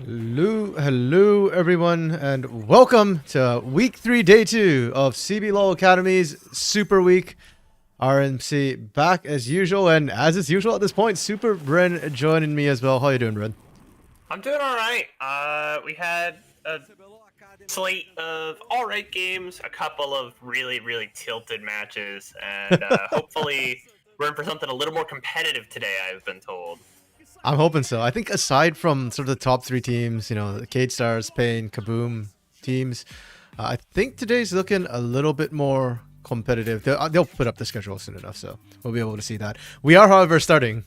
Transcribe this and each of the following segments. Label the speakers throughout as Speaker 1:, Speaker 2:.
Speaker 1: Hello everyone, and welcome to week 3, day 2 of CBLOL Academy's Super Week. RMC back as usual, and as is usual at this point, Super Bren joining me as well. How you doing, Bren?
Speaker 2: I'm doing all right. We had a slate of all right games, a couple of really tilted matches, and hopefully we're in for something a little more competitive today. I've been told.
Speaker 1: I'm hoping so. I think aside from sort of the top 3 teams, the Cade Stars, Pain, Kaboom teams, I think today's looking a little bit more competitive. They'll put up the schedule soon enough, so we'll be able to see that. We are, however, starting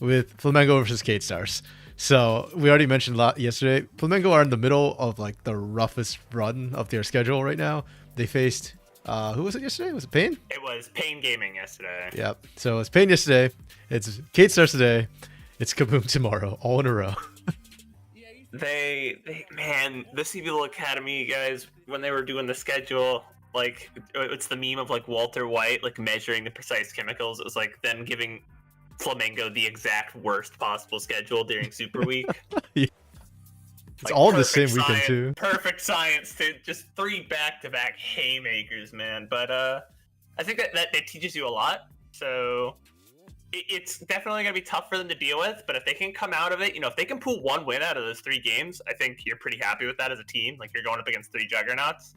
Speaker 1: with Flamengo versus Cade Stars. So we already mentioned yesterday, Flamengo are in the middle of like the roughest run of their schedule right now. They faced, who was it yesterday? Was it Pain?
Speaker 2: It was Pain Gaming yesterday.
Speaker 1: Yep. So it's Pain yesterday. It's Cade Stars today. It's Kaboom tomorrow, all in a row.
Speaker 2: Man, the CBLOL Academy guys, when they were doing the schedule, like it's the meme of like Walter White like measuring the precise chemicals. It was like them giving Flamengo the exact worst possible schedule during Super Week.
Speaker 1: Yeah. It's
Speaker 2: Like,
Speaker 1: all the same weekend
Speaker 2: science,
Speaker 1: too.
Speaker 2: Perfect science to just 3 back-to-back haymakers, man. But I think that teaches you a lot. So it's definitely going to be tough for them to deal with, but if they can come out of it, if they can pull 1 win out of those 3 games, I think you're pretty happy with that as a team. Like, you're going up against 3 juggernauts.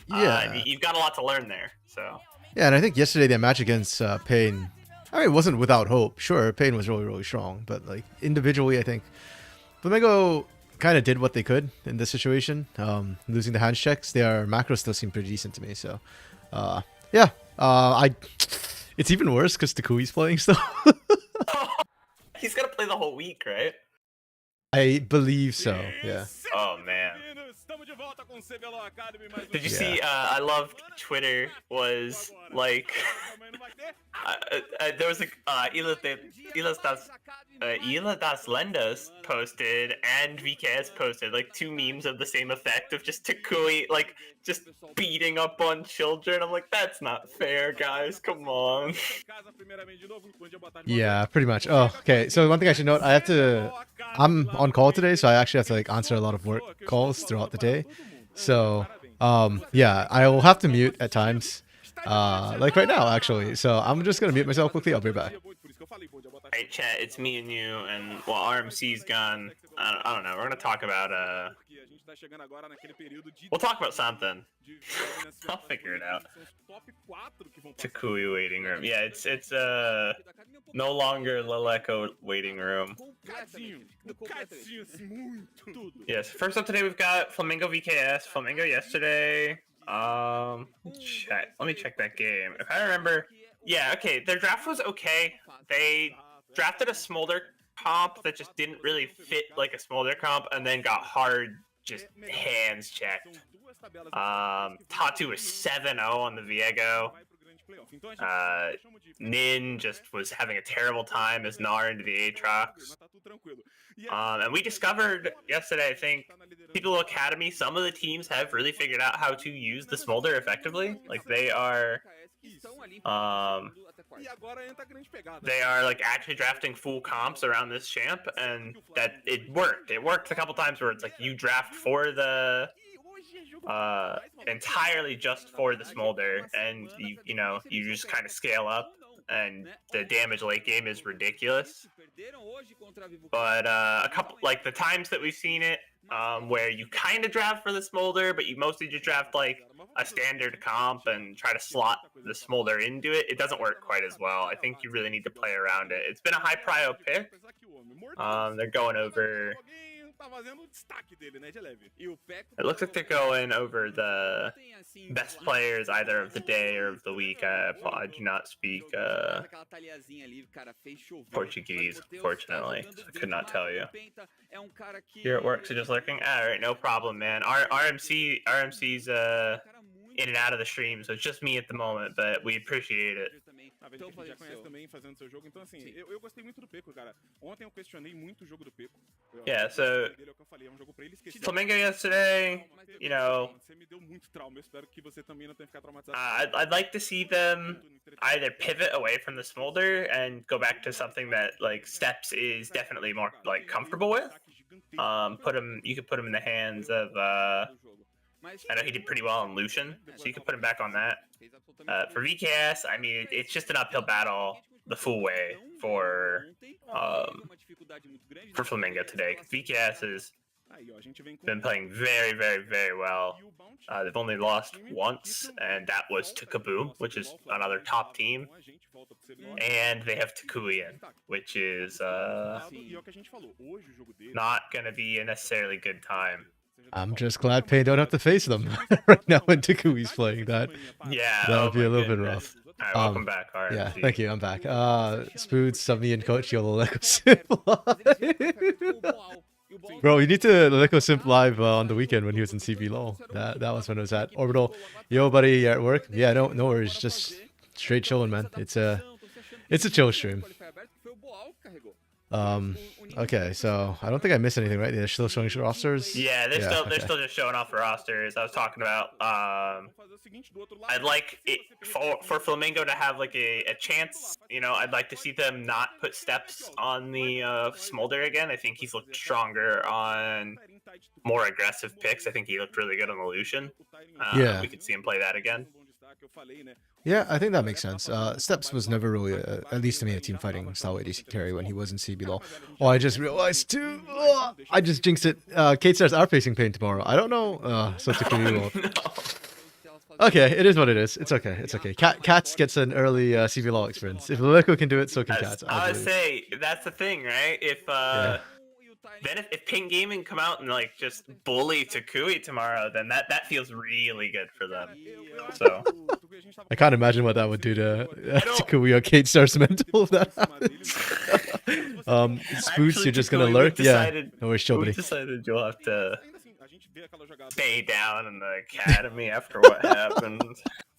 Speaker 1: Yeah.
Speaker 2: You've got a lot to learn there, so.
Speaker 1: Yeah, and I think yesterday their match against Pain, I mean, it wasn't without hope. Sure, Pain was really strong, but like individually, I think Flamengo kind of did what they could in this situation. Losing the hands checks, their macros still seem pretty decent to me. So, yeah, it's even worse because Takui's playing still.
Speaker 2: He's gonna play the whole week, right?
Speaker 1: I believe so. Yeah.
Speaker 2: Oh man. Did you see? I loved Twitter was like there was like Ilha das Lendas posted and VKS posted like 2 memes of the same effect of just Takui like just beating up on children. I'm like, that's not fair, guys. Come on.
Speaker 1: Yeah, pretty much. Oh, okay. So one thing I should note, I'm on call today, so I actually have to like answer a lot of work calls throughout the day. So, yeah, I will have to mute at times, like right now, actually. So I'm just gonna mute myself quickly. I'll be back.
Speaker 2: Hey, chat, it's me and you, and while RMC's gone, I don't know. We're gonna talk about we'll talk about something. I'll figure it out. Takui waiting room. Yeah, it's no longer Leleco waiting room. Yes. First up today we've got Flamengo VKS. Flamengo yesterday. Let me check that game. If I remember, yeah, okay. Their draft was okay. They drafted a Smolder comp that just didn't really fit like a Smolder comp, and then got hard just hands checked. Tatu was 7-0 on the Viego. Nin just was having a terrible time as Nar into the Aatrox. And we discovered yesterday, I think, People Academy, some of the teams have really figured out how to use the Smolder effectively. Like, they are like actually drafting full comps around this champ, and that it worked. It worked a couple times where it's like you draft for the entirely just for the Smolder, and you just kind of scale up, and the damage late game is ridiculous. But a couple, like the times that we've seen it, where you kind of draft for the Smolder, but you mostly just draft like a standard comp and try to slot the Smolder into it, it doesn't work quite as well. I think you really need to play around it. It's been a high prio pick. They're going over. It looks like they're going over the best players either of the day or of the week. I do not speak Portuguese, fortunately, so I could not tell you. You're at work, so just lurking? Alright, no problem, man. RMC's in and out of the stream, so it's just me at the moment, but we appreciate it.
Speaker 3: Na vez que a gente já conhece também fazendo seu jogo, então assim, eu gostei muito do Peco, cara. Ontem eu questionei muito o jogo do Peco.
Speaker 2: Yeah, so Flamengo yesterday,
Speaker 3: Você me deu muito trauma, eu espero que você também não tenha ficado traumatizado.
Speaker 2: I'd like to see them either pivot away from the Smolder and go back to something that like Steps is definitely more like comfortable with. You could put him in the hands of. I know he did pretty well on Lucian, so you could put him back on that. For VKS, I mean, it's just an uphill battle the full way for Flamingo today. VKS has been playing very, very, very well. They've only lost once, and that was to Kaboom, which is another top team. And they have Takuyan, which is not going to be a necessarily good time.
Speaker 1: I'm just glad Payne don't have to face them right now when Takui's playing that.
Speaker 2: Yeah,
Speaker 1: that would be a little bit rough.
Speaker 2: All right, welcome back. All right,
Speaker 1: yeah, thank you. I'm back. Spoods, Submy, and Coach, you'll Leleco Simp. Bro, you need to Leleco Simp live on the weekend when he was in CBLOL. That was when it was at Orbital. Yo, buddy, you at work? Yeah, no worries. Just straight chilling, man. It's a chill stream. Okay, so I don't think I missed anything, right? They're still showing rosters.
Speaker 2: Yeah, they're still just showing off rosters. I was talking about I'd like it for Flamingo to have like a chance. You know, I'd like to see them not put steps on the Smolder again. I think he's looked stronger on more aggressive picks. I think he looked really good on the Lucian.
Speaker 1: Yeah,
Speaker 2: we could see him play that again.
Speaker 1: Yeah, I think that makes sense. Steps was never really, at least to me, a team fighting style ADC carry when he was in CBLOL. Oh, I just realized too. Oh, I just jinxed it. Kate Stars are facing Payne tomorrow. I don't know. So it's okay, it is what it is. It's okay. It's okay. Cats gets an early CBLOL experience. If Leleco can do it, so can Cats.
Speaker 2: I would say that's the thing, right? Then if Ping Gaming come out and like just bully Takui tomorrow, then that feels really good for them. So
Speaker 1: I can't imagine what that would do to Takui or Kate Star's mental if that happens. Spoots, you're just gonna lurk. Yeah. No worries, chill, buddy.
Speaker 2: We decided you'll have to stay down in the academy after what happened.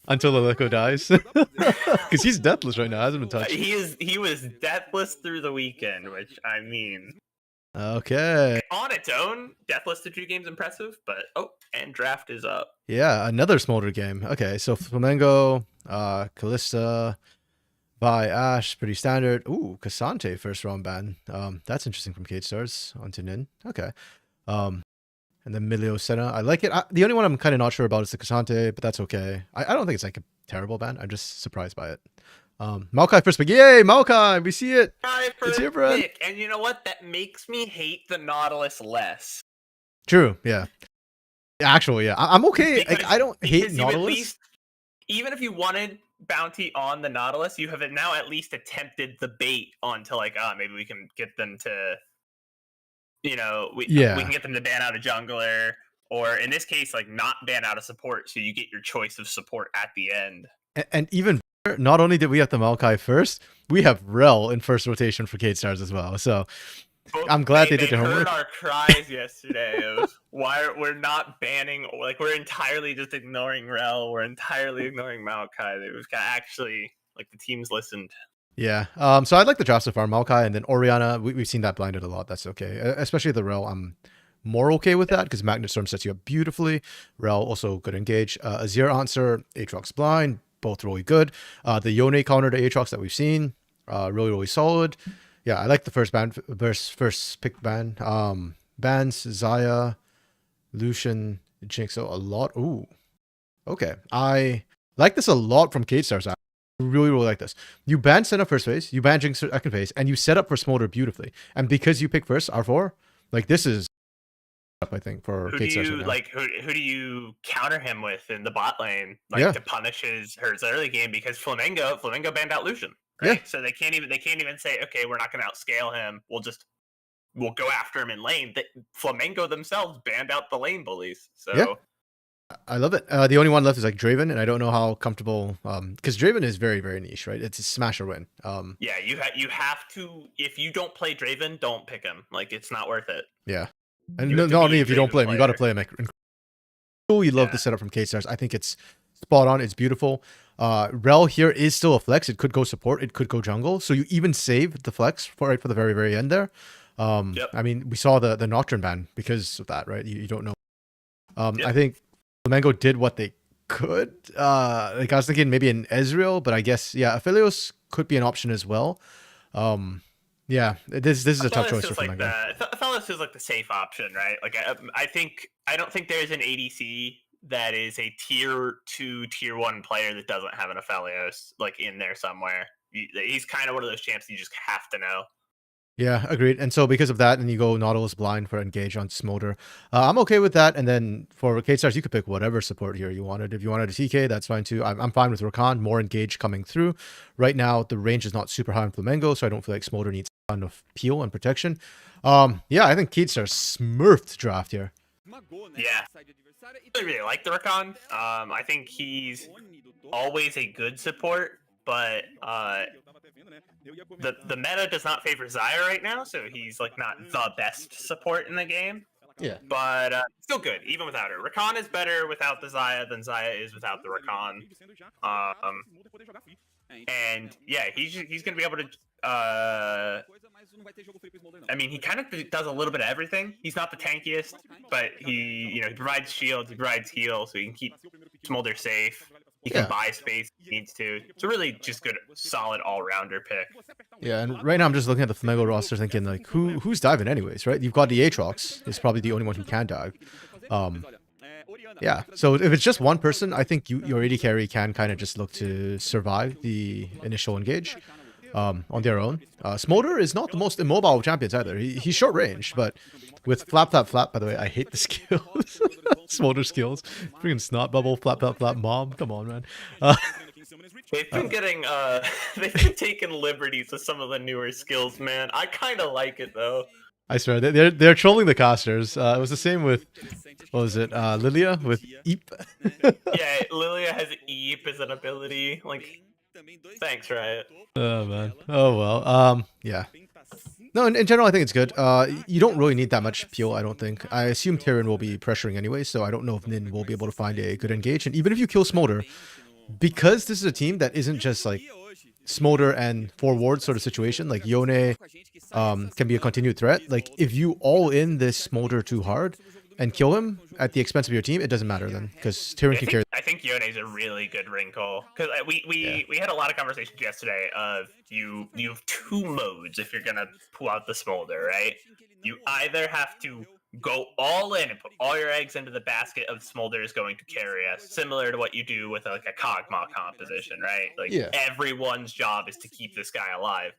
Speaker 1: Until Leleco dies, because he's deathless right now. Hasn't been touched.
Speaker 2: He was deathless through the weekend, which I mean.
Speaker 1: Okay.
Speaker 2: On its own, deathless to 2 games impressive, but and draft is up.
Speaker 1: Yeah, another Smolder game. Okay, so Flamengo, Kalista, Vi, Ashe, pretty standard. Ooh, Cassante first round ban. That's interesting from Kate Stars onto Nin. Okay. And then Milio Senna. I like it. The only one I'm kind of not sure about is the Cassante, but that's okay. I don't think it's like a terrible ban. I'm just surprised by it. Maokai first pick. Yay, Maokai! We see it. It's here, bro.
Speaker 2: And you know what? That makes me hate the Nautilus less.
Speaker 1: True. Yeah. Actually, yeah. I'm okay. Like, I don't hate Nautilus.
Speaker 2: Even if you wanted bounty on the Nautilus, you have now at least attempted the bait onto like, maybe we can get them to, we can get them to ban out a jungler, or in this case, like not ban out a support, so you get your choice of support at the end.
Speaker 1: And even not only did we have the Maokai first, we have Rel in first rotation for Kate Stars as well. So I'm glad they did their homework.
Speaker 2: They heard our cries yesterday of why we're not banning, like we're entirely just ignoring Rel, we're entirely ignoring Maokai. We've got actually, like the teams listened.
Speaker 1: Yeah. So I like the draft so far, Maokai, and then Orianna. We've seen that blinded a lot. That's okay. Especially the Rel. I'm more okay with that because Magnet Storm sets you up beautifully. Rel also good engage. Azir answer, Aatrox blind. Both really good. The Yone counter to Aatrox that we've seen, really, really solid. Yeah, I like the first pick ban. Bans, Zaya, Lucian, Jinx a lot. Ooh. Okay. I like this a lot from Kate Stars. I really, really like this. You ban Senna first phase, you ban Jinx second phase, and you set up for Smolder beautifully. And because you pick first, R4, like this is I think for
Speaker 2: who
Speaker 1: Kate Stars
Speaker 2: do you
Speaker 1: right
Speaker 2: who do you counter him with in the bot lane to punish her early game, because Flamengo banned out Lucian, right? So they can't even say, okay, we're not going to outscale him, we'll go after him in lane. Flamengo themselves banned out the lane bullies. So
Speaker 1: I love it. The only one left is like Draven, and I don't know how comfortable because Draven is very, very niche, right? It's a smash or win.
Speaker 2: Yeah, you have to, if you don't play Draven, don't pick him. Like it's not worth it.
Speaker 1: Yeah. And not only if you don't play him, you got to play him. You love the setup from Kate Stars. I think it's spot on. It's beautiful. Rel here is still a flex. It could go support. It could go jungle. So you even save the flex for the very, very end there. I mean, we saw the Nocturne ban because of that, right? You don't know. I think Flamengo did what they could. Like I was thinking maybe an Ezreal, but I guess, Aphelios could be an option as well. Yeah, this is a tough choice for
Speaker 2: like
Speaker 1: Flamengo.
Speaker 2: I thought this was like the safe option, right? Like I don't think there's an ADC that is a tier 2, tier 1 player that doesn't have an Aphelios like in there somewhere. He's kind of one of those champs you just have to know.
Speaker 1: Yeah, agreed. And so because of that, and you go Nautilus blind for engage on Smolder. I'm okay with that. And then for K-Stars, you could pick whatever support here you wanted. If you wanted a TK, that's fine too. I'm fine with Rakan, more engage coming through. Right now, the range is not super high on Flamengo, so I don't feel like Smolder needs a ton of peel and protection. Yeah, I think K-Stars smurfed draft here.
Speaker 2: Yeah. I really like the Rakan. I think he's always a good support, but the meta does not favor Xayah right now, so he's like not the best support in the game.
Speaker 1: Yeah,
Speaker 2: but still good even without her. Rakan is better without the Xayah than Xayah is without the Rakan. And yeah, he's gonna be able to. I mean, he kind of does a little bit of everything. He's not the tankiest, but he provides shields, he provides heal, so he can keep Smolder safe. He can buy space if he needs to. It's a really just good, solid all-rounder pick.
Speaker 1: Yeah, and right now I'm just looking at the Flamengo roster thinking, like, who's diving anyways, right? You've got the Aatrox. He's probably the only one who can dive. Yeah, so if it's just one person, I think your AD carry can kind of just look to survive the initial engage on their own. Smolder is not the most immobile of champions either. He's short range, but with flap, by the way, I hate the skills. Smolder skills. Freaking snot bubble, flap, mob. Come on, man.
Speaker 2: They've been getting, they've been taking liberties with some of the newer skills, man. I kind of like it, though.
Speaker 1: I swear, they're trolling the casters. It was the same with, what was it, Lilia with Eep?
Speaker 2: Yeah, Lilia has Eep as an ability. Like, thanks, Riot.
Speaker 1: Oh, man. Oh, well. Yeah. No, in general, I think it's good. You don't really need that much peel, I don't think. I assume Tyrion will be pressuring anyway, so I don't know if Nin will be able to find a good engage. And even if you kill Smolder, because this is a team that isn't just like Smolder and 4 wards sort of situation, like Yone can be a continued threat. Like, if you all in this Smolder too hard and kill him at the expense of your team, it doesn't matter then, because Tyrion can carry.
Speaker 2: I think Yone is a really good wrinkle, because we had a lot of conversations yesterday of you have 2 modes if you're gonna pull out the Smolder, right? You either have to go all in and put all your eggs into the basket of Smolder is going to carry us, similar to what you do with like a Kog'Maw composition, right? Like everyone's job is to keep this guy alive.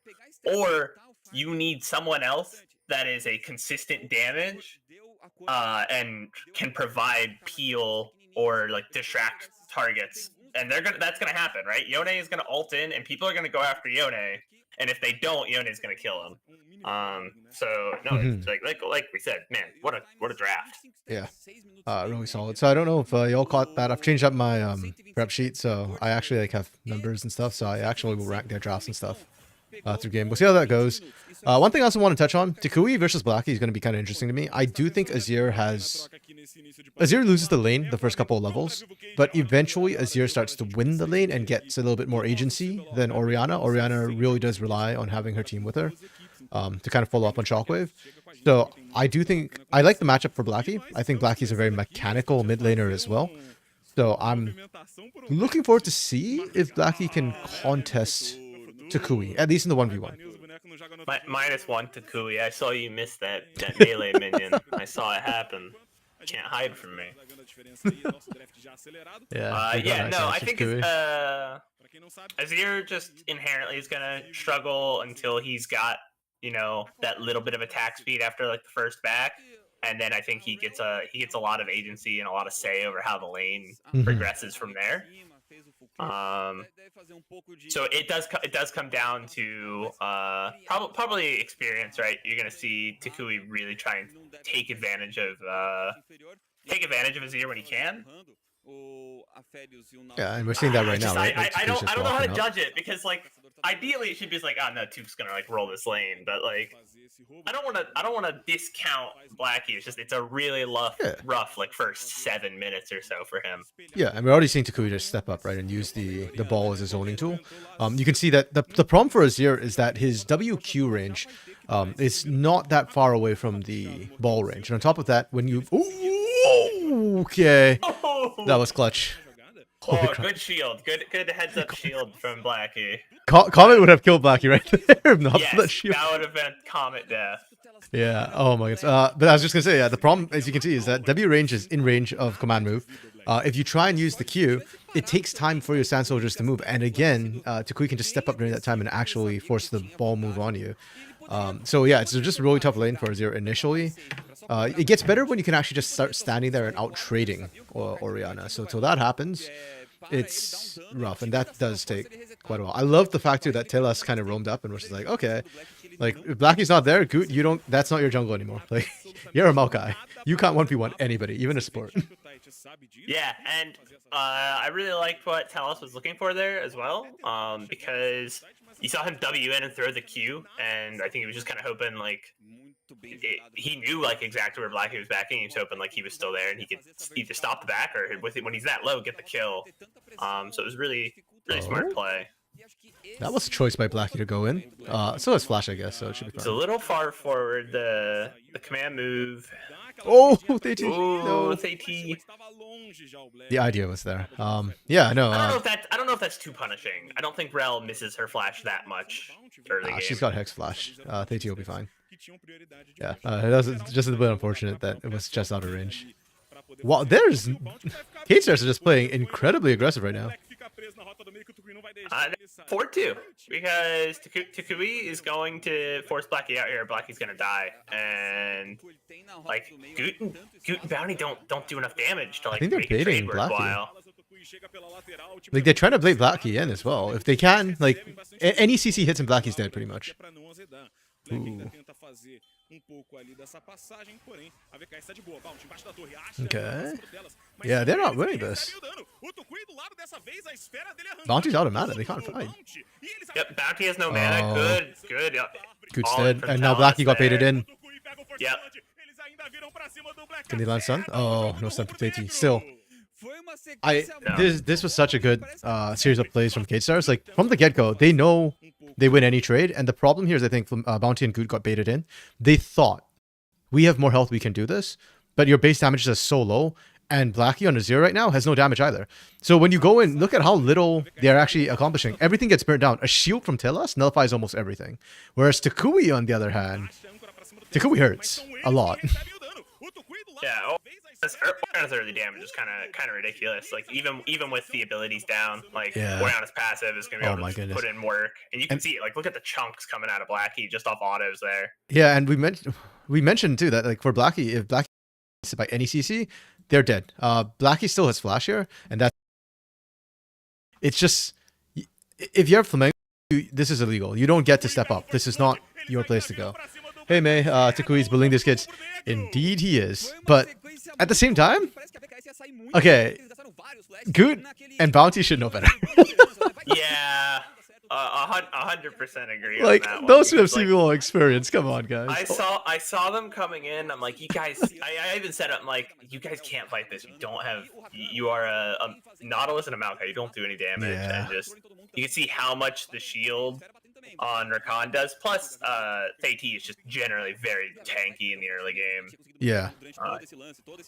Speaker 2: Or you need someone else that is a consistent damage and can provide peel or like distract targets, and that's gonna happen, right? Yone is gonna ult in, and people are gonna go after Yone, and if they don't, Yone is gonna kill him. So no, like we said, man, what a draft.
Speaker 1: Yeah, really solid. So I don't know if y'all caught that. I've changed up my prep sheet, so I actually like have numbers and stuff. So I actually will rank their drafts and stuff through game. We'll see how that goes. One thing I also want to touch on, Takui versus Blackie is going to be kind of interesting to me. I do think Azir loses the lane the first couple of levels, but eventually Azir starts to win the lane and gets a little bit more agency than Orianna. Orianna really does rely on having her team with her to kind of follow up on Shockwave. So I do think, I like the matchup for Blackie. I think Blackie's a very mechanical mid laner as well. So I'm looking forward to see if Blackie can contest Takui, at least in the 1v1.
Speaker 2: -1 to Kui. I saw you miss that melee minion. I saw it happen. Can't hide from me. I think Azir just inherently is gonna struggle until he's got, that little bit of attack speed after like the first back, and then I think he gets a lot of agency and a lot of say over how the lane progresses from there. So it does come down to probably experience, right? You're gonna see Takui really try and take advantage of Azir when he can.
Speaker 1: Yeah, and we're seeing that right now, right?
Speaker 2: I don't know how to judge it, because like ideally it should be like, oh no, Tuke's gonna like roll this lane, but like I don't want to discount Blackie. It's a really rough like first 7 minutes or so for him.
Speaker 1: Yeah, and we're already seeing Takui just step up, right, and use the ball as a zoning tool. You can see that the problem for Azir is that his WQ range is not that far away from the ball range, and on top of that, when you that was clutch.
Speaker 2: Oh, good shield. Good heads up shield from Blackie.
Speaker 1: Comet would have killed Blackie right there if not for that
Speaker 2: Yes,
Speaker 1: shield.
Speaker 2: that would have been Comet death.
Speaker 1: Yeah. Oh my goodness. But I was just gonna say, yeah, the problem, as you can see, is that W range is in range of command move. If you try and use the Q, it takes time for your Sand Soldiers to move. And again, Takui can just step up during that time and actually force the ball move on you. So yeah, it's just a really tough lane for Azir initially. It gets better when you can actually just start standing there and out trading Orianna. So until that happens, it's rough, and that does take quite a while. I love the fact too that Telas kind of roamed up and was just like, okay, like if Blackie's not there, Goot, you don't. That's not your jungle anymore. Like you're a Maokai. You can't 1v1 anybody, even a support.
Speaker 2: Yeah, and I really liked what Talos was looking for there as well, because you saw him W in and throw the Q, and I think he was just kind of hoping like he knew like exactly where Blackie was backing. He was hoping like he was still there and he could either stop the back or when he's that low, get the kill. So it was really smart play.
Speaker 1: That was a choice by Blackie to go in. So it's flash, I guess, so it should be fine.
Speaker 2: It's a little far forward. The command move.
Speaker 1: Oh, TT.
Speaker 2: Oh,
Speaker 1: No.
Speaker 2: TT.
Speaker 1: The idea was there. Yeah, no.
Speaker 2: I don't know if that's too punishing. I don't think Rel misses her flash that much early game.
Speaker 1: She's got Hex Flash. TT will be fine. Yeah, that was just a bit unfortunate that it was just out of range. Wow, there's K-Stars are just playing incredibly aggressive right now.
Speaker 2: 4-2 because Takui is going to force Blackie out here. Blackie's gonna die, and like Goot and Bounty don't do enough damage to like
Speaker 1: I think they're
Speaker 2: make a
Speaker 1: baiting
Speaker 2: trade
Speaker 1: Blackie.
Speaker 2: worthwhile.
Speaker 1: Like they're trying to blade Blackie in as well. If they can, like any CC hits and Blackie's dead pretty much. Ooh. Okay. Yeah, they're not winning this. Bounty's out of mana. They can't fight.
Speaker 2: Yep, Bounty has no mana. Good. Yep.
Speaker 1: Good
Speaker 2: All
Speaker 1: stead.
Speaker 2: in from
Speaker 1: And now
Speaker 2: Talus
Speaker 1: Blackie got baited
Speaker 2: there.
Speaker 1: in.
Speaker 2: Yep.
Speaker 1: Can they land stun? Oh, no stun for TT. Still.
Speaker 2: No.
Speaker 1: This was such a good series of plays from K-Stars. Like from the get-go, they know they win any trade, and the problem here is I think Bounty and Good got baited in. They thought we have more health, we can do this, but your base damage is so low, and Blackie on a 0 right now has no damage either. So when you go in, look at how little they're actually accomplishing. Everything gets burnt down. A shield from Telas nullifies almost everything, whereas Takui on the other hand, Takui hurts a lot.
Speaker 2: Yeah. Orianna's early damage is kind of ridiculous. Like even with the abilities down, like Orianna's passive is gonna be able to put in work, and you can see it. Like look at the chunks coming out of Blackie just off autos there.
Speaker 1: Yeah, and we mentioned too that like for Blackie, if Blackie is by any CC, they're dead. Blackie still has flash here, and it's just if you have Flamengo, this is illegal. You don't get to step up. This is not your place to go. Hey May, Takui's bullying these kids. Indeed he is. But at the same time, okay, Goot and Bounty should know better.
Speaker 2: Yeah, 100% agree.
Speaker 1: Like
Speaker 2: on that
Speaker 1: those who
Speaker 2: one,
Speaker 1: have CBLOL experience, come on guys.
Speaker 2: I saw them coming in. I'm like, you guys. I even said, I'm like, you guys can't fight this. You don't have. You are a Nautilus and a Maokai. You don't do any damage, and just you can see how much the shield on Rakan does. Plus, Théti is just generally very tanky in the early game.
Speaker 1: Yeah.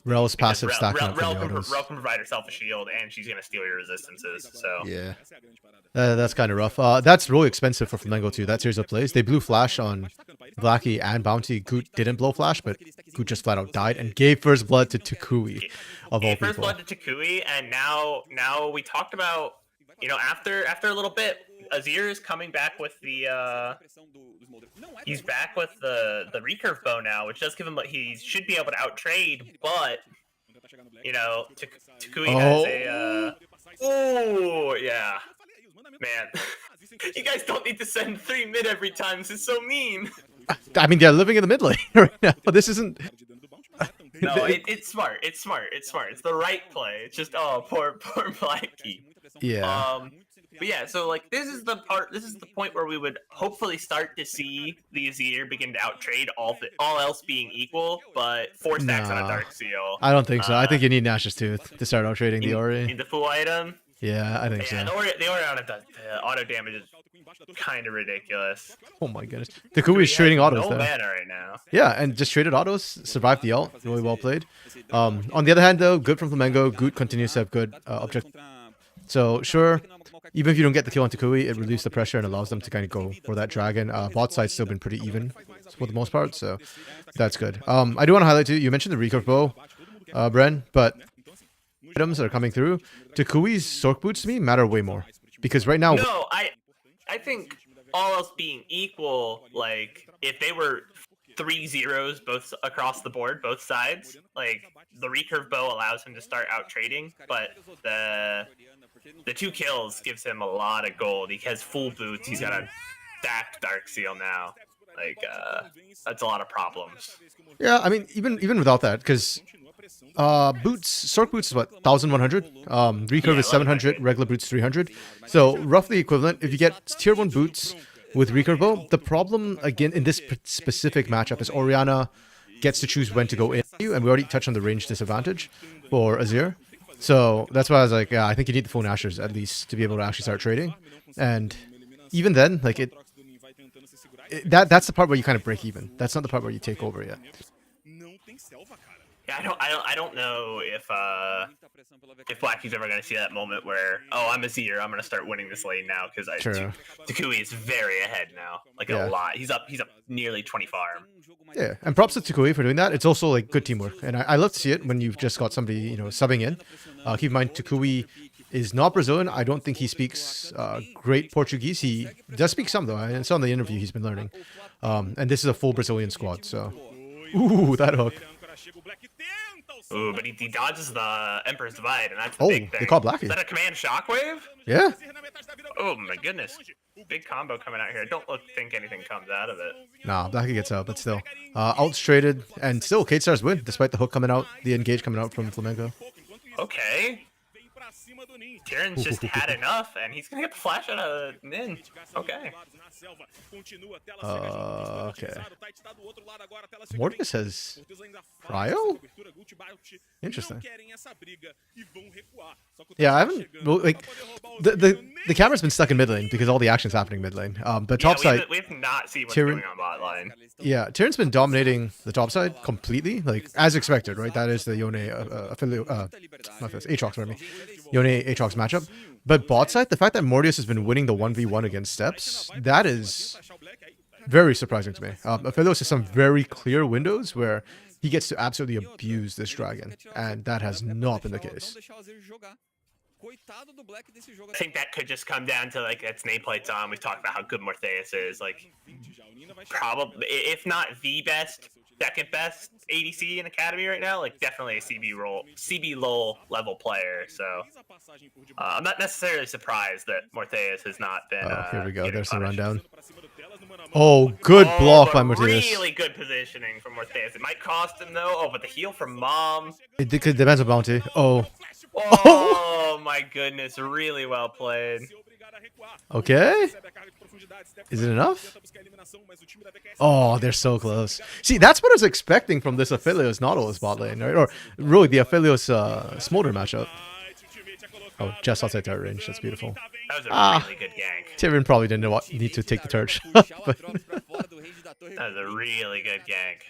Speaker 1: Rel's passive stacking up.
Speaker 2: Rel can provide herself a shield, and she's gonna steal your resistances. So
Speaker 1: yeah, that's kind of rough. That's really expensive for Flamengo too. That series of plays, they blew flash on Blackie and Bounty. Goot didn't blow flash, but Goot just flat out died and gave first blood to Takui of all people.
Speaker 2: First blood to Takui, and now we talked about, you know, after a little bit, Azir is coming back with the he's back with the recurve bow now, which does give him, he should be able to out trade, but you know, Takui has a oh yeah, man. You guys don't need to send 3 mid every time. This is so mean.
Speaker 1: I mean, they're living in the mid lane right now. This isn't.
Speaker 2: No, it's smart. It's smart. It's smart. It's the right play. It's just poor Blackie.
Speaker 1: Yeah.
Speaker 2: But yeah, so like this is the point where we would hopefully start to see the Azir begin to outtrade all else being equal, but 4 stacks on a Dark Seal.
Speaker 1: I don't think so. I think you need Nash's Tooth to start outtrading the Ori.
Speaker 2: In the full item?
Speaker 1: Yeah, I think so.
Speaker 2: The Ori auto damage is kind of ridiculous.
Speaker 1: Oh my goodness. Takui is trading autos
Speaker 2: no
Speaker 1: though.
Speaker 2: mana right now.
Speaker 1: Yeah, and just traded autos, survived the ult. Really well played. On the other hand though, good from Flamengo. Goot continues to have good objective. So sure, even if you don't get the kill on Takui, it relieves the pressure and allows them to kind of go for that dragon. Bot side's still been pretty even for the most part, so that's good. I do want to highlight too, you mentioned the recurve bow, Bren, but items that are coming through, Takui's Sork Boots to me matter way more. Because right now...
Speaker 2: No, I think all else being equal, like, if they were 3 zeros both across the board, both sides, like, the recurve bow allows him to start out trading, but the 2 kills gives him a lot of gold. He has full boots, he's got a stacked Dark Seal now. Like, that's a lot of problems.
Speaker 1: Yeah, I mean, even without that, because Sork Boots is what, 1,100? Recurve is 700, regular boots 300. So roughly equivalent. If you get tier 1 boots with recurve bow, the problem again in this specific matchup is Orianna gets to choose when to go in you, and we already touched on the range disadvantage for Azir. So that's why I was like, yeah, I think you need the full Nashers at least to be able to actually start trading. And even then, like that's the part where you kind of break even. That's not the part where you take over yet.
Speaker 2: Yeah, I don't know if Blackie's ever gonna see that moment where, oh, I'm Azir, I'm gonna start winning this lane now because Takui is very ahead now, like a lot. He's up nearly 20 farm.
Speaker 1: Yeah, and props to Takui for doing that. It's also like good teamwork, and I love to see it when you've just got somebody subbing in. Keep in mind, Takui is not Brazilian. I don't think he speaks great Portuguese. He does speak some though, and saw in the interview he's been learning. And this is a full Brazilian squad, so ooh, that hook.
Speaker 2: Ooh, but he dodges the Emperor's Divide, and that's the big thing.
Speaker 1: They call Blackie.
Speaker 2: Is that a command shockwave?
Speaker 1: Yeah.
Speaker 2: Oh my goodness. Big combo coming out here. Don't think anything comes out of it.
Speaker 1: Nah, Blackie gets out, but still. Ult's traded, and still K-Stars win, despite the hook coming out, the engage coming out from Flamengo.
Speaker 2: Okay. Tyrion's just had enough, and he's gonna get the flash out of Nin. Okay.
Speaker 1: Okay. Mortis has cryo? Interesting. Yeah, I haven't like the camera's been stuck in mid lane because all the action's happening mid lane. But top side,
Speaker 2: we have not seen what's going on bot line.
Speaker 1: Yeah, Tyrion's been dominating the top side completely, like as expected, right? That is the Yone Aatrox, pardon me. Yone Aatrox matchup. But bot side, the fact that Mortius has been winning the 1v1 against Steps, that is very surprising to me. Aphelios has some very clear windows where he gets to absolutely abuse this dragon, and that has not been the case.
Speaker 2: I think that could just come down to like its nameplates on. We've talked about how good Morpheus is, like probably if not the best, second best ADC in Academy right now, like definitely a CBLOL level player. So I'm not necessarily surprised that Morpheus has not been.
Speaker 1: Here we go. There's the rundown. Oh, good block by Morpheus.
Speaker 2: Really good positioning from Morpheus. It might cost him though. Oh, but the heal from Mom.
Speaker 1: It depends on bounty.
Speaker 2: Oh my goodness, really well played.
Speaker 1: Okay. Is it enough? Oh, they're so close. See, that's what I was expecting from this Aphelios Nautilus bot lane, right? Or really the Aphelios Smolder matchup. Oh, just outside turret range. That's beautiful.
Speaker 2: That was a really good gank.
Speaker 1: Tyrion probably didn't need to take the torch. But
Speaker 2: that was a really good gank.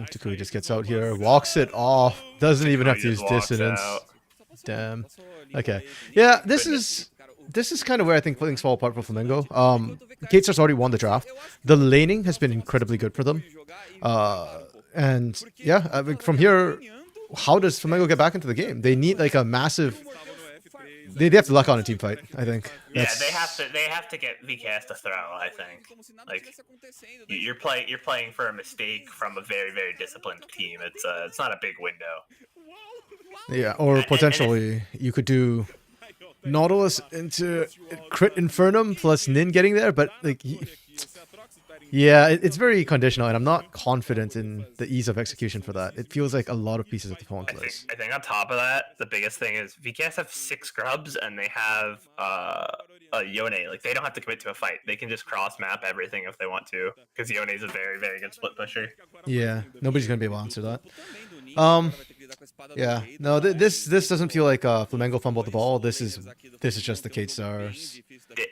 Speaker 1: Takui just gets out here, walks it off, doesn't even have to use dissonance. Damn. Okay. Yeah, this is kind of where I think things fall apart for Flamengo. K-Star's already won the draft. The laning has been incredibly good for them. And yeah, I mean, from here, how does Flamengo get back into the game? They need like a massive. They have to luck on a team fight, I think.
Speaker 2: Yeah, they have to get VKS to throw, I think. Like you're playing for a mistake from a very, very disciplined team. It's not a big window.
Speaker 1: Yeah, or potentially you could do Nautilus into crit Infernum plus Nin getting there, but like yeah, it's very conditional, and I'm not confident in the ease of execution for that. It feels like a lot of pieces have to fall in place.
Speaker 2: I think on top of that, the biggest thing is VKS have 6 scrubs, and they have Yone. Like, they don't have to commit to a fight. They can just cross-map everything if they want to, because Yone is a very, very good split pusher.
Speaker 1: Yeah, nobody's going to be able to answer that. Yeah, no, this doesn't feel like Flamengo fumbled the ball. This is just the K-Stars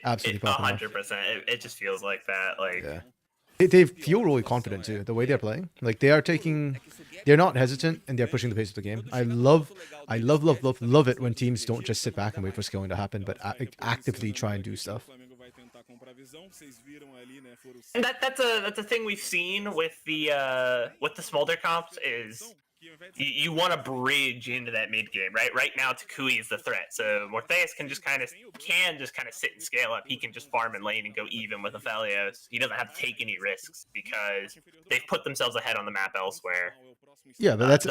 Speaker 1: absolutely popping off.
Speaker 2: 100%. It just feels like that. Like,
Speaker 1: yeah. They feel really confident too, the way they're playing. Like they're not hesitant and they're pushing the pace of the game. I love it when teams don't just sit back and wait for scaling to happen, but actively try and do stuff.
Speaker 2: And that's a thing we've seen with the Smolder comps is you want to bridge into that mid game, right? Right now, Takui is the threat, so Morpheus can just kind of sit and scale up. He can just farm in lane and go even with Aphelios. He doesn't have to take any risks because they've put themselves ahead on the map elsewhere.
Speaker 1: Yeah, but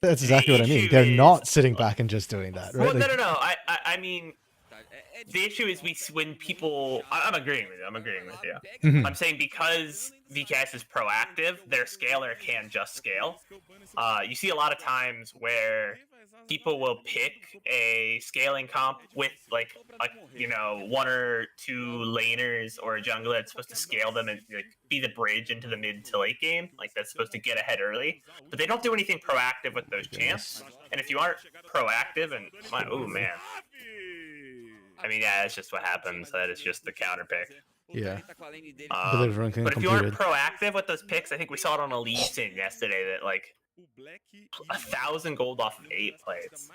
Speaker 1: that's exactly what I mean. They're not sitting back and just doing that, right?
Speaker 2: Well, no. I mean, the issue is when people. I'm agreeing with you.
Speaker 1: Mm-hmm.
Speaker 2: I'm saying because VKS is proactive, their scaler can just scale. You see a lot of times where people will pick a scaling comp with like one or two laners or a jungler that's supposed to scale them and be the bridge into the mid to late game. Like that's supposed to get ahead early, but they don't do anything proactive with those champs. And if you aren't proactive, and oh man. I mean, yeah, that's just what happens. That is just the counter pick.
Speaker 1: Yeah.
Speaker 2: But if you aren't proactive with those picks, I think we saw it on a Lee Sin yesterday that like 1,000 gold off of 8 plates.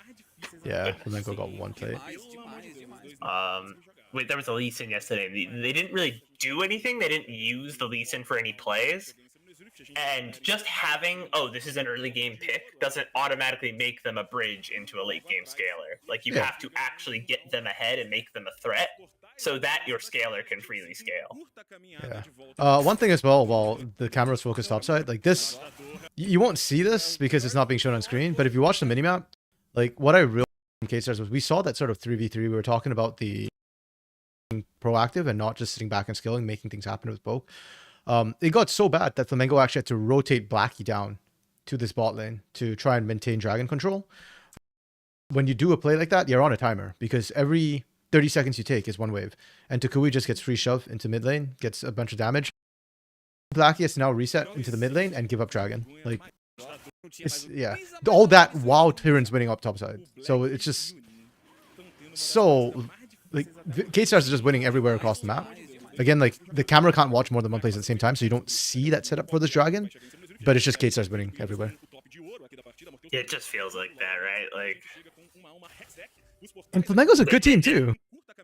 Speaker 1: Yeah, Flamengo got 1 plate.
Speaker 2: There was a Lee Sin yesterday. They didn't really do anything. They didn't use the Lee Sin for any plays. And just having, this is an early game pick, doesn't automatically make them a bridge into a late game scaler. Like, you have to actually get them ahead and make them a threat so that your scaler can freely scale.
Speaker 1: Yeah. One thing as well, while the camera's focused topside, like this, you won't see this because it's not being shown on screen, but if you watch the minimap, like what I really from K-Stars was we saw that sort of 3v3, we were talking about the proactive and not just sitting back and scaling, making things happen with Poke. It got so bad that Flamengo actually had to rotate Blackie down to this bot lane to try and maintain dragon control. When you do a play like that, you're on a timer because every 30 seconds you take is 1 wave. And Takui just gets free shove into mid lane, gets a bunch of damage. Blackie has to now reset into the mid lane and give up dragon. Like, all that while Tyran's winning up topside. So it's just so, like, K-Stars are just winning everywhere across the map. Again, like, the camera can't watch more than one place at the same time, so you don't see that setup for this dragon, but it's just K-Stars winning everywhere.
Speaker 2: Yeah, it just feels like that, right? Like,
Speaker 1: and Flamengo's a good team too.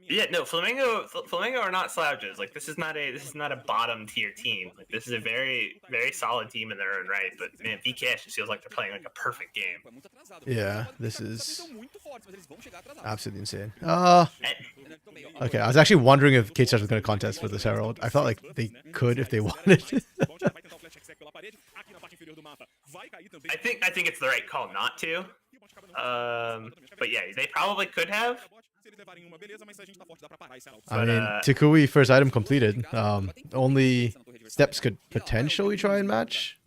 Speaker 2: Yeah, no, Flamengo are not slouches. Like, this is not a bottom tier team. Like, this is a very, very solid team in their own right. But man, VKS just feels like they're playing like a perfect game.
Speaker 1: Yeah, this is absolutely insane. Okay, I was actually wondering if K-Stars was going to contest for this Herald. I felt like they could if they wanted.
Speaker 2: I think it's the right call not to. But yeah, they probably could have.
Speaker 1: I mean, Takui first item completed. Only Steps could potentially try and match.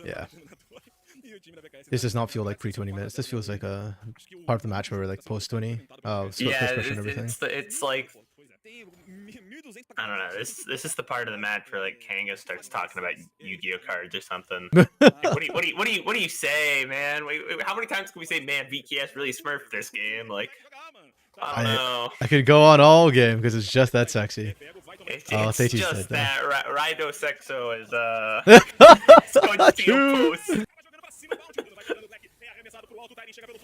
Speaker 1: Yeah. This does not feel like pre-20 minutes. This feels like a part of the match where we're like post-20.
Speaker 2: Yeah, it's like, I don't know. This is the part of the match where like Kanga starts talking about Yu-Gi-Oh cards or something. Like, what do you say, man? Wait, how many times can we say, man, VKS really smurfed this game? Like, I don't know.
Speaker 1: I could go on all game because it's just that sexy.
Speaker 2: It's just that Raido Sexo is
Speaker 1: True.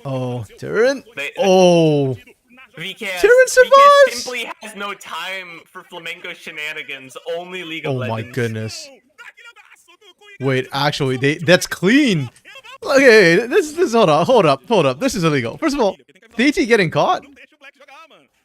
Speaker 1: Oh, Tyran. Tyran survives!
Speaker 2: Simply has no time for flamenco shenanigans, only League of Legends.
Speaker 1: Oh my goodness. Wait, actually, that's clean. Okay, this hold up. This is illegal. First of all, DT getting caught?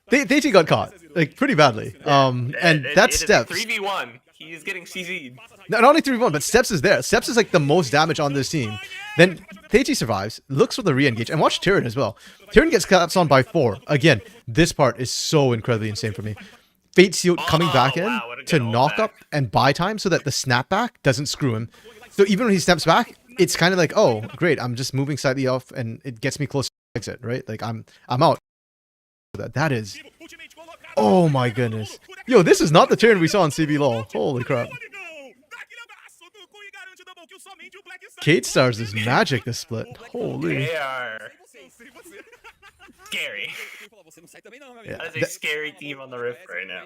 Speaker 1: DT got caught, like, pretty badly. And that's Steps.
Speaker 2: 3v1. He is getting CZ'd.
Speaker 1: Not only 3v1, but Steps is there. Steps is like the most damage on this team. Then Teichi survives, looks for the re-engage, and watch Tyran as well. Tyran gets collapsed on by 4. Again, this part is so incredibly insane for me. Fate Seal coming back in to knock up and buy time so that the snapback doesn't screw him. So even when he steps back, it's kind of like, oh, great, I'm just moving slightly off and it gets me close to exit, right? Like, I'm out. That is... Oh my goodness. Yo, this is not the Tyran we saw in CBLOL. Holy crap. K-Stars is magic this split. Holy.
Speaker 2: They are. Scary.
Speaker 1: Yeah.
Speaker 2: That is a scary team on the Rift right now.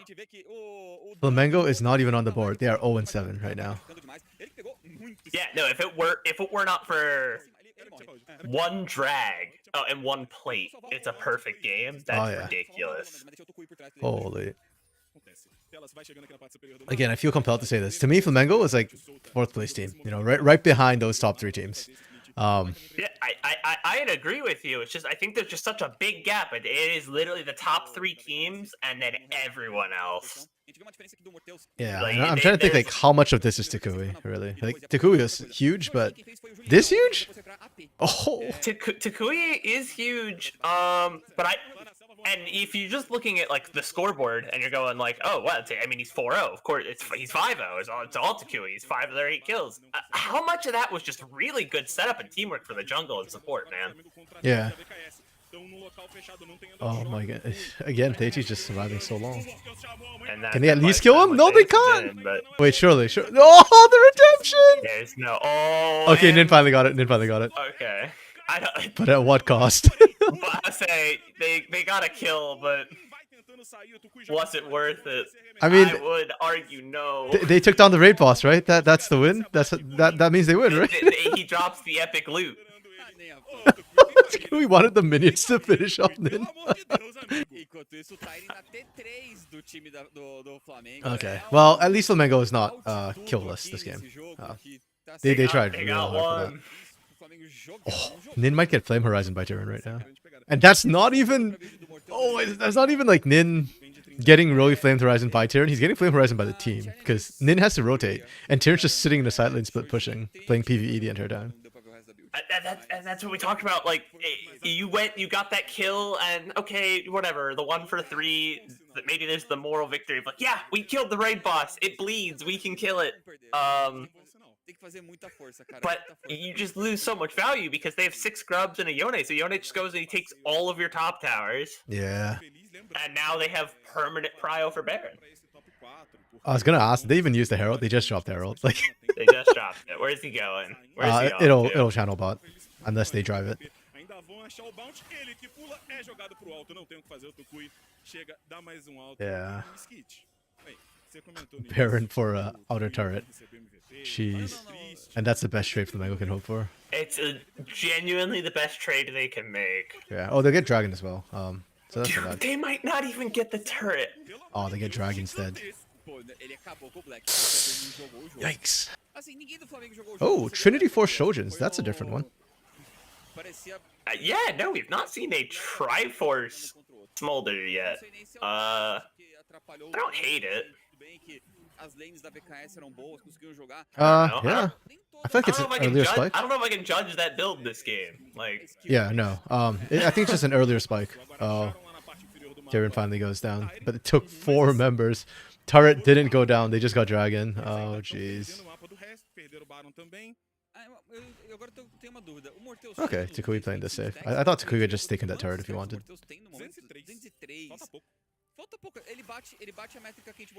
Speaker 1: Flamengo is not even on the board. They are 0-7 right now.
Speaker 2: Yeah, no, if it were not for one drag and one plate, it's a perfect game. That's
Speaker 1: yeah.
Speaker 2: ridiculous.
Speaker 1: Holy. Again, I feel compelled to say this. To me, Flamengo is like 4th place team. You know, right behind those top 3 teams.
Speaker 2: Yeah, I'd agree with you. It's just I think there's just such a big gap. It is literally the top 3 teams and then everyone else.
Speaker 1: Yeah,
Speaker 2: Like,
Speaker 1: and I'm trying to think like how much of this is Takui, really. Like Takui is huge, but this huge? Oh,
Speaker 2: Takui is huge. And if you're just looking at like the scoreboard and you're going like, oh, well, I mean he's 4-0. Of course, he's 5-0. It's all Takui. He's 5 of their 8 kills. How much of that was just really good setup and teamwork for the jungle and support, man?
Speaker 1: yeah. Oh my god. Again, Teichi's just surviving so long.
Speaker 2: And
Speaker 1: Can they at least kill him? No, they can't! Wait, surely. Oh, the redemption!
Speaker 2: There's no. Oh.
Speaker 1: Okay, Nin finally got it.
Speaker 2: Okay. I don't.
Speaker 1: But at what cost?
Speaker 2: But I say they got a kill, but was it worth it?
Speaker 1: I mean,
Speaker 2: I would argue no.
Speaker 1: they took down the raid boss, right? That's the win. That means they win, right?
Speaker 2: He drops the epic loot.
Speaker 1: We wanted the minions to finish off Nin. Okay, well, at least Flamengo is not killless this game. They tried
Speaker 2: They
Speaker 1: real
Speaker 2: got
Speaker 1: hard for that.
Speaker 2: one.
Speaker 1: Oh, Nin might get Flame Horizon by turn right now. And that's not even... Oh, that's not even like Nin getting really Flame Horizon by Tyrion. He's getting Flame Horizon by the team. Because Nin has to rotate. And Tyrion's just sitting in the side lane split pushing. Playing PvE the entire time.
Speaker 2: That's what we talked about. Like, you got that kill, and okay, whatever. The 1 for 3, maybe there's the moral victory. But yeah, we killed the raid boss. It bleeds. We can kill it. But you just lose so much value because they have 6 scrubs and a Yone. So Yone just goes and he takes all of your top towers.
Speaker 1: Yeah.
Speaker 2: And now they have permanent prio for Baron.
Speaker 1: I was gonna ask, did they even use the Herald? They just dropped the Herald. Like,
Speaker 2: They just dropped it. Where's he going? Where's he going
Speaker 1: it'll channel bot. Unless they drive it. Yeah. Baron for outer turret. Jeez. And that's the best trade Flamengo can hope for.
Speaker 2: It's genuinely the best trade they can make.
Speaker 1: Yeah. Oh, they'll get Dragon as well. So that's not
Speaker 2: Dude,
Speaker 1: bad.
Speaker 2: they might not even get the turret.
Speaker 1: Oh, they get Dragon instead. Yikes. Oh, Trinity Force Shojins. That's a different one.
Speaker 2: Yeah, no, we've not seen a Triforce Smolder yet. I don't hate it.
Speaker 1: Yeah. I feel like it's an earlier spike.
Speaker 2: I don't know if I can judge that build this game. Like,
Speaker 1: Yeah, no. I think it's just an earlier spike. Oh, Tyrion finally goes down, but it took 4 members. Turret didn't go down. They just got Dragon. Oh, jeez. Okay, Takui playing this safe. I thought Takui could just stick in that turret if he wanted.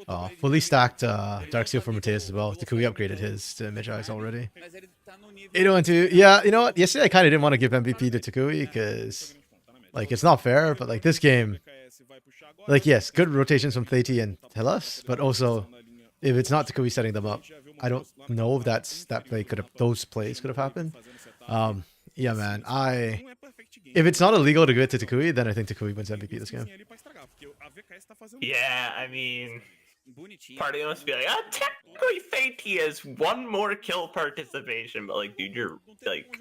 Speaker 1: Oh, fully stacked Darksteel for Mateus as well. Takui upgraded his to Mage Eyes already. 8-2. Yeah, you know what? Yesterday I kind of didn't want to give MVP to Takui because, like, it's not fair. But like this game, like, yes, good rotations from Theiti and Hellas, but also if it's not Takui setting them up, I don't know if those plays could have happened. Yeah, man. If it's not illegal to give it to Takui, then I think Takui wins MVP this game.
Speaker 2: yeah, I mean, part of me must be like, technically Theiti has 1 more kill participation, but like, dude, you're like,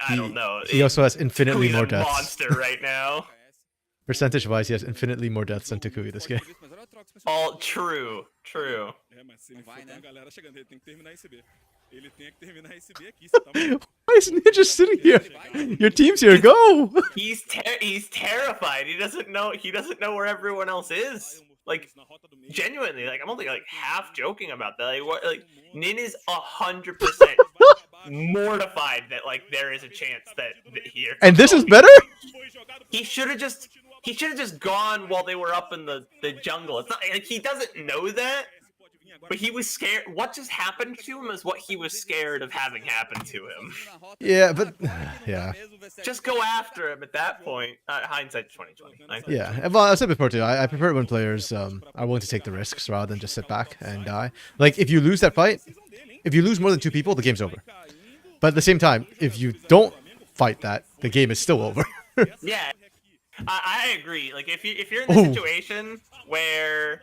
Speaker 2: I don't know.
Speaker 1: He also has infinitely
Speaker 2: Takui's
Speaker 1: more
Speaker 2: a
Speaker 1: deaths.
Speaker 2: monster right now.
Speaker 1: Percentage-wise, he has infinitely more deaths than Takui this game.
Speaker 2: All true.
Speaker 1: Why is Ninja sitting here? Your team's here. Go!
Speaker 2: He's terrified. He doesn't know where everyone else is. Like, genuinely, like, I'm only like half joking about that. Like Nin is 100% mortified that like there is a chance that here.
Speaker 1: And this is better?
Speaker 2: He should have just gone while they were up in the jungle. It's not like he doesn't know that, But he was scared. What just happened to him is what he was scared of having happen to him.
Speaker 1: Yeah, but yeah.
Speaker 2: Just go after him at that point. Hindsight 2020.
Speaker 1: Yeah, and well, I said before too. I prefer it when players are willing to take the risks rather than just sit back and die. Like if you lose that fight, if you lose more than 2 people, the game's over. But at the same time, if you don't fight that, the game is still over.
Speaker 2: Yeah, I agree. Like if you're in the situation where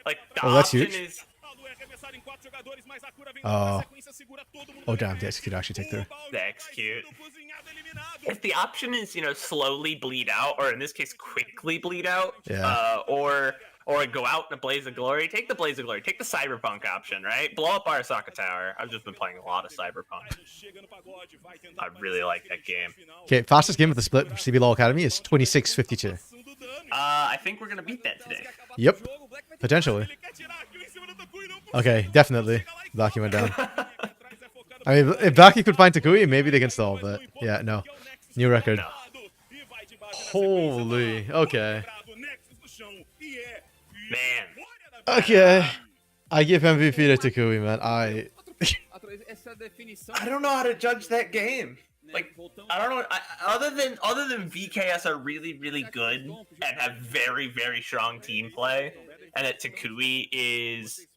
Speaker 2: like the
Speaker 1: that's
Speaker 2: option
Speaker 1: huge.
Speaker 2: is.
Speaker 1: Oh damn, the execute actually take through.
Speaker 2: The execute. If the option is, slowly bleed out, or in this case, quickly bleed out,
Speaker 1: Yeah.
Speaker 2: Or go out in a blaze of glory, take the blaze of glory, take the cyberpunk option, right? Blow up Arasaka Tower. I've just been playing a lot of cyberpunk. I really like that game.
Speaker 1: Okay, fastest game of the split for CBLOL Academy is 26:52.
Speaker 2: I think we're gonna beat that today.
Speaker 1: Yep, potentially. Okay, definitely. Blackie went down. I mean, if Blackie could find Takui, maybe they can stall, but yeah, no. New record.
Speaker 2: No.
Speaker 1: Holy. Okay.
Speaker 2: Man.
Speaker 1: Okay. I give MVP to Takui, man. I
Speaker 2: don't know how to judge that game. Like, I don't know. Other than VKS are really, really good and have very, very strong team play, and that Takui is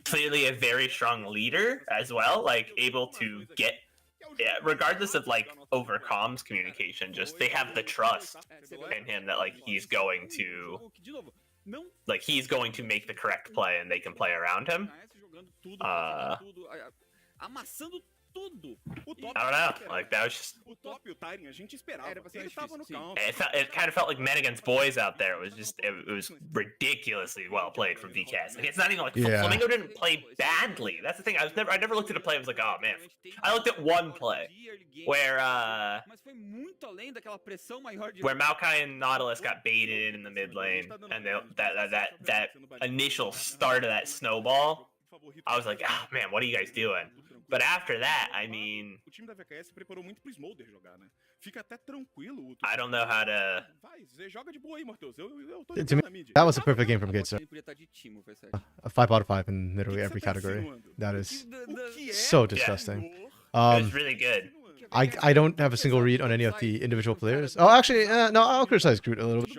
Speaker 2: clearly a very strong leader as well, like able to get, regardless of like over comms communication, just they have the trust in him that like he's going to make the correct play and they can play around him. I don't know. Like that was just. It kind of felt like men against boys out there. It was just. It was ridiculously well played from VKS. Like it's not even like Flamingo didn't play badly. That's the thing. I never looked at a play. I was like, oh man. I looked at one play where Maokai and Nautilus got baited in the mid lane, and that initial start of that snowball. I was like, oh man, what are you guys doing? But after that, I mean, I don't know how to.
Speaker 1: To me, that was a perfect game from Gatestar. A 5 out of 5 in literally every category. That is so disgusting.
Speaker 2: It was really good.
Speaker 1: I don't have a single read on any of the individual players. Oh, actually, no, I'll criticize Groot a little bit.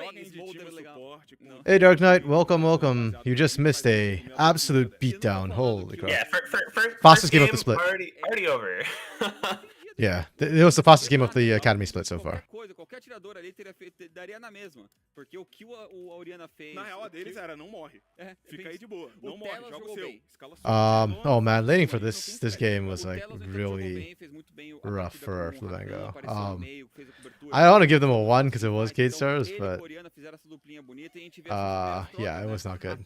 Speaker 1: Hey, Dark Knight, welcome. You just missed a absolute beatdown. Holy crap.
Speaker 2: Yeah,
Speaker 1: fastest game of the split.
Speaker 2: Already over.
Speaker 1: Yeah, it was the fastest game of the Academy split so far. Oh man, laning for this game was like really rough for Flamingo. I want to give them a 1 because it was Kate Stars, but yeah, it was not good.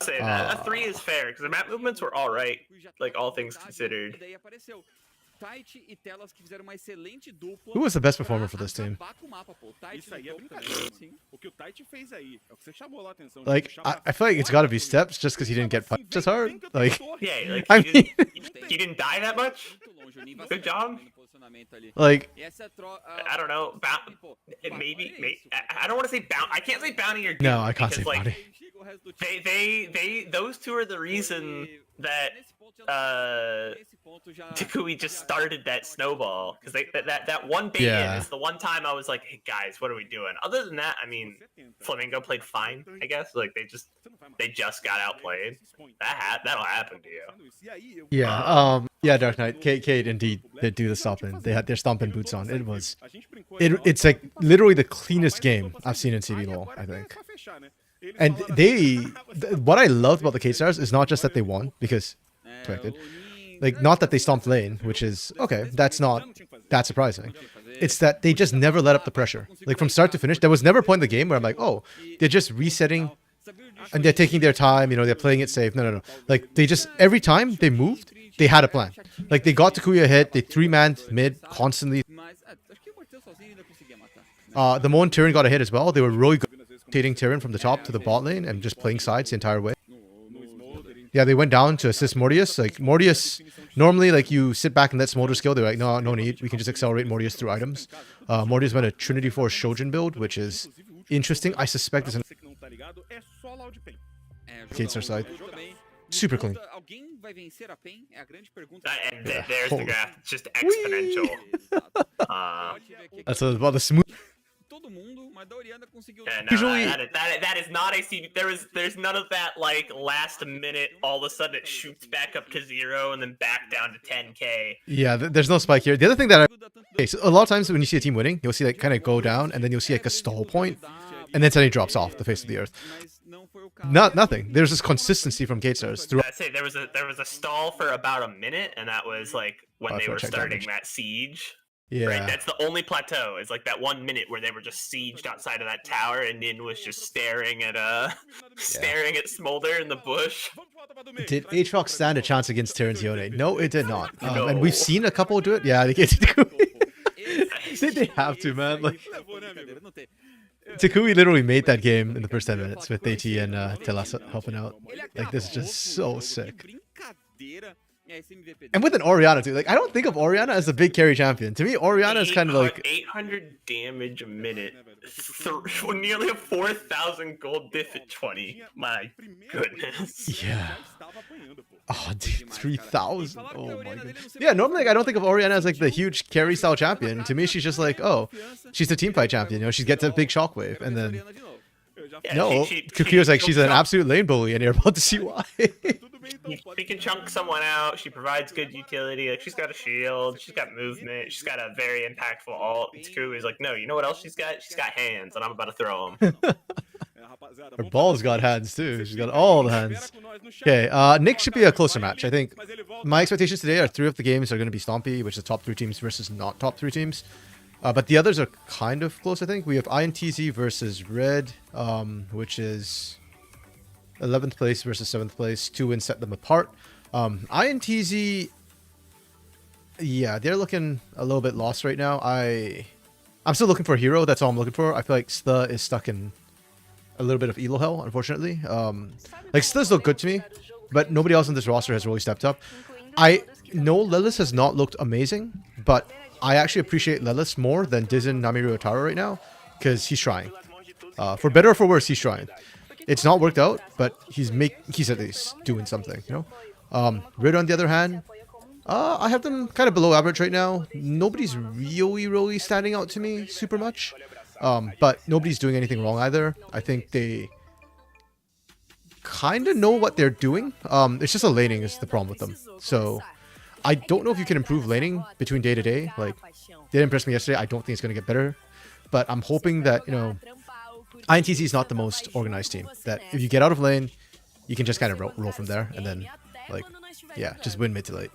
Speaker 2: Say that. A 3 is fair because the map movements were all right, like all things considered.
Speaker 1: Who was the best performer for this team? Like, I feel like it's got to be Steps just because he didn't get punched as hard. Like,
Speaker 2: yeah, like
Speaker 1: he
Speaker 2: didn't die that much. Good job.
Speaker 1: Like,
Speaker 2: I don't know. Maybe I don't want to say bounty. I can't say bounty or Duke.
Speaker 1: No, I can't say
Speaker 2: like,
Speaker 1: bounty.
Speaker 2: Those two are the reason that Takui just started that snowball because that one bait in is the one time I was like, hey guys, what are we doing? Other than that, I mean, Flamingo played fine, I guess. Like they just got outplayed. That'll happen to you.
Speaker 1: Yeah, yeah, Dark Knight. Kate indeed did do the stomping. They had their stomping boots on. It's like literally the cleanest game I've seen in CBLOL, I think. And what I loved about the K-Stars is not just that they won, because expected. Like, not that they stomped lane, which is, okay, that's not that surprising. It's that they just never let up the pressure. Like, from start to finish, there was never a point in the game where I'm like, oh, they're just resetting, and they're taking their time, they're playing it safe. No. Like, they just, every time they moved, they had a plan. Like, they got Takuya hit, they 3-manned mid constantly. The moment Tyrion got a hit as well, they were really good rotating Tyrion from the top to the bot lane and just playing sides the entire way. Yeah, they went down to assist Mortius. Like, Mortius, normally, like, you sit back and let Smolder skill. They're like, no need. We can just accelerate Mortius through items. Mortius went a Trinity Force Shojin build, which is interesting. I suspect it's K-Star side. Super clean.
Speaker 2: And there's the graph. It's just exponential.
Speaker 1: That's about the smooth.
Speaker 2: Yeah, no,
Speaker 1: Usually-
Speaker 2: that is not a CB. There's none of that like last minute. All of a sudden it shoots back up to 0 and then back down to 10K.
Speaker 1: Yeah, there's no spike here. The other thing that okay, so a lot of times when you see a team winning, you'll see like kind of go down, and then you'll see like a stall point, and then suddenly drops off the face of the earth. Nothing. There's this consistency from K-Stars throughout.
Speaker 2: I'd say there was a stall for about a minute, and that was like when they were starting
Speaker 1: damage.
Speaker 2: that siege.
Speaker 1: Yeah.
Speaker 2: Right, that's the only plateau. Is like that 1 minute where they were just sieged outside of that tower, and Nin was just staring at staring at Smolder in the bush.
Speaker 1: Did Aatrox stand a chance against Terran's Yone? No, it did not.
Speaker 2: No.
Speaker 1: And we've seen a couple do it. Yeah, they get Takui. They have to, man. Like Takui literally made that game in the first 10 minutes with AT and Telas helping out. Like this is just so sick. And with an Orianna too. Like I don't think of Orianna as a big carry champion. To me, Orianna is kind of like
Speaker 2: 800 damage a minute, nearly a 4,000 gold diff at 20. My goodness.
Speaker 1: yeah. Oh, dude, 3,000. Oh my god. Yeah, normally like, I don't think of Orianna as like the huge carry style champion. To me, she's just like, oh, she's the team fight champion. You know, she gets a big shockwave, and then
Speaker 2: Yeah,
Speaker 1: no, Kukio's like she's an absolute lane bully, and you're about to see why.
Speaker 2: She can chunk someone out. She provides good utility. Like she's got a shield. She's got movement. She's got a very impactful ult. Takui is like, no, you know what else she's got? She's got hands, and I'm about to throw them.
Speaker 1: Her ball's got hands too. She's got all the hands. Okay, Nick should be a closer match. I think my expectations today are 3 of the games are going to be Stompy, which is top 3 teams versus not top 3 teams. But the others are kind of close, I think. We have INTZ versus Red, which is 11th place versus 7th place. 2 wins set them apart. INTZ, yeah, they're looking a little bit lost right now. I'm still looking for a hero. That's all I'm looking for. I feel like Sta is stuck in a little bit of elo hell, unfortunately. Like Sta's look good to me, but nobody else on this roster has really stepped up. I know Lelis has not looked amazing, but I actually appreciate Lelis more than Dizin Namiru Otaro right now, because he's trying. For better or for worse, he's trying. It's not worked out, but he's at least doing something, you know? Rid on the other hand, I have them kind of below average right now. Nobody's really standing out to me super much. But nobody's doing anything wrong either. I think they kind of know what they're doing. It's just a laning is the problem with them. So I don't know if you can improve laning between day to day. Like, they didn't impress me yesterday. I don't think it's going to get better. But I'm hoping that, you know, INTZ is not the most organized team. That if you get out of lane, you can just kind of roll from there. And then, like, yeah, just win mid to late.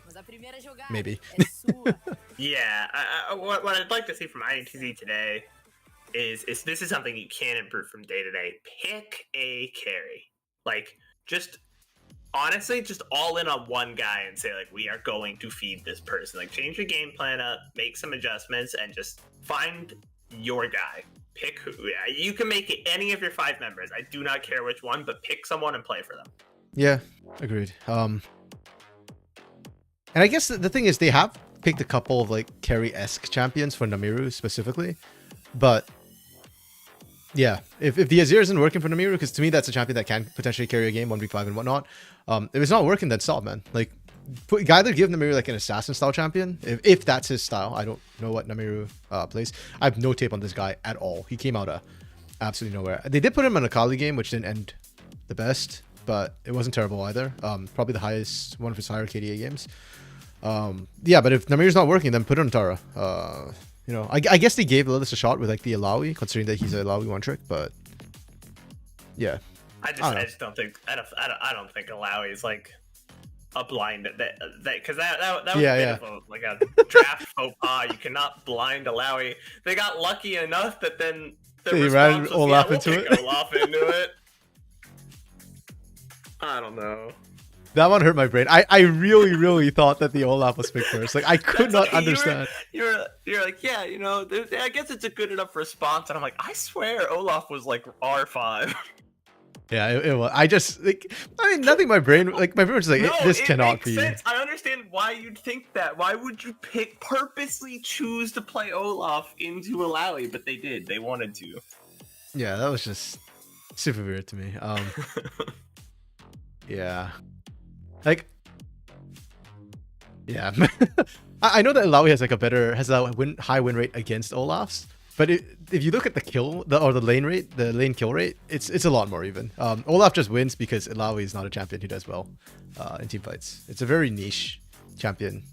Speaker 1: Maybe.
Speaker 2: Yeah, what I'd like to see from INTZ today is this is something you can improve from day to day. Pick a carry. Like, just honestly, just all in on one guy and say, like, we are going to feed this person. Like, change your game plan up, make some adjustments, and just find your guy. Pick who. Yeah, you can make it any of your 5 members. I do not care which one, but pick someone and play for them.
Speaker 1: Yeah, agreed. And I guess the thing is they have picked a couple of like carry-esque champions for Namiru specifically, but yeah, if the Azir isn't working for Namiru, because to me that's a champion that can potentially carry a game 1v5 and whatnot. If it's not working, then stop, man. Like, either give Namiru like an assassin style champion if that's his style. I don't know what Namiru plays. I have no tape on this guy at all. He came out of absolutely nowhere. They did put him in a Kali game, which didn't end the best, but it wasn't terrible either. Probably the highest, one of his higher KDA games. Yeah, but if Namiru's not working, then put it on Tara. You know, I guess they gave Lilith a shot with like the Alawi, considering that he's a Alawi one trick, but yeah.
Speaker 2: I just don't think I don't think Alawi is like a blind that because that was a bit of a, like a draft faux pas. You cannot blind Alawi. They got lucky enough that then
Speaker 1: they ran Olaf into it.
Speaker 2: Olaf into it. I don't know.
Speaker 1: That one hurt my brain. I really thought that the Olaf was picked first. Like, I could not understand.
Speaker 2: You're like, yeah, you know, I guess it's a good enough response. And I'm like, I swear Olaf was like R5.
Speaker 1: Yeah, it was. I just, like, I mean, nothing my brain was just like,
Speaker 2: no,
Speaker 1: this
Speaker 2: it
Speaker 1: cannot
Speaker 2: makes
Speaker 1: be.
Speaker 2: Sense. I understand why you'd think that. Why would you purposely choose to play Olaf into Alawi? But they did. They wanted to.
Speaker 1: Yeah, that was just super weird to me. Yeah. Like, yeah. I know that Illaoi has like a high win rate against Olaf's, but if you look at the lane rate, the lane kill rate, it's a lot more even. Olaf just wins because Illaoi is not a champion who does well in team fights. It's a very niche champion.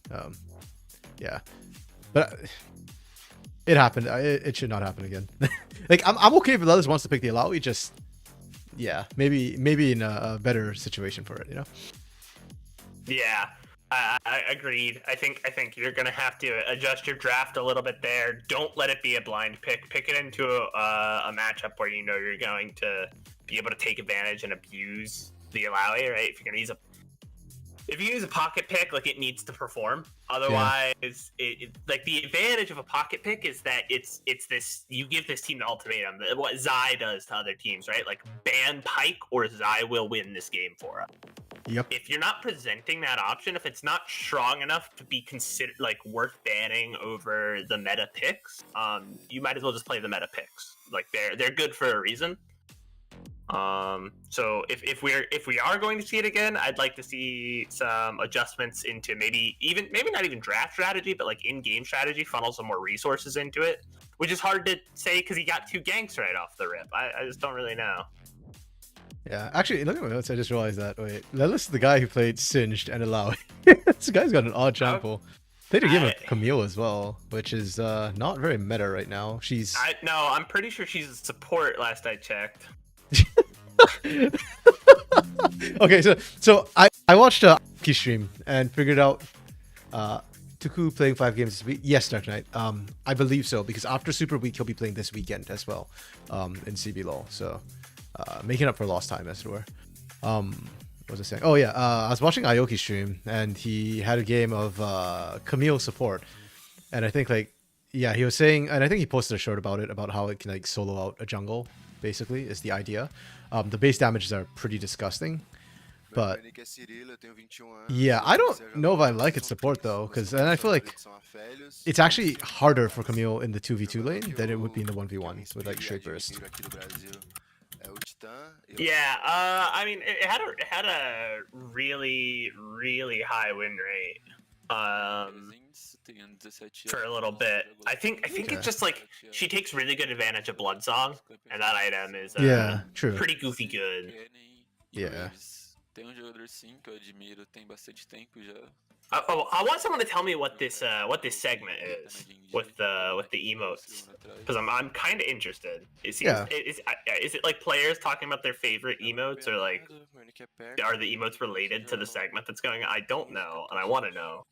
Speaker 1: Yeah, but it happened. It should not happen again. Like I'm okay if Lelis wants to pick the Illaoi. Just yeah, maybe in a better situation for it. You know.
Speaker 2: Yeah. I agreed. I think you're gonna have to adjust your draft a little bit there. Don't let it be a blind pick. Pick it into a matchup where you know you're going to be able to take advantage and abuse the Illaoi, right? If you use a pocket pick, like it needs to perform. Otherwise, like the advantage of a pocket pick is that it's this, you give this team the ultimatum. What Zai does to other teams, right? Like ban Pyke or Zai will win this game for us.
Speaker 1: Yep.
Speaker 2: If you're not presenting that option, if it's not strong enough to be considered like worth banning over the meta picks, you might as well just play the meta picks. Like they're good for a reason. So if we are going to see it again, I'd like to see some adjustments into maybe not even draft strategy, but like in-game strategy, funnel some more resources into it, which is hard to say because he got 2 ganks right off the rip. I just don't really know.
Speaker 1: Yeah, actually, look at my notes. I just realized that. Wait, Lelis is the guy who played Singed and Illaoi. This guy's got an odd sample. Played a game of Camille as well, which is not very meta right now.
Speaker 2: I'm pretty sure she's a support. Last I checked.
Speaker 1: Okay, so I watched Costream and figured out Tuku playing 5 games this week. Yes, Dark Knight. I believe so because after Super Week he'll be playing this weekend as well in CBLOL. So making up for lost time, as it were. What was I saying? Oh yeah, I was watching Aoki stream and he had a game of Camille support, and I think he was saying, and I think he posted a short about it, about how it can like solo out a jungle. Basically, is the idea. The base damages are pretty disgusting, but yeah, I don't know if I like its support though, because then I feel like it's actually harder for Camille in the 2v2 lane than it would be in the 1v1 with like straight burst.
Speaker 2: Yeah, I mean, it had a really high win rate. For a little bit. I think it's just like she takes really good advantage of Blood Song, and that item is
Speaker 1: true.
Speaker 2: Pretty goofy good.
Speaker 1: Yeah.
Speaker 2: I want someone to tell me what this segment is with the emotes, because I'm kind of interested. Is it like players talking about their favorite emotes, or like are the emotes related to the segment that's going on? I don't know, and I want to know.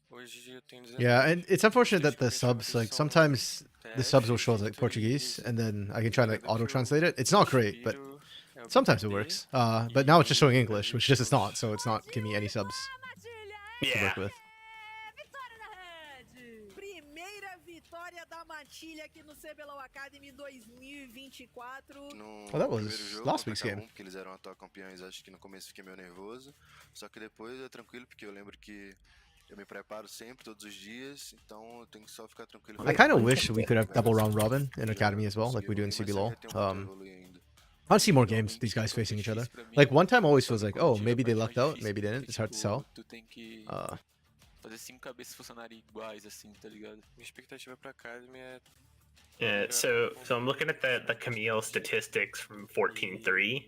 Speaker 1: Yeah, and it's unfortunate that the subs, like sometimes the subs will show as like Portuguese, and then I can try to like auto translate it. It's not great, but sometimes it works. But now it's just showing English, which just is not, so it's not giving me any subs to work with. Oh, that was last week's game. I kind of wish we could have double round robin in Academy as well, like we do in CBLOL. I want to see more games, these guys facing each other. Like one time always feels like, oh, maybe they lucked out, maybe they didn't. It's hard to tell.
Speaker 2: Yeah, so I'm looking at the Camille statistics from 14.3.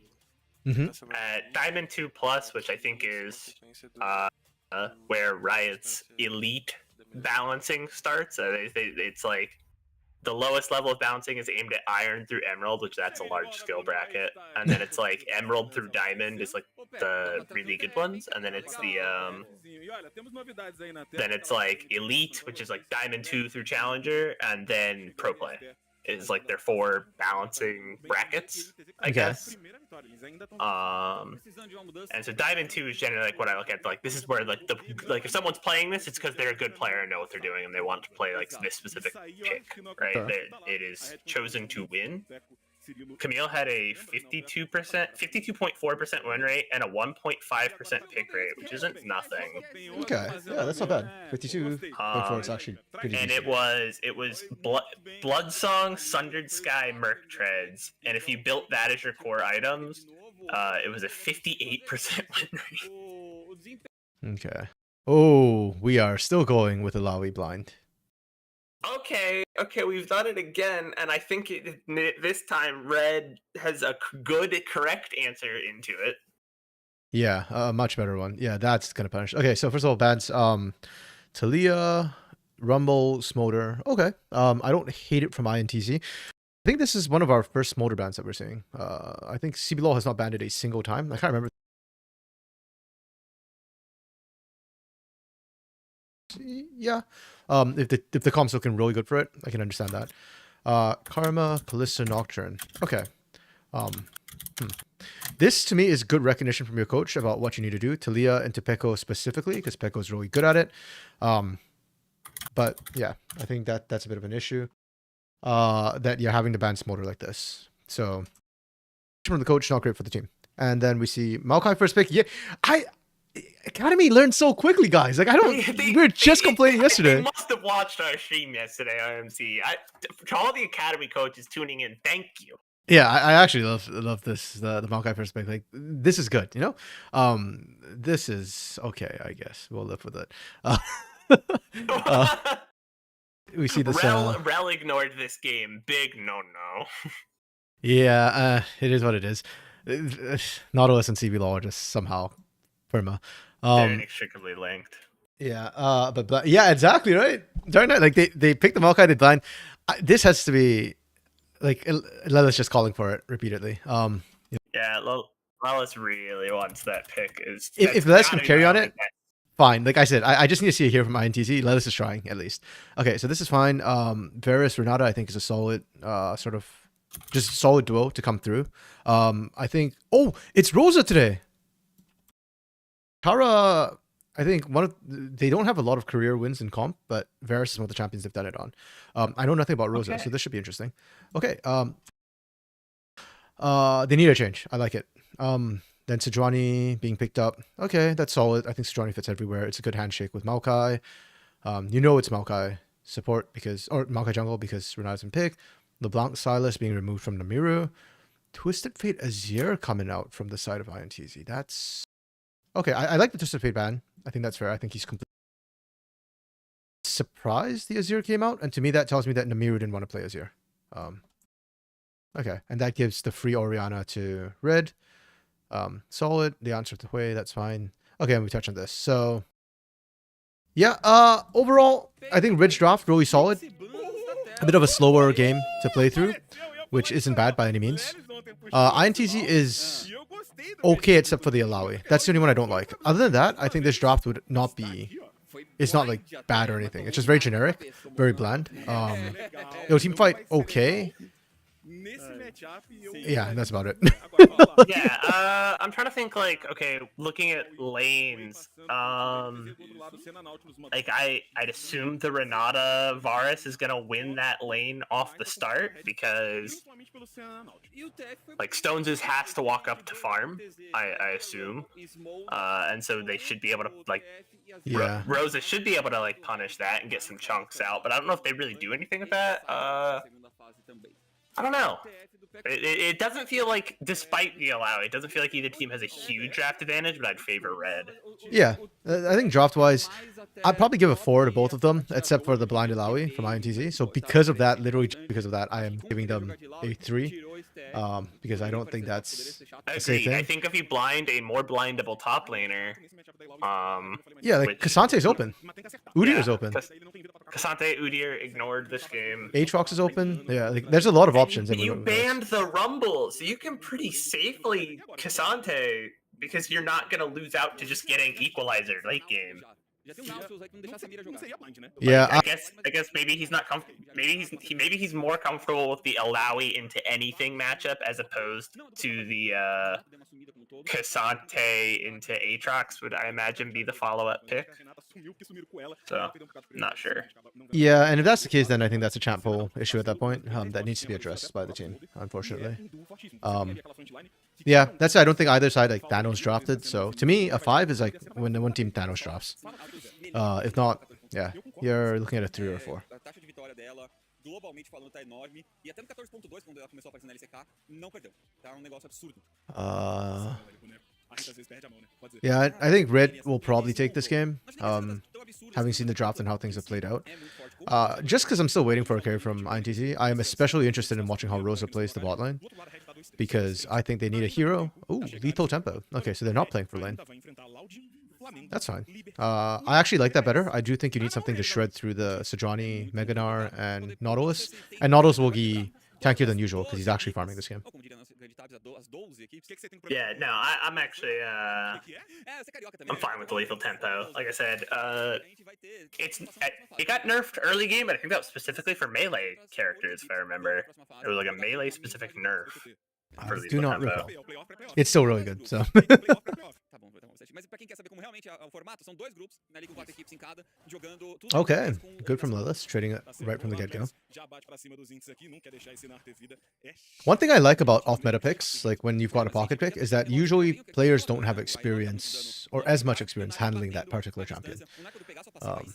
Speaker 2: At Diamond 2 Plus, which I think is where Riot's elite balancing starts. It's like the lowest level of balancing is aimed at Iron through Emerald, which that's a large skill bracket, and then it's like Emerald through Diamond is like the really good ones, and then it's like Elite, which is like Diamond 2 through Challenger, and then Pro Play is like their 4 balancing brackets, I guess. And so Diamond 2 is generally like what I look at, like this is where like if someone's playing this, it's because they're a good player and know what they're doing, and they want to play like this specific pick, right? It is chosen to win. Camille had a 52.4% win rate and a 1.5% pick rate, which isn't nothing.
Speaker 1: Okay, yeah, that's not bad. 52.4 is actually pretty decent.
Speaker 2: And it was Blood Song, Sundered Sky, Merc Treads, and if you built that as your core items, It was a 58% win rate.
Speaker 1: Okay. Oh, we are still going with the Lawi blind.
Speaker 2: Okay, we've done it again, and I think this time Red has a good, correct answer into it.
Speaker 1: Yeah, a much better one. Yeah, that's gonna punish. Okay, so first of all, bans Talia, Rumble, Smolder. Okay. I don't hate it from INTZ. I think this is one of our first Smolder bans that we're seeing. I think CBLOL has not banned it a single time. I can't remember. Yeah. If the comp's looking really good for it, I can understand that. Karma, Callista, Nocturne. Okay. This to me is good recognition from your coach about what you need to do. Talia into Peko specifically, because Peko is really good at it. But yeah, I think that's a bit of an issue. That you're having to ban Smolder like this. So from the coach, not great for the team. And then we see Maokai first pick. Yeah, Academy learned so quickly, guys. Like we were just complaining yesterday.
Speaker 2: They must have watched our stream yesterday, IMC. To all the Academy coaches tuning in, thank you.
Speaker 1: Yeah, I actually love this the Maokai first pick. Like this is good, you know. This is okay, I guess we'll live with it. We see this.
Speaker 2: Rel ignored this game. Big no.
Speaker 1: Yeah, it is what it is. Nautilus and CBLOL are just somehow perma.
Speaker 2: They're inextricably linked.
Speaker 1: Yeah, but yeah, exactly right. Darn it, like they picked the Maokai, they blind. This has to be like Lelis just calling for it repeatedly.
Speaker 2: Yeah, Lelis really wants that pick.
Speaker 1: If Lelis can carry on it, fine. Like I said, I just need to see it here from INTZ. Lelis is trying at least. Okay, so this is fine. Varus Renata I think is a solid sort of just solid duo to come through. I think it's Rosa today. Tara, I think they don't have a lot of career wins in comp, but Varus is one of the champions they've done it on. I know nothing about Rosa, so this should be interesting. Okay. They need a change. I like it. Then Sejuani being picked up. Okay, that's solid. I think Sejuani fits everywhere. It's a good handshake with Maokai. You know it's Maokai support or Maokai jungle because Renata's been picked. LeBlanc Silas being removed from Namiru. Twisted Fate Azir coming out from the side of INTZ. That's okay. I like the Twisted Fate ban. I think that's fair. I think he's completely surprised the Azir came out, and to me that tells me that Namiru didn't want to play Azir. Okay, and that gives the free Orianna to Red. Solid. The answer to Hui. That's fine. Okay, and we touch on this. So yeah. Overall, I think Ridge draft really solid. A bit of a slower game to play through, which isn't bad by any means. INTZ is okay except for the Alawi. That's the only one I don't like. Other than that, I think this draft would not be... It's not like bad or anything. It's just very generic, very bland. Team fight, okay. Yeah, that's about it.
Speaker 2: Yeah, I'm trying to think, like, okay, looking at lanes, like, I'd assume the Renata Varus is gonna win that lane off the start, because, like, Stones has to walk up to farm, I assume, and so they should be able to, like,
Speaker 1: yeah.
Speaker 2: Rosa should be able to, like, punish that and get some chunks out, but I don't know if they really do anything with that. I don't know. It doesn't feel like, despite the allow, it doesn't feel like either team has a huge draft advantage, but I'd favor Red.
Speaker 1: Yeah, I think draft-wise, I'd probably give a 4 to both of them, except for the blind Alawi from INTZ. So because of that, literally because of that, I am giving them a 3, because I don't think that's a safe thing.
Speaker 2: I think if you blind a more blindable top laner,
Speaker 1: yeah, like Casante's open. Udyr is open.
Speaker 2: Cassante, Udyr ignored this game.
Speaker 1: Aatrox is open. Yeah, like there's a lot of options.
Speaker 2: You banned the Rumble, so you can pretty safely Cassante, because you're not gonna lose out to just getting Equalizer late game.
Speaker 1: Yeah,
Speaker 2: I guess maybe he's not comfortable. Maybe he's more comfortable with the Alawi into anything matchup as opposed to the Cassante into Aatrox would, I imagine, be the follow-up pick. So, not sure.
Speaker 1: Yeah, and if that's the case, then I think that's a champ pool issue at that point that needs to be addressed by the team, unfortunately. Yeah, that's I don't think either side like Thanos drafted. So to me, a 5 is like when the one team Thanos drafts. If not, yeah, you're looking at a 3 or a 4.
Speaker 4: globalmente falando, tá enorme. E até no 14.2, quando ela começou a aparecer na LCK, não perdeu. Tá um negócio absurdo.
Speaker 1: Yeah, I think Red will probably take this game. Having seen the draft and how things have played out. Just because I'm still waiting for a carry from INTZ, I am especially interested in watching how Rosa plays the bot lane. Because I think they need a hero. Ooh, lethal tempo. Okay, so they're not playing for lane. That's fine. I actually like that better. I do think you need something to shred through the Sejuani, Meganar, and Nautilus. And Nautilus will be tankier than usual because he's actually farming this game.
Speaker 2: Yeah, no, I'm actually I'm fine with the lethal tempo. Like I said, it got nerfed early game, but I think that was specifically for melee characters, if I remember. It was like a melee specific nerf.
Speaker 1: I do not recall. It's still really good, so. Okay, good from Lilith, trading it right from the get-go. One thing I like about off-meta picks, like when you've got a pocket pick, is that usually players don't have experience, or as much experience, handling that particular champion.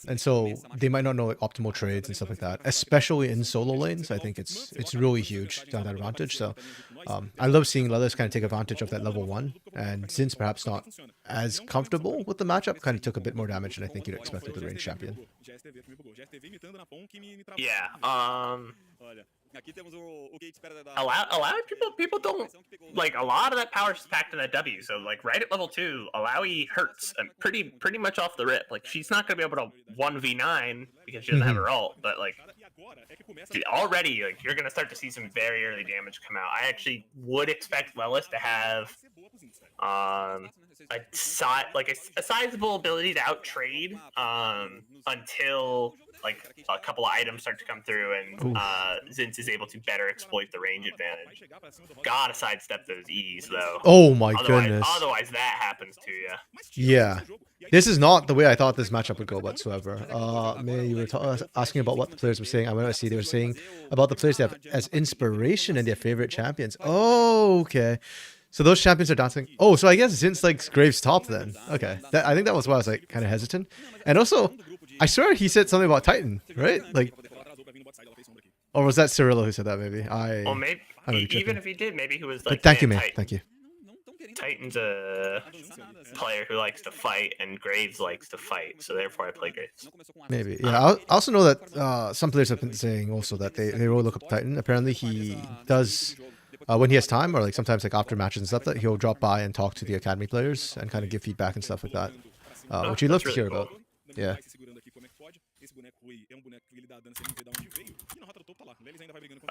Speaker 1: And so they might not know like, optimal trades and stuff like that, especially in solo lanes. I think it's really huge to have that advantage. So I love seeing Lilith kind of take advantage of that level 1, and Zin's perhaps not as comfortable with the matchup, kind of took a bit more damage than I think you'd expect with the range champion.
Speaker 2: Yeah, Allow people don't like a lot of that power is packed in that W. So like right at level 2, Alawi hurts and pretty much off the rip. Like she's not gonna be able to 1v9 because she doesn't have her ult, but like already like you're gonna start to see some very early damage come out. I actually would expect Lelis to have a sizable ability to out trade until like a couple of items start to come through and Zinz is able to better exploit the range advantage. Gotta sidestep those E's though.
Speaker 1: Oh my goodness.
Speaker 2: Otherwise that happens to you.
Speaker 1: Yeah. This is not the way I thought this matchup would go whatsoever. Man, you were asking about what the players were saying. I want to see they were saying about the players they have as inspiration and their favorite champions. Oh, okay. So those champions are dancing. Oh, so I guess Zinz likes Graves top then. Okay. I think that was why I was like kind of hesitant. And also, I swear he said something about Titan, right? Like, or was that Cirillo who said that? Maybe
Speaker 2: Well, maybe even if he did, maybe he was like.
Speaker 1: But thank you, man. Thank you.
Speaker 2: Titan's a player who likes to fight, and Graves likes to fight, so therefore I play Graves.
Speaker 1: Maybe, yeah. I also know that some players have been saying also that they really look up to Titan. Apparently, he does when he has time, or like sometimes like after matches and stuff, that he'll drop by and talk to the academy players and kind of give feedback and stuff like that, which we love to hear about. Yeah.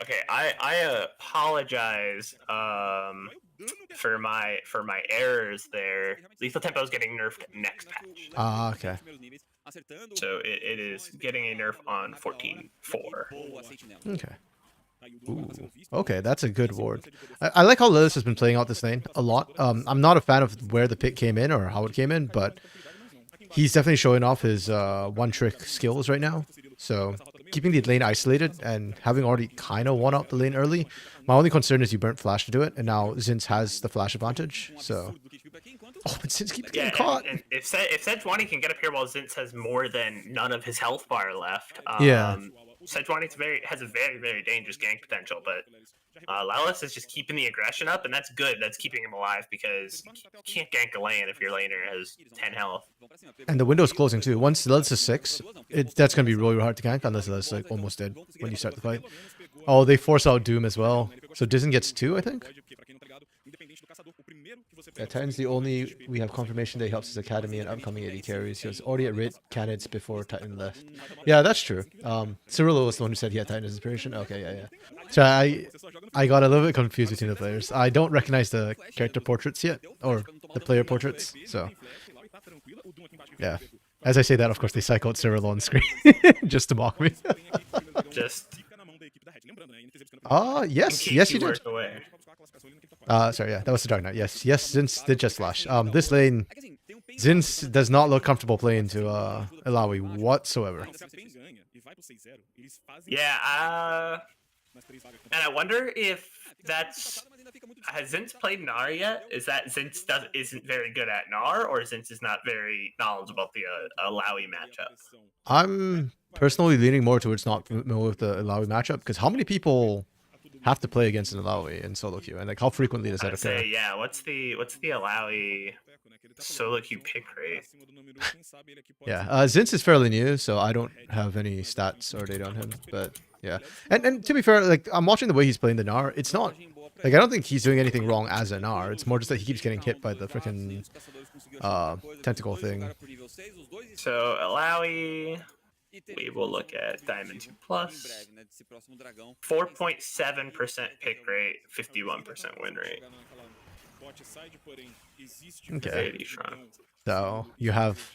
Speaker 2: Okay, I apologize for my errors there. Lethal tempo is getting nerfed next patch.
Speaker 1: Okay.
Speaker 2: So it is getting a nerf on 14.4.
Speaker 1: Okay. Ooh. Okay, that's a good ward. I like how Lilith has been playing out this lane a lot. I'm not a fan of where the pick came in or how it came in, but he's definitely showing off his one-trick skills right now. So keeping the lane isolated and having already kind of won up the lane early, my only concern is you burnt flash to do it, and now Zinz has the flash advantage. So, oh, but Zinz keeps getting caught.
Speaker 2: And if Sejuani can get up here while Zinz has more than none of his health bar left, Sejuani has a very, very dangerous gank potential, but Lelis is just keeping the aggression up, and that's good. That's keeping him alive because you can't gank a lane if your laner has 10 health.
Speaker 1: And the window's closing too. Once Lelis is 6, that's going to be really hard to gank unless Lelis like almost dead when you start the fight. Oh, they force out Doom as well. So Dizen gets 2, I think? Yeah, Titan's the only we have confirmation that he helps his academy and upcoming AD carries. He was already at raid candidates before Titan left. Yeah, that's true. Cirillo was the one who said he had Titan as inspiration. Okay, yeah. So I got a little bit confused between the players. I don't recognize the character portraits yet, or the player portraits. So yeah. As I say that, of course, they cycle out Cirillo on screen just to mock me. Yes, you did. Sorry, yeah, that was the Dark Knight. Yes, Zinz did just flash. This lane, Zinz does not look comfortable playing to Alawi whatsoever.
Speaker 2: Yeah, And I wonder if that's has Zinz played Gnar yet? Is that Zinz isn't very good at Gnar, or Zinz is not very knowledgeable about the Alawi matchup?
Speaker 1: I'm personally leaning more towards not familiar with the Alawi matchup, because how many people have to play against an Alawi in solo queue, and like how frequently does that
Speaker 2: I'd
Speaker 1: occur?
Speaker 2: say, yeah. What's the Alawi solo queue pick rate?
Speaker 1: Yeah, Zinz is fairly new, so I don't have any stats or data on him. But yeah, and to be fair, like I'm watching the way he's playing the Gnar. It's not like I don't think he's doing anything wrong as a Gnar. It's more just that he keeps getting hit by the freaking tentacle thing.
Speaker 2: So Alawi, we will look at Diamond 2 Plus. 4.7% pick rate, 51% win rate.
Speaker 1: Okay,
Speaker 2: Very strong.
Speaker 1: so you have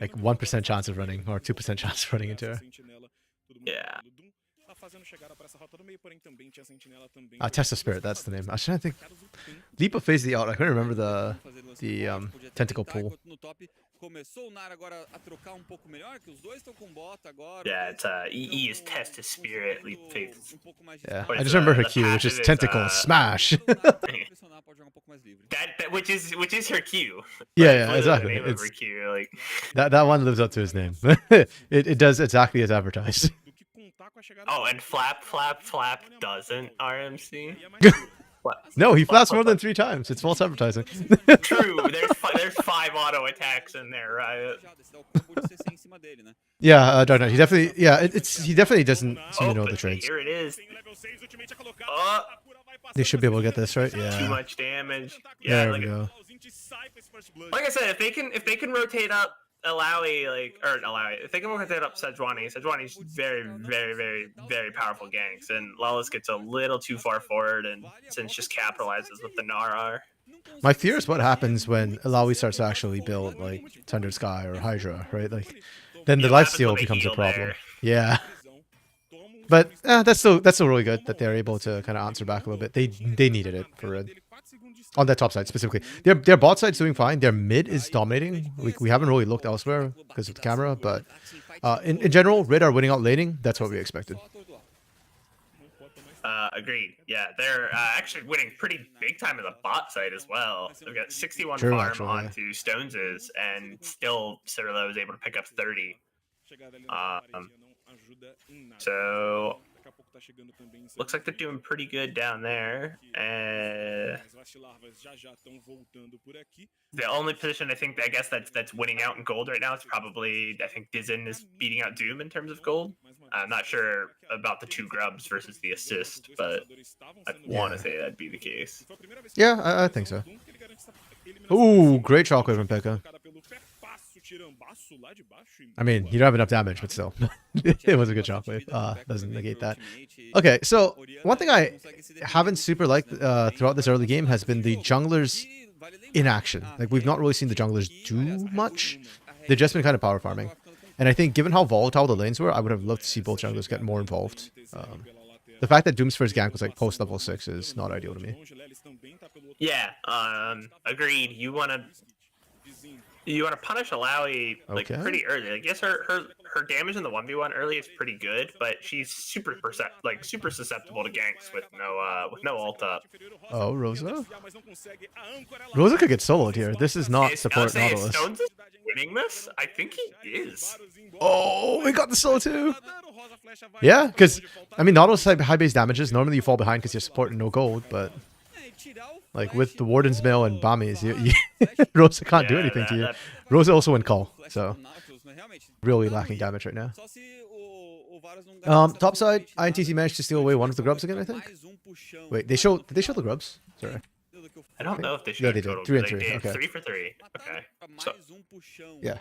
Speaker 1: like 1% chance of running or 2% chance of running into her.
Speaker 2: Yeah.
Speaker 1: Test of Spirit, that's the name. I was trying to think. Leap of Phase the out. I couldn't remember the tentacle pull.
Speaker 2: Yeah, it's EE is Test of Spirit, Leap of Faith.
Speaker 1: Yeah,
Speaker 2: What
Speaker 1: I
Speaker 2: is
Speaker 1: just remember her
Speaker 2: the
Speaker 1: Q, which is
Speaker 2: passive
Speaker 1: tentacle smash.
Speaker 2: That which is her Q.
Speaker 1: Yeah,
Speaker 2: Like, literally
Speaker 1: exactly.
Speaker 2: The name of
Speaker 1: It's
Speaker 2: her Q, like
Speaker 1: that one lives up to his name. it does exactly as advertised.
Speaker 2: oh, and Flap doesn't RMC.
Speaker 1: No, he flaps more than 3 times. It's false advertising.
Speaker 2: True. There's 5 auto attacks in there, right?
Speaker 1: Yeah, I don't know. He definitely, yeah, he definitely doesn't seem to know
Speaker 2: but
Speaker 1: the trades.
Speaker 2: Here it is.
Speaker 1: They should be able to get this right.
Speaker 2: Too
Speaker 1: Yeah,
Speaker 2: much damage. Yeah,
Speaker 1: there we go.
Speaker 2: Like I said, if they can rotate up Alawi, if they can rotate up Sejuani's very, very, very, very powerful ganks, and Lawless gets a little too far forward, and Since just capitalizes with the Nara.
Speaker 1: My fear is what happens when Alawi starts to actually build like Thunder Sky or Hydra, right? Like, then the lifesteal becomes a problem. Yeah. But that's still really good that they're able to kind of answer back a little bit. They needed it for Red. On that top side specifically. Their bot side's doing fine. Their mid is dominating. We haven't really looked elsewhere because of the camera, but in general, Red are winning out laning. That's what we expected.
Speaker 2: Agreed. Yeah, they're actually winning pretty big time in the bot side as well. They've got 61
Speaker 1: True,
Speaker 2: farm
Speaker 1: actually,
Speaker 2: onto Stoneses, and still Cirilla was able to pick up 30. So looks like they're doing pretty good down there. The only position I guess that's winning out in gold right now is probably, I think Dizin is beating out Doom in terms of gold. I'm not sure about the 2 grubs versus the assist, but I want to say that'd be the case.
Speaker 1: Yeah, I think so. Ooh, great shockwave from Pekka. I mean, you don't have enough damage, but still. It was a good shockwave. Doesn't negate that. Okay, so one thing I haven't super liked throughout this early game has been the junglers in action. Like, we've not really seen the junglers do much. They've just been kind of power farming. And I think given how volatile the lanes were, I would have loved to see both junglers get more involved. The fact that Doom's first gank was like post level 6 is not ideal to me.
Speaker 2: Yeah, agreed. You want to punish Alawi like pretty early. I guess her damage in the 1v1 early is pretty good, but she's super susceptible to ganks with no ult up.
Speaker 1: Oh, Rosa? Rosa could get soloed here. This is not support Nautilus.
Speaker 2: Stones is winning this? I think he is.
Speaker 1: Oh, we got the solo too. Yeah, because I mean, Nautilus high base damages. Normally you fall behind because you're supporting no gold, but like with the Warden's Mail and Bami's, Rosa can't do anything to you. Rosa also went call, so really lacking damage right now. Top side, INTC managed to steal away one of the grubs again, I think. Wait, did they show the grubs? Sorry.
Speaker 2: I don't know if they showed
Speaker 1: they did. 3 and 3. Okay.
Speaker 2: 3 for 3. Okay. So,
Speaker 1: yeah.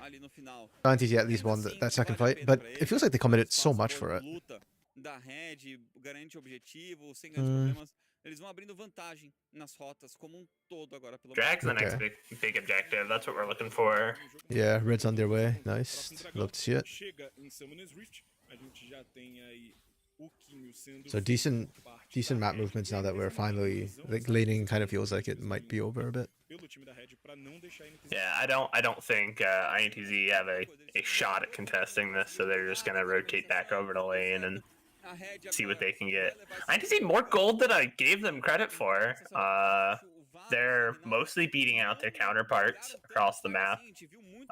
Speaker 1: INTC at least won that second fight, but it feels like they committed so much for it.
Speaker 2: Drag's the next big objective. That's what we're looking for.
Speaker 1: Yeah, Red's on their way. Nice. Love to see it. So decent map movements now that we're finally like laning kind of feels like it might be over a bit.
Speaker 2: Yeah, I don't think INTZ have a shot at contesting this, so they're just gonna rotate back over to lane and see what they can get. I see more gold than I gave them credit for. They're mostly beating out their counterparts across the map.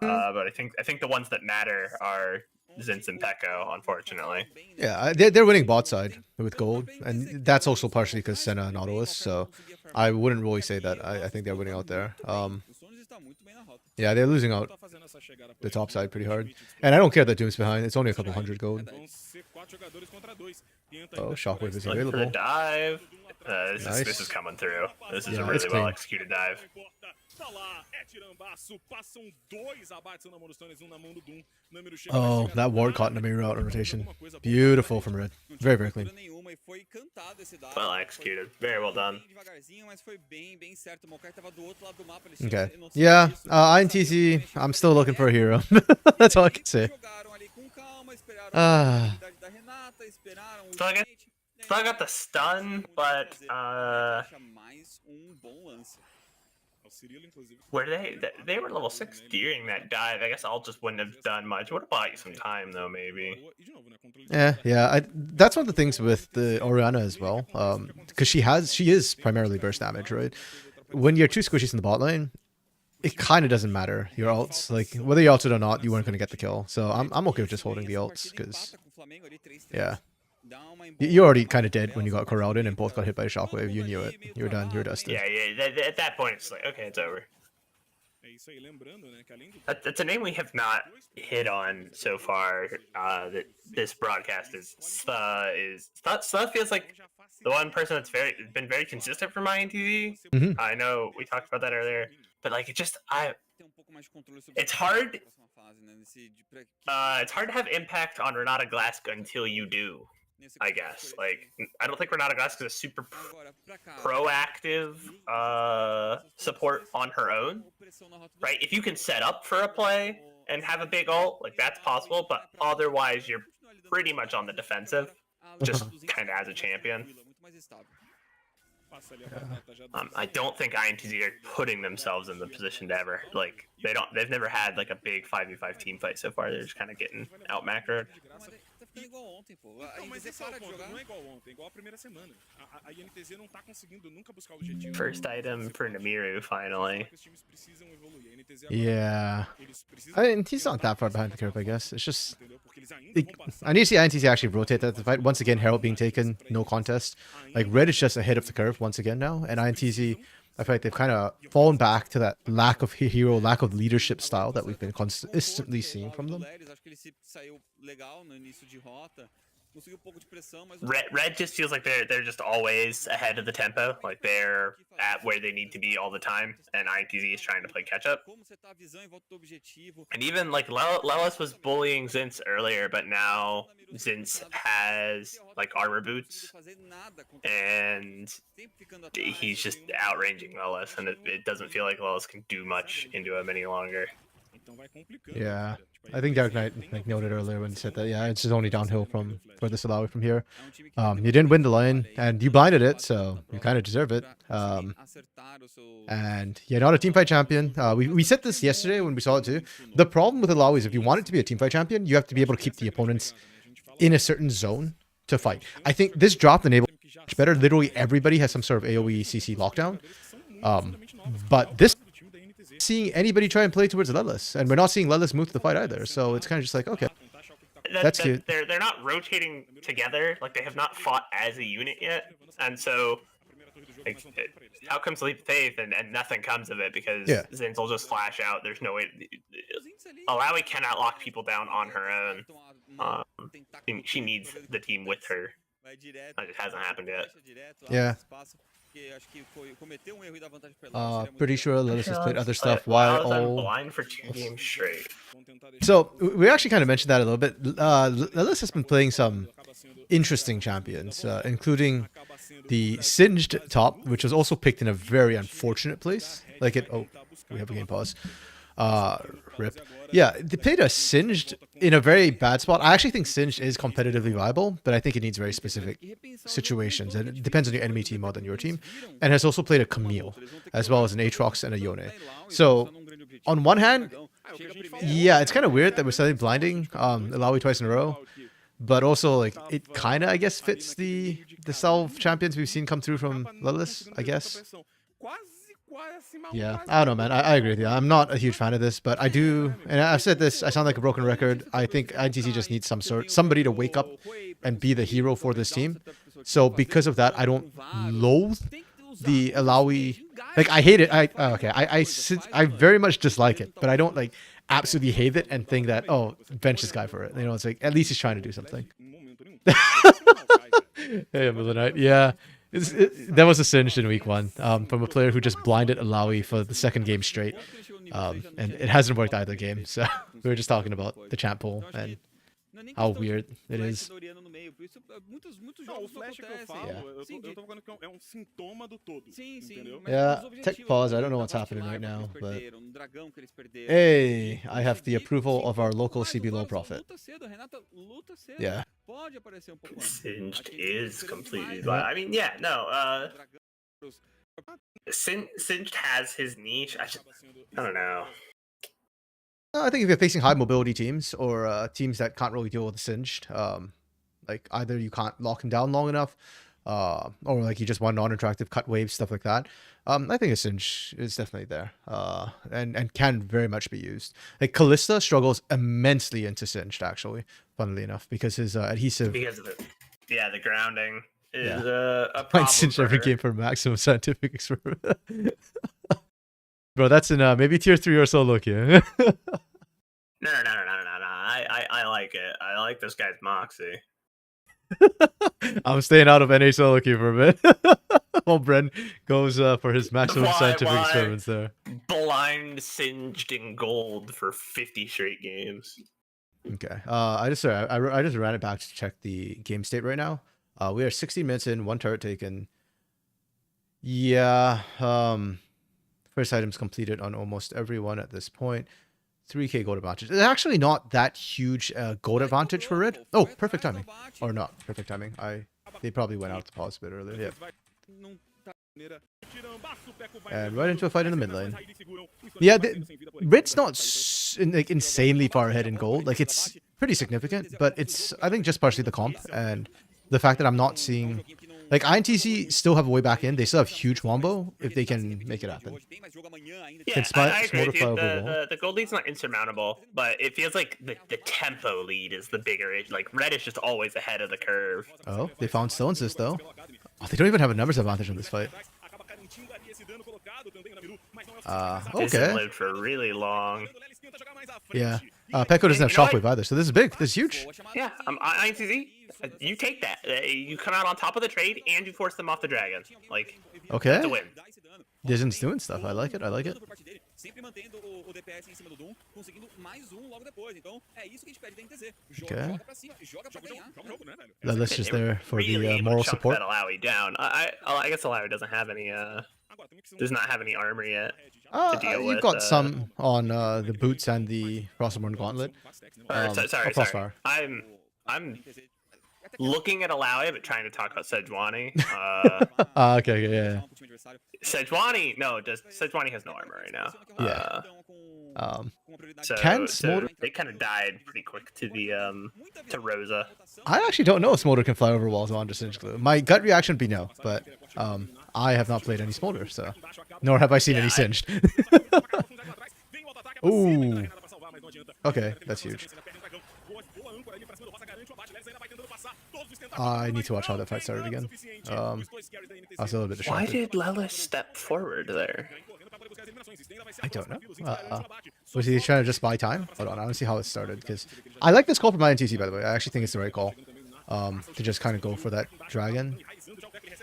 Speaker 2: But I think the ones that matter are Zinz and Pekko, unfortunately.
Speaker 1: Yeah, they're winning bot side with gold, and that's also partially because Senna and Nautilus, so I wouldn't really say that. I think they're winning out there. Yeah, they're losing out the top side pretty hard. And I don't care that Doom's behind. It's only a couple hundred gold. Oh, Shockwave is
Speaker 2: Looking for the
Speaker 1: available.
Speaker 2: dive.
Speaker 1: Nice.
Speaker 2: This is coming through. This is
Speaker 1: Yeah,
Speaker 2: a
Speaker 1: it's
Speaker 2: really
Speaker 1: clean.
Speaker 2: well executed dive.
Speaker 1: Oh, that ward caught Namiru out on rotation. Beautiful from Red. Very, very clean.
Speaker 2: Well executed. Very well done.
Speaker 1: Okay. Yeah, INTZ, I'm still looking for a hero. That's all I can say.
Speaker 2: Still got the stun, but were they were level 6 during that dive. I guess I'll just wouldn't have done much. Would have bought you some time though, maybe.
Speaker 1: Yeah. That's one of the things with the Orianna as well, because she is primarily burst damage, right? When you're 2 squishies in the bot lane, it kind of doesn't matter your ults. Like whether you ulted or not, you weren't going to get the kill. So I'm okay with just holding the ults because yeah. You're already kind of dead when you got corralled in and both got hit by a shockwave. You knew it. You were done. You were dusted.
Speaker 2: Yeah. At that point, it's like, okay, it's over. That's a name we have not hit on so far. That this broadcast is Sth feels like the one person that's been very consistent for my INTZ.
Speaker 1: Mhm.
Speaker 2: I know we talked about that earlier, but like it's hard. It's hard to have impact on Renata Glask until you do. I guess. Like, I don't think Renata Glask is a super proactive support on her own, right? If you can set up for a play and have a big ult, like that's possible, but otherwise you're pretty much on the defensive, just kind of as a champion. I don't think INTZ are putting themselves in the position to ever, like, they've never had like a big 5v5 team fight so far. They're just kind of getting out macroed.
Speaker 3: Então, mas esse é o ponto, não é igual ontem, igual a primeira semana. A INTZ não tá conseguindo nunca buscar o objetivo.
Speaker 2: First item for Namiru, finally.
Speaker 1: Yeah. I mean, he's not that far behind the curve, I guess. It's just... I need to see INTZ actually rotate that fight. Once again, Herald being taken, no contest. Like, Red is just ahead of the curve once again now. And INTZ, I feel like they've kind of fallen back to that lack of hero, lack of leadership style that we've been consistently seeing from them.
Speaker 2: Red just feels like they're just always ahead of the tempo, like they're at where they need to be all the time, and INTZ is trying to play catch up. And even like Lelis was bullying Zinz earlier, but now Zinz has like armor boots, and he's just outranging Lelis, and it doesn't feel like Lelis can do much into him any longer.
Speaker 1: Yeah, I think Dark Knight like noted earlier when he said that. Yeah, it's just only downhill from for this Alawi from here. You didn't win the lane, and you blinded it, so you kind of deserve it. And you're not a teamfight champion. We said this yesterday when we saw it too. The problem with Alawi is if you want it to be a teamfight champion, you have to be able to keep the opponents in a certain zone to fight. I think this drop enabled much better. Literally everybody has some sort of AoE CC lockdown. But this seeing anybody try and play towards Lelis, and we're not seeing Lelis move to the fight either, so it's kind of just like, okay, that's cute.
Speaker 2: They're not rotating together, like they have not fought as a unit yet, and so like, outcomes leap faith, and nothing comes of it because Zinz will just flash out. There's no way. Alawi cannot lock people down on her own. She needs the team with her. It hasn't happened yet.
Speaker 1: Yeah. Pretty sure Lelis has played other stuff while all...
Speaker 2: blind for 2 games straight.
Speaker 1: So we actually kind of mentioned that a little bit. Lelis has been playing some interesting champions, including the Singed top, which was also picked in a very unfortunate place. Like it... Oh, we have a game pause. Rip. Yeah, they played a Singed in a very bad spot. I actually think Singed is competitively viable, but I think it needs very specific situations, and it depends on your enemy team more than your team. And has also played a Camille, as well as an Aatrox and a Yone. So, on one hand, yeah, it's kind of weird that we're suddenly blinding Alawi twice in a row. but also like it kind of I guess fits the style of champions we've seen come through from Lilith, I guess. Yeah, I don't know, man. I agree with you. I'm not a huge fan of this, but I do, and I've said this. I sound like a broken record. I think INTZ just needs somebody to wake up and be the hero for this team. So because of that, I don't loathe the Alawi. Like I hate it. I very much dislike it, but I don't like absolutely hate it and think that bench this guy for it. You know, it's like at least he's trying to do something. Hey, Millenite. Yeah. That was a singed in week 1 from a player who just blinded Alawi for the second game straight. And it hasn't worked either game. So we were just talking about the champ pool and how weird it is. Yeah, tech pause. I don't know what's happening right now, but hey, I have the approval of our local CBLOL prophet. Yeah.
Speaker 2: Singed is completely. I mean, yeah, no. Singed has his niche. I don't know.
Speaker 1: I think if you're facing high mobility teams or teams that can't really deal with the Singed, like either you can't lock him down long enough, or like you just want non-interactive cut waves, stuff like that. I think a Singe is definitely there, and can very much be used. Like Kalista struggles immensely into Singed, actually, funnily enough, because his adhesive.
Speaker 2: Because of the grounding is a problem.
Speaker 1: Might Singe every game for maximum scientific experiment. Bro, that's in maybe tier 3 or solo queue.
Speaker 2: No. I like it. I like this guy's moxie.
Speaker 1: I'm staying out of NA solo queue for a bit. While Bren goes for his maximum scientific experiments there.
Speaker 2: Blind singed in gold for 50 straight games.
Speaker 1: Okay. I just ran it back to check the game state right now. We are 16 minutes in, 1 turret taken. Yeah. First items completed on almost everyone at this point. 3k gold advantage. It's actually not that huge gold advantage for Red. Oh, perfect timing. Or not perfect timing. They probably went out to pause a bit earlier. Yeah. And right into a fight in the mid lane. Yeah, Red's not like insanely far ahead in gold. Like it's pretty significant, but it's I think just partially the comp and the fact that I'm not seeing. Like, INTZ still have a way back in. They still have huge wombo if they can make it happen.
Speaker 2: Yeah, I agree with you. The gold lead's not insurmountable, but it feels like the tempo lead is the bigger issue. Like, Red is just always ahead of the curve.
Speaker 1: Oh, they found Stonesis, though. Oh, they don't even have a numbers advantage in this fight. Okay.
Speaker 2: This has lived for really long.
Speaker 1: Yeah. Pekko doesn't have Shockwave either, so this is big. This is huge.
Speaker 2: Yeah, INTZ, you take that. You come out on top of the trade, and you force them off the dragon. Like,
Speaker 1: okay.
Speaker 2: To win.
Speaker 1: Disn's doing stuff. I like it. I like it. Okay. Let's just there for the moral support.
Speaker 2: That Alawi down. I guess Alawi doesn't have any. Does not have any armor yet. To deal
Speaker 1: you've
Speaker 2: with,
Speaker 1: got some on the boots and the Frostborn Gauntlet.
Speaker 2: Sorry. I'm looking at Alawi, but trying to talk about Sejuani.
Speaker 1: Okay, yeah.
Speaker 2: Sejuani, Sejuani has no armor right now.
Speaker 1: Yeah.
Speaker 2: So they kind of died pretty quick to the to Rosa.
Speaker 1: I actually don't know if Smolder can fly over walls on just Singe Glue. My gut reaction would be no, but I have not played any Smolder, so nor have I seen any Singed. Ooh. Okay, that's huge. I need to watch how that fight started again. I was a little bit distracted.
Speaker 2: Why did Lelis step forward there?
Speaker 1: I don't know. Was he trying to just buy time? Hold on, I want to see how it started, because I like this call from INTZ, by the way. I actually think it's the right call to just kind of go for that dragon.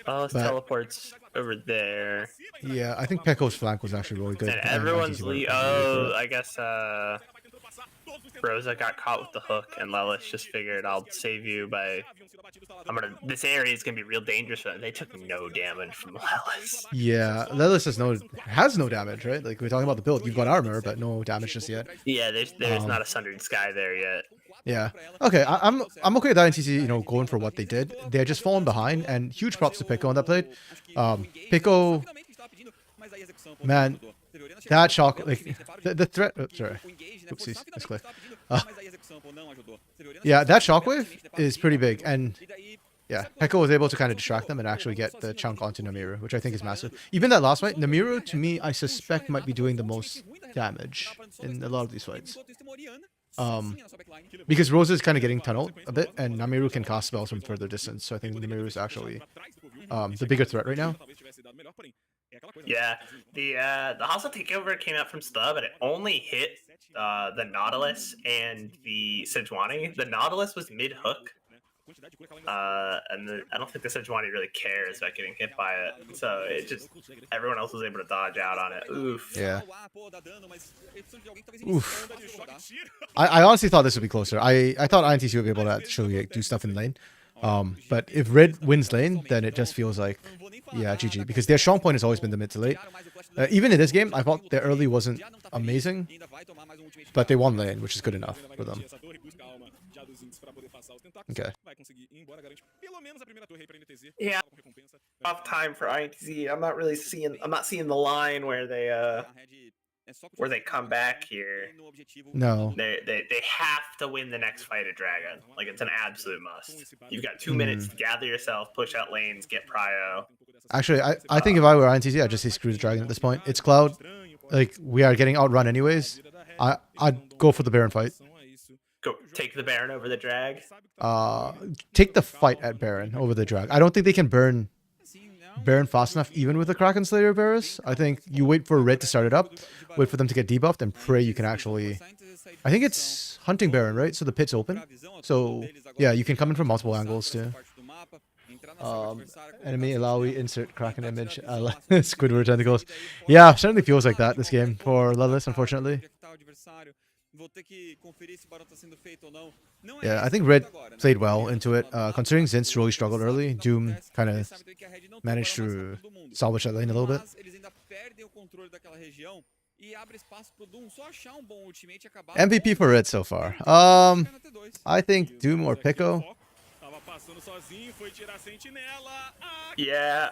Speaker 2: Oh, teleports over there.
Speaker 1: Yeah, I think Pekko's flank was actually really good.
Speaker 2: And everyone's I guess Rosa got caught with the hook, and Lelis just figured, I'll save you by... This area is gonna be real dangerous. They took no damage from Lelis.
Speaker 1: Yeah, Lelis has no damage, right? Like, we're talking about the build. You've got armor, but no damage just yet.
Speaker 2: Yeah, there's not a Sundered Sky there yet.
Speaker 1: Yeah. Okay, I'm okay with INTZ, going for what they did. They're just falling behind, and huge props to Pekko on that plate. Pekko, man, that shock, like the threat. Oh, sorry. Oopsies, misclicked. Yeah, that shockwave is pretty big, and yeah, Pekka was able to kind of distract them and actually get the chunk onto Namiru, which I think is massive. Even that last fight, Namiru, to me, I suspect might be doing the most damage in a lot of these fights. Because Rosa is kind of getting tunneled a bit, and Namiru can cast spells from further distance, so I think Namiru is actually the bigger threat right now.
Speaker 2: Yeah, the hostile takeover came out from stub, and it only hit the Nautilus and the Sejuani. The Nautilus was mid hook, and I don't think the Sejuani really cares about getting hit by it. So it just everyone else was able to dodge out on it. Oof.
Speaker 1: Yeah. Oof. I honestly thought this would be closer. I thought INTC would be able to actually do stuff in lane. But if Red wins lane, then it just feels like, yeah, GG. Because their strong point has always been the mid to late. Even in this game, I thought their early wasn't amazing, but they won lane, which is good enough for them. Okay.
Speaker 2: Yeah. Off time for INTZ. I'm not seeing the line where they come back here.
Speaker 1: No.
Speaker 2: They have to win the next fight at Dragon. Like, it's an absolute must. You've got 2 minutes to gather yourself, push out lanes, get prio.
Speaker 1: Actually, I think if I were INTZ, I'd just say screw the Dragon at this point. It's Cloud. Like, we are getting outrun anyways. I'd go for the Baron fight.
Speaker 2: Go take the Baron over the drag.
Speaker 1: Take the fight at Baron over the drag. I don't think they can burn Baron fast enough, even with the Kraken Slayer Varus. I think you wait for Red to start it up, wait for them to get debuffed, and pray you can actually... I think it's hunting Baron, right? So the pit's open. So, yeah, you can come in from multiple angles, too. Enemy Alawi, insert Kraken image. Squidward tentacles. Yeah, certainly feels like that, this game, for Lelis, unfortunately. Yeah, I think Red played well into it. Considering Zinz really struggled early, Doom kind of managed to salvage that lane a little bit. MVP for Red so far. I think Doom or Pico.
Speaker 2: Yeah,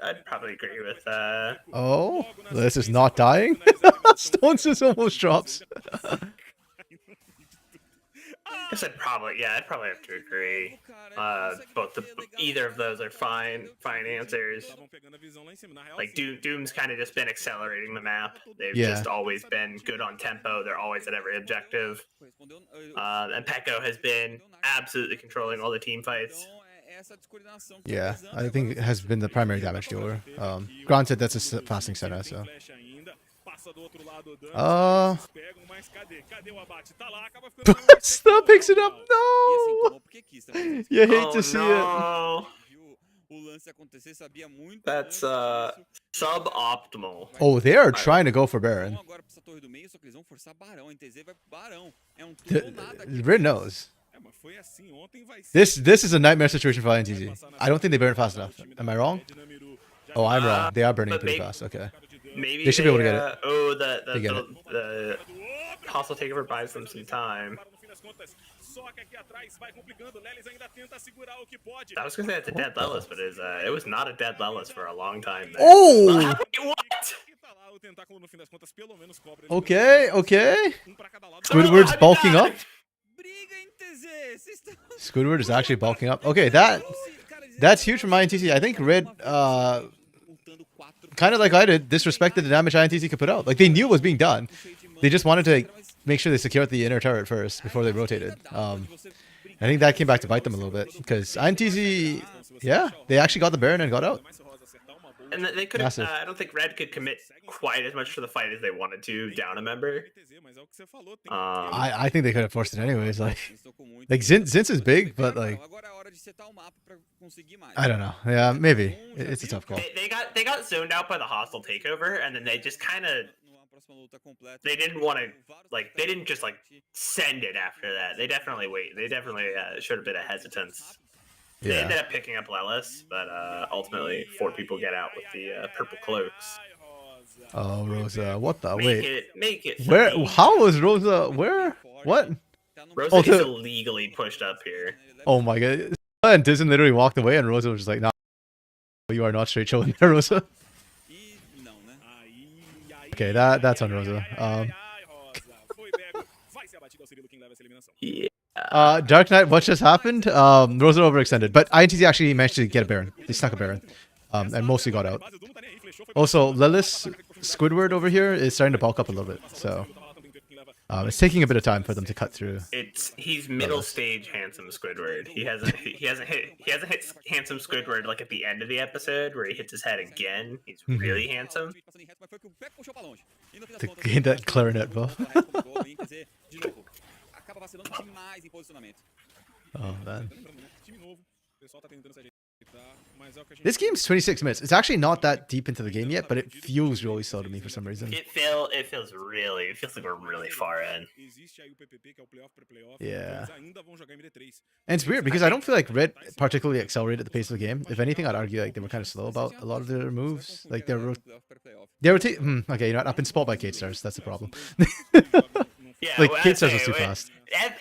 Speaker 2: I'd probably agree with that.
Speaker 1: Oh, this is not dying. Stones just almost drops.
Speaker 2: I guess I'd probably have to agree. Either of those are fine answers. Like Doom's kind of just been accelerating the map. They've just always been good on tempo. They're always at every objective. And Pekko has been absolutely controlling all the team fights.
Speaker 1: Yeah, I think it has been the primary damage dealer. Granted, that's a passing center, so. Stop picks it up. No. You hate to see it.
Speaker 2: That's suboptimal.
Speaker 1: Oh, they are trying to go for Baron. Red knows. This is a nightmare situation for INTZ. I don't think they burn fast enough. Am I wrong? Oh, I'm wrong. They are burning pretty fast. Okay.
Speaker 2: Maybe
Speaker 1: they should be able to get it.
Speaker 2: Oh, the hostile takeover buys them some time. I was gonna say it's a dead Lelis, but it was not a dead Lelis for a long time. There.
Speaker 1: Oh!
Speaker 2: What?
Speaker 1: Okay. Squidward's bulking up. Squidward is actually bulking up. Okay, that's huge from INTC. I think Red, kind of like I did, disrespected the damage INTC could put out. Like, they knew it was being done. They just wanted to make sure they secured the inner turret first before they rotated. I think that came back to bite them a little bit. Because INTC, yeah, they actually got the Baron and got out.
Speaker 2: And they could have, I don't think Red could commit quite as much to the fight as they wanted to down a member.
Speaker 1: I think they could have forced it anyways. Like Zinz is big, but like, I don't know. Yeah, maybe it's a tough call.
Speaker 2: They got zoned out by the hostile takeover, and then they just kind of they didn't just like send it after that. They definitely showed a bit of hesitance. They ended up picking up Lelis, but ultimately 4 people get out with the purple cloaks.
Speaker 1: Oh, Rosa, what the?
Speaker 2: Make it.
Speaker 1: Where? How was Rosa? Where? What?
Speaker 2: Rosa is illegally pushed up here.
Speaker 1: Oh my god! And Dizen literally walked away, and Rosa was just like, "Nah, you are not straight showing there, Rosa." Okay, that's on Rosa.
Speaker 2: Yeah.
Speaker 1: Dark Knight, what just happened? Rosa overextended, but INTZ actually managed to get a Baron. They stuck a Baron, and mostly got out. Also, Lelis Squidward over here is starting to bulk up a little bit, so it's taking a bit of time for them to cut through.
Speaker 2: He's middle stage handsome Squidward. He hasn't hit handsome Squidward like at the end of the episode where he hits his head again. He's really handsome.
Speaker 1: To gain that clarinet buff. Oh man. This game's 26 minutes. It's actually not that deep into the game yet, but it feels really slow to me for some reason.
Speaker 2: It feels like we're really far in.
Speaker 1: Yeah. And it's weird because I don't feel like Red particularly accelerated the pace of the game. If anything, I'd argue like they were kind of slow about a lot of their moves. Like they were okay, you know what? I've been spoiled by Kate Stars. That's the problem.
Speaker 2: Yeah,
Speaker 1: like
Speaker 2: well,
Speaker 1: Kate Stars was too fast.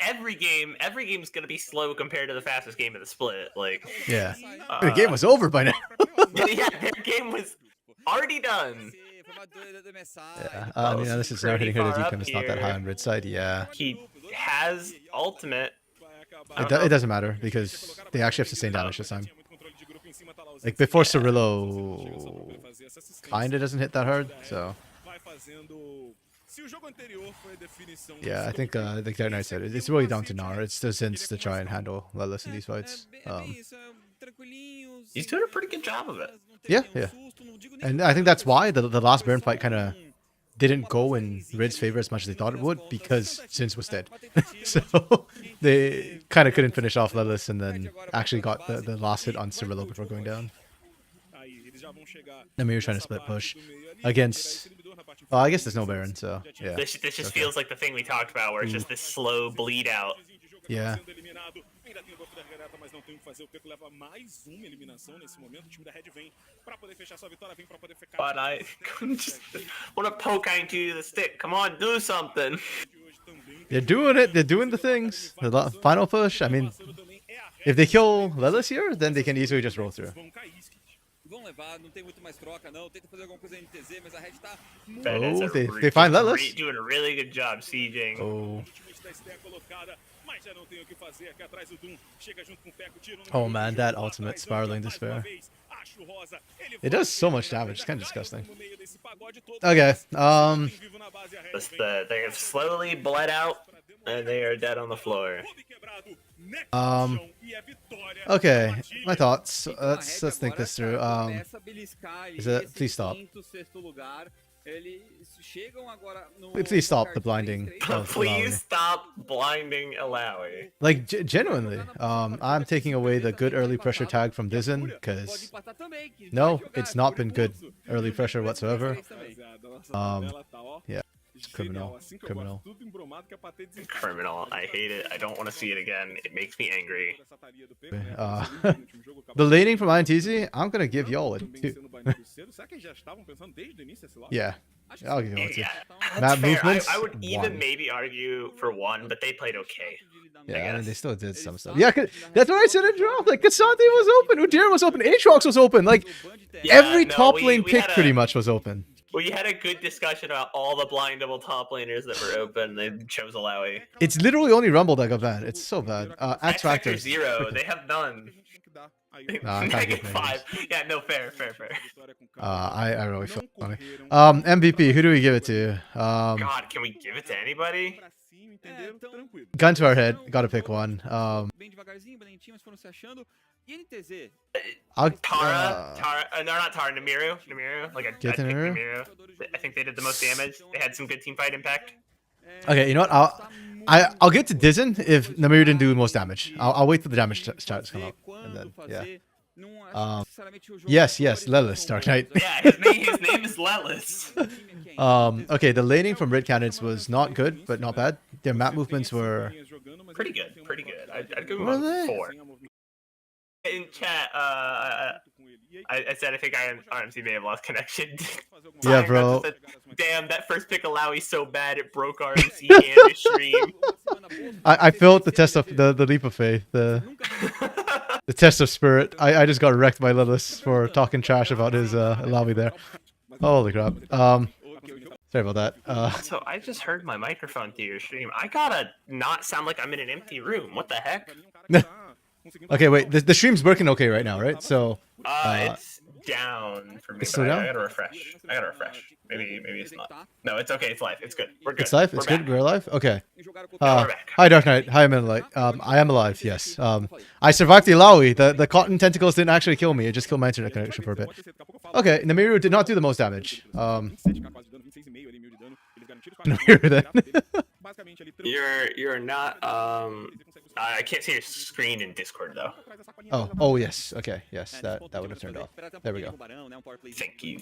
Speaker 2: Every game's gonna be slow compared to the fastest game of the split. Like,
Speaker 1: yeah, the game was over by now.
Speaker 2: Yeah, their game was already done.
Speaker 1: Yeah, this is now hitting her to DPM. It's not that high on Red's side. Yeah,
Speaker 2: he has ultimate.
Speaker 1: It doesn't matter because they actually have sustained damage this time. Like before, Cirillo kinda doesn't hit that hard, so. Yeah, I think Dark Knight said it. It's really down to Nar. It's the Zins to try and handle Lelis in these fights.
Speaker 2: He's doing a pretty good job of it.
Speaker 1: Yeah. And I think that's why the last Baron fight kind of didn't go in Red's favor as much as they thought it would, because Zins was dead. So they kind of couldn't finish off Lelis and then actually got the last hit on Cirillo before going down. Then we were trying to split push against... Well, I guess there's no Baron, so yeah.
Speaker 2: This just feels like the thing we talked about, where it's just this slow bleed out.
Speaker 1: Yeah.
Speaker 2: But I just want to poke into the stick. Come on, do something.
Speaker 1: They're doing it. They're doing the things. The final push. I mean, if they kill Lelis here, then they can easily just roll through. Oh, they find Lelis.
Speaker 2: Doing a really good job sieging.
Speaker 1: Oh. Oh man, that ultimate spiraling despair. It does so much damage. It's kind of disgusting. Okay.
Speaker 2: They have slowly bled out, and they are dead on the floor.
Speaker 1: Okay, my thoughts. Let's think this through. Please stop. Please stop the blinding.
Speaker 2: Please stop blinding Alawi.
Speaker 1: Like genuinely, I'm taking away the good early pressure tag from Dizin because no, it's not been good early pressure whatsoever. Yeah. Criminal.
Speaker 2: I hate it. I don't want to see it again. It makes me angry.
Speaker 1: The laning from INTZ, I'm gonna give y'all a 2. Yeah. I'll give you a 2.
Speaker 2: Map movements. I would even maybe argue for 1, but they played okay.
Speaker 1: Yeah, I mean, they still did some stuff. Yeah, that's what I said in draft. Like, Cassandre was open, Udyr was open, Aatrox was open. Like, every top lane pick pretty much was open.
Speaker 2: We had a good discussion about all the blindable top laners that were open. They chose Alawi.
Speaker 1: It's literally only Rumble that got banned. It's so bad. X Factor
Speaker 2: 0. They have none. -5. Yeah, no, fair.
Speaker 1: I really feel funny. MVP, who do we give it to?
Speaker 2: God, can we give it to anybody?
Speaker 1: Gun to our head, gotta pick one.
Speaker 2: Namiru. Like I think Namiru. I think they did the most damage. They had some good team fight impact.
Speaker 1: Okay, you know what? I'll get to Dizin if Namiru didn't do the most damage. I'll wait for the damage start to come out, and then yes, Lelis, Dark Knight.
Speaker 2: Yeah, his name is Lelis.
Speaker 1: Okay, the laning from Red Cannons was not good, but not bad. Their map movements were
Speaker 2: pretty good. I'd give them a 4. In chat, I said I think RMC may have lost connection.
Speaker 1: Yeah, bro.
Speaker 2: Damn, that first pick Alawi so bad it broke RMC and his stream.
Speaker 1: I felt the test of the leap of faith, the test of spirit. I just got wrecked by Lelis for talking trash about his Alawi there. Holy crap. Sorry about that.
Speaker 2: So I just heard my microphone through your stream. I gotta not sound like I'm in an empty room. What the heck?
Speaker 1: Okay, wait. The stream's working okay right now, right? So
Speaker 2: It's down for me.
Speaker 1: It's
Speaker 2: But
Speaker 1: still
Speaker 2: I
Speaker 1: down?
Speaker 2: gotta refresh. Maybe it's not. No, it's okay. It's live. It's good. We're good.
Speaker 1: it's live. It's
Speaker 2: We're
Speaker 1: good.
Speaker 2: back.
Speaker 1: We're alive. Okay.
Speaker 2: We're back.
Speaker 1: Hi, Dark Knight. Hi, I'm alive. I am alive. Yes. I survived the Ilaoi. The cotton tentacles didn't actually kill me. It just killed my internet connection for a bit. Okay. Namiru did not do the most damage. Namiru then.
Speaker 2: You're not. I can't see your screen in Discord though.
Speaker 1: Oh yes. Okay. Yes. That would have turned off. There we go.
Speaker 2: Thank you.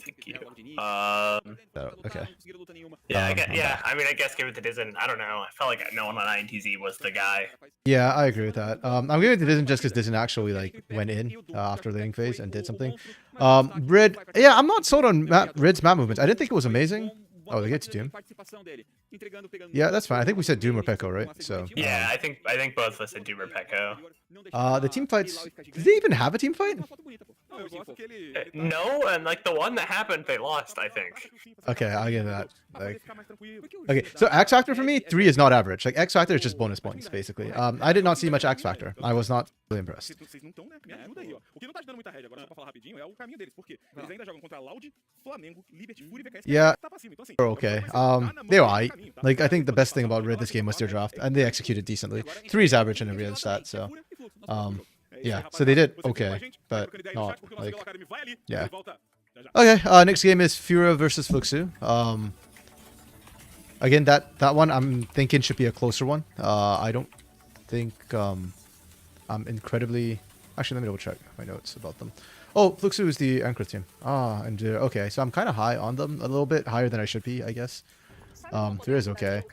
Speaker 1: Okay.
Speaker 2: Yeah. I mean, I guess give it to Dizen. I don't know. I felt like no one on INTZ was the guy.
Speaker 1: Yeah, I agree with that. I'm giving it to Disney just because Disney actually like went in after the laning phase and did something. Rid, yeah, I'm not sold on Rid's map movements. I didn't think it was amazing. Oh, they get to Doom. Yeah, that's fine. I think we said Doom or Pekko, right? So
Speaker 2: Yeah, I think both of us said Doom or Pekko.
Speaker 1: the team fights. Did they even have a team fight?
Speaker 2: No, and like the one that happened, they lost. I think.
Speaker 1: Okay, I'll give that. Like, okay, so X Factor for me, 3 is not average. Like X Factor is just bonus points, basically. I did not see much X Factor. I was not really impressed. Yeah, they're okay. They were alright. Like I think the best thing about Rid this game was their draft, and they executed decently. 3 is average in every other stat, so yeah. So they did okay, but not like yeah. Okay, next game is Fura versus Fluxu. Again, that one I'm thinking should be a closer one. I don't think I'm incredibly. Actually, let me double check my notes about them. Oh, Fluxu is the Anchor team. And okay, so I'm kind of high on them, a little bit higher than I should be, I guess. Fura is okay.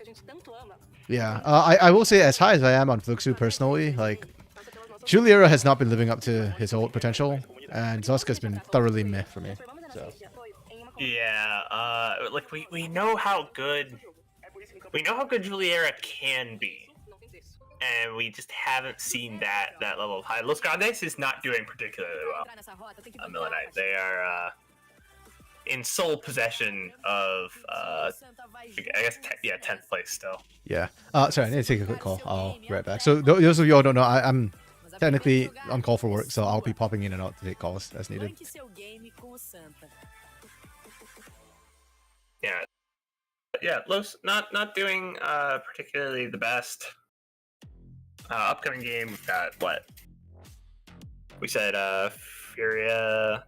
Speaker 1: Yeah, I will say as high as I am on Fluxu personally, like Juliera has not been living up to his old potential, and Zoska's been thoroughly meh for me. So.
Speaker 2: Yeah, like we know how good Juliera can be, and we just haven't seen that level of high. Los Grandes is not doing particularly well. Millenite, they are in sole possession of I guess 10th place still.
Speaker 1: Yeah. Sorry, I need to take a quick call. I'll be right back. So those of you all don't know, I'm technically on call for work, so I'll be popping in and out to take calls as needed.
Speaker 2: Yeah, Los not doing particularly the best. Upcoming game, we've got what? We said Furia.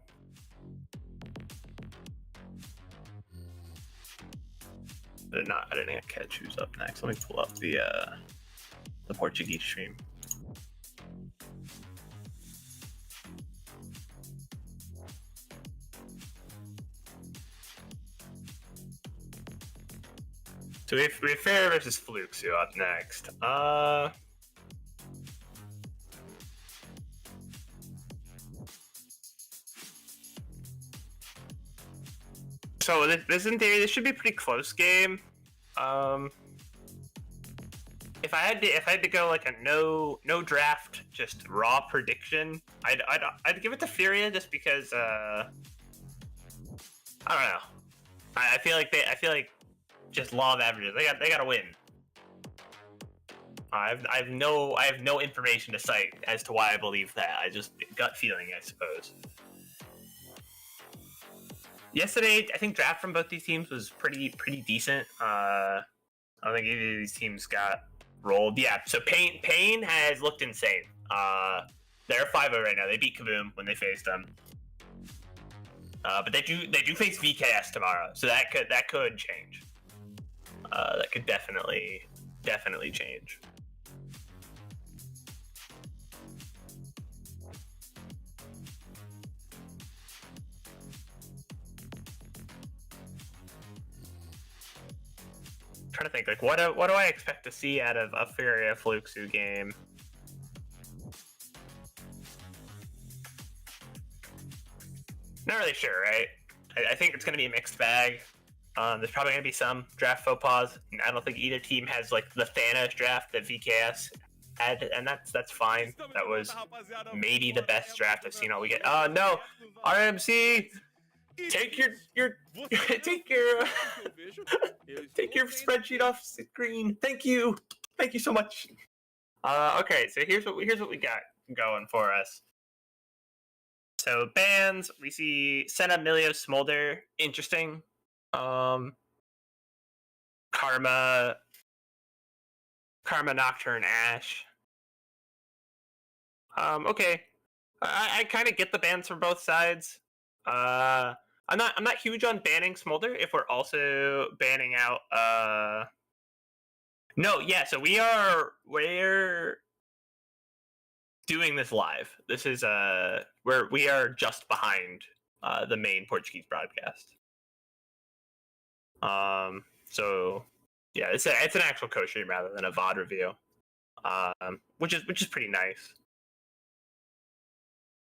Speaker 2: I didn't catch who's up next. Let me pull up the Portuguese stream. So we have Fair versus Fluxu up next. So this in theory, this should be a pretty close game. If I had to go like a no draft, just raw prediction, I'd give it to Furia just because I don't know. I feel like just law of averages. They got to win. I have no information to cite as to why I believe that. I just gut feeling, I suppose. Yesterday, I think draft from both these teams was pretty decent. I don't think either of these teams got rolled. Yeah, so Pain has looked insane. They're 5-0 right now. They beat Kaboom when they faced them. But they do face VKS tomorrow, so that could change. That could definitely change. I'm trying to think, like, what do I expect to see out of a Furia Fluxu game? Not really sure, right? I think it's going to be a mixed bag. There's probably going to be some draft faux pas. I don't think either team has like the Thanos draft that VKS had, and that's fine. That was maybe the best draft I've seen all weekend. Oh no, RMC! Take your take your take your spreadsheet off screen. Thank you so much. Okay, so here's what we got going for us. So bans, we see Senna, Milio, Smolder, interesting. Karma, Nocturne, Ash. Okay, I kind of get the bans from both sides. I'm not huge on banning Smolder if we're also banning out. No, yeah. So we're doing this live. This is where we are just behind the main Portuguese broadcast. So yeah, it's an actual co-stream rather than a VOD review. Which is pretty nice.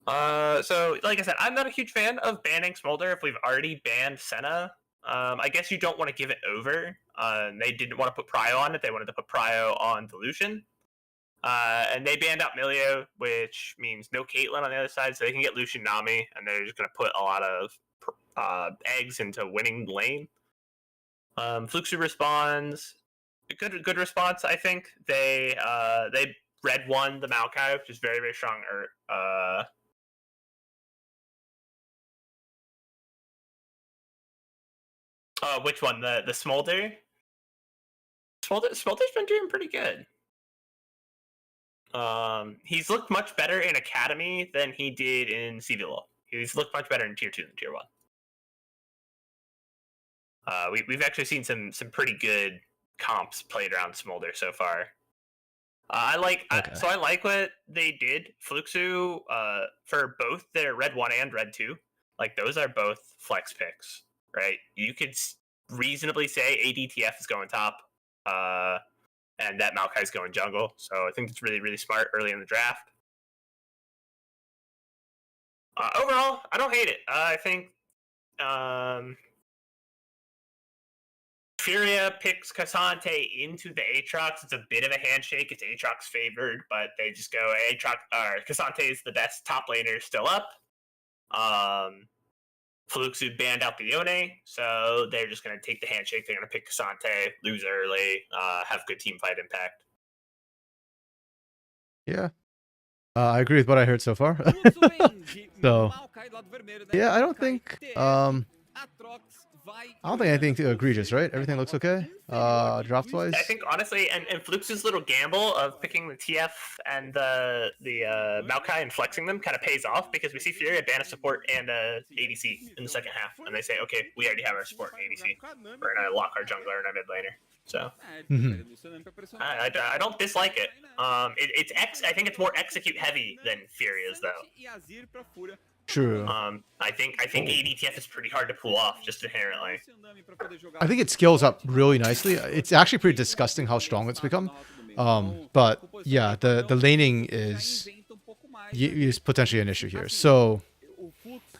Speaker 2: So like I said, I'm not a huge fan of banning Smolder if we've already banned Senna. I guess you don't want to give it over. They didn't want to put Prio on it. They wanted to put Prio on Delusion. And they banned out Milio, which means no Caitlyn on the other side, so they can get Lucian Nami, and they're just going to put a lot of eggs into winning lane. Fluxu responds. Good response, I think. They red won the Maokai, which is very, very strong. Which one? The Smolder? Smolder's been doing pretty good. He's looked much better in Academy than he did in CBLOL. He's looked much better in Tier 2 than Tier 1. We've actually seen some pretty good comps played around Smolder so far. I like what they did. Fluxu, for both their Red 1 and Red 2, like those are both flex picks, right? You could reasonably say ADTF is going top, and that Maokai is going jungle. So I think it's really, really smart early in the draft. Overall, I don't hate it. I think Furia picks Cassante into the Aatrox. It's a bit of a handshake. It's Aatrox favored, but they just go Cassante is the best top laner still up. Fluxu banned out the Yone, so they're just going to take the handshake. They're going to pick Cassante, lose early, have good team fight impact.
Speaker 1: Yeah. I agree with what I heard so far. So, yeah, I don't think anything too egregious, right? Everything looks okay. Draft-wise.
Speaker 2: I think honestly, and Flux's little gamble of picking the TF and the Maokai and flexing them kind of pays off because we see Furia ban a support and ADC in the second half, and they say, okay, we already have our support and ADC. We're gonna lock our jungler and our mid laner. So I don't dislike it. I think it's more execute heavy than Furia's though.
Speaker 1: True.
Speaker 2: I think ADTF is pretty hard to pull off just inherently.
Speaker 1: I think it scales up really nicely. It's actually pretty disgusting how strong it's become. But yeah, the laning is potentially an issue here. So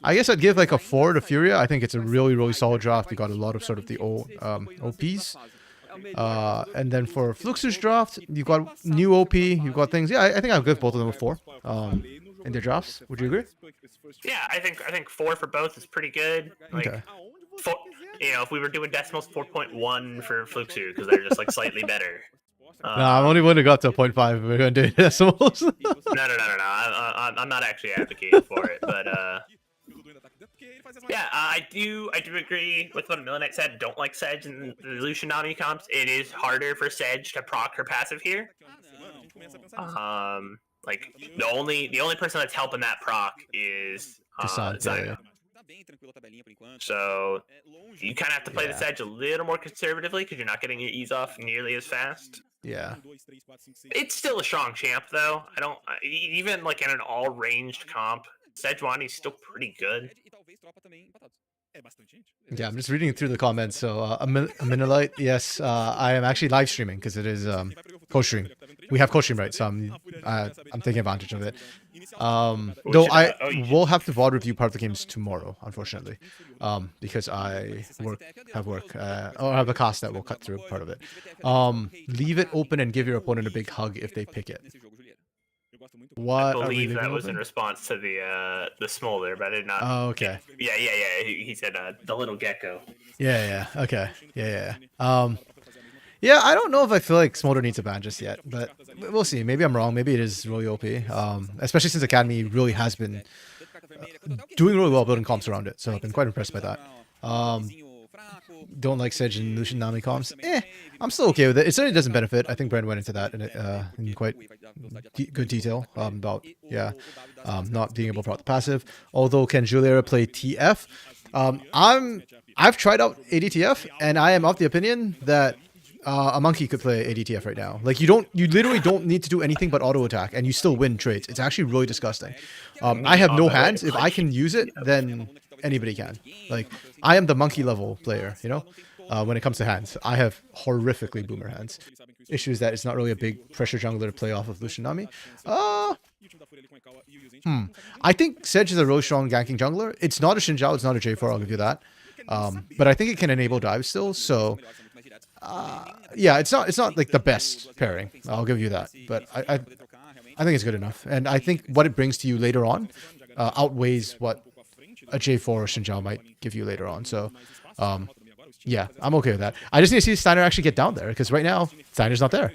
Speaker 1: I guess I'd give like a 4 to Furia. I think it's a really, really solid draft. You got a lot of sort of the old OPs. And then for Fluxu's draft, you got new OP, you've got things. Yeah, I think I'll give both of them a 4. In their drafts, would you agree?
Speaker 2: Yeah, I think 4 for both is pretty good. Like,
Speaker 1: okay.
Speaker 2: If we were doing decimals, 4.1 for Fluxu because they're just like slightly better.
Speaker 1: I'm only willing to go up to 0.5 if we're going to do decimals.
Speaker 2: No. I'm not actually advocating for it, but yeah, I do agree with what Millenite said. Don't like Sedge and the Lucian Nami comps. It is harder for Sedge to proc her passive here. Like the only person that's helping that proc is Zyga. So you kind of have to play the Sedge a little more conservatively because you're not getting your ease off nearly as fast.
Speaker 1: Yeah.
Speaker 2: It's still a strong champ though. I don't even like in an all ranged comp, Sejuani's still pretty good.
Speaker 1: Yeah, I'm just reading through the comments. So, a Minolite, yes, I am actually live streaming because it is co-stream. We have co-stream, right? So I'm taking advantage of it. Though I will have to VOD review part of the games tomorrow, unfortunately, because I have work, or have a cast that will cut through part of it. Leave it open and give your opponent a big hug if they pick it. What
Speaker 2: I
Speaker 1: are we
Speaker 2: believe
Speaker 1: leaving
Speaker 2: that was
Speaker 1: open?
Speaker 2: in response to the smolder, but I did not.
Speaker 1: Oh, okay.
Speaker 2: Yeah. He said the little gecko.
Speaker 1: Yeah. Okay. Yeah. Yeah, I don't know if I feel like Smolder needs a ban just yet, but we'll see. Maybe I'm wrong. Maybe it is really OP. Especially since Academy really has been doing really well building comps around it, so I've been quite impressed by that. Don't like Sedge and Lucian Nami comps. I'm still okay with it. It certainly doesn't benefit. I think Brand went into that in quite good detail about not being able to proc the passive. Although can Juliera play TF? I've tried out ADTF and I am of the opinion that a monkey could play ADTF right now. Like you literally don't need to do anything but auto attack and you still win trades. It's actually really disgusting. I have no hands. If I can use it, then anybody can. Like I am the monkey level player, you know. When it comes to hands, I have horrifically boomer hands. Issue is that it's not really a big pressure jungler to play off of Lucian Nami. I think Sedge is a really strong ganking jungler. It's not a Xinjiao, it's not a J4, I'll give you that. But I think it can enable dive still, so yeah, it's not like the best pairing. I'll give you that. But I think it's good enough. And I think what it brings to you later on outweighs what a J4 or Xinjiao might give you later on. So yeah, I'm okay with that. I just need to see Steiner actually get down there, because right now, Steiner's not there.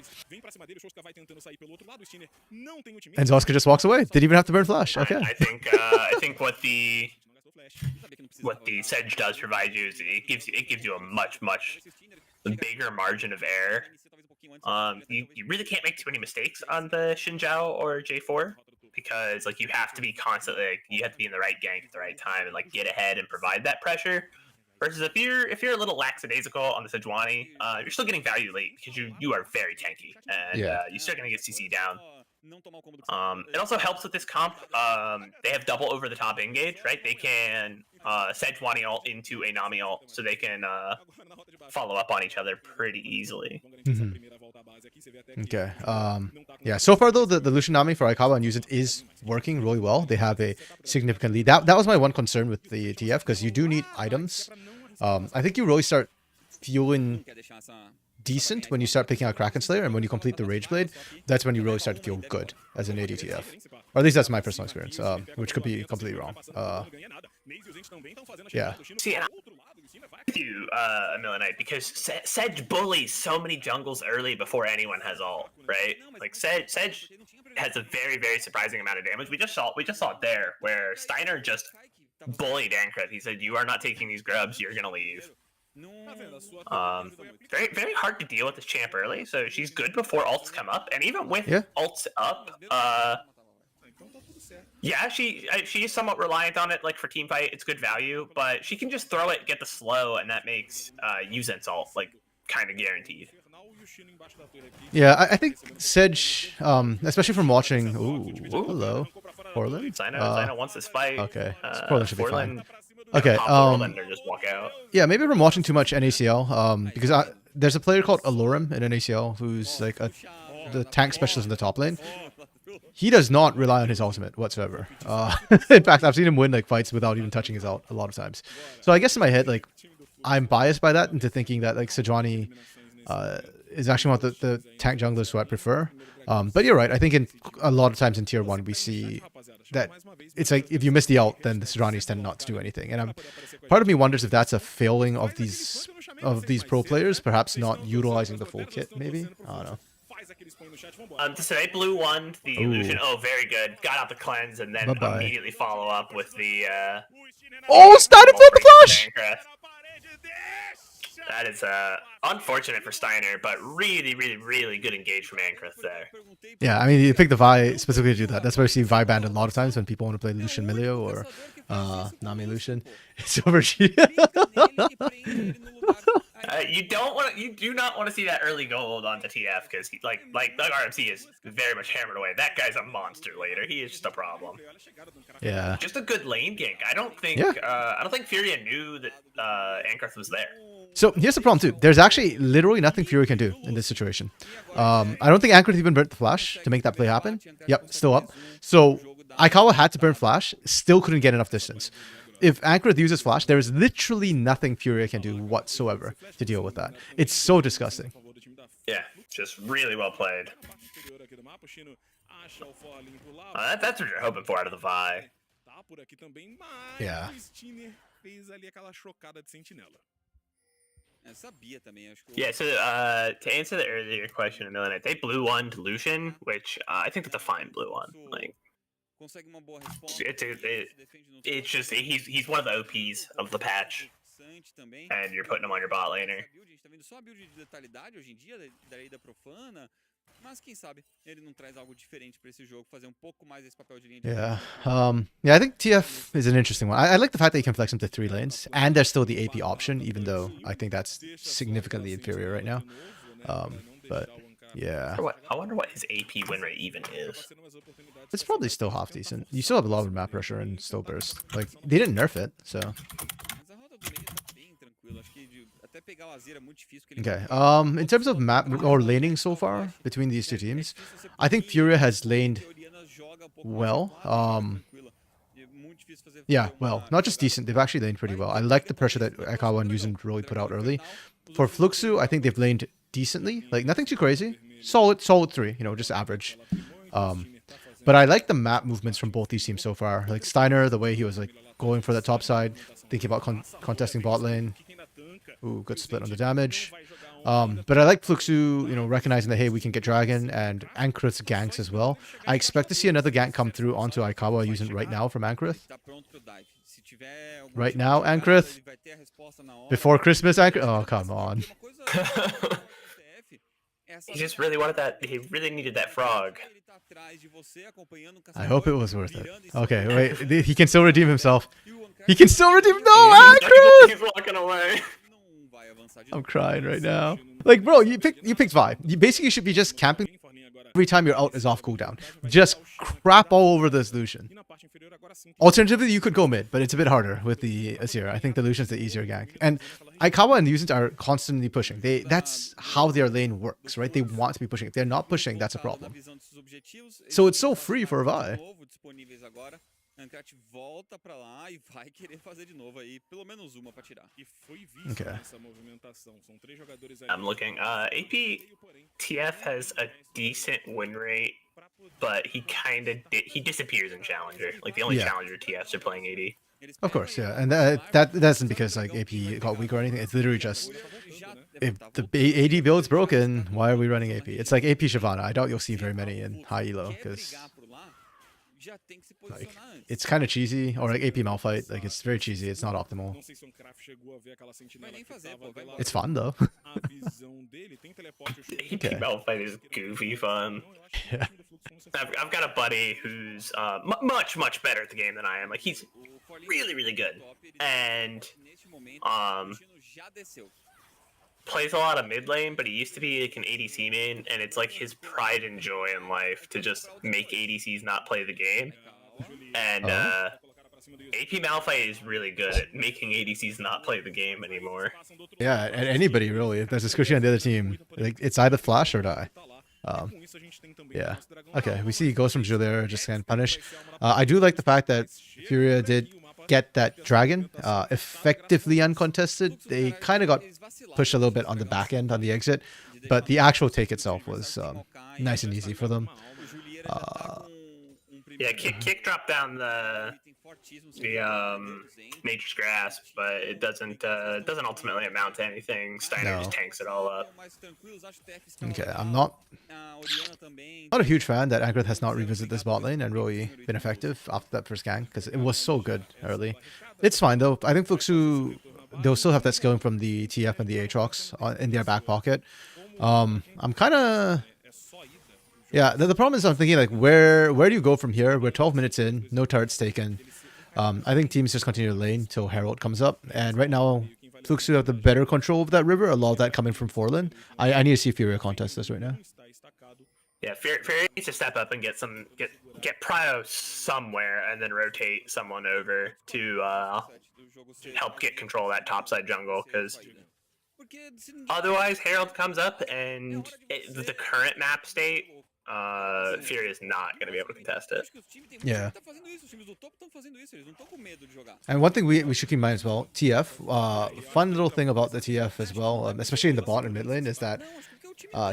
Speaker 1: And Zoska just walks away. Didn't even have to burn flash. Okay.
Speaker 2: I think what the Sedge does provide you is it gives you a much bigger margin of error. You really can't make too many mistakes on the Xinjiao or J4 because like you have to be constantly you have to be in the right gank at the right time and like get ahead and provide that pressure. Versus if you're a little lackadaisical on the Sejuani, you're still getting value late because you are very tanky and you're still gonna get CC down. It also helps with this comp. They have double over the top engage, right? They can Sejuani ult into a Nami ult, so they can follow up on each other pretty easily.
Speaker 1: Okay. Yeah. So far though, the Lucian Nami for Aikawa and use it is working really well. They have a significant lead. That was my one concern with the TF because you do need items. I think you really start feeling decent when you start picking out Kraken Slayer, and when you complete the Rage Blade, that's when you really start to feel good as an ADTF. Or at least that's my personal experience, which could be completely wrong. Yeah.
Speaker 2: See, and I'm with you, Millenite, because Sedge bullies so many jungles early before anyone has ult, right? Like Sedge has a very, very surprising amount of damage. We just saw it there, where Steiner just bullied Ankret. He said, "You are not taking these grubs. You're gonna leave." Very, very hard to deal with this champ early. So she's good before ults come up, and even with ults up, yeah, she is somewhat reliant on it. Like for team fight, it's good value, but she can just throw it, get the slow, and that makes Yuzen's ult like kind of guaranteed.
Speaker 1: Yeah, I think Sedge, especially from watching. Ooh, hello, Portland.
Speaker 2: Zino wants this fight.
Speaker 1: Okay, Portland should be fine.
Speaker 2: Okay.
Speaker 1: Okay.
Speaker 2: Just walk out.
Speaker 1: Yeah, maybe I'm watching too much NACL. Because there's a player called Alorum in NACL who's like the tank specialist in the top lane. He does not rely on his ultimate whatsoever. In fact, I've seen him win like fights without even touching his ult a lot of times. So I guess in my head, like I'm biased by that into thinking that like Sejuani is actually one of the tank junglers who I prefer. But you're right. I think in a lot of times in tier 1 we see that it's like if you miss the ult, then the Sejuanis tend not to do anything. And part of me wonders if that's a failing of these pro players, perhaps not utilizing the full kit. Maybe I don't know.
Speaker 2: So they blew one. The illusion. Oh, very good. Got out the cleanse and then immediately follow up with the.
Speaker 1: Oh, Steiner flipped the flash.
Speaker 2: That is unfortunate for Steiner, but really, really, really good engage from Ankrith there.
Speaker 1: Yeah, I mean, you pick the Vi specifically to do that. That's why you see Vi banned a lot of times when people want to play Lucian Milio or Nami Lucian. It's over.
Speaker 2: You do not want to see that early gold on the TF because like RMC is very much hammered away. That guy's a monster later. He is just a problem.
Speaker 1: Yeah.
Speaker 2: Just a good lane gank. I don't think Furia knew that Ankrith was there.
Speaker 1: So here's the problem too. There's actually literally nothing Fury can do in this situation. I don't think Ankrith even burnt the flash to make that play happen. Yep, still up. So Aikawa had to burn flash, still couldn't get enough distance. If Ankrith uses flash, there is literally nothing Fury can do whatsoever to deal with that. It's so disgusting.
Speaker 2: Yeah, just really well played.
Speaker 3: Acha o Fall pro lado.
Speaker 2: That's what you're hoping for out of the Vi.
Speaker 3: Tá por aqui também, mas
Speaker 1: Yeah.
Speaker 3: o Steiner fez ali aquela chocada de sentinela.
Speaker 4: Sabia também, acho que
Speaker 2: Yeah, so to answer the earlier question, Millionaire, they blew one to Lucian, which I think that's a fine blue one. Like,
Speaker 4: consegue uma boa resposta.
Speaker 2: it's just he's one of the OPs of the patch, and you're putting him on your bot laner.
Speaker 4: A gente tá vendo só a build de letalidade hoje em dia, da ida profana, mas quem sabe ele não traz algo diferente para esse jogo, fazer um pouco mais esse papel de linha de
Speaker 1: Yeah. Yeah, I think TF is an interesting one. I like the fact that you can flex into 3 lanes, and there's still the AP option, even though I think that's significantly inferior right now. But yeah,
Speaker 2: I wonder what his AP win rate even is.
Speaker 1: it's probably still half decent. You still have a lot of map pressure and still burst. Like, they didn't nerf it, so.
Speaker 4: Mas a rota do meio tá bem tranquilo, acho que até pegar o Azir é muito difícil porque ele
Speaker 1: Okay. In terms of map or laning so far between these two teams, I think Furia has laned well. Yeah, well, not just decent. They've actually laned pretty well. I like the pressure that Ekawa and Yuzin really put out early. For Fluxu, I think they've laned decently. Like, nothing too crazy. Solid 3. Just average. But I like the map movements from both these teams so far. Like Steiner, the way he was like going for that top side, thinking about contesting bot lane. Ooh, good split on the damage. But I like Fluxu, recognizing that, hey, we can get Dragon and Ankrith's ganks as well. I expect to see another gank come through onto Aikawa using right now from Ankrith. Right now, Ankrith? Before Christmas, Ankrith? Oh, come on.
Speaker 2: He just really wanted that. He really needed that frog.
Speaker 1: I hope it was worth it. Okay, wait. He can still redeem himself. He can still redeem. No, Ankrith!
Speaker 2: He's walking away.
Speaker 1: I'm crying right now. Like, bro, you picked Vi. You basically should be just camping every time your ult is off cooldown. Just crap all over this Lucian. Alternatively, you could go mid, but it's a bit harder with the Azir. I think the Lucian's the easier gank. And Aikawa and the Yuzin are constantly pushing. That's how their lane works, right? They want to be pushing. If they're not pushing, that's a problem. So it's so free for Vi.
Speaker 4: Ankrat volta pra lá e vai querer fazer de novo aí, pelo menos uma pra tirar.
Speaker 1: Okay.
Speaker 2: I'm looking. AP TF has a decent win rate, but he he disappears in Challenger. Like the only Challenger TFs are playing AD.
Speaker 1: Of course, yeah. And that isn't because like AP got weak or anything. It's literally just if the AD build's broken, why are we running AP? It's like AP Shyvana. I doubt you'll see very many in high elo because like it's kind of cheesy, or like AP Malphite. Like it's very cheesy. It's not optimal. It's fun though.
Speaker 2: AP Malphite is goofy fun.
Speaker 1: Yeah.
Speaker 2: I've got a buddy who's much better at the game than I am. Like he's really good, and plays a lot of mid lane, but he used to be like an ADC main, and it's like his pride and joy in life to just make ADCs not play the game. And AP Malphite is really good at making ADCs not play the game anymore.
Speaker 1: Yeah, and anybody really. If there's a squishy on the other team, like it's either flash or die. Yeah. Okay, we see Ghost from Julia just can punish. I do like the fact that Furia did get that dragon effectively uncontested. They kind of got pushed a little bit on the back end on the exit, but the actual take itself was nice and easy for them.
Speaker 2: Yeah, kick drop down the Nature's Grasp, but it doesn't ultimately amount to anything. Steiner just tanks it all up.
Speaker 1: Okay, I'm not a huge fan that Ankrith has not revisited this bot lane and really been effective after that first gank because it was so good early. It's fine though. I think Fluxu, they'll still have that scaling from the TF and the Aatrox in their back pocket. I'm kind of... Yeah, the problem is I'm thinking like where do you go from here? We're 12 minutes in, no turrets taken. I think teams just continue to lane till Herald comes up. And right now, Fluxu have the better control of that river. A lot of that coming from Forlin. I need to see Furia contest this right now.
Speaker 2: Yeah, Furia needs to step up and get prio somewhere, and then rotate someone over to help get control of that topside jungle, because otherwise Herald comes up and the current map state, Fury is not going to be able to contest it.
Speaker 1: Yeah. And one thing we should keep in mind as well, TF, fun little thing about the TF as well, especially in the bot and mid lane, is that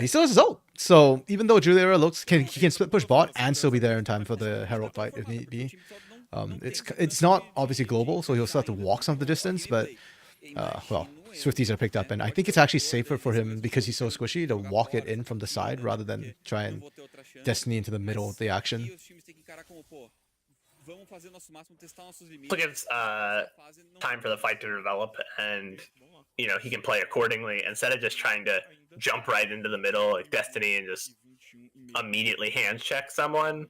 Speaker 1: He still has his ult. So even though Juliera he can split push bot and still be there in time for the Herald fight if need be. It's not obviously global, so he'll still have to walk some of the distance, but well, Swifties are picked up, and I think it's actually safer for him because he's so squishy to walk it in from the side rather than try and Destiny into the middle of the action.
Speaker 2: Look, it's time for the fight to develop, and you know he can play accordingly instead of just trying to jump right into the middle like Destiny and just immediately hand check someone.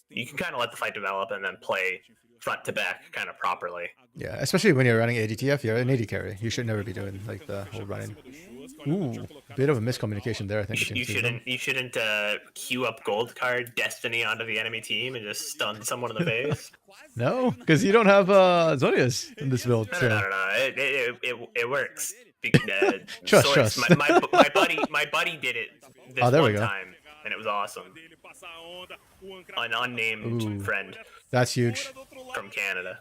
Speaker 2: You can kind of let the fight develop and then play front to back kind of properly.
Speaker 1: Yeah, especially when you're running ADTF, you're an AD carry. You should never be doing like the whole running. Ooh, bit of a miscommunication there, I think.
Speaker 2: You shouldn't queue up gold card Destiny onto the enemy team and just stun someone in the face.
Speaker 1: No, because you don't have Zonias in this build. So.
Speaker 2: No. It works.
Speaker 1: Trust.
Speaker 2: My buddy did it this one time, and it was awesome. An unnamed friend.
Speaker 1: That's huge.
Speaker 2: From Canada.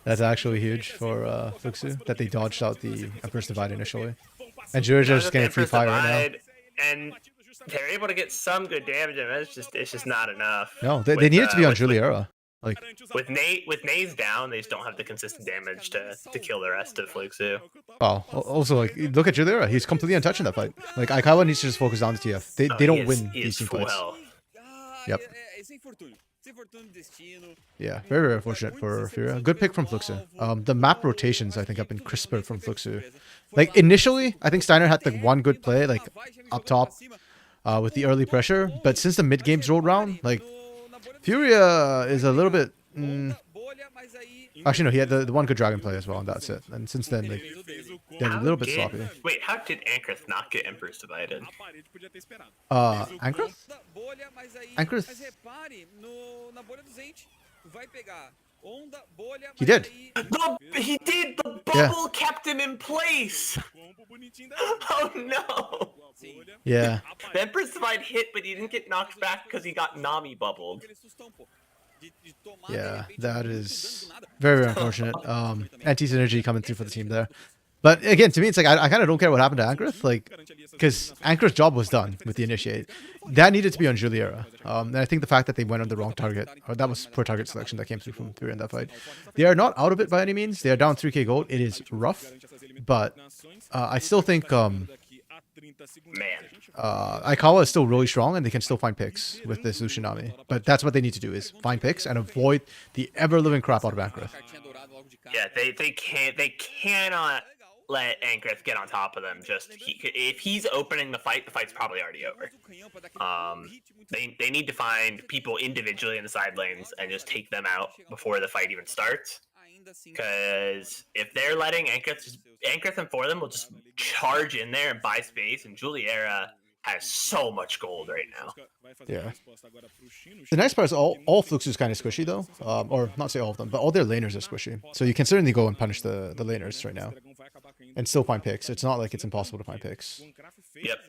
Speaker 1: That's actually huge for Fluxu, that they dodged out the Emperor's Divide initially. And Georgia's just getting free fire right now.
Speaker 2: And they're able to get some good damage, and it's just not enough.
Speaker 1: No, they need it to be on Juliera. Like
Speaker 2: with Naze down, they just don't have the consistent damage to kill the rest of Fluxu.
Speaker 1: Oh, also like look at Juliera, he's completely untouched in that fight. Like Aikawa needs to just focus on the TF. They don't win these team fights. Yep. Yeah, very, very fortunate for Furia. Good pick from Fluxu. The map rotations, I think, have been crisper from Fluxu. Like, initially, I think Steiner had, like, one good play, like, up top with the early pressure. But since the mid-games rolled around, like, Furia is a little bit... Actually, no, he had the one good dragon play as well, and that's it. And since then, like, they're a little bit sloppy.
Speaker 2: Wait, how did Ankrith not get Emperor's Divided?
Speaker 1: Ankrith? Ankrith? He did.
Speaker 2: He did! The bubble kept him in place! Oh no!
Speaker 1: Yeah.
Speaker 2: The Emperor's Divide hit, but he didn't get knocked back because he got Nami bubbled.
Speaker 1: Yeah, that is very, very unfortunate. Anti-synergy coming through for the team there. But again, to me, it's like I kind of don't care what happened to Ankrith, like, because Ankrith's job was done with the initiate. That needed to be on Juliera. And I think the fact that they went on the wrong target, or that was poor target selection that came through from Furia in that fight. They are not out of it by any means. They are down 3k gold. It is rough, but I still think Aikawa is still really strong, and they can still find picks with this Ushinami. But that's what they need to do, is find picks and avoid the ever-living crap out of Ankrith.
Speaker 2: Yeah, they cannot let Ankrith get on top of them. If he's opening the fight's probably already over. They need to find people individually in the side lanes and just take them out before the fight even starts. Because if they're letting Ankrith and for them will just charge in there and buy space, and Juliera has so much gold right now.
Speaker 1: Yeah. The nice part is all Fluxu is kind of squishy though, or not say all of them, but all their laners are squishy. So you can certainly go and punish the laners right now, and still find picks. It's not like it's impossible to find picks.
Speaker 2: Yep.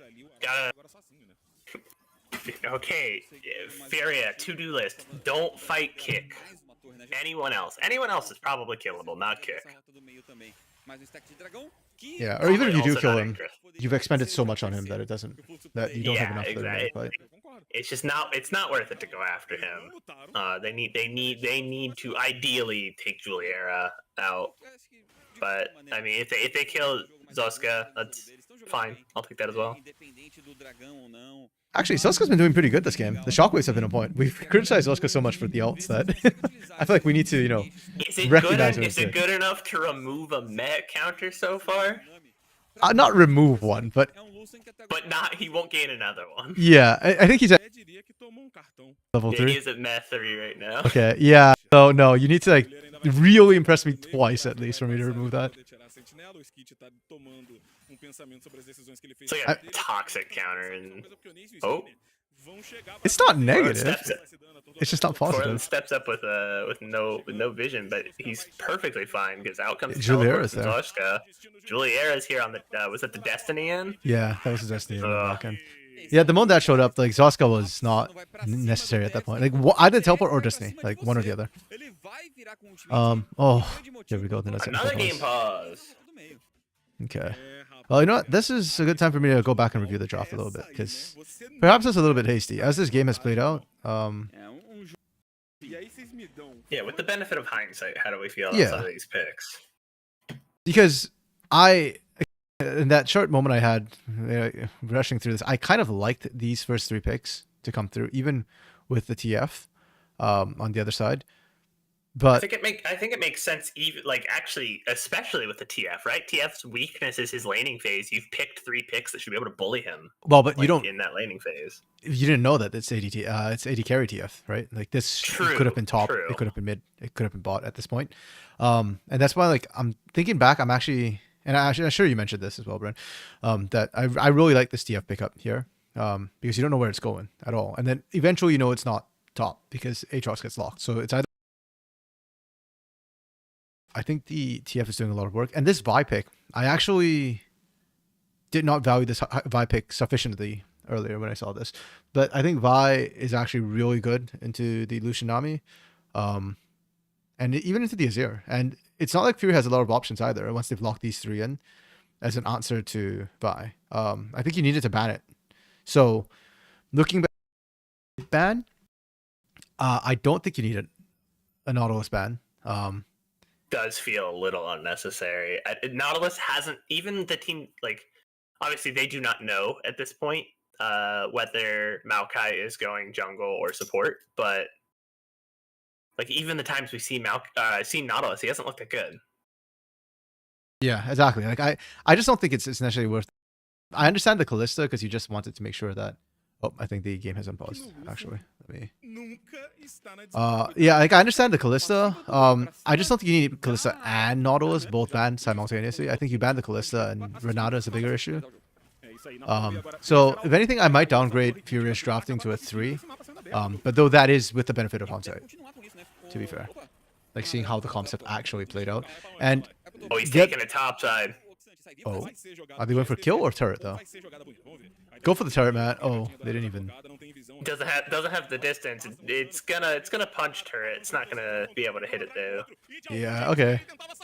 Speaker 2: Okay, Furia, to-do list. Don't fight Kick. Anyone else is probably killable, not Kick. Yeah, or even if you do kill him, you've expended so much on him that you don't have enough for the fight. It's not worth it to go after him. They need to ideally take Juliera out. But I mean, if they kill Zoska, that's fine. I'll take that as well.
Speaker 1: Actually, Zoska's been doing pretty good this game. The shockwaves have been on point. We've criticized Zoska so much for the ults that I feel like we need to, recognize it.
Speaker 2: Is it good enough to remove a mech counter so far?
Speaker 1: Not remove one, but
Speaker 2: he won't gain another one.
Speaker 1: Yeah, I think he's at level 3.
Speaker 2: He is at Meth 3 right now.
Speaker 1: Okay, yeah. So no, you need to really impress me twice at least for me to remove that.
Speaker 2: It's like a toxic counter, and
Speaker 1: it's not negative. It's just not positive.
Speaker 2: Corbin steps up with no vision, but he's perfectly fine because out comes
Speaker 1: Juliera's there.
Speaker 2: Juliera's here on the was that the Destiny end?
Speaker 1: Yeah, that was the Destiny end. Yeah, the moment that showed up, like Zoska was not necessary at that point. Like either teleport or Destiny, like one or the other. Oh, here we go.
Speaker 2: Another game pause.
Speaker 1: Okay. Well, you know what? This is a good time for me to go back and review the draft a little bit, because perhaps it's a little bit hasty. As this game has played out,
Speaker 2: Yeah, with the benefit of hindsight, how do we feel about
Speaker 1: Yeah.
Speaker 2: some of these picks?
Speaker 1: because in that short moment I had rushing through this, I kind of liked these first 3 picks to come through, even with the TF on the other side.
Speaker 2: I
Speaker 1: But
Speaker 2: think it makes sense, even like actually, especially with the TF, right? TF's weakness is his laning phase. You've picked 3 picks that should be able to bully him.
Speaker 1: well, but
Speaker 2: Like,
Speaker 1: you don't.
Speaker 2: in that laning phase.
Speaker 1: You didn't know that it's AD it's AD carry TF, right? Like this
Speaker 2: True,
Speaker 1: could have been top,
Speaker 2: true.
Speaker 1: it could have been mid, it could have been bot at this point. And that's why, like, I'm thinking back, I'm actually, and I'm sure you mentioned this as well, Brent, that I really like this TF pickup here, because you don't know where it's going at all, and then eventually you know it's not top because Aatrox gets locked. So it's either. I think the TF is doing a lot of work, and this Vi pick, I actually did not value this Vi pick sufficiently earlier when I saw this, but I think Vi is actually really good into the Lucianami, and even into the Azir. And it's not like Fury has a lot of options either once they've locked these 3 in as an answer to Vi. I think you needed to ban it. So looking back, ban, I don't think you need a Nautilus ban.
Speaker 2: Does feel a little unnecessary. Nautilus hasn't, even the team, like, obviously they do not know at this point whether Maokai is going jungle or support, but like even the times we see Nautilus, he hasn't looked that good.
Speaker 1: Yeah, exactly. Like I just don't think it's necessarily worth. I understand the Callista because you just wanted to make sure that. Oh, I think the game has unpaused. Actually, let me. Yeah, like I understand the Callista. I just don't think you need Callista and Nautilus both banned simultaneously. I think you ban the Callista and Renata is a bigger issue. So if anything, I might downgrade Furious drafting to a 3. But though that is with the benefit of hindsight, to be fair, like seeing how the concept actually played out. And
Speaker 2: he's taking a top side.
Speaker 1: Oh, are they going for kill or turret though? Go for the turret, man. Oh, they didn't even.
Speaker 2: Doesn't have the distance. It's gonna punch turret. It's not gonna be able to hit it though.
Speaker 1: Yeah. Okay.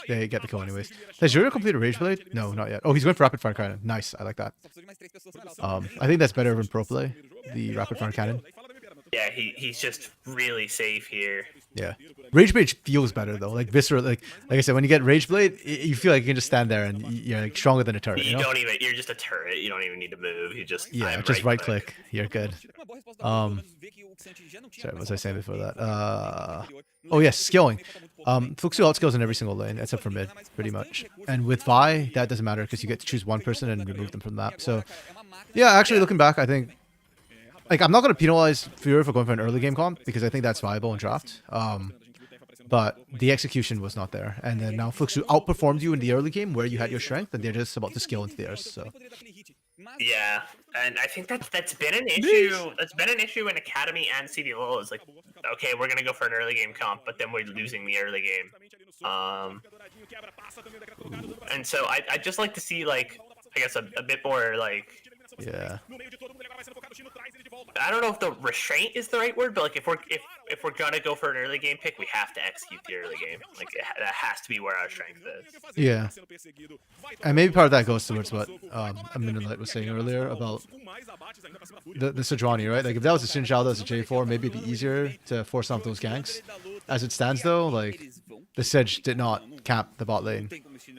Speaker 1: They get the kill anyways. Has Juro completed Rage Blade? No, not yet. Oh, he's going for Rapid Fire Cannon. Nice. I like that. I think that's better than pro play. The Rapid Fire Cannon.
Speaker 2: Yeah, he's just really safe here.
Speaker 1: Yeah, Rage Blade feels better though. Like visceral, like I said, when you get Rage Blade, you feel like you can just stand there and you're like stronger than a turret. You know?
Speaker 2: Don't even. You're just a turret. You don't even need to move. You just
Speaker 1: just right click. You're good. Sorry, what was I saying before that? Oh yes, skilling. Fluxu out skills in every single lane except for mid, pretty much. And with Vi, that doesn't matter because you get to choose one person and remove them from the map. So yeah, actually looking back, I think. Like, I'm not going to penalize Fury for going for an early game comp because I think that's viable in draft. But the execution was not there. And then now Fluxu outperformed you in the early game where you had your strength and they're just about to scale into theirs. So
Speaker 2: yeah, and I think that's been an issue. That's been an issue in Academy and CBLOL. It's like, okay, we're going to go for an early game comp, but then we're losing the early game. And so I'd just like to see, like, I guess a bit more, like...
Speaker 1: Yeah.
Speaker 2: I don't know if the restraint is the right word, but like if we're gonna go for an early game pick, we have to execute the early game. Like that has to be where our strength is.
Speaker 1: Yeah. And maybe part of that goes towards what Aminulit was saying earlier about the Sejuani, right? Like if that was a Xin Zhao, that was a J4, maybe it'd be easier to force off those ganks. As it stands though, like the Sedge did not cap the bot lane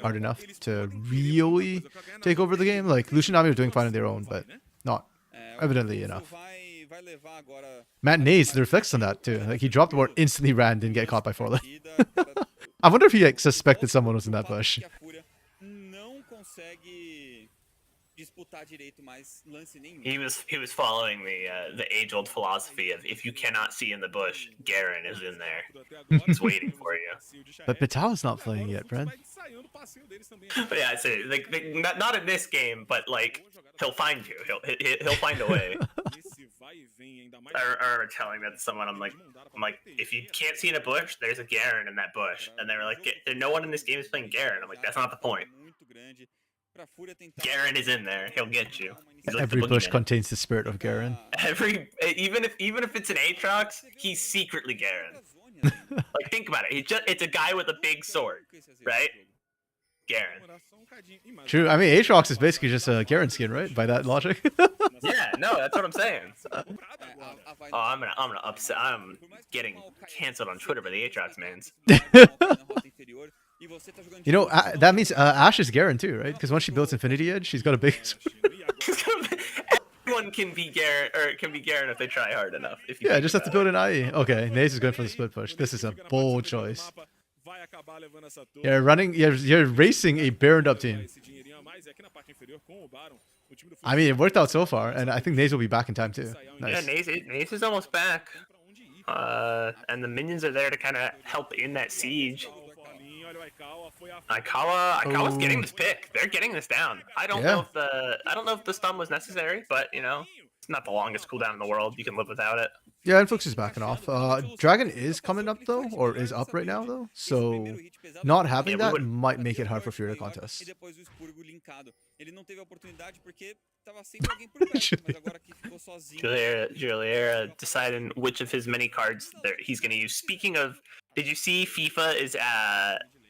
Speaker 1: hard enough to really take over the game. Like Lucianami were doing fine on their own, but not evidently enough. Matt Nays, the reflects on that too. Like he dropped the ward, instantly ran, didn't get caught by Forley. I wonder if he like suspected someone was in that bush.
Speaker 2: He was following the age-old philosophy of if you cannot see in the bush, Garen is in there. He's waiting for you.
Speaker 1: But Vital is not playing yet, Brent.
Speaker 2: But yeah, so like not in this game, but like he'll find you. He'll find a way. I remember telling that to someone. I'm like, if you can't see in a bush, there's a Garen in that bush, and they were like, no one in this game is playing Garen. I'm like, that's not the point. Garen is in there. He'll get you. Like
Speaker 1: every bush contains the spirit of Garen.
Speaker 2: Even if it's an Aatrox, he's secretly Garen. Like think about it. It's a guy with a big sword, right? Garen.
Speaker 1: True. I mean, Aatrox is basically just a Garen skin, right? By that logic.
Speaker 2: Yeah, no, that's what I'm saying. Oh, I'm gonna upset. I'm getting canceled on Twitter by the Aatrox mans.
Speaker 1: You know, that means Ashe is Garen too, right? Because once she builds Infinity Edge, she's got a big.
Speaker 2: Everyone can be Garen, or can be Garen if they try hard enough. If you
Speaker 1: Yeah,
Speaker 2: think
Speaker 1: just have to
Speaker 2: about
Speaker 1: build an IE. Okay, Naze is going for the split push. This is a bold choice. You're running. You're racing a Baroned up team. I mean, it worked out so far, and I think Naze will be back in time too. Nice.
Speaker 2: Yeah, Naze is almost back. And the minions are there to kind of help in that siege. Aikawa's getting this pick. They're getting this down. I don't know if the stun was necessary, but you know, it's not the longest cooldown in the world. You can live without it.
Speaker 1: Yeah, and Flux is backing off. Dragon is coming up though, or is up right now though. So not having that might make it hard for Fury to contest.
Speaker 2: Juliera deciding which of his many cards he's going to use. Speaking of, did you see FIFA is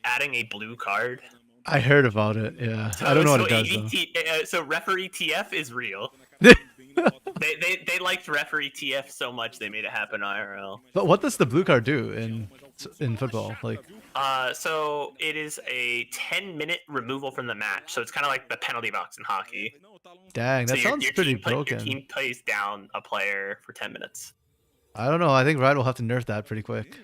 Speaker 2: adding a blue card?
Speaker 1: I heard about it. Yeah,
Speaker 2: So,
Speaker 1: I don't know what it does though.
Speaker 2: so referee TF is real. They liked referee TF so much they made it happen IRL.
Speaker 1: But what does the blue card do in football? Like,
Speaker 2: so it is a 10-minute removal from the match. So it's kind of like the penalty box in hockey.
Speaker 1: dang, that
Speaker 2: So
Speaker 1: sounds pretty
Speaker 2: your
Speaker 1: broken.
Speaker 2: team plays down a player for 10 minutes.
Speaker 1: I don't know. I think Riot will have to nerf that pretty quick.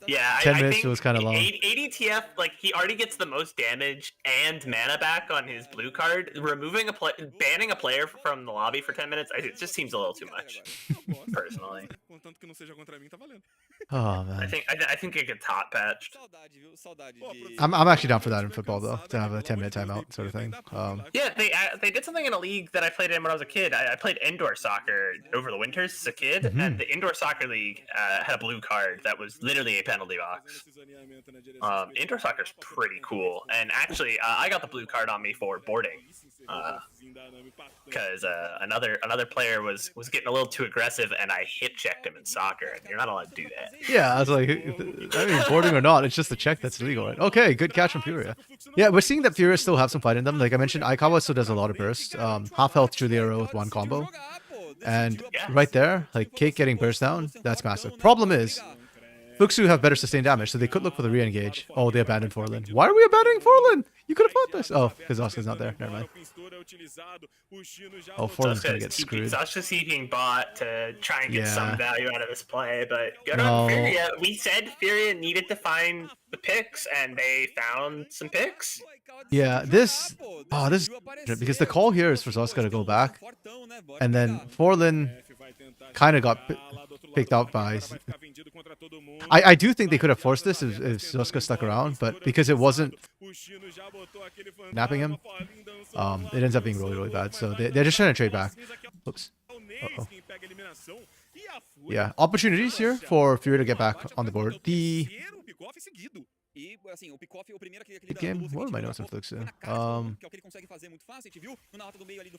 Speaker 2: Yeah,
Speaker 1: 10
Speaker 2: I
Speaker 1: minutes
Speaker 2: think
Speaker 1: was kinda long.
Speaker 2: ADTF, like, he already gets the most damage and mana back on his blue card. Banning a player from the lobby for 10 minutes, it just seems a little too much, personally.
Speaker 1: Oh man,
Speaker 2: I think it gets hot patched.
Speaker 1: I'm actually down for that in football though, to have a 10-minute timeout sort of thing.
Speaker 2: Yeah, they did something in a league that I played in when I was a kid. I played indoor soccer over the winters as a kid, and the indoor soccer league had a blue card that was literally a penalty box. Indoor soccer's pretty cool, and actually, I got the blue card on me for boarding, because another player was getting a little too aggressive, and I hip checked him in soccer, and you're not allowed to do that.
Speaker 1: Yeah, I was like, I mean, boarding or not, it's just a check that's illegal, right? Okay, good catch from Furia. Yeah, we're seeing that Furia still have some fight in them. Like I mentioned, Aikawa still does a lot of burst. Half health Juliero with one combo. And right there, like Cake getting burst down, that's massive. Problem is, Fuxu have better sustained damage, so they could look for the re-engage. Oh, they abandoned Forlin. Why are we abandoning Forlin? You could have fought this. Oh, because Oscar's not there. Never mind. Oh, Forlin's gonna get screwed.
Speaker 2: Sasha's seeking bot to try and get some value out of this play, but good
Speaker 1: No.
Speaker 2: on Furia. We said Furia needed to find the picks, and they found some picks.
Speaker 1: Yeah, this is because the call here is for Zoska to go back, and then Forlin kind of got picked out by. I do think they could have forced this if Zoska stuck around, but because it wasn't napping him, it ends up being really bad. So they're just trying to trade back. Oops. Uh-oh. Yeah, opportunities here for Fury to get back on the board. The good game. What are my notes on Fluxu?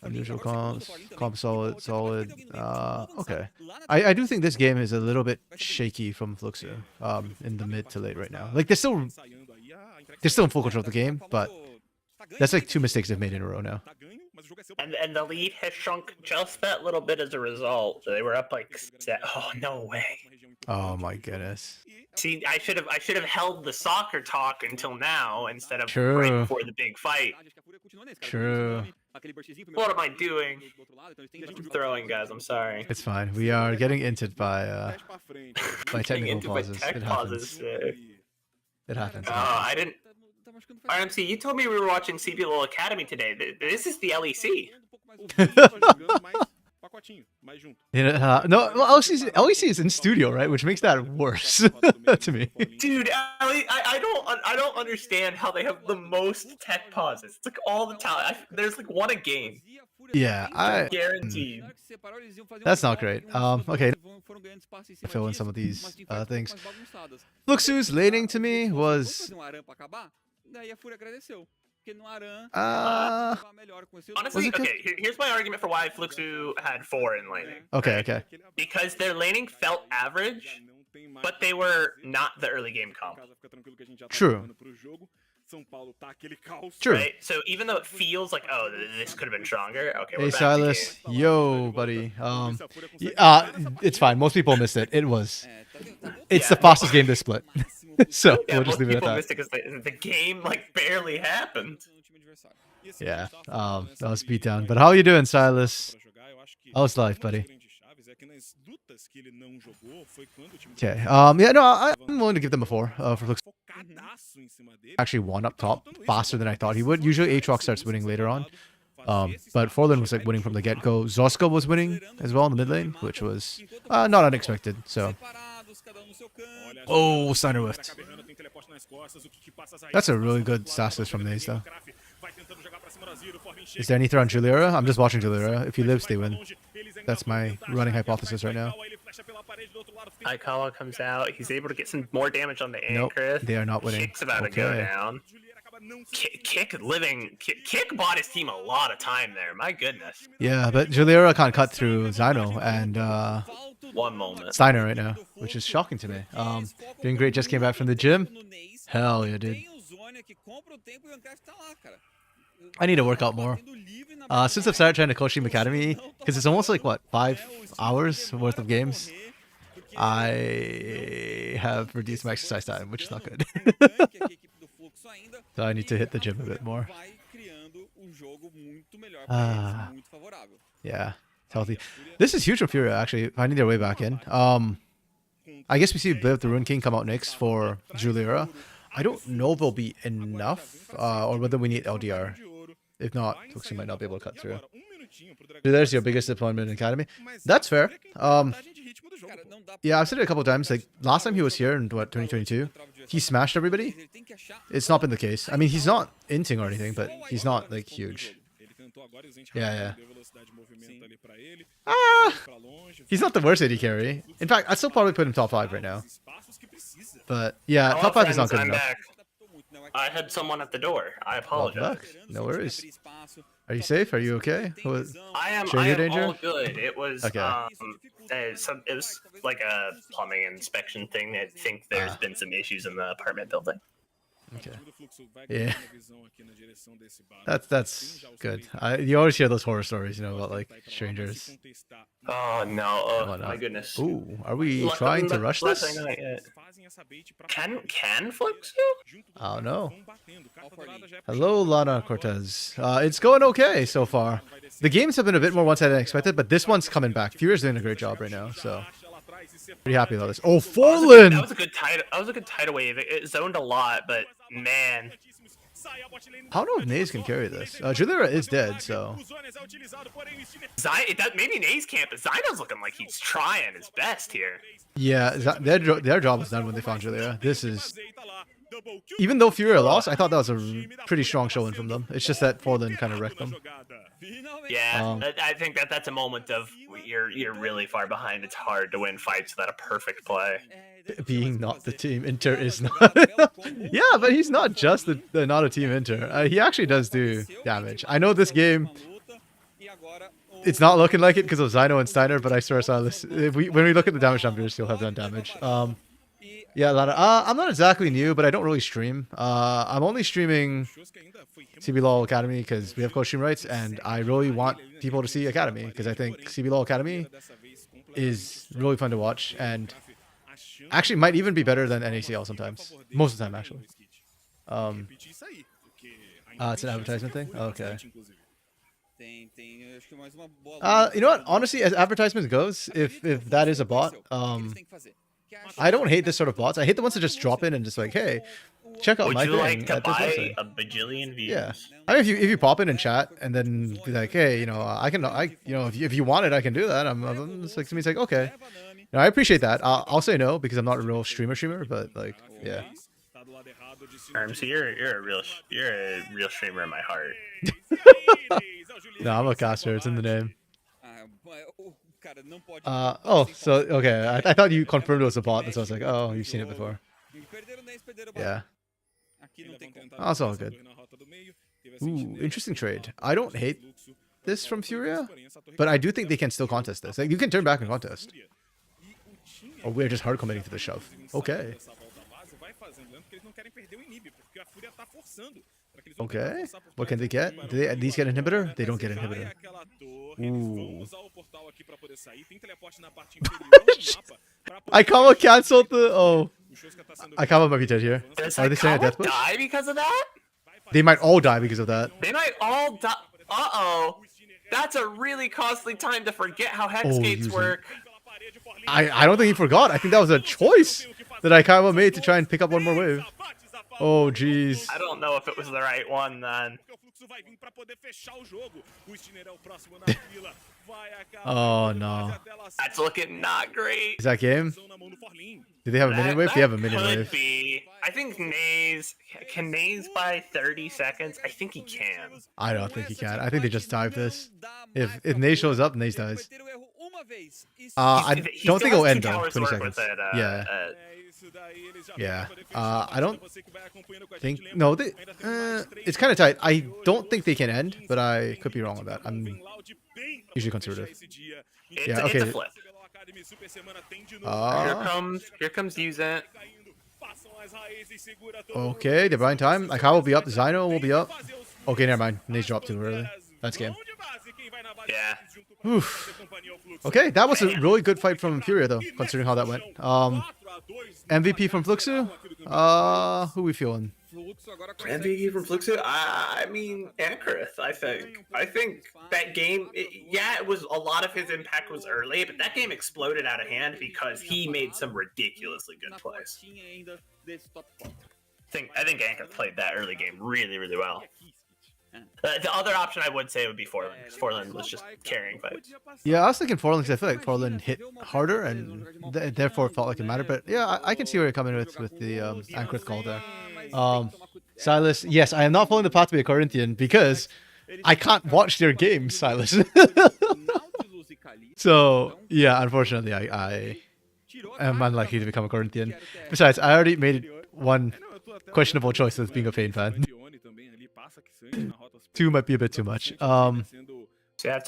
Speaker 1: Unusual comp solid. Okay. I do think this game is a little bit shaky from Fluxu in the mid to late right now. Like they're still in full control of the game, but that's like 2 mistakes they've made in a row now.
Speaker 2: And the lead has shrunk just that little bit as a result. They were up like oh no way.
Speaker 1: Oh my goodness.
Speaker 2: See, I should have held the soccer talk until now instead of
Speaker 1: True.
Speaker 2: right before the big fight.
Speaker 1: True.
Speaker 2: What am I doing? I'm throwing, guys. I'm sorry.
Speaker 1: It's fine. We are getting inted by technical pauses.
Speaker 2: Tech
Speaker 1: It
Speaker 2: pauses.
Speaker 1: happens. It happens.
Speaker 2: I didn't. RMC, you told me we were watching CBLOL Academy today. This is the LEC. No, well, LEC is in studio, right? Which makes that worse to me. Dude, I don't understand how they have the most tech pauses. It's like all the time. There's like one a game.
Speaker 1: Yeah,
Speaker 2: Guaranteed.
Speaker 1: That's not great. Okay. Fill in some of these things. Fluxu's laning to me was.
Speaker 2: Honestly, okay, here's my argument for why Fluxu had 4 in laning.
Speaker 1: Okay.
Speaker 2: Because their laning felt average, but they were not the early game comp.
Speaker 1: True.
Speaker 3: São Paulo tá aquele caos.
Speaker 1: True.
Speaker 2: Right? So even though it feels like, oh, this could have been stronger. Okay,
Speaker 1: Hey
Speaker 2: we're back
Speaker 1: Silas,
Speaker 2: to game.
Speaker 1: yo buddy. It's fine. Most people missed it. It was.
Speaker 4: É, tá vendo? Tá voltando.
Speaker 1: It's the
Speaker 2: Yeah.
Speaker 1: fastest game to split.
Speaker 4: Máximo pro
Speaker 1: So
Speaker 2: Yeah,
Speaker 1: we'll just
Speaker 2: most
Speaker 1: leave it at
Speaker 2: people
Speaker 1: that.
Speaker 2: missed it because the game like barely happened.
Speaker 4: no time adversário.
Speaker 3: E assim,
Speaker 1: Yeah.
Speaker 3: a gente tava falando
Speaker 1: That was
Speaker 3: nessa
Speaker 1: beat down.
Speaker 3: habilidade
Speaker 1: But how you doing, Silas?
Speaker 3: pra jogar, eu acho que
Speaker 1: How's life,
Speaker 3: uma das
Speaker 1: buddy?
Speaker 3: grandes chaves é que nas lutas que ele não jogou foi quando o time
Speaker 1: Okay. Yeah. No, I'm willing to give them a 4 for looks.
Speaker 3: focadaço em cima dele.
Speaker 1: Actually won up top faster than I thought he would. Usually Aatrox starts winning later on. But Forlin was like winning from the get-go. Zoska was winning as well in the mid lane, which was not unexpected. So,
Speaker 4: Separados, cada um no seu canto.
Speaker 1: oh, Steiner whiffed. That's a really good status from Naze though. Is there any threat on Juliera? I'm just watching Juliera. If he lives, they win. That's my running hypothesis right now.
Speaker 2: Aikala comes out. He's able to get some more damage on the
Speaker 1: Nope,
Speaker 2: Anchor.
Speaker 1: they are not winning.
Speaker 2: Kick's about to go
Speaker 1: Okay.
Speaker 2: down. Kick bought his team a lot of time there. My goodness.
Speaker 1: Yeah, but Juliera can't cut through Zyno and
Speaker 2: One moment.
Speaker 1: Steiner right now, which is shocking to me. Doing great, just came back from the gym. Hell yeah, dude.
Speaker 4: Tem o Zônia que compra o tempo e o Ancraft tá lá, cara.
Speaker 1: I need to work out more. Since I've started trying to Costream Academy, because it's almost like, what, 5 hours worth of games, I have reduced my exercise time, which is not good. So I need to hit the gym a bit more. Yeah, it's healthy. This is huge from Furia, actually, finding their way back in. I guess we see Blade of the Rune King come out next for Juliera. I don't know if it'll be enough, or whether we need LDR. If not, Tuxi might not be able to cut through. So there's your biggest deployment in Academy. That's fair. Yeah, I've said it a couple of times. Like last time he was here in what 2022, he smashed everybody. It's not been the case. I mean, he's not inting or anything, but he's not like huge. Yeah. He's not the worst AD carry. In fact, I'd still probably put him top 5 right now. But yeah,
Speaker 2: Hello,
Speaker 1: top 5 is not
Speaker 2: friends,
Speaker 1: good
Speaker 2: I'm
Speaker 1: enough.
Speaker 2: back. I had someone at the door. I
Speaker 1: Welcome
Speaker 2: apologize.
Speaker 1: back. No worries. Are you safe? Are you okay?
Speaker 2: I am
Speaker 1: Stranger danger?
Speaker 2: all good. It was
Speaker 1: Okay.
Speaker 2: it was like a plumbing inspection thing. I think there's been some issues in the apartment building.
Speaker 1: Okay. Yeah. That's good. You always hear those horror stories, you know, about like strangers.
Speaker 2: Oh no! Oh
Speaker 1: Whatnot.
Speaker 2: my goodness.
Speaker 1: Ooh, are we trying to rush this?
Speaker 2: Can Flux you?
Speaker 1: I don't know. Hello, Lana Cortez. It's going okay so far. The games have been a bit more one-sided than expected, but this one's coming back. Furia's doing a great job right now, so pretty happy about this. Oh,
Speaker 2: That
Speaker 1: Forlin!
Speaker 2: was a good tidal. That was a good tidal wave. It zoned a lot, but man,
Speaker 1: I don't know if Naze can carry this. Juliera is dead, so
Speaker 2: maybe Naze can't, but Zyno's looking like he's trying his best here.
Speaker 1: yeah, their job was done when they found Juliera. This is, even though Furia lost, I thought that was a pretty strong showing from them. It's just that Forlin kind of wrecked them.
Speaker 2: Yeah, I think that's a moment of you're really far behind. It's hard to win fights without a perfect play.
Speaker 1: Being not the team Inter is not. Yeah, but he's not just the not a team Inter. He actually does do damage. I know this game, it's not looking like it because of Zyno and Steiner, but I swear, Silas, when we look at the damage numbers, he'll have done damage. Yeah, Lana. I'm not exactly new, but I don't really stream. I'm only streaming CBLOL Academy because we have Costream rights, and I really want people to see Academy because I think CBLOL Academy is really fun to watch and actually might even be better than NACL sometimes. Most of the time, actually. It's an advertisement thing? Okay. You know what? Honestly, as advertisement goes, if that is a bot, I don't hate this sort of bots. I hate the ones that just drop in and just like, hey, check out
Speaker 2: Would
Speaker 1: my
Speaker 2: you
Speaker 1: thing
Speaker 2: like to
Speaker 1: at this
Speaker 2: buy
Speaker 1: website.
Speaker 2: a bajillion views?
Speaker 1: Yeah. I mean, if you pop in and chat and then be like, hey, you know, if you want it, I can do that. It's like, to me, it's like, okay. No, I appreciate that. I'll say no because I'm not a real streamer, but like, yeah.
Speaker 2: So you're a real streamer in my heart.
Speaker 1: No, I'm a caster. It's in the name. So okay. I thought you confirmed it was a bot, and so I was like, oh, you've seen it before. Yeah. That's all good. Ooh, interesting trade. I don't hate this from Furia, but I do think they can still contest this. Like, you can turn back and contest. Or we're just hard committing to the shove. Okay.
Speaker 3: vai fazendo, lembrando que eles não querem perder o inib, porque a Fúria tá forçando.
Speaker 1: Okay. What can they get? Do they at least get inhibitor? They don't get inhibitor. Ooh. Aikawa cancelled the... Oh. Aikawa might be dead here.
Speaker 2: Does
Speaker 1: Are they saying a death
Speaker 2: Aikawa
Speaker 1: push?
Speaker 2: die because of that?
Speaker 1: They might all die because of that.
Speaker 2: They might all die. Uh-oh. That's a really costly time to forget how hex
Speaker 1: Oh,
Speaker 2: gates
Speaker 1: using-
Speaker 2: work.
Speaker 1: I don't think he forgot. I think that was a choice that Aikawa made to try and pick up one more wave. Oh, jeez.
Speaker 2: I don't know if it was the right one then.
Speaker 1: Oh, no.
Speaker 2: That's looking not great.
Speaker 1: Is that game? Do they have a minion wave? They have a minion
Speaker 2: could
Speaker 1: wave.
Speaker 2: be. I think can Naze buy 30 seconds? I think he can.
Speaker 1: I don't think he can. I think they just dive this. If Naze shows up, Naze dies. I
Speaker 2: He
Speaker 1: don't
Speaker 2: still
Speaker 1: think it'll
Speaker 2: has
Speaker 1: end
Speaker 2: two
Speaker 1: though.
Speaker 2: towers
Speaker 1: 20
Speaker 2: to work
Speaker 1: seconds.
Speaker 2: with it,
Speaker 1: Yeah. Yeah. I don't think... No, they, it's kind of tight. I don't think they can end, but I could be wrong on that. I'm usually conservative. Yeah,
Speaker 2: It's
Speaker 1: okay.
Speaker 2: a flip. Here comes use it.
Speaker 1: Okay, they're buying time. Aikawa will be up. Zyno will be up. Okay, never mind. Naze dropped too early. That's game.
Speaker 2: Yeah.
Speaker 1: Oof. Okay, that was a really good fight from Furia though, considering how that went. MVP from Fluxu? Who we feeling?
Speaker 2: MVP from Fluxu? I mean, Ankrith, I think. I think that game, it was a lot of his impact was early, but that game exploded out of hand because he made some ridiculously good plays. I think Ankrith played that early game really, really well. The other option I would say would be Forlin, because Forlin was just carrying fights.
Speaker 1: Yeah, I was thinking Forlin because I feel like Forlin hit harder and therefore felt like it mattered. But yeah, I can see where you're coming with the Ankrith call there. Silas, yes, I am not following the path to be a Corinthian because I can't watch their games, Silas. So yeah, unfortunately, I am unlikely to become a Corinthian. Besides, I already made one questionable choice as being a Pain fan. 2 might be a bit too much.
Speaker 2: Yeah,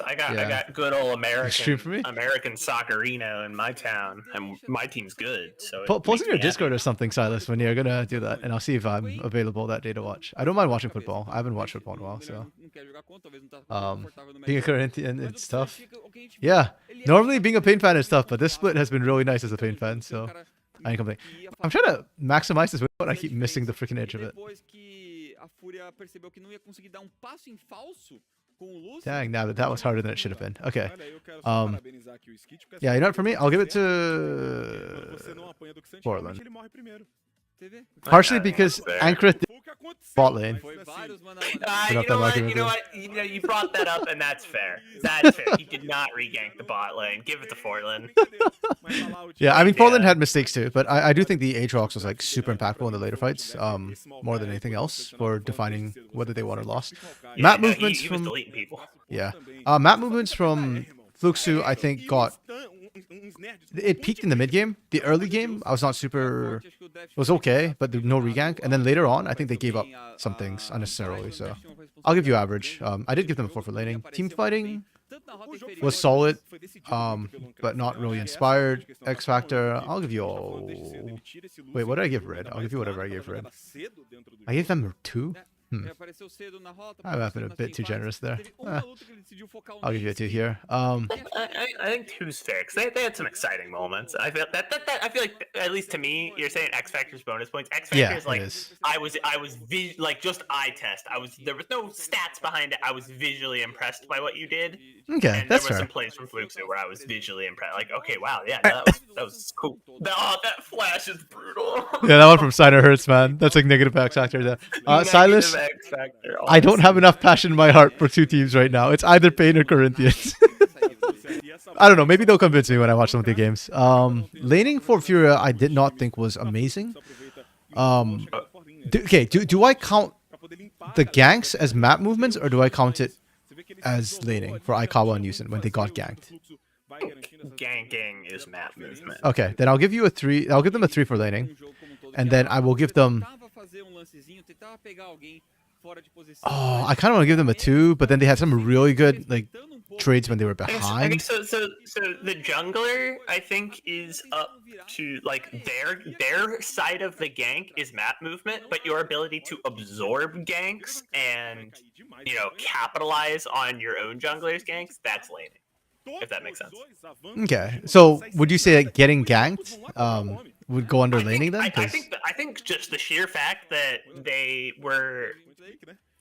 Speaker 2: I got good old
Speaker 1: Stream for me?
Speaker 2: American Soccerino in my town, and my team's good. So
Speaker 1: Post in your Discord or something, Silas, when you're gonna do that, and I'll see if I'm available that day to watch. I don't mind watching football. I haven't watched football in a while, so being a Corinthian, it's tough. Yeah, normally being a Pain fan is tough, but this split has been really nice as a Pain fan, so I ain't complaining. I'm trying to maximize this, but I keep missing the freaking edge of it. Dang, now that was harder than it should have been. Okay. Yeah, you know what, for me, I'll give it to Portland. Partially because Ankrith bot lane.
Speaker 2: You brought that up, and that's fair. That's fair. He did not regank the bot lane. Give it to Forlin.
Speaker 1: Yeah, I mean, Portland had mistakes too, but I do think the Aatrox was like super impactful in the later fights, more than anything else for defining whether they won or lost. Map movements
Speaker 2: he
Speaker 1: from
Speaker 2: was deleting people.
Speaker 1: Yeah, map movements from Fluxu, I think it peaked in the mid game. The early game, I was not super. It was okay, but no regank. And then later on, I think they gave up some things unnecessarily. So I'll give you average. I did give them a 4 for laning. Team fighting was solid, but not really inspired. X Factor, I'll give you all. Wait, what did I give Red? I'll give you whatever I gave Red. I gave them 2. I've been a bit too generous there. I'll give you a 2 here.
Speaker 2: I think 2's fair because they had some exciting moments. I feel I feel like, at least to me, you're saying X Factor's bonus points. X Factor's like I was like just eye test. There was no stats behind it. I was visually impressed by what you did.
Speaker 1: Okay,
Speaker 2: and
Speaker 1: that's
Speaker 2: there were
Speaker 1: fair.
Speaker 2: some plays from Fluxu where I was visually impressed. Like, okay, wow, yeah, that was cool. That flash is brutal.
Speaker 1: Yeah, that one from Steiner hurts, man. That's like negative X Factor there. Silas,
Speaker 2: X Factor,
Speaker 1: I don't have enough passion in my heart for 2 teams right now. It's either Pain or Corinthians. I don't know. Maybe they'll convince me when I watch some of their games. Laning for Furia, I did not think was amazing. Do I count the ganks as map movements, or do I count it as laning for Aikawa and Yusin when they got ganked?
Speaker 2: Ganking is map movement.
Speaker 1: Okay, then I'll give you a 3. I'll give them a 3 for laning, and then I will give them. Oh, I kind of want to give them a 2, but then they had some really good like trades when they were
Speaker 2: I
Speaker 1: behind.
Speaker 2: guess so the jungler, I think, is up to like their side of the gank is map movement, but your ability to absorb ganks and capitalize on your own jungler's ganks, that's laning. If that makes sense.
Speaker 1: Okay, so would you say that getting ganked would go under laning then?
Speaker 2: I think just the sheer fact that they were.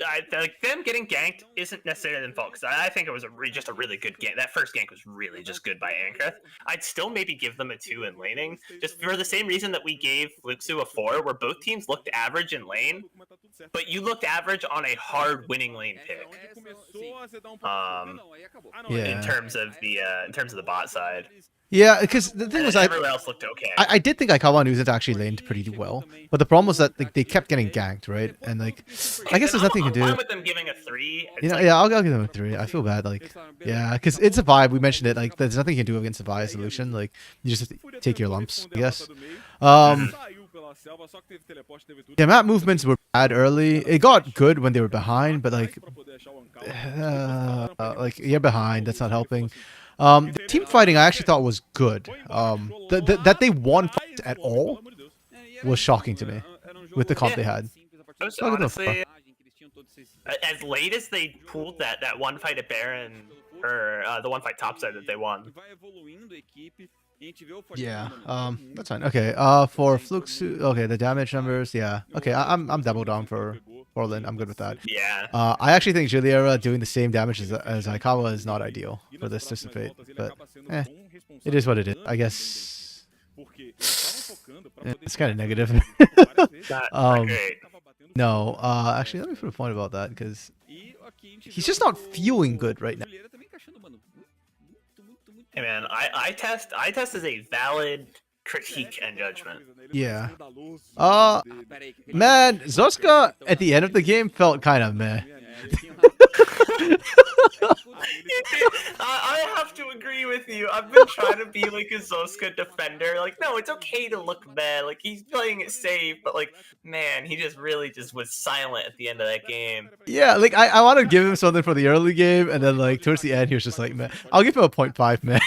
Speaker 2: Like them getting ganked isn't necessarily their fault, because I think it was just a really good gank. That first gank was really just good by Ankreth. I'd still maybe give them a 2 in laning, just for the same reason that we gave Luxu a 4, where both teams looked average in lane, but you looked average on a hard winning lane pick. In terms of the bot side.
Speaker 1: Yeah, because the thing was,
Speaker 2: everyone else looked okay.
Speaker 1: I did think Aikawa and Uzit actually laned pretty well, but the problem was that they kept getting ganked, right? And like, I guess there's nothing you can do.
Speaker 2: I'm fine with them giving a 3.
Speaker 1: Yeah, I'll give them a 3. I feel bad, like, yeah, because it's a vibe. We mentioned it. Like, there's nothing you can do against a vibe solution. Like, you just have to take your lumps, I guess. Yeah, map movements were bad early. It got good when they were behind, but like you're behind. That's not helping. The team fighting I actually thought was good. That they won fights at all was shocking to me with the comp they had.
Speaker 2: Honestly, as late as they pulled that one fight at Baron, or the one fight topside that they won.
Speaker 1: Yeah, that's fine. Okay, for Flux, okay, the damage numbers, yeah. Okay, I'm double down for Orlin. I'm good with that.
Speaker 2: Yeah.
Speaker 1: I actually think Juliera doing the same damage as Aikawa is not ideal for this dissipate, but it is what it is. I guess it's kind of negative. No, actually, let me put a point about that, because he's just not feeling good right now.
Speaker 2: Hey man, I test is a valid critique and judgment.
Speaker 1: Yeah. Man, Zoska at the end of the game felt kind of meh.
Speaker 2: I have to agree with you. I've been trying to be like a Zoska defender. Like, no, it's okay to look meh. Like, he's playing it safe, but like, man, he just really just was silent at the end of that game.
Speaker 1: Yeah, like I want to give him something for the early game, and then like towards the end, he was just like, meh. I'll give him a 0.5, man.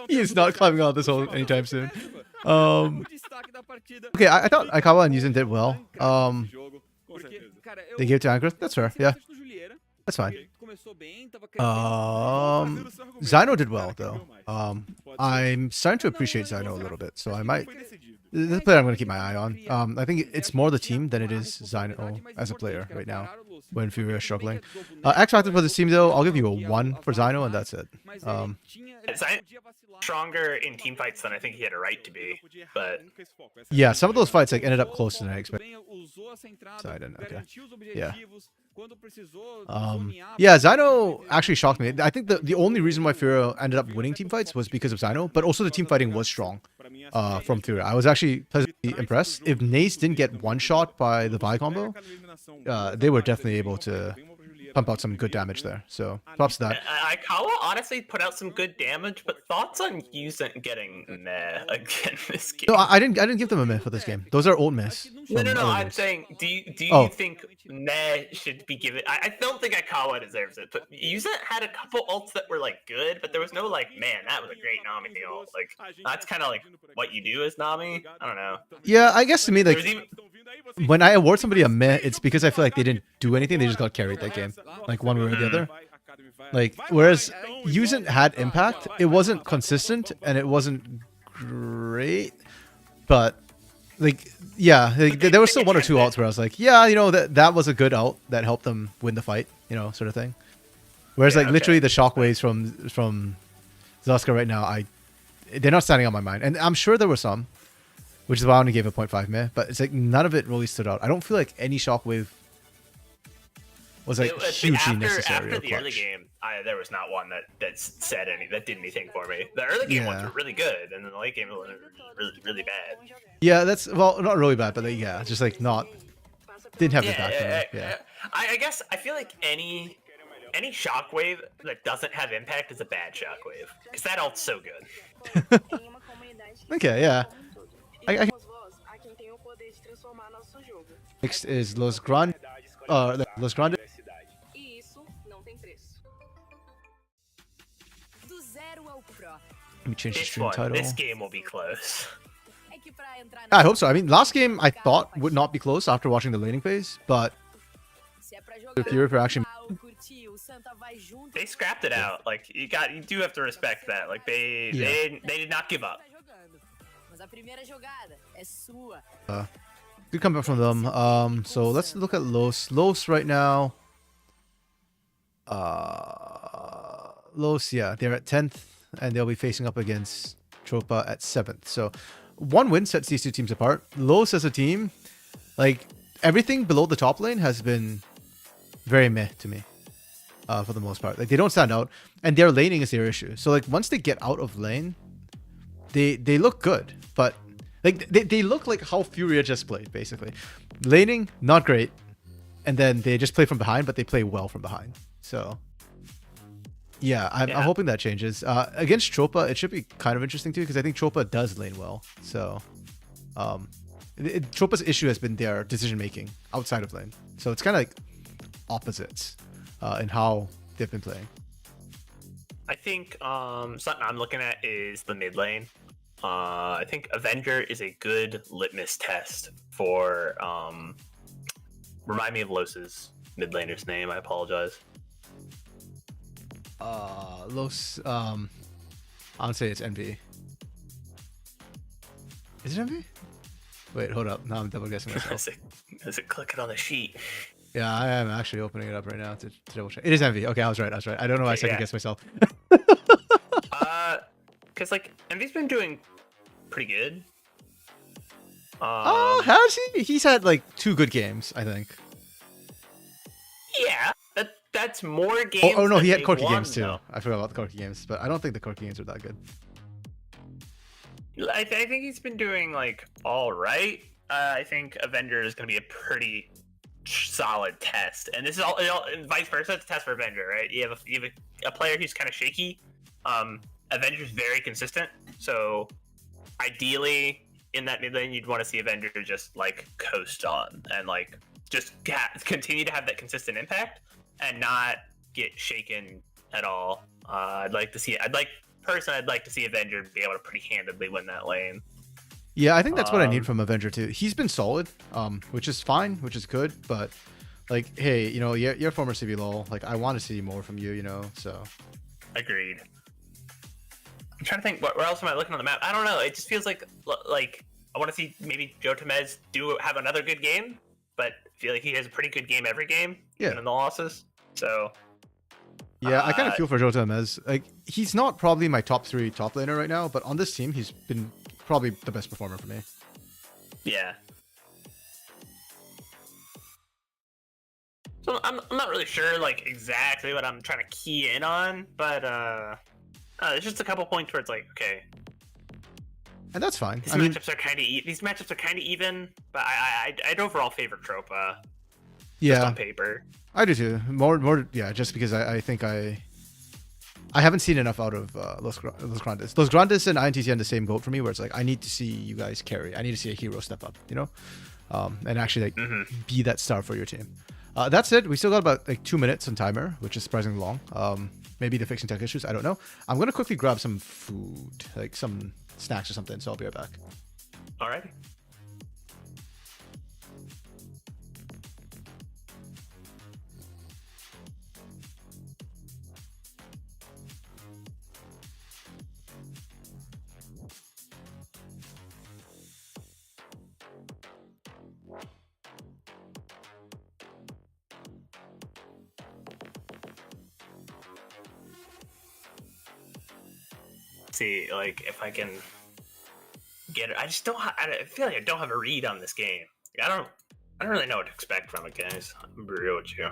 Speaker 1: He is not climbing out this hole anytime soon. Okay, I thought Aikawa and Yuzin did well. They gave it to Ankreth. That's fair. Yeah, that's fine. Zyno did well though. I'm starting to appreciate Zyno a little bit, so I might. This is a player I'm going to keep my eye on. I think it's more the team than it is Zyno as a player right now when Fury is struggling. X Factor for this team though, I'll give you a 1 for Zyno, and that's it.
Speaker 2: Stronger in team fights than I think he had a right to be, but
Speaker 1: yeah, some of those fights like ended up closer than I expected. So I didn't. Okay. Yeah. Yeah, Zyno actually shocked me. I think the only reason why Fury ended up winning team fights was because of Zyno, but also the team fighting was strong from Fury. I was actually pleasantly impressed. If Naze didn't get one shot by the Vi combo, they were definitely able to pump out some good damage there. So props to that.
Speaker 2: Aikawa honestly put out some good damage, but thoughts on Yuzin getting meh again this game?
Speaker 1: No, I didn't give them a meh for this game. Those are old mehs.
Speaker 2: No. I'm saying, do you think meh should be given? I don't think Aikawa deserves it, but Yuzin had a couple ults that were like good, but there was no like, man, that was a great Nami ult. Like that's kind of like what you do as Nami. I don't know.
Speaker 1: Yeah, I guess to me, like when I award somebody a meh, it's because I feel like they didn't do anything. They just got carried that game, like one way or the other. Like whereas Yuzin had impact, it wasn't consistent and it wasn't great, but like yeah, there was still one or two ults where I was like, yeah, you know that was a good ult that helped them win the fight, you know, sort of thing. Whereas like literally the shockwaves from Zoska right now, they're not standing on my mind, and I'm sure there were some, which is why I only gave it 0.5 meh, but it's like none of it really stood out. I don't feel like any shockwave was like hugely necessary.
Speaker 2: After the early game, there was not one that did anything for me. The early game ones were really good, and then the late game was really bad.
Speaker 1: Yeah, that's well, not really bad, but like, yeah, just like didn't have impact. Yeah.
Speaker 2: I guess I feel like any shockwave that doesn't have impact is a bad shockwave, because that ult's so good.
Speaker 1: Okay, yeah. Next is Los Grandes. Let me change the stream title.
Speaker 2: This game will be close.
Speaker 1: I hope so. I mean, last game I thought would not be close after watching the laning phase, but if you're actually
Speaker 2: They scrapped it out. Like you do have to respect that. Like they did not give up.
Speaker 1: Good comeback from them. So let's look at Los. Los right now. Los, yeah, they're at 10th, and they'll be facing up against Tropa at 7th. So one win sets these two teams apart. Los as a team, like everything below the top lane has been very meh to me, for the most part. Like they don't stand out, and their laning is their issue. So like once they get out of lane, they look good, but like they look like how Furia just played basically. Laning not great, and then they just play from behind, but they play well from behind. So yeah, I'm hoping that changes. Against Tropa, it should be kind of interesting too, because I think Tropa does lane well. So Tropa's issue has been their decision making outside of lane. So it's kind of like opposites in how they've been playing.
Speaker 2: I think something I'm looking at is the mid lane. I think Avenger is a good litmus test for remind me of Los's mid laner's name. I apologize.
Speaker 1: Los, I would say it's Envy. Is it Envy? Wait, hold up. Now I'm double guessing myself.
Speaker 2: Is it clicking on the sheet?
Speaker 1: Yeah, I am actually opening it up right now to double check. It is Envy. Okay, I was right. I don't know why I second guessed myself.
Speaker 2: Because like Envy's been doing pretty good.
Speaker 1: Has he? He's had like 2 good games, I think.
Speaker 2: Yeah, that's more games.
Speaker 1: Oh no, he had
Speaker 2: than
Speaker 1: Corki
Speaker 2: they won,
Speaker 1: games too.
Speaker 2: though.
Speaker 1: I forgot about the Corki games, but I don't think the Corki games are that good.
Speaker 2: I think he's been doing like all right. I think Avenger is going to be a pretty solid test, and this is all and vice versa. It's a test for Avenger, right? You have a player who's kind of shaky. Avenger's very consistent, so ideally in that mid lane, you'd want to see Avenger just like coast on and like just continue to have that consistent impact and not get shaken at all. I'd like to see Avenger be able to pretty handedly win that lane.
Speaker 1: Yeah, I think that's what I need from Avenger too. He's been solid, which is fine, which is good, but like, hey, you know, you're former CBLOL. Like, I want to see more from you, you know. So,
Speaker 2: agreed. I'm trying to think. Where else am I looking on the map? I don't know. It just feels like I want to see maybe Joe Temez have another good game, but I feel like he has a pretty good game every game, even in the losses. So.
Speaker 1: Yeah, I kind of feel for Jota Mez. Like, he's not probably my top 3 top laner right now, but on this team, he's been probably the best performer for me.
Speaker 2: Yeah. So I'm not really sure like exactly what I'm trying to key in on, but there's just a couple points where it's like, okay,
Speaker 1: and that's fine.
Speaker 2: These matchups are kind of even, but I'd overall favor Tropa. Just on paper.
Speaker 1: I do too. More, yeah. Just because I think I haven't seen enough out of Los Grandes. Los Grandes and INTC are in the same boat for me, where it's like I need to see you guys carry. I need to see a hero step up, you know, and actually like be that star for your team. That said, we still got about like 2 minutes on timer, which is surprisingly long. Maybe they're fixing tech issues. I don't know. I'm gonna quickly grab some food, like some snacks or something. So I'll be right back.
Speaker 2: Alrighty. See, like, if I can get it. I just don't. I feel like I don't have a read on this game. I don't really know what to expect from it, guys. I'm be real with you.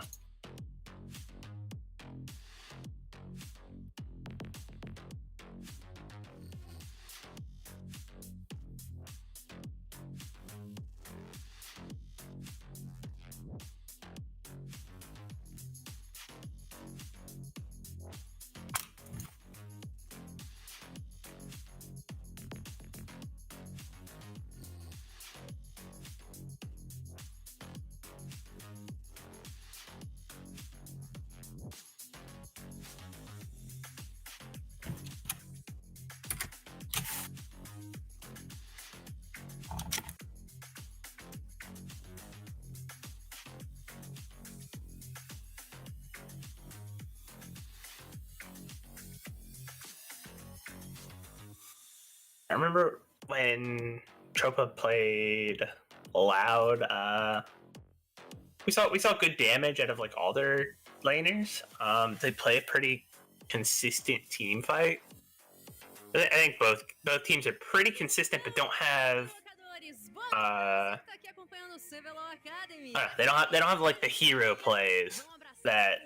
Speaker 2: I remember when Tropa played Loud. We saw good damage out of like all their laners. They play a pretty consistent team fight. I think both teams are pretty consistent, but don't have they don't have like the hero plays that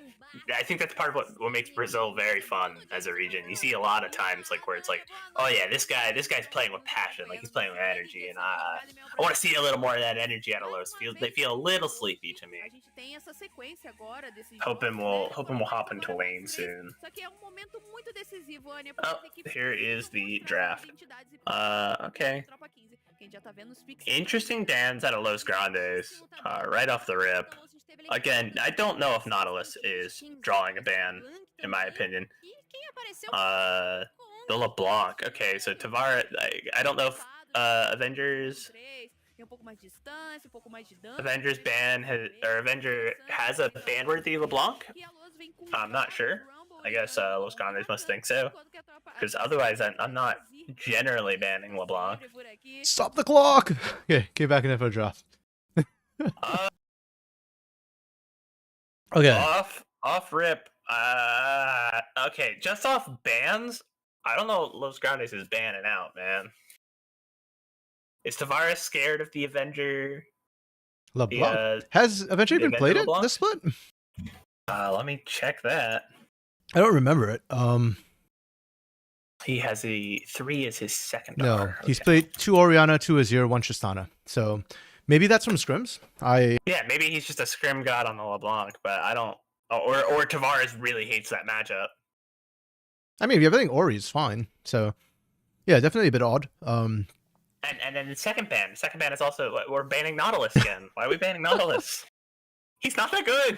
Speaker 2: I think that's part of what makes Brazil very fun as a region. You see a lot of times like where it's like, oh yeah, this guy's playing with passion, like he's playing with energy, and I want to see a little more of that energy out of Los. They feel a little sleepy to me. Hoping we'll hop into lane soon. Oh, here is the draft. Okay. Interesting dams out of Los Grandes right off the rip. Again, I don't know if Nautilus is drawing a ban, in my opinion. The LeBlanc. Okay, so Tavares, I don't know if Avengers ban Avenger has a ban-worthy LeBlanc. I'm not sure. I guess Los Grandes must think so, because otherwise I'm not generally banning LeBlanc.
Speaker 1: Stop the clock! Okay, get back in for a draft. Okay.
Speaker 2: Off rip. Okay, just off bans. I don't know. Los Grandes is banning out, man. Is Tavares scared of the Avenger?
Speaker 1: LeBlanc has Avenger been played in this split?
Speaker 2: Let me check that.
Speaker 1: I don't remember it.
Speaker 2: He has a 3 as his second.
Speaker 1: No, he's played 2 Orianna, 2 Azir, 1 Tristana. So maybe that's from scrims.
Speaker 2: Yeah, maybe he's just a scrim god on the LeBlanc, but I don't. Or Tavares really hates that matchup.
Speaker 1: I mean, if you have everything Ori is fine. So yeah, definitely a bit odd.
Speaker 2: And then the second ban is also, we're banning Nautilus again. Why are we banning Nautilus? He's not that good.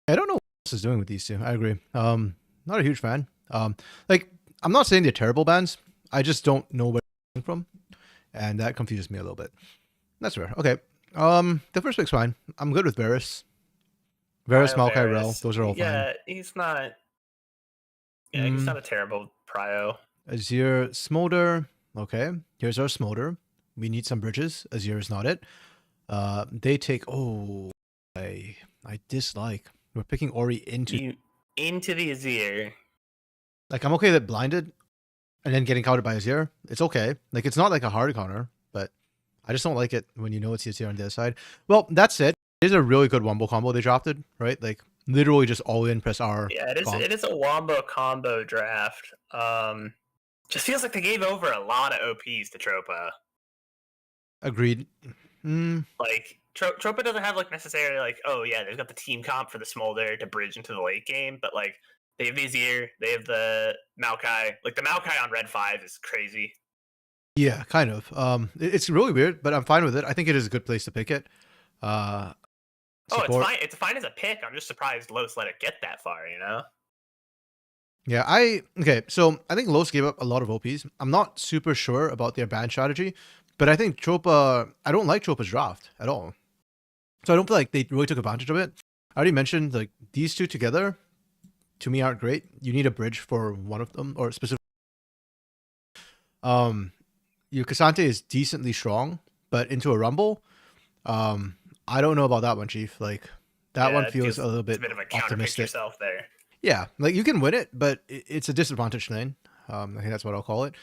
Speaker 1: I don't know what else is doing with these two. I agree. Not a huge fan. Like, I'm not saying they're terrible bans. I just don't know where they're coming from, and that confuses me a little bit. That's fair. Okay. The first pick's fine. I'm good with Varus. Varus, Maokai, Rel. Those are all fine.
Speaker 2: Yeah, he's not. Yeah, he's not a terrible prio.
Speaker 1: Azir, Smolder. Okay, here's our Smolder. We need some bridges. Azir is not it. They take. Oh, I dislike. We're picking Ori into
Speaker 2: the Azir.
Speaker 1: Like, I'm okay that blinded and then getting countered by Azir. It's okay. Like, it's not like a hard counter, but I just don't like it when you know it's Azir on the other side. Well, that's it. It is a really good wombo combo they drafted, right? Like, literally just all in, press R.
Speaker 2: Yeah, it is a wombo combo draft. Just feels like they gave over a lot of OPs to Tropa.
Speaker 1: Agreed.
Speaker 2: Like, Tropa doesn't have, like, necessarily, like, oh, yeah, they've got the team comp for the Smolder to bridge into the late game, but, like, they have the Azir, they have the Maokai. Like, the Maokai on Red 5 is crazy.
Speaker 1: Yeah, kind of. It's really weird, but I'm fine with it. I think it is a good place to pick it.
Speaker 2: It's fine. It's fine as a pick. I'm just surprised Los let it get that far, you know?
Speaker 1: Yeah, okay, so I think Los gave up a lot of OPs. I'm not super sure about their ban strategy, but I think Tropa, I don't like Tropa's draft at all. So I don't feel like they really took advantage of it. I already mentioned, like, these two together, to me, aren't great. You need a bridge for one of them, or specifically. Your Cassante is decently strong, but into a Rumble, I don't know about that one, Chief. Like, that one feels a little bit
Speaker 2: of a
Speaker 1: optimistic.
Speaker 2: Yourself there.
Speaker 1: Yeah, like, you can win it, but it's a disadvantage lane. I think that's what I'll call it.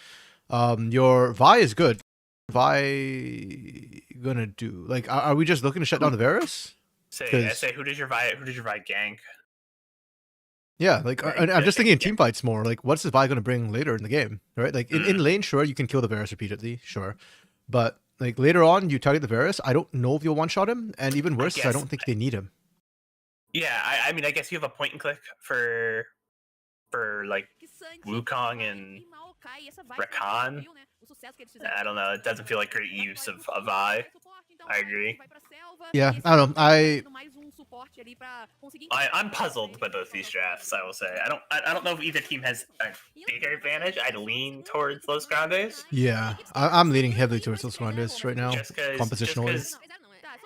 Speaker 1: Your Vi is good. Vi gonna do? Like, are we just looking to shut down the Varus?
Speaker 2: Say who does your Vi gank?
Speaker 1: Yeah, like, I'm just thinking in team fights more. Like, what's the Vi going to bring later in the game, right? Like, in lane, sure, you can kill the Varus repeatedly, sure. But, like, later on, you target the Varus, I don't know if you'll one-shot him, and even worse is I don't think they need him.
Speaker 2: Yeah, I mean, I guess you have a point and click for like, Wukong and Rakan. I don't know, it doesn't feel like great use of Vi. I agree.
Speaker 1: Yeah, I don't know.
Speaker 2: I'm puzzled by both these drafts, I will say. I don't know if either team has a bigger advantage. I'd lean towards Los Grandes.
Speaker 1: Yeah, I'm leaning heavily towards Los Grandes right now, compositionally.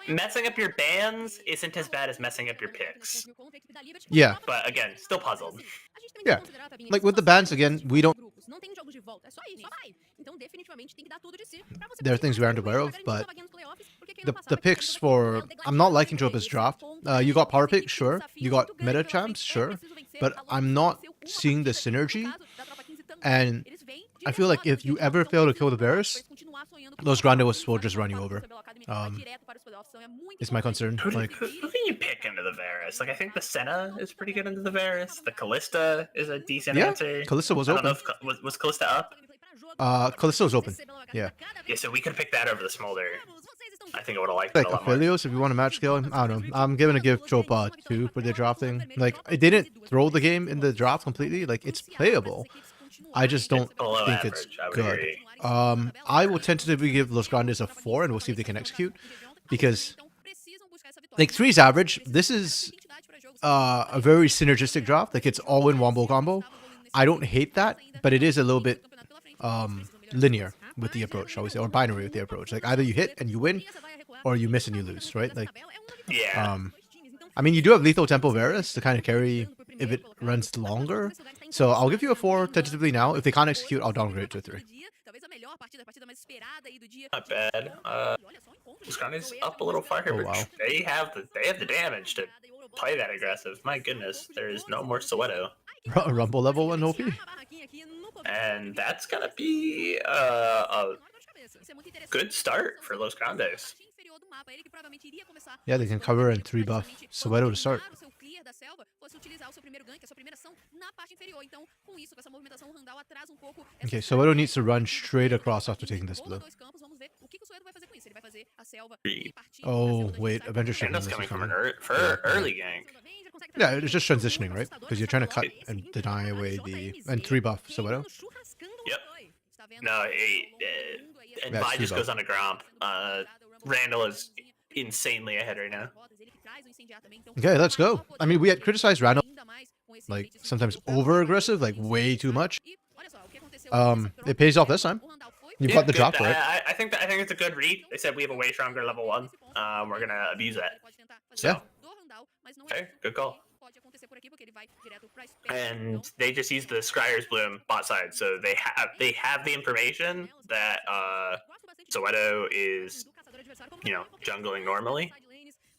Speaker 2: Messing up your bans isn't as bad as messing up your picks.
Speaker 1: Yeah.
Speaker 2: But again, still puzzled.
Speaker 1: Yeah. Like, with the bans, again, we don't There are things we aren't aware of, but the picks for... I'm not liking Dropa's draft. You got power picks, sure. You got meta champs, sure. But I'm not seeing the synergy. And I feel like if you ever fail to kill the Varus, Los Grandes will just run you over. Is my concern. Like,
Speaker 2: who can you pick into the Varus? Like, I think the Senna is pretty good into the Varus. The Callista is a decent answer.
Speaker 1: Callista was
Speaker 2: I don't know
Speaker 1: open.
Speaker 2: if was Callista up?
Speaker 1: Callista was open. Yeah.
Speaker 2: Yeah, so we could pick that over the Smolder. I think I would have liked it
Speaker 1: Like
Speaker 2: a lot more.
Speaker 1: Aphelios, if you want to match scale him, I don't know. I'm gonna give Tropa 2 for the drafting. Like, it didn't throw the game in the draft completely. Like, it's playable. I just don't
Speaker 2: Below
Speaker 1: think
Speaker 2: average,
Speaker 1: it's
Speaker 2: I would
Speaker 1: good.
Speaker 2: agree.
Speaker 1: I will tentatively give Los Grandes a 4, and we'll see if they can execute. Because, like, 3 is average. This is a very synergistic draft. Like, it's all in wombo combo. I don't hate that, but it is a little bit linear with the approach, shall we say, or binary with the approach. Like, either you hit and you win, or you miss and you lose, right? Like,
Speaker 2: Yeah.
Speaker 1: I mean, you do have Lethal Tempo Varus to kind of carry if it runs longer. So I'll give you a 4 tentatively now. If they can't execute, I'll downgrade it to a 3.
Speaker 2: Not bad. Wisconsin's up a little far here,
Speaker 1: Oh,
Speaker 2: but
Speaker 1: wow.
Speaker 2: they have the damage to play that aggressive. My goodness, there is no more Soweto.
Speaker 1: Rumble level 1 OP.
Speaker 2: And that's gonna be a good start for Los Grandes.
Speaker 1: Yeah, they can cover and 3 buff Soweto to start. Okay, Soweto needs to run straight across after taking this blue. Oh, wait, Avenger should
Speaker 2: And that's coming from an early gank.
Speaker 1: Yeah, it's just transitioning, right? Because you're trying to cut and deny away the... And 3 buff Soweto.
Speaker 2: Yep. No, and
Speaker 1: That's
Speaker 2: Vi just
Speaker 1: too
Speaker 2: goes on a Gromp. Randall is insanely ahead right now.
Speaker 1: Okay, let's go. I mean, we had criticized Randall, like, sometimes over-aggressive, like, way too much. It pays off this time. You've got the
Speaker 2: good.
Speaker 1: drop for it.
Speaker 2: I think it's a good read. They said we have a way stronger level 1. We're gonna abuse that. So,
Speaker 1: Yeah.
Speaker 2: Okay, good call. And they just use the Scryer's Bloom bot side, so they have the information that Soweto is, jungling normally,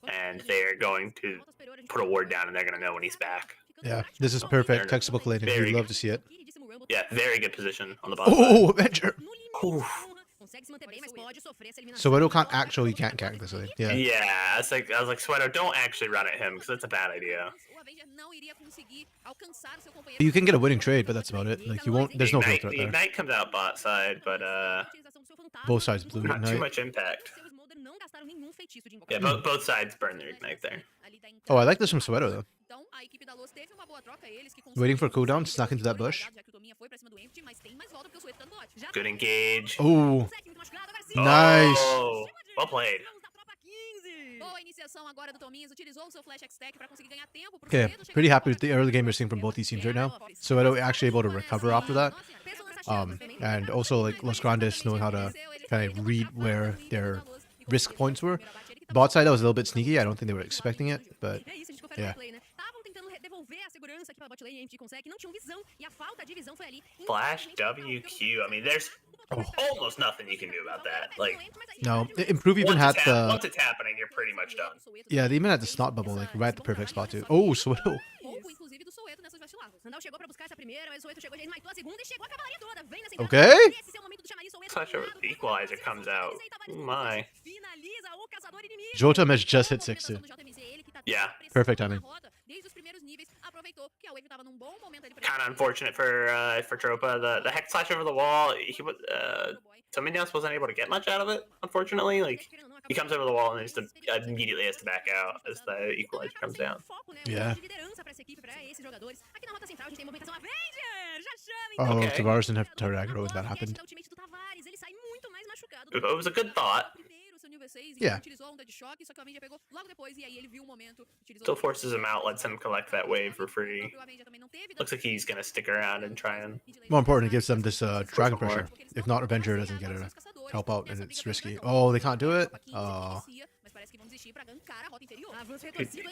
Speaker 2: and they're going to put a ward down, and they're gonna know when he's back.
Speaker 1: Yeah, this is perfect textbook laning.
Speaker 2: Very
Speaker 1: We'd love
Speaker 2: good.
Speaker 1: to see it.
Speaker 2: Yeah, very good position on the bot side.
Speaker 1: Oh, Avenger!
Speaker 2: Oof.
Speaker 1: Soweto can't actually can't gank this lane. Yeah.
Speaker 2: Yeah, I was like, Soweto, don't actually run at him because that's a bad idea.
Speaker 1: You can get a winning trade, but that's about it. Like, you won't. There's no
Speaker 2: Ignite,
Speaker 1: filter
Speaker 2: the
Speaker 1: there.
Speaker 2: Ignite comes out bot side, but
Speaker 1: Both sides blue
Speaker 2: not too
Speaker 1: Ignite.
Speaker 2: much impact. Yeah, both sides burn their Ignite there.
Speaker 1: Oh, I like this from Soweto though. Waiting for cooldown, snuck into that bush.
Speaker 2: Good engage.
Speaker 1: Oh, nice.
Speaker 2: Oh, well played.
Speaker 1: Okay, pretty happy with the early game we're seeing from both these teams right now. Soweto actually able to recover after that. And also like Los Grandes knowing how to kind of read where their risk points were. Bot side that was a little bit sneaky. I don't think they were expecting it, but yeah.
Speaker 2: Flash WQ. I mean, there's almost nothing you can do about that. Like,
Speaker 1: No, Improve even had the...
Speaker 2: once it's happening, you're pretty much done.
Speaker 1: Yeah, they even had the snot bubble like right at the perfect spot too. Oh, Soweto. Okay.
Speaker 2: Flash over the equalizer comes out. Oh my.
Speaker 1: Jotam has just hit 6 too.
Speaker 2: Yeah.
Speaker 1: Perfect timing.
Speaker 2: Kind of unfortunate for Tropa. The Hex Slash over the wall. He was Dominios wasn't able to get much out of it. Unfortunately, like he comes over the wall and just immediately has to back out as the equalizer comes down.
Speaker 1: Yeah. Oh,
Speaker 2: Okay.
Speaker 1: Tavares didn't have to turn aggro when that happened.
Speaker 2: It was a good thought.
Speaker 1: Yeah.
Speaker 2: Still forces him out, lets him collect that wave for free. Looks like he's gonna stick around and try and.
Speaker 1: More important, it gives them this dragon
Speaker 2: more.
Speaker 1: pressure. If not, Avenger doesn't get to help out, and it's risky. Oh, they can't do it? Oh.
Speaker 2: You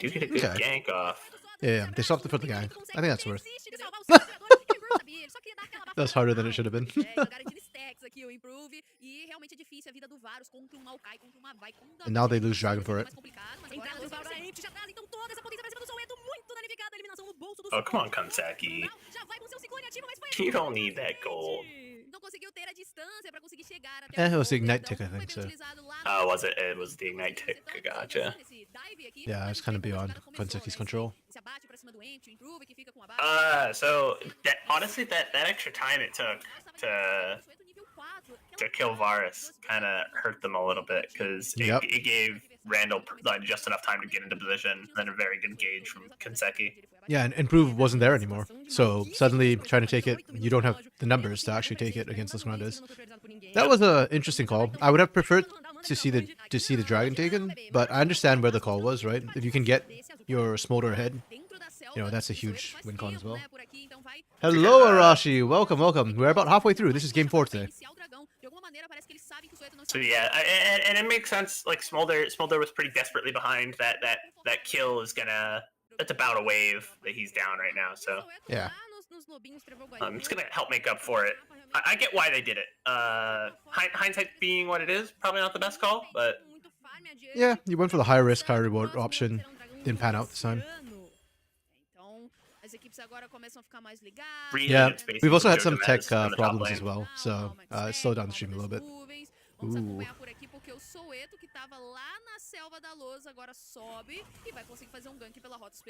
Speaker 2: get a good
Speaker 1: Okay.
Speaker 2: gank off.
Speaker 1: Yeah, they stopped it for the gang. I think that's worth. That's harder than it should have been. And now they lose Dragon for it.
Speaker 2: Oh, come on, Kansaki. You don't need that gold.
Speaker 1: It was the Ignite tick, I think, so.
Speaker 2: Oh, was it? It was the Ignite tick. Gotcha.
Speaker 1: Yeah, it's kind of beyond Kansaki's control.
Speaker 2: So that, honestly, that extra time it took to kill Varus kind of hurt them a little bit, because it gave Randall just enough time to get into position, then a very good gauge from Kanseki.
Speaker 1: Yeah, and Improve wasn't there anymore. So suddenly trying to take it, you don't have the numbers to actually take it against Los Grandes. That was an interesting call. I would have preferred to see the Dragon taken, but I understand where the call was, right? If you can get your Smolder ahead, that's a huge win con as well. Hello, Arashi. Welcome, welcome. We're about halfway through. This is game 4 today.
Speaker 2: So yeah, and it makes sense. Like Smolder was pretty desperately behind. That kill is gonna. That's about a wave that he's down right now. So
Speaker 1: yeah,
Speaker 2: it's gonna help make up for it. I get why they did it. Hindsight being what it is, probably not the best call, but
Speaker 1: yeah, you went for the high risk, high reward option. Didn't pan out this time.
Speaker 2: Really
Speaker 1: Yeah,
Speaker 2: good spacing
Speaker 1: we've also
Speaker 2: from
Speaker 1: had some
Speaker 2: Joe
Speaker 1: tech
Speaker 2: Gomez on the top
Speaker 1: problems
Speaker 2: lane.
Speaker 1: as well, so slow down the stream a little bit. Ooh.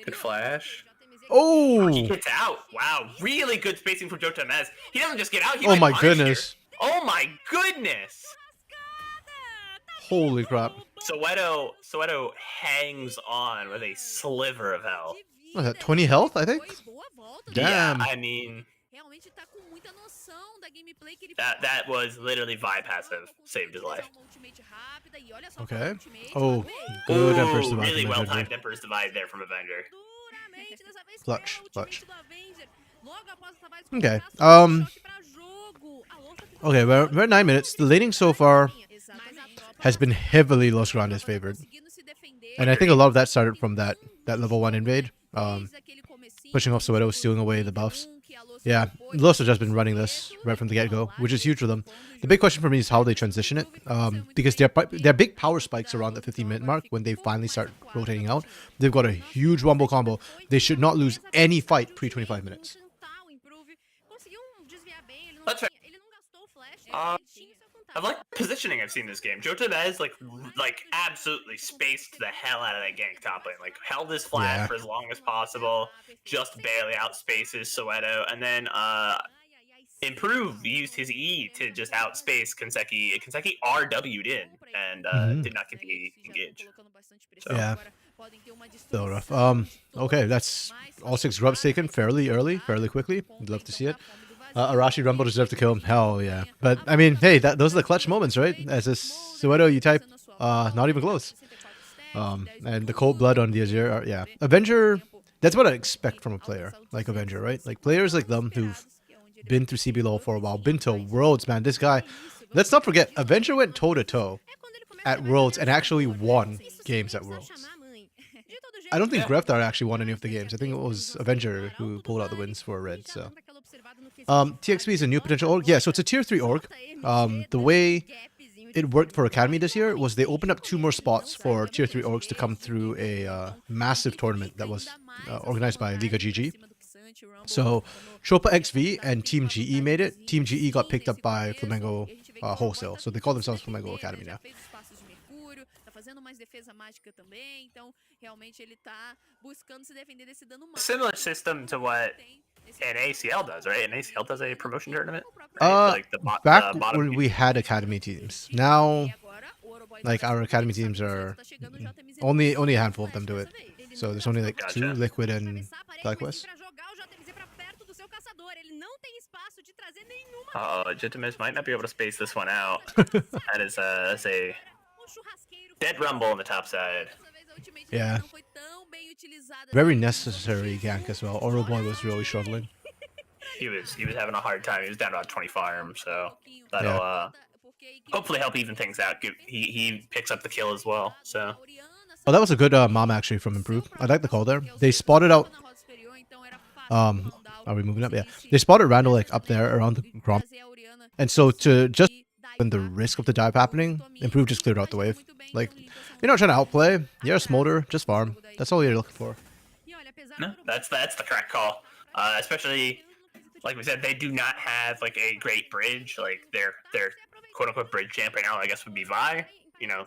Speaker 2: Good flash.
Speaker 1: Oh!
Speaker 2: He gets out. Wow, really good spacing from Joe Gomez. He doesn't just get out. He
Speaker 1: Oh
Speaker 2: might
Speaker 1: my
Speaker 2: punish
Speaker 1: goodness!
Speaker 2: here. Oh my goodness!
Speaker 1: Holy crap!
Speaker 2: Soweto hangs on with a sliver of health.
Speaker 1: What is that, 20 health, I think? Damn.
Speaker 2: Yeah, I mean, that was literally Vi passive saved his life.
Speaker 1: Okay. Oh, good Emperor's Divide
Speaker 2: Really
Speaker 1: from
Speaker 2: well
Speaker 1: Avenger.
Speaker 2: timed Emperor's Divide there from Avenger.
Speaker 1: Clutch.
Speaker 2: Okay.
Speaker 1: Okay, we're at 9 minutes. The laning so far has been heavily Los Grandes favored. And I think a lot of that started from that level 1 invade. Pushing off Soweto, stealing away the buffs. Yeah, Los have just been running this right from the get-go, which is huge for them. The big question for me is how they transition it, because their big power spikes around the 15-minute mark when they finally start rotating out. They've got a huge Wombo combo. They should not lose any fight pre-25 minutes.
Speaker 2: That's fair. I like the positioning I've seen this game. Joe Gomez like absolutely spaced the hell out of that gank top lane. Like held his flag for as long as possible, just barely outspaces Soweto, and then Improve used his E to just outspace Kanseki. Kanseki RW'd in and did not get the engage. So.
Speaker 1: Yeah. So rough. Okay, that's all 6 grubs taken fairly early, fairly quickly. I'd love to see it. Arashi Rumble deserved to kill him. Hell yeah. But, I mean, hey, those are the clutch moments, right? As a Soweto, you type, not even close. And the cold blood on the Azir, yeah. Avenger, that's what I expect from a player like Avenger, right? Like, players like them who've been through CBLOL for a while, been to Worlds, man. This guy, let's not forget, Avenger went toe-to-toe at Worlds and actually won games at Worlds. I don't think Greftar actually won any of the games. I think it was Avenger who pulled out the wins for Red, so... TXP is a new potential org. Yeah, so it's a tier 3 org. The way it worked for Academy this year was they opened up 2 more spots for tier 3 orgs to come through a massive tournament that was organized by Liga GG. So Chopa XV and Team GE made it. Team GE got picked up by Flamengo Wholesale, so they call themselves Flamengo Academy now.
Speaker 2: Similar system to what an ACL does, right? An ACL does a promotion tournament. Right? Like
Speaker 1: Back when we had academy teams, now like our academy teams are only a handful of them do it. So there's only like 2, Liquid and FlyQuest.
Speaker 2: Legitimiz might not be able to space this one out. That is a dead Rumble on the top side.
Speaker 1: Yeah. Very necessary gank as well. Oroboy was really struggling.
Speaker 2: He was having a hard time. He was down about 20 farm, so that'll hopefully help even things out. He picks up the kill as well. So.
Speaker 1: Oh, that was a good mom actually from Improve. I like the call there. They spotted out Are we moving up? Yeah. They spotted Randall like up there around the Grom. And so to just when the risk of the dive happening, Improve just cleared out the wave. Like, you're not trying to outplay. You're a Smolder, just farm. That's all you're looking for.
Speaker 2: No, that's the correct call. Especially, like we said, they do not have like a great bridge. Like their quote unquote bridge champ right now, I guess, would be Vi. You know,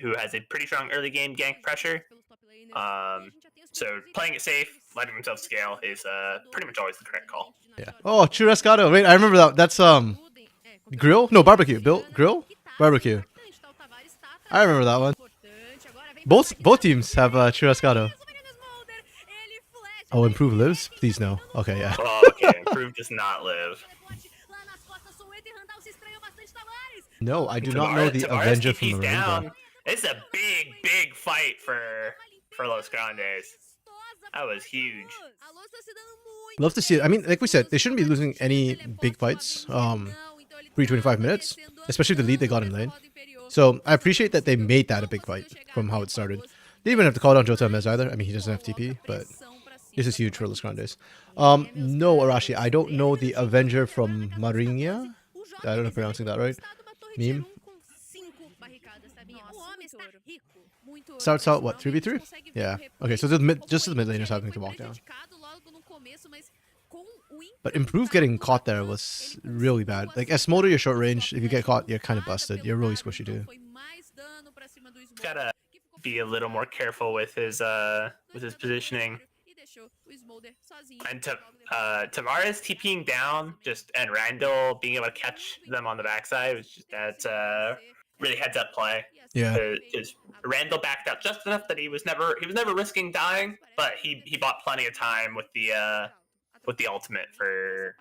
Speaker 2: who has a pretty strong early game gank pressure. So playing it safe, letting themselves scale is pretty much always the correct call.
Speaker 1: Yeah. Oh, Churrascado. Wait, I remember that. That's grill? No, barbecue. Grill? Barbecue. I remember that one. Both teams have Churrascado. Oh, Improve lives? Please no. Okay, yeah.
Speaker 2: Oh, okay, Improve does not live.
Speaker 1: No, I do not know the Avenger from Maringa.
Speaker 2: It's a big fight for Los Grandes. That was huge.
Speaker 1: Love to see it. I mean, like we said, they shouldn't be losing any big fights pre 25 minutes, especially the lead they got in lane. So I appreciate that they made that a big fight from how it started. They didn't even have to call down Jota Mez either. I mean, he doesn't have TP, but this is huge for Los Grandes. No, Arashi, I don't know the Avenger from Maringa. I don't know if I'm pronouncing that right. Meme. Starts out, what, 3v3? Yeah. Okay, so just the mid laners having to walk down. But Improve getting caught there was really bad. Like, as Smolder, you're short range. If you get caught, you're kind of busted. You're really squishy, too.
Speaker 2: Gotta be a little more careful with his positioning. And Tavares TPing down, and Randall being able to catch them on the backside was just that's really heads up play.
Speaker 1: Yeah.
Speaker 2: Because Randall backed out just enough that he was never risking dying, but he bought plenty of time with the ultimate for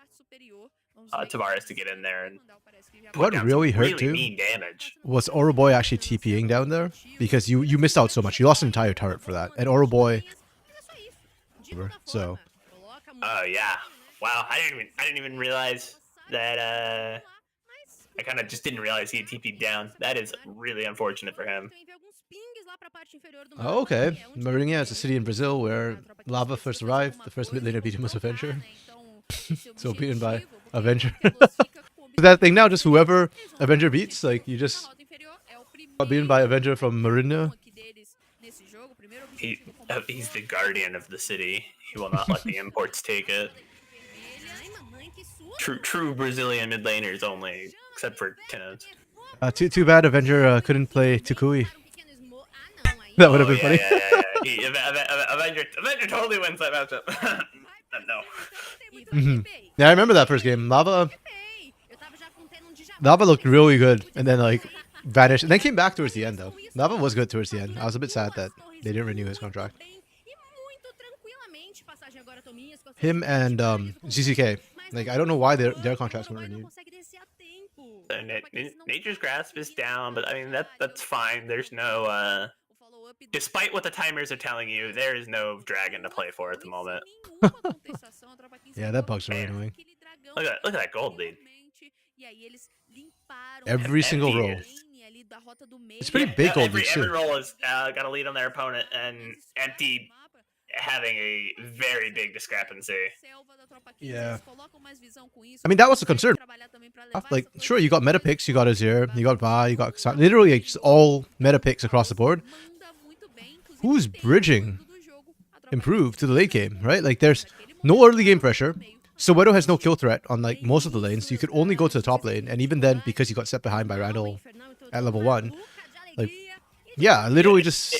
Speaker 2: Tavares to get in there and
Speaker 1: what really hurt too
Speaker 2: mean damage
Speaker 1: was Oroboy actually TPing down there, because you missed out so much. You lost an entire turret for that, and Oroboy. So.
Speaker 2: Oh yeah! Wow, I didn't even realize that. I kind of just didn't realize he had TP'd down. That is really unfortunate for him.
Speaker 1: Oh, okay. Maringa is a city in Brazil where Lava first arrived. The first mid laner beat him was Avenger. So beaten by Avenger. That thing now, just whoever Avenger beats, like you just got beaten by Avenger from Maringa.
Speaker 2: He's the guardian of the city. He will not let the imports take it. True Brazilian mid laners only, except for Tenno's.
Speaker 1: Too bad Avenger couldn't play Tukui. That would have been funny.
Speaker 2: Avenger totally wins that matchup. No.
Speaker 1: Yeah, I remember that first game. Lava looked really good, and then like vanished, and then came back towards the end though. Lava was good towards the end. I was a bit sad that they didn't renew his contract. Him and ZZK. Like, I don't know why their contracts weren't renewed.
Speaker 2: Nature's Grasp is down, but I mean that's fine. There's no despite what the timers are telling you, there is no dragon to play for at the moment.
Speaker 1: Yeah, that bug's really annoying.
Speaker 2: Look at that gold lead.
Speaker 1: Every single roll. It's pretty big gold lead too.
Speaker 2: Every roll has got a lead on their opponent, and Empty having a very big discrepancy.
Speaker 1: Yeah. I mean, that was the concern. Like, sure, you got meta picks, you got Azir, you got Vi, you got literally just all meta picks across the board. Who's bridging Improve to the late game, right? Like, there's no early game pressure. Soweto has no kill threat on like most of the lanes. You could only go to the top lane, and even then, because you got set behind by Randall at level 1, like, yeah, literally just.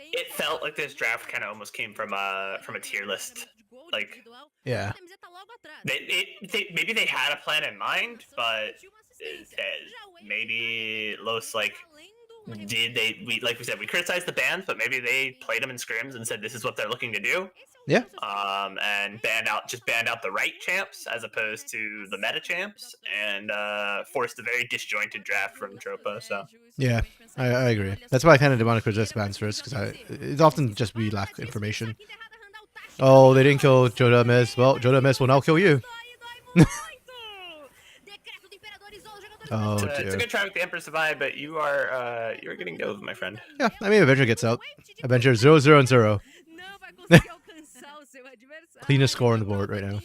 Speaker 2: It felt like this draft kind of almost came from a tier list. Like,
Speaker 1: yeah,
Speaker 2: maybe they had a plan in mind, but maybe Los like like we said, we criticized the bans, but maybe they played them in scrims and said this is what they're looking to do.
Speaker 1: Yeah.
Speaker 2: And banned out the right champs as opposed to the meta champs, and forced a very disjointed draft from Tropa. So
Speaker 1: yeah, I agree. That's why I kind of demand to criticize bans first, because it's often just we lack information. Oh, they didn't kill Jota Mez. Well, Jota Mez will now kill you. Oh, dear.
Speaker 2: It's a good try with the Emperor Survive, but you're getting dove, my friend.
Speaker 1: Yeah, I mean, Avenger gets out. Avenger 0-0-0. Cleanest score on the board right now.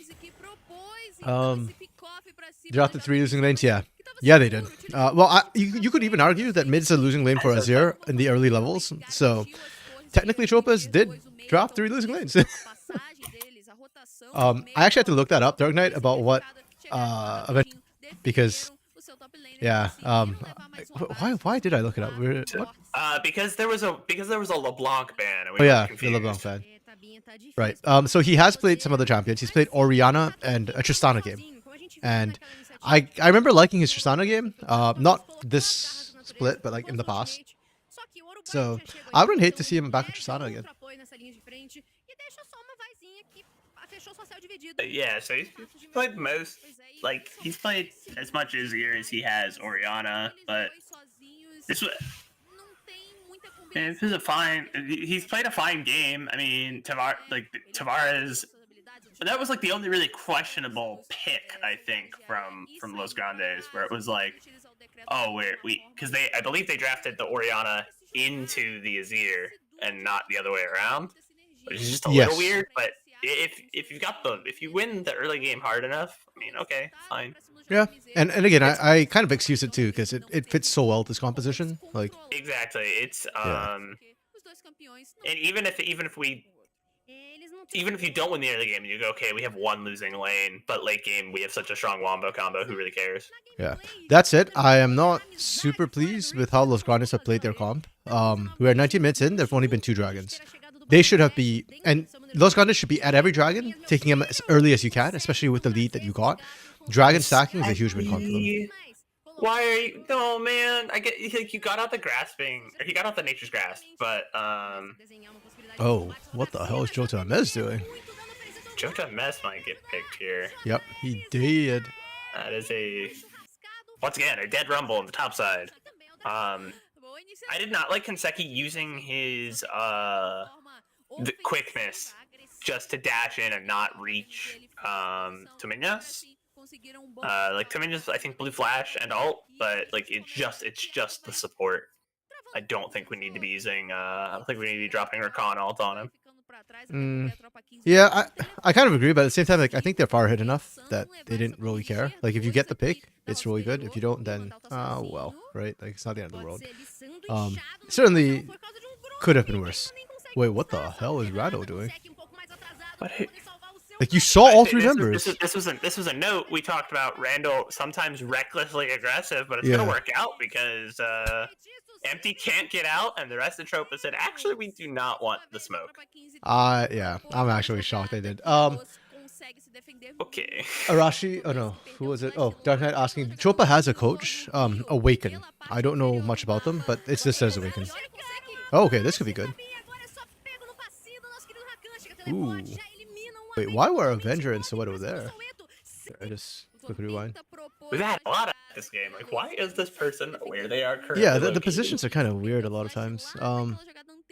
Speaker 1: Drafted 3 losing lanes, yeah. Yeah, they did. Well, you could even argue that mid's a losing lane for Azir in the early levels. So technically, Tropas did draft 3 losing lanes. I actually had to look that up, Dark Knight, about what event, because yeah. Why did I look it up? What?
Speaker 2: Because there was a LeBlanc ban. And we
Speaker 1: Oh
Speaker 2: were
Speaker 1: yeah, the
Speaker 2: confused.
Speaker 1: LeBlanc fan. Right. So he has played some other champions. He's played Orianna and a Tristana game, and I remember liking his Tristana game. Not this split, but like in the past. So I wouldn't hate to see him back with Tristana again.
Speaker 2: Yeah, so he's played most, like, he's played as much Azir as he has Orianna, but this was a fine, he's played a fine game. I mean, Tavares, that was like the only really questionable pick, I think, from Los Grandes, where it was like, oh, because I believe they drafted the Orianna into the Azir and not the other way around, which is just a little weird, but if you win the early game hard enough, I mean, okay, fine.
Speaker 1: Yeah, and again, I kind of excuse it too because it fits so well with this composition. Like
Speaker 2: exactly, it's and even if you don't win the early game, you go, okay, we have one losing lane, but late game we have such a strong wombo combo. Who really cares?
Speaker 1: Yeah, that's it. I am not super pleased with how Los Grandes have played their comp. We're 19 minutes in. There've only been 2 dragons. They should have and Los Grandes should be at every dragon, taking them as early as you can, especially with the lead that you got. Dragon stacking is a huge win con for them.
Speaker 2: Why are you? No, man. I get you got out the grasping, or he got out the nature's grasp, but
Speaker 1: Oh, what the hell is Jota Mez doing?
Speaker 2: Jota Mez might get picked here.
Speaker 1: Yep, he did.
Speaker 2: That is once again a dead rumble on the top side. I did not like Konseki using his the quickness just to dash in and not reach Tominias. Like Tominias, I think blue flash and ult, but like it's just the support. I don't think we need to be using. I don't think we need to be dropping Rakan ult on him.
Speaker 1: Yeah, I kind of agree, but at the same time, like I think they're far ahead enough that they didn't really care. Like if you get the pick, it's really good. If you don't, then well, right? Like it's not the end of the world. Certainly could have been worse. Wait, what the hell is Rado doing? Like you saw all 3 members.
Speaker 2: This was a note we talked about. Randall sometimes recklessly aggressive, but it's gonna work out because Empty can't get out, and the rest of the Tropa said, actually, we do not want the smoke.
Speaker 1: Yeah, I'm actually shocked they did.
Speaker 2: Okay.
Speaker 1: Arashi, oh no, who was it? Oh, Dark Knight asking, Tropa has a coach, Awaken. I don't know much about them, but it just says Awaken. Oh, okay, this could be good. Ooh. Wait, why were Avenger and Soweto there? I just quick rewind.
Speaker 2: We've had a lot of this game. Like, why is this person where they are currently?
Speaker 1: Yeah, the positions are kind of weird a lot of times.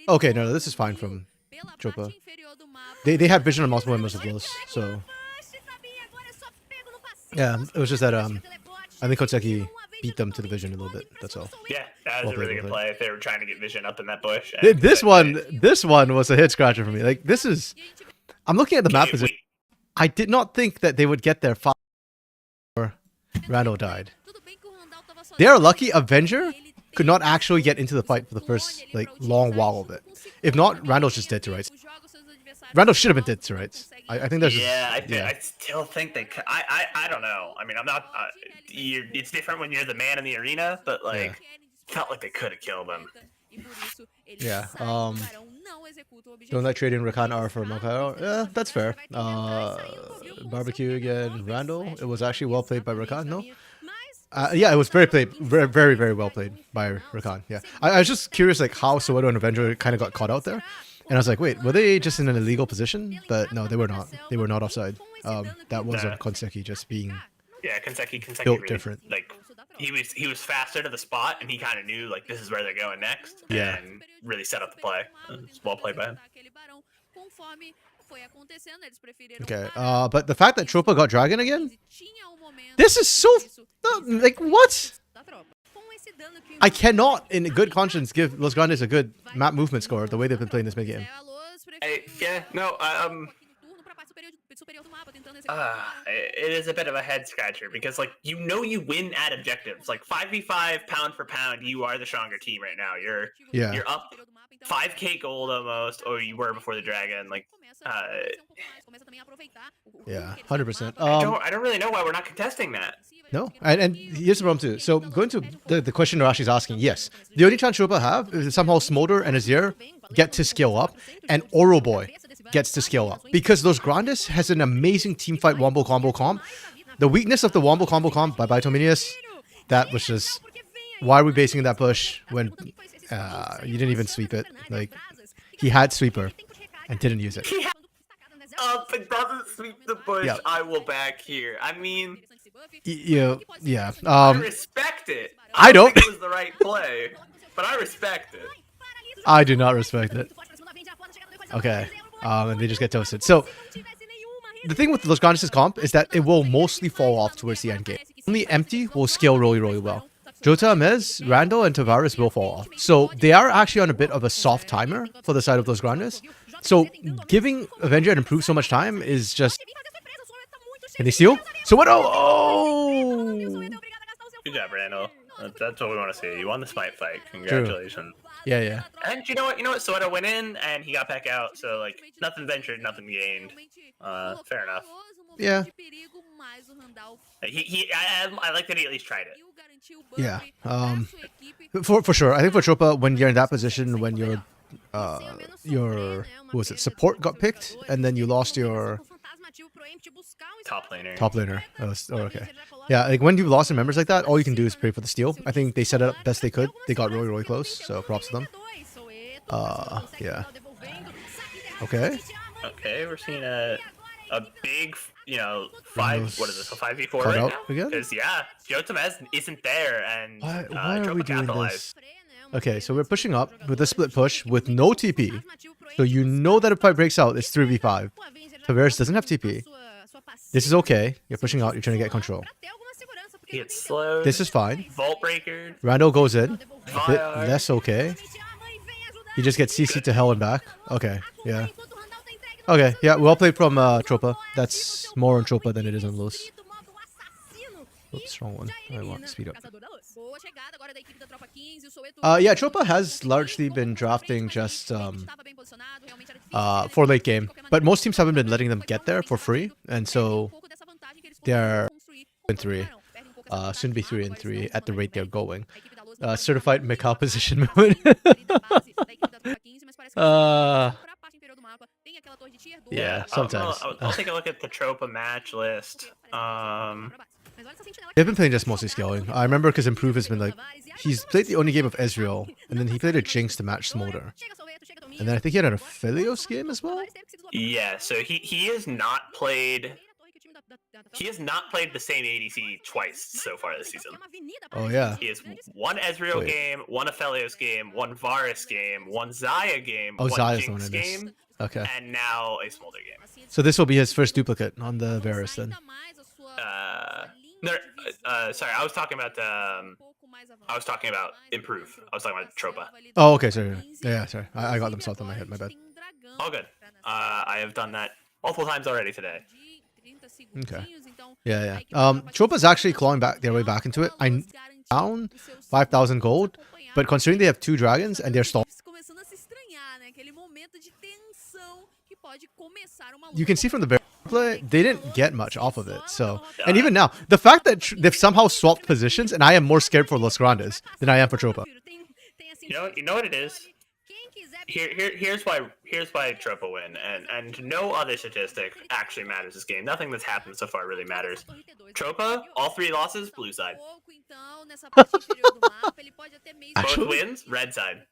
Speaker 1: Okay, no, this is fine from Tropa. They had vision on multiple members of Los, so yeah, it was just that I think Konseki beat them to the vision a little bit. That's all.
Speaker 2: Yeah, that was a really good play. If they were trying to get vision up in that bush.
Speaker 1: This one was a head scratcher for me. Like this is, I'm looking at the map position. I did not think that they would get there far before Randall died. They are lucky Avenger could not actually get into the fight for the first like long while of it. If not, Randall's just dead to rights. Randall should have been dead to rights. I think there's
Speaker 2: I still think they could. I don't know. I mean, I'm not. It's different when you're the man in the arena, but like, felt like they could have killed him.
Speaker 1: Yeah. Don't let trade in Rakan R for Makaro. Yeah, that's fair. Barbecue again, Randall. It was actually well played by Rakan. No. Yeah, it was very very well played by Rakan. Yeah, I was just curious like how Soweto and Avenger kind of got caught out there, and I was like, wait, were they just in an illegal position? But no, they were not. They were not offside. That was on Konseki just being
Speaker 2: Konseki
Speaker 1: built
Speaker 2: really,
Speaker 1: different.
Speaker 2: Like he was faster to the spot, and he kind of knew like this is where they're going next.
Speaker 1: Yeah,
Speaker 2: and really set up the play. It's well played by him.
Speaker 1: Okay, but the fact that Tropa got Dragon again, this is so like what? I cannot, in good conscience, give Los Grandes a good map movement score the way they've been playing this mid game.
Speaker 2: It is a bit of a head scratcher because, like, you win at objectives. Like 5v5, pound for pound, you are the stronger team right now. You're up 5k gold almost, or you were before the dragon. Like,
Speaker 1: Yeah, 100%.
Speaker 2: I don't really know why we're not contesting that.
Speaker 1: No, and here's the problem too. So going to the question Rashi's asking, yes, the only chance Tropa have is somehow Smolder and Azir get to scale up, and Oro Boy gets to scale up, because those Grandes has an amazing team fight wombo combo comp. The weakness of the wombo combo comp, bye bye Tominius, that was just, why are we basing that push when you didn't even sweep it? Like, he had sweeper and didn't use it.
Speaker 2: Up and doesn't sweep the bush.
Speaker 1: Yeah.
Speaker 2: I will back here. I mean,
Speaker 1: Yeah.
Speaker 2: I respect it.
Speaker 1: I don't.
Speaker 2: think it was the right play, but I respect it.
Speaker 1: I do not respect it. Okay. And they just get toasted. So the thing with Los Grandes' comp is that it will mostly fall off towards the end game. Only empty will scale really well. Jota, Mez, Randall, and Tavares will fall off. So they are actually on a bit of a soft timer for the side of Los Grandes. So giving Avenger and Improve so much time is just... Can they steal? So what? Oh!
Speaker 2: Good job, Randall. That's what we want to see. You won the smite fight. Congratulations.
Speaker 1: Yeah.
Speaker 2: And you know what? Soda went in and he got back out. So, like, nothing ventured, nothing gained. Fair enough.
Speaker 1: Yeah.
Speaker 2: I like that he at least tried it.
Speaker 1: Yeah. For sure. I think for Tropa, when you're in that position, when your what was it, support got picked, and then you lost your
Speaker 2: Top laner.
Speaker 1: top laner. Okay. Yeah, like when you lost in members like that, all you can do is pray for the steal. I think they set it up best they could. They got really close, so props to them. Yeah. Okay.
Speaker 2: Okay, we're seeing a big, five. What is this? A 5v4
Speaker 1: Cut
Speaker 2: right
Speaker 1: out
Speaker 2: now?
Speaker 1: again?
Speaker 2: Because Jotamez isn't there, and
Speaker 1: Why are
Speaker 2: Tropa
Speaker 1: we doing
Speaker 2: capitalized.
Speaker 1: this? Okay, so we're pushing up with a split push with no TP. So you know that if fight breaks out, it's 3v5. Tavares doesn't have TP. This is okay. You're pushing out. You're trying to get control.
Speaker 2: He gets slowed.
Speaker 1: This is fine.
Speaker 2: Vault breaker.
Speaker 1: Randall goes in. A bit
Speaker 2: Fire.
Speaker 1: less okay. He just gets CC to hell and back. Okay, yeah. Okay, yeah, well played from Tropa. That's more on Tropa than it is on Luz. Oops, wrong one. I want to speed up. Yeah, Tropa has largely been drafting just for late game, but most teams haven't been letting them get there for free, and so they're in 3. Soon be 3 and 3 at the rate they're going. Certified Mikau position movement. Yeah, sometimes.
Speaker 2: I'll take a look at the Tropa match list.
Speaker 1: They've been playing just mostly scaling. I remember because Improve has been like, he's played the only game of Ezreal, and then he played a Jinx to match Smolder. And then I think he had an Aphelios game as well?
Speaker 2: Yeah, so he has not played. He has not played the same ADC twice so far this season.
Speaker 1: Oh yeah.
Speaker 2: He has one Ezreal game, one Aphelios game, one Varus game, one Xayah game,
Speaker 1: Oh,
Speaker 2: one
Speaker 1: Xayah's the one I
Speaker 2: Jinx
Speaker 1: missed.
Speaker 2: game,
Speaker 1: Okay.
Speaker 2: and now a Smolder game.
Speaker 1: So this will be his first duplicate on the Varus then.
Speaker 2: No, sorry, I was talking about Improve. I was talking about Tropa.
Speaker 1: Oh, okay, sorry. Yeah, sorry. I got them swapped on my head, my bad.
Speaker 2: All good. I have done that multiple times already today.
Speaker 1: Okay. Yeah. Tropa's actually clawing back their way back into it. I'm down 5,000 gold, but considering they have 2 dragons and they're stalled, you can see from the bear play, they didn't get much off of it. So, and even now, the fact that they've somehow swapped positions, and I am more scared for Los Grandes than I am for Tropa.
Speaker 2: You know what it is? Here's why Tropa win, and no other statistic actually matters this game. Nothing that's happened so far really matters. Tropa, all 3 losses, blue side. Both wins, red side.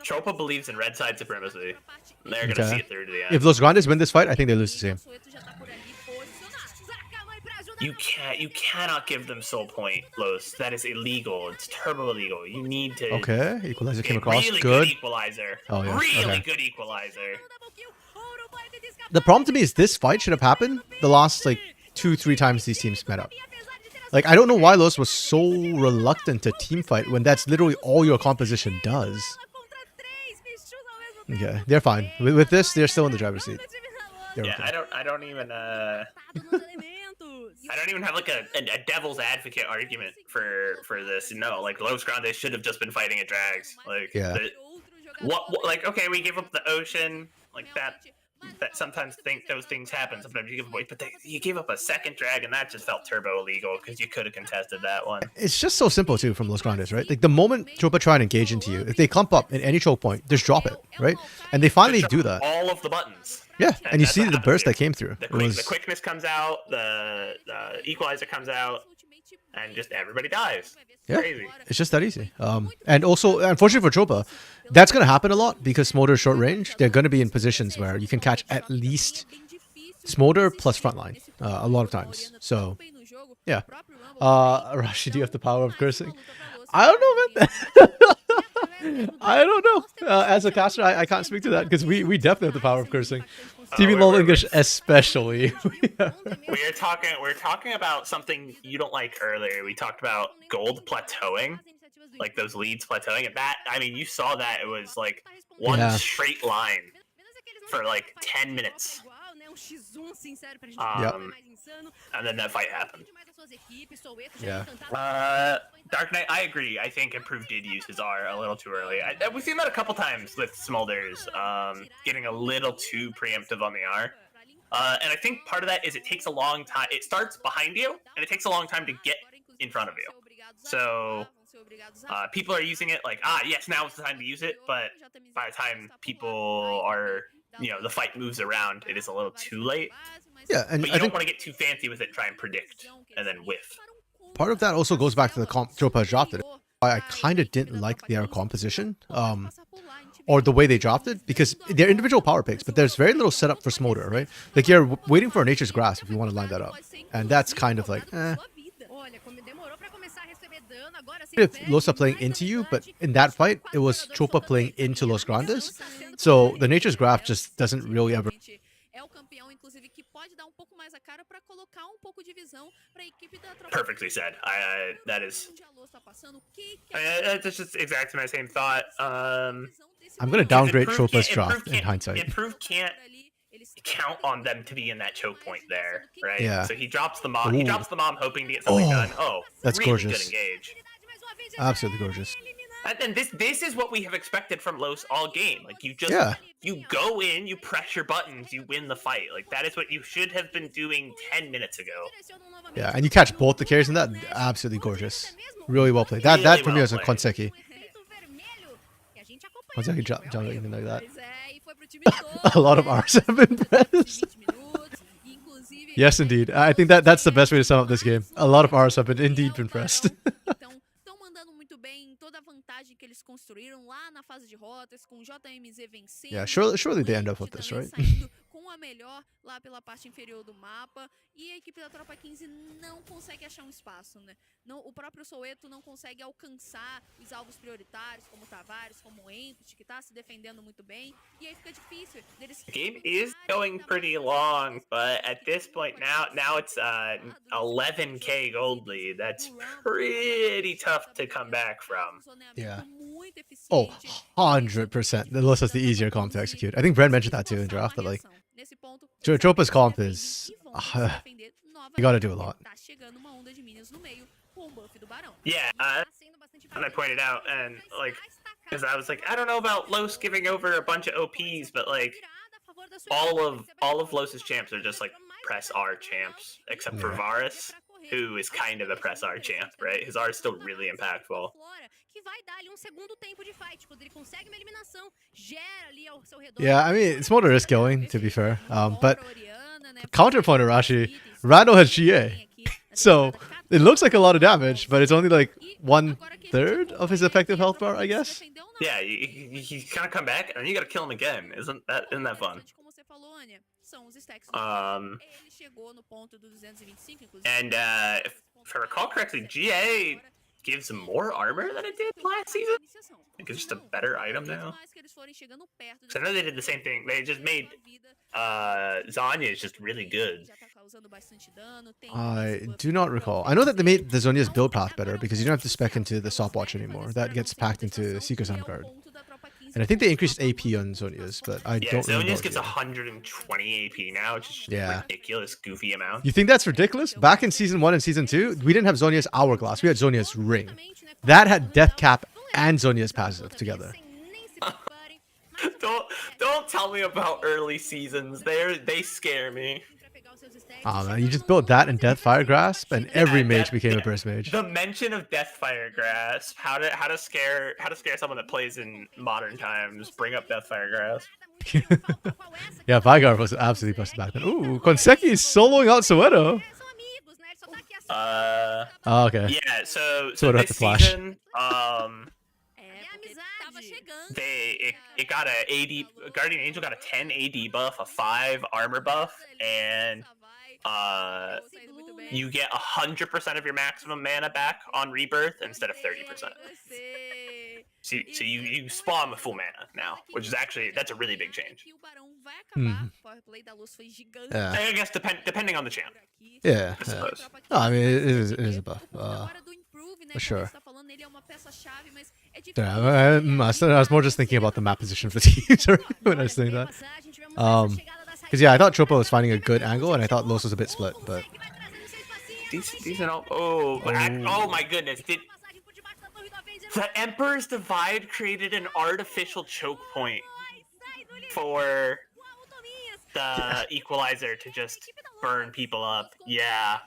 Speaker 2: Tropa believes in red side supremacy. They're gonna see it through to the end.
Speaker 1: If Los Grandes win this fight, I think they lose the game.
Speaker 2: You cannot give them soul point, Los. That is illegal. It's turbo illegal. You need to.
Speaker 1: Okay, equalizer came across.
Speaker 2: Really
Speaker 1: Good.
Speaker 2: equalizer.
Speaker 1: Oh, yeah.
Speaker 2: Really
Speaker 1: Okay.
Speaker 2: good equalizer.
Speaker 1: The problem to me is this fight should have happened the last like 2-3 times these teams met up. Like, I don't know why Los was so reluctant to team fight when that's literally all your composition does. Okay, they're fine. With this, they're still in the driver's seat.
Speaker 2: Yeah, I don't even I don't even have like a devil's advocate argument for this. No, like Los Grandes should have just been fighting at drags. Like what like okay, we give up the ocean like that. That sometimes those things happen. Sometimes you give away, but you gave up a second drag, and that just felt turbo illegal because you could have contested that one.
Speaker 1: It's just so simple too from Los Grandes, right? Like the moment Chopa try and engage into you, if they clump up in any choke point, just drop it, right? And they finally do that.
Speaker 2: All of the buttons.
Speaker 1: Yeah, and you see the burst that came through.
Speaker 2: The quickness comes out, the equalizer comes out, and just everybody dies.
Speaker 1: Yeah,
Speaker 2: Crazy.
Speaker 1: it's just that easy. And also, unfortunately for Chopa, that's going to happen a lot because Smolder is short range. They're going to be in positions where you can catch at least Smolder plus frontline a lot of times. So, yeah. Rashi, do you have the power of cursing? I don't know, man. I don't know. As a caster, I can't speak to that because we definitely have the power of cursing. CBLOL English especially.
Speaker 2: We're talking about something you don't like earlier. We talked about gold plateauing, like those leads plateauing, and that, I mean, you saw that it was like one straight line for like 10 minutes. And then that fight happened.
Speaker 1: Yeah.
Speaker 2: Dark Knight, I agree. I think improved did uses are a little too early. We've seen that a couple times with Smolders, getting a little too preemptive on the R. And I think part of that is it takes a long time. It starts behind you, and it takes a long time to get in front of you. So people are using it like, yes, now is the time to use it. But by the time people are, the fight moves around, it is a little too late.
Speaker 1: Yeah, and
Speaker 2: but you don't want to get too fancy with it and try and predict and then whiff.
Speaker 1: Part of that also goes back to the comp Chopa dropped it. I kind of didn't like their composition, or the way they dropped it, because they're individual power picks, but there's very little setup for Smolder, right? Like you're waiting for a Nature's Grasp if you want to line that up, and that's kind of like, if Los are playing into you, but in that fight, it was Chopa playing into Los Grandes, so the Nature's Grasp just doesn't really ever.
Speaker 2: Perfectly said. That is. That's just exactly my same thought.
Speaker 1: I'm gonna downgrade Chopa's draft in hindsight.
Speaker 2: Improved can't count on them to be in that choke point there, right?
Speaker 1: Yeah.
Speaker 2: So he drops the mom. He drops the mom, hoping to get something done. Oh,
Speaker 1: that's
Speaker 2: really
Speaker 1: gorgeous.
Speaker 2: Good engage.
Speaker 1: Absolutely gorgeous.
Speaker 2: And this is what we have expected from Los all game. Like you just you go in, you press your buttons, you win the fight. Like that is what you should have been doing 10 minutes ago.
Speaker 1: Yeah, and you catch both the carries in that. Absolutely gorgeous. Really well played. That for me was a Konseki. Konseki jump anything like that. A lot of R's have been pressed. Yes, indeed. I think that's the best way to sum up this game. A lot of R's have been indeed been pressed. Yeah, surely they end up with this, right?
Speaker 5: A melhor lá pela parte inferior do mapa, e a equipe da Tropa 15 não consegue achar um espaço, né? Não, o próprio Soweto não consegue alcançar os alvos prioritários, como Tavares, como o Empty, que tá se defendendo muito bem, e aí fica difícil deles.
Speaker 2: The game is going pretty long, but at this point now it's 11k gold lead. That's pretty tough to come back from.
Speaker 1: Yeah. Oh, 100%. The Los has the easier comp to execute. I think Brent mentioned that too in draft, that like Chopa's comp is you gotta do a lot.
Speaker 2: Yeah, and I pointed out, and like, because I was like, I don't know about Los giving over a bunch of OPs, but like, all of Los's champs are just like press R champs, except for Varus, who is kind of a press R champ, right? His R is still really impactful.
Speaker 1: Yeah, I mean, Smolder is killing, to be fair. But counterpoint Arashi, Randall has GA. So it looks like a lot of damage, but it's only like 1/3 of his effective health bar, I guess.
Speaker 2: Yeah, you kind of come back, and then you gotta kill him again. Isn't that fun? And if I recall correctly, GA gives more armor than it did last season. I think it's just a better item now. So I know they did the same thing. They just made Zanya is just really good.
Speaker 1: I do not recall. I know that they made the Zonya's build path better because you don't have to spec into the stopwatch anymore. That gets packed into the Seeker's Hand card. And I think they increased AP on Zonia's, but I
Speaker 2: Yeah,
Speaker 1: don't remember.
Speaker 2: Zonia's gets 120 AP now, which is
Speaker 1: Yeah.
Speaker 2: ridiculous, goofy amount.
Speaker 1: You think that's ridiculous? Back in Season 1 and Season 2, we didn't have Zonia's Hourglass. We had Zonia's Ring. That had Death Cap and Zonia's passive together.
Speaker 2: Don't tell me about early seasons. They scare me.
Speaker 1: Oh man, you just built that and Death Fire Grasp, and every mage became a burst mage.
Speaker 2: The mention of Deathfire Grasp, how to scare someone that plays in modern times. Bring up Deathfire Grasp.
Speaker 1: Yeah, Vygar was absolutely busted back then. Ooh, Konseki is soloing out Soweto. Oh, okay.
Speaker 2: Yeah, so
Speaker 1: Soweto had
Speaker 2: this
Speaker 1: to flash.
Speaker 2: season, it got a AD Guardian Angel got a 10 AD buff, a 5 armor buff, and you get 100% of your maximum mana back on rebirth instead of 30%. So you spawn with full mana now, which is that's a really big change.
Speaker 1: Yeah.
Speaker 2: I guess depending on the champ.
Speaker 1: Yeah.
Speaker 2: I suppose.
Speaker 1: Oh, I mean, it is a buff. For sure. Yeah, I was more just thinking about the map position for the teams when I was saying that. Because yeah, I thought Tropa was finding a good angle, and I thought Los was a bit split, but
Speaker 2: Decent. Oh my goodness! Did the Emperor's Divide created an artificial choke point for the Equalizer to just burn people up? Yeah.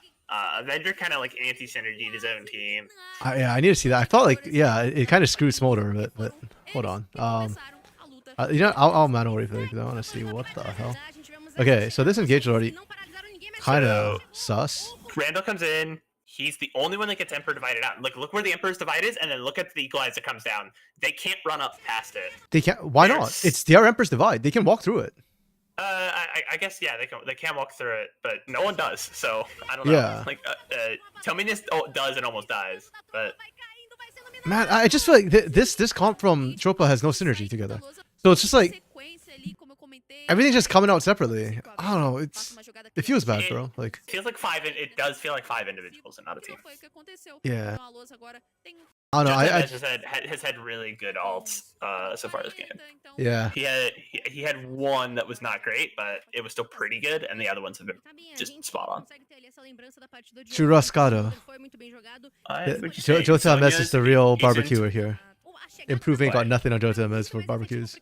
Speaker 2: Avenger kind of like anti-synergied his own team.
Speaker 1: I need to see that. I felt like, yeah, it kind of screwed Smolder a bit, but hold on. You know, I'll manual replay because I want to see what the hell. Okay, so this engage is already kind of sus.
Speaker 2: Randall comes in. He's the only one that gets Emperor Divided out. Like, look where the Emperor's Divide is, and then look at the Equalizer that comes down. They can't run up past it.
Speaker 1: They can't. Why not? It's their Emperor's Divide. They can walk through it.
Speaker 2: I guess yeah, they can walk through it, but no one does. So I don't know.
Speaker 1: Yeah.
Speaker 2: Like, Telminus does and almost dies, but
Speaker 1: Man, I just feel like this comp from Tropa has no synergy together. So it's just like everything's just coming out separately. I don't know. It feels bad, bro. Like
Speaker 2: feels like it does feel like 5 individuals and not a team.
Speaker 1: Yeah. I don't know.
Speaker 2: Has had really good alts so far this game.
Speaker 1: Yeah.
Speaker 2: He had one that was not great, but it was still pretty good, and the other ones have been just spot on.
Speaker 1: Churrascado. Jota MS is the real barbecuer here. Improving got nothing on Jota MS for barbecues.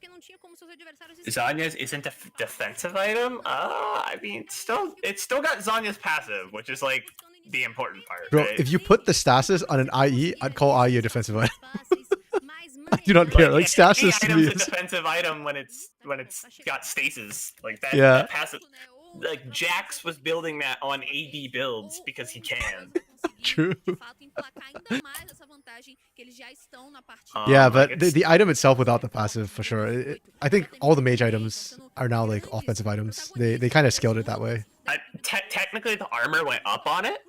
Speaker 2: Zanya's isn't a defensive item. I mean, it's still got Zanya's passive, which is like the important part.
Speaker 1: Bro,
Speaker 2: right?
Speaker 1: if you put the stasis on an IE, I'd call IE a defensive item. I do not care. Like stasis to me
Speaker 2: is a
Speaker 1: is
Speaker 2: defensive item when it's got stasis like that.
Speaker 1: Yeah.
Speaker 2: That passive. Like Jax was building that on AD builds because he can.
Speaker 1: true. Yeah, but the item itself without the passive for sure. I think all the mage items are now like offensive items. They kind of scaled it that way.
Speaker 2: Technically, the armor went up on it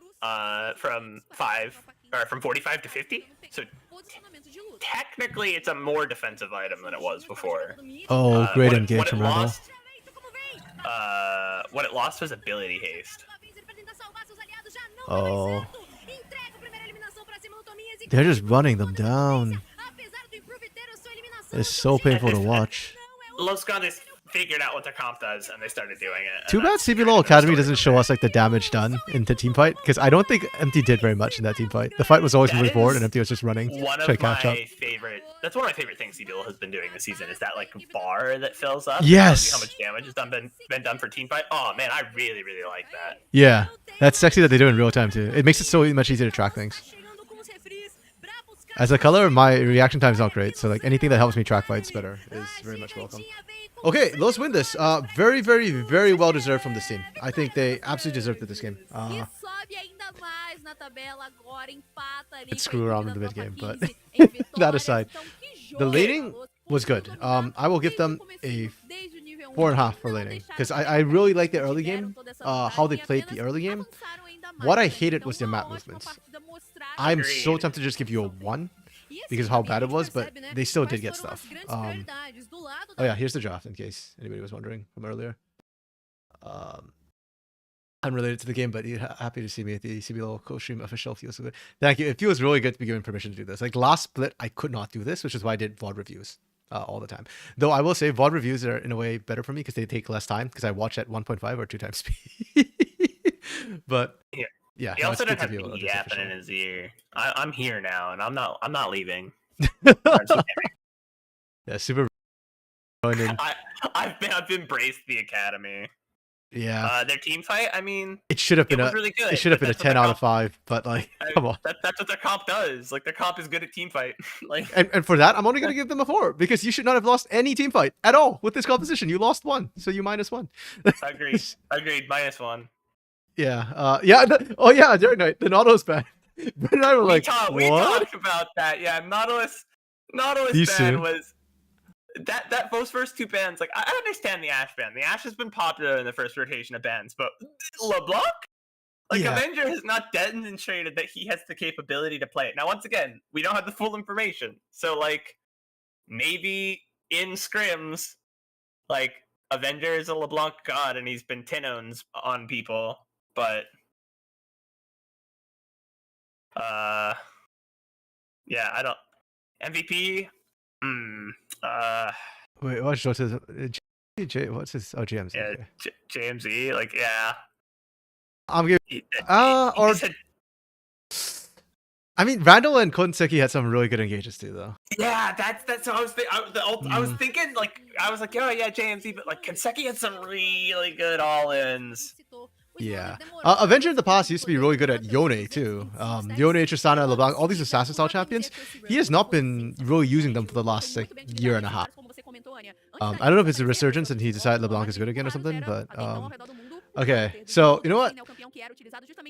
Speaker 2: from 45 to 50. So technically, it's a more defensive item than it was before.
Speaker 1: Oh, great engage from Randall.
Speaker 2: What it lost was ability haste.
Speaker 1: Oh. They're just running them down. It's so painful to watch.
Speaker 2: Los Grandes figured out what their comp does, and they started doing it.
Speaker 1: Too bad CBLOL Academy doesn't show us like the damage done in the team fight, because I don't think Empty did very much in that team fight. The fight was always moving forward, and Empty was just running.
Speaker 2: One of my favorite. That's one of my favorite things CBLOL has been doing this season. Is that like bar that fills up?
Speaker 1: Yes.
Speaker 2: How much damage has been done for team fight? Oh man, I really like that.
Speaker 1: Yeah, that's sexy that they do in real time too. It makes it so much easier to track things. As a color, my reaction time is not great, so like anything that helps me track fights better is very much welcome. Okay, let's win this. Very well deserved from this team. I think they absolutely deserved it this game. Let's screw around in the mid game, but that aside, the laning was good. I will give them a 4.5 for laning because I really like the early game. How they played the early game. What I hated was their map movements. I'm so tempted to just give you a 1 because of how bad it was, but they still did get stuff. Oh yeah, here's the draft in case anybody was wondering from earlier. Unrelated to the game, but you're happy to see me at the CBLOL Costream official. Feels so good. Thank you. It feels really good to be given permission to do this. Like last split, I could not do this, which is why I did VOD reviews. all the time. Though I will say VOD reviews are in a way better for me because they take less time because I watch at 1.5 or 2 times speed. But
Speaker 2: Yeah.
Speaker 1: yeah,
Speaker 2: He
Speaker 1: no,
Speaker 2: also
Speaker 1: it's good
Speaker 2: doesn't
Speaker 1: to
Speaker 2: have
Speaker 1: be able to
Speaker 2: me
Speaker 1: do stuff for
Speaker 2: yapping in
Speaker 1: sure.
Speaker 2: his ear. I'm here now, and I'm not leaving.
Speaker 1: Yeah, super Ronin.
Speaker 2: I've embraced the academy.
Speaker 1: Yeah,
Speaker 2: Their team fight, I mean,
Speaker 1: it should have
Speaker 2: it
Speaker 1: been
Speaker 2: was
Speaker 1: a
Speaker 2: really good.
Speaker 1: it should have
Speaker 2: but
Speaker 1: been a
Speaker 2: that's what their
Speaker 1: 10 out
Speaker 2: comp-
Speaker 1: of 5. But like,
Speaker 2: I-
Speaker 1: come on.
Speaker 2: That's what their comp does. Like their comp is good at team fight. Like
Speaker 1: And for that, I'm only gonna give them a 4 because you should not have lost any team fight at all with this composition. You lost 1, so you -1.
Speaker 2: agreed, -1.
Speaker 1: Yeah. Yeah. Oh yeah, Derek Knight, the Nautilus ban. Brent and I were like,
Speaker 2: We
Speaker 1: what?
Speaker 2: talked about that. Yeah, Nautilus
Speaker 1: Too
Speaker 2: ban
Speaker 1: soon.
Speaker 2: was that those first 2 bans. Like I understand the Ashe ban. The Ashe has been popular in the first rotation of bans, but LeBlanc, like
Speaker 1: Yeah.
Speaker 2: Avenger, has not demonstrated that he has the capability to play it. Now, once again, we don't have the full information, so like maybe in scrims, like Avenger is a LeBlanc god and he's been 10-owns on people, but yeah, I don't MVP.
Speaker 1: Wait, what's his? What's his? Oh, GMC.
Speaker 2: Yeah,
Speaker 1: Okay.
Speaker 2: JMZ. Like, yeah.
Speaker 1: I'm giving.
Speaker 2: He
Speaker 1: Or
Speaker 2: just had-
Speaker 1: I mean, Randall and Konseki had some really good engages too, though.
Speaker 2: yeah, that's what I was thinking. I was thinking, like, I was like, oh yeah, JMZ, but like Konseki had some really good all-ins.
Speaker 1: Yeah. Avenger in the past used to be really good at Yone too. Yone, Tristana, LeBlanc, all these assassin style champions. He has not been really using them for the last like year and a half. I don't know if it's a resurgence and he decided LeBlanc is good again or something, but okay. So you know what?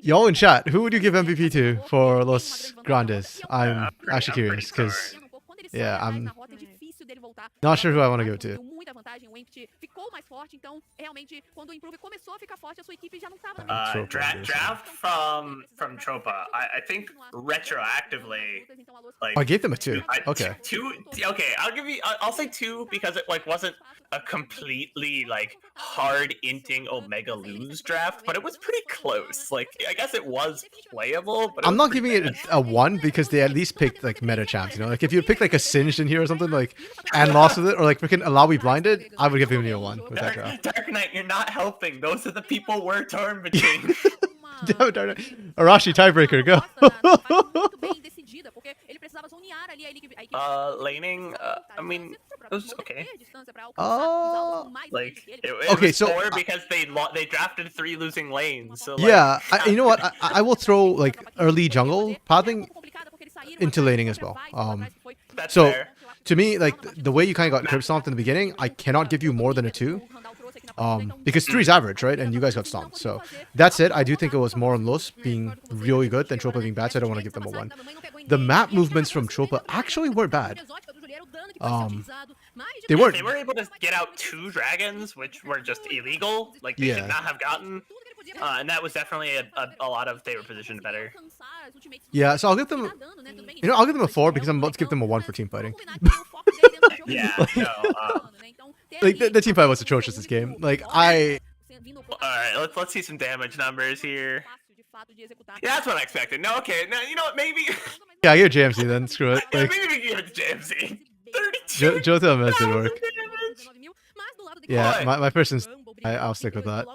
Speaker 1: Y'all in chat, who would you give MVP to for Los Grandes? I'm actually curious because yeah, I'm not sure who I want to give it to.
Speaker 2: Draft from Tropa. I think retroactively, like
Speaker 1: I gave them a 2. Okay.
Speaker 2: Two. Okay, I'll say 2 because it like wasn't a completely like hard inting Omega lose draft, but it was pretty close. Like I guess it was playable, but
Speaker 1: I'm not giving it a 1 because they at least picked like meta champs, you know? Like if you picked like a Singed in here or something like and lost with it, or like freaking Alawi blinded, I would give him a 1 with that draft.
Speaker 2: Dark Knight, you're not helping. Those are the people we're torn between.
Speaker 1: Damn it, darn it. Arashi tiebreaker, go.
Speaker 2: Laning, I mean, it was okay. Like, it
Speaker 1: Okay,
Speaker 2: was
Speaker 1: so
Speaker 2: 4 because they drafted 3 losing lanes. So like,
Speaker 1: yeah, you know what? I will throw like early jungle pathing into laning as well.
Speaker 2: that's
Speaker 1: So
Speaker 2: fair.
Speaker 1: to me, like the way you kind of got curb stomped in the beginning, I cannot give you more than a 2. Because 3 is average, right? And you guys got stomped. So that's it. I do think it was more on Los being really good than Tropa being bad, so I don't want to give them a 1. The map movements from Tropa actually weren't bad. They weren't.
Speaker 2: They were able to get out 2 dragons, which were just illegal. Like they should not have gotten. And that was definitely a lot of they were positioned better.
Speaker 1: Yeah, so I'll give them. You know, I'll give them a 4 because I'm about to give them a 1 for team fighting.
Speaker 2: Yeah,
Speaker 1: Like the team fight was atrocious this game. Like
Speaker 2: Alright, let's see some damage numbers here. Yeah, that's what I expected. No, okay, now you know what? Maybe.
Speaker 1: yeah, I give JMC then. Screw it.
Speaker 2: Yeah,
Speaker 1: Like
Speaker 2: maybe we can give it to JMC. 32.
Speaker 1: Jota Mez did work.
Speaker 2: damage.
Speaker 1: Yeah, my person's. I'll stick with that.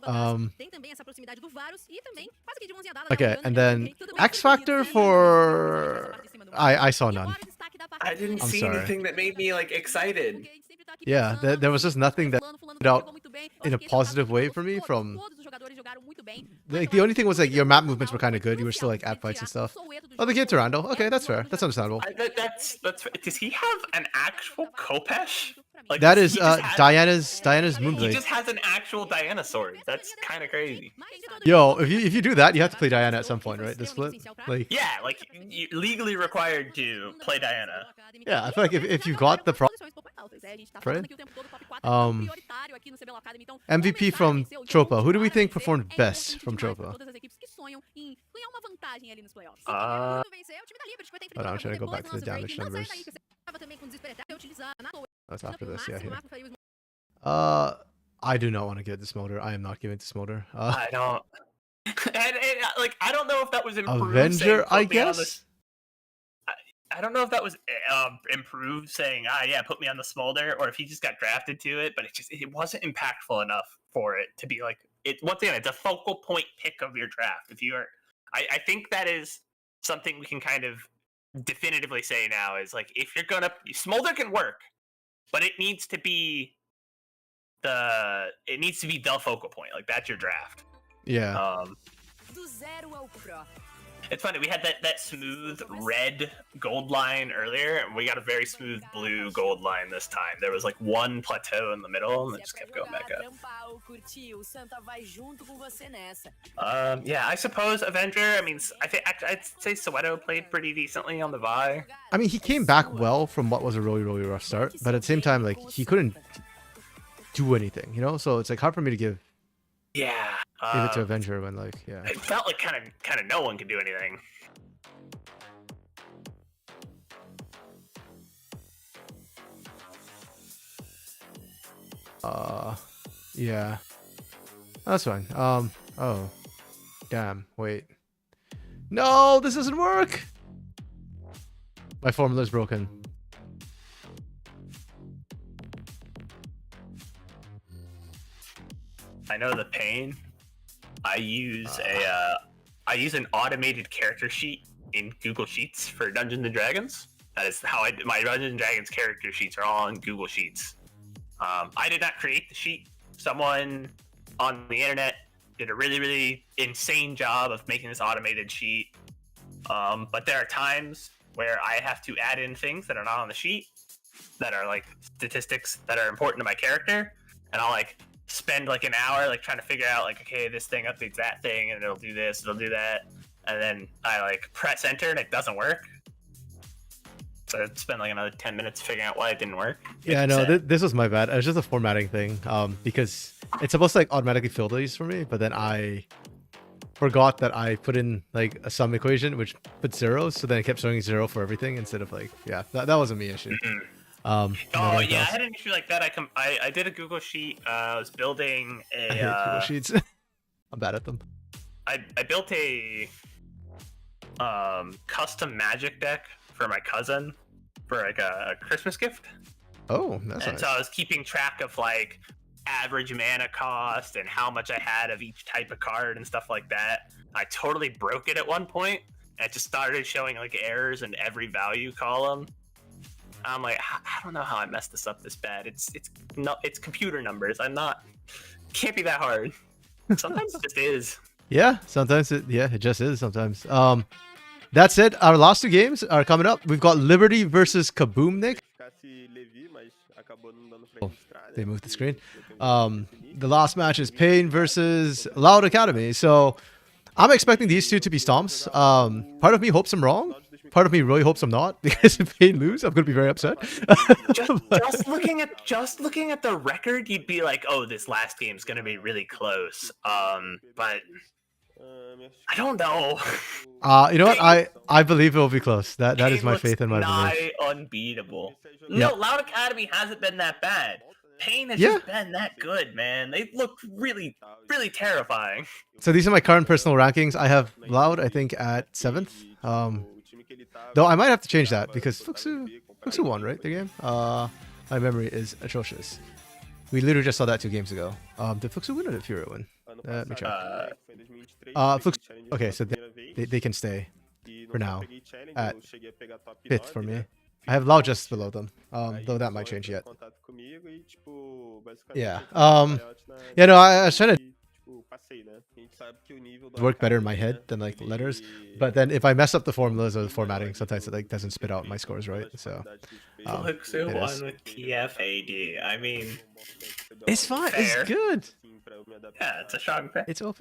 Speaker 1: Okay, and then X Factor for. I saw none.
Speaker 2: I didn't
Speaker 1: I'm
Speaker 2: see
Speaker 1: sorry.
Speaker 2: anything that made me like excited.
Speaker 1: Yeah, there was just nothing that stood out in a positive way for me from. Like the only thing was like your map movements were kind of good. You were still like at fights and stuff. Oh, the kid Tyrandel. Okay, that's fair. That's understandable.
Speaker 2: That's. Does he have an actual Kopesh? Like
Speaker 1: That is
Speaker 2: he just has-
Speaker 1: Diana's
Speaker 2: He
Speaker 1: Moonblade.
Speaker 2: just has an actual Diana sword. That's kind of crazy.
Speaker 1: Yo, if you do that, you have to play Diana at some point, right? The split. Like
Speaker 2: Yeah, like you're legally required to play Diana.
Speaker 1: yeah, I feel like if you got the right? MVP from Tropa. Who do we think performed best from Tropa? Hold on, I'm trying to go back to the damage numbers. That's after this, yeah, here. I do not want to give it to Smolder. I am not giving it to Smolder.
Speaker 2: I don't. And like I don't know if that was improved.
Speaker 1: Avenger,
Speaker 2: saying,
Speaker 1: I
Speaker 2: put me on
Speaker 1: guess.
Speaker 2: this- I don't know if that was improved, saying, yeah, put me on the smolder, or if he just got drafted to it, but it wasn't impactful enough for it to be like it. Once again, it's a focal point pick of your draft. If you are, I think that is something we can kind of definitively say now is like if you're gonna smolder can work, but it needs to be the focal point. Like that's your draft.
Speaker 1: Yeah.
Speaker 2: It's funny, we had that smooth red gold line earlier, and we got a very smooth blue gold line this time. There was like one plateau in the middle, and it just kept going back up. Yeah, I suppose Avenger, I mean, I'd say Soweto played pretty decently on the Vi.
Speaker 1: I mean, he came back well from what was a really, really rough start, but at the same time, like, he couldn't do anything, you know? So it's like hard for me to give it to Avenger when, like, yeah.
Speaker 2: It felt like kind of no one could do anything.
Speaker 1: Yeah. That's fine. Oh. Damn, wait. No, this doesn't work! My formula's broken.
Speaker 2: I know the pain. I use an automated character sheet in Google Sheets for Dungeons and Dragons. That is how my Dungeons and Dragons character sheets are all on Google Sheets. I did not create the sheet. Someone on the internet did a really, really insane job of making this automated sheet. But there are times where I have to add in things that are not on the sheet, that are like statistics that are important to my character, and I'll like spend like an hour like trying to figure out like, okay, this thing updates that thing, and it'll do this, it'll do that, and then I like press enter and it doesn't work. So I'd spend like another 10 minutes figuring out why it didn't work.
Speaker 1: Yeah, no, this was my bad. It was just a formatting thing. Because it's supposed to like automatically fill these for me, but then I forgot that I put in like a sum equation which put zeros, so then it kept showing 0 for everything instead of like, yeah, that wasn't me issue.
Speaker 2: Oh yeah, I had an issue like that. I did a Google sheet. I was building a
Speaker 1: I hate Google Sheets. I'm bad at them.
Speaker 2: I built a custom magic deck for my cousin for like a Christmas gift.
Speaker 1: Oh, that's
Speaker 2: and
Speaker 1: nice.
Speaker 2: so I was keeping track of like average mana cost and how much I had of each type of card and stuff like that. I totally broke it at one point. And it just started showing like errors in every value column. I'm like, I don't know how I messed this up this bad. It's computer numbers. Can't be that hard. Sometimes it just is.
Speaker 1: Yeah, sometimes it just is sometimes. That said, our last two games are coming up. We've got Liberty versus Kaboom, Nick. Oh, they moved the screen. The last match is Pain versus Loud Academy. So I'm expecting these two to be stomps. Part of me hopes I'm wrong. Part of me really hopes I'm not, because if Pain lose, I'm going to be very upset.
Speaker 2: just looking at the record, you'd be like, oh, this last game's going to be really close. But I don't know.
Speaker 1: You know what? I believe it will be close. That is my faith and my belief.
Speaker 2: Unbeatable. No, Loud Academy hasn't been that bad. Pain has just been that good, man. They look really, really terrifying.
Speaker 1: So these are my current personal rankings. I have Loud, I think, at 7th. Though I might have to change that because Fuxu won, right? The game. My memory is atrocious. We literally just saw that 2 games ago. Did Fuxu win or did Fury win? Let me check. Okay, so they can stay for now at 5th for me. I have Loud just below them, though that might change yet. Yeah. Yeah, no, I was trying to work better in my head than like letters, but then if I mess up the formulas or the formatting, sometimes it like doesn't spit out my scores right. So
Speaker 2: Fuxu won with TFAD. I mean,
Speaker 1: it's fine.
Speaker 2: Fair.
Speaker 1: It's good.
Speaker 2: Yeah, it's a strong pick.
Speaker 1: It's OP.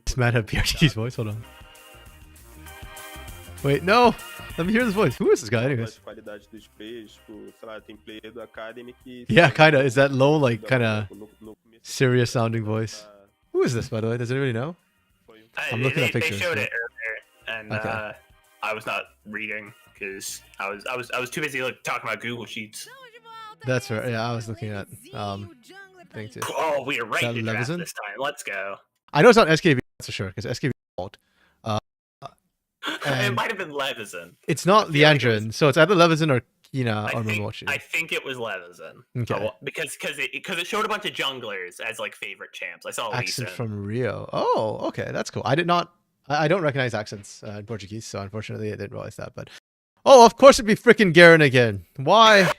Speaker 1: This man had PRG's voice. Hold on. Wait, no. Let me hear this voice. Who is this guy, anyways? Yeah, kind of. Is that low, like, kind of serious sounding voice? Who is this, by the way? Does anybody know? I'm looking at pictures.
Speaker 2: They showed it earlier, and
Speaker 1: okay.
Speaker 2: I was not reading because I was too busy like talking about Google Sheets.
Speaker 1: That's right. Yeah, I was looking at thing too.
Speaker 2: Oh, we are right to draft this time. Let's go.
Speaker 1: I know it's not SKB, that's for sure, because SKB fault. And
Speaker 2: might have been Leveson.
Speaker 1: it's not
Speaker 2: I feel like it
Speaker 1: Leandrin, so it's either Leveson or Kina
Speaker 2: I
Speaker 1: or
Speaker 2: think,
Speaker 1: Momochi.
Speaker 2: I think it was Leveson.
Speaker 1: Okay.
Speaker 2: Because it showed a bunch of junglers as like favorite champs. I saw Lee
Speaker 1: Accent
Speaker 2: Sin.
Speaker 1: from Rio. Oh, okay, that's cool. I did not. I don't recognize accents in Portuguese, so unfortunately I didn't realize that. But oh, of course it'd be freaking Garen again. Why?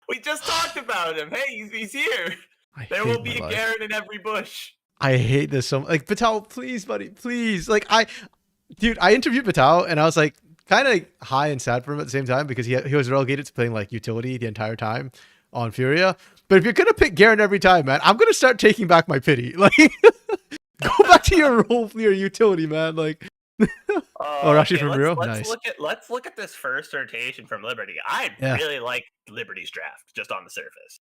Speaker 2: We just talked about him. Hey, he's here.
Speaker 1: I
Speaker 2: There
Speaker 1: hate
Speaker 2: will be
Speaker 1: my
Speaker 2: a
Speaker 1: life.
Speaker 2: Garen in every bush.
Speaker 1: I hate this so much. Like, Patel, please, buddy, please. Like, dude, I interviewed Patel and I was like kind of high and sad for him at the same time because he was relegated to playing like utility the entire time on Furia. But if you're going to pick Garen every time, man, I'm going to start taking back my pity. Like, go back to your role for your utility, man. Like, oh, Rashi from Rio? Nice.
Speaker 2: Let's look at this first rotation from Liberty. I
Speaker 1: Yeah.
Speaker 2: really like Liberty's draft just on the surface.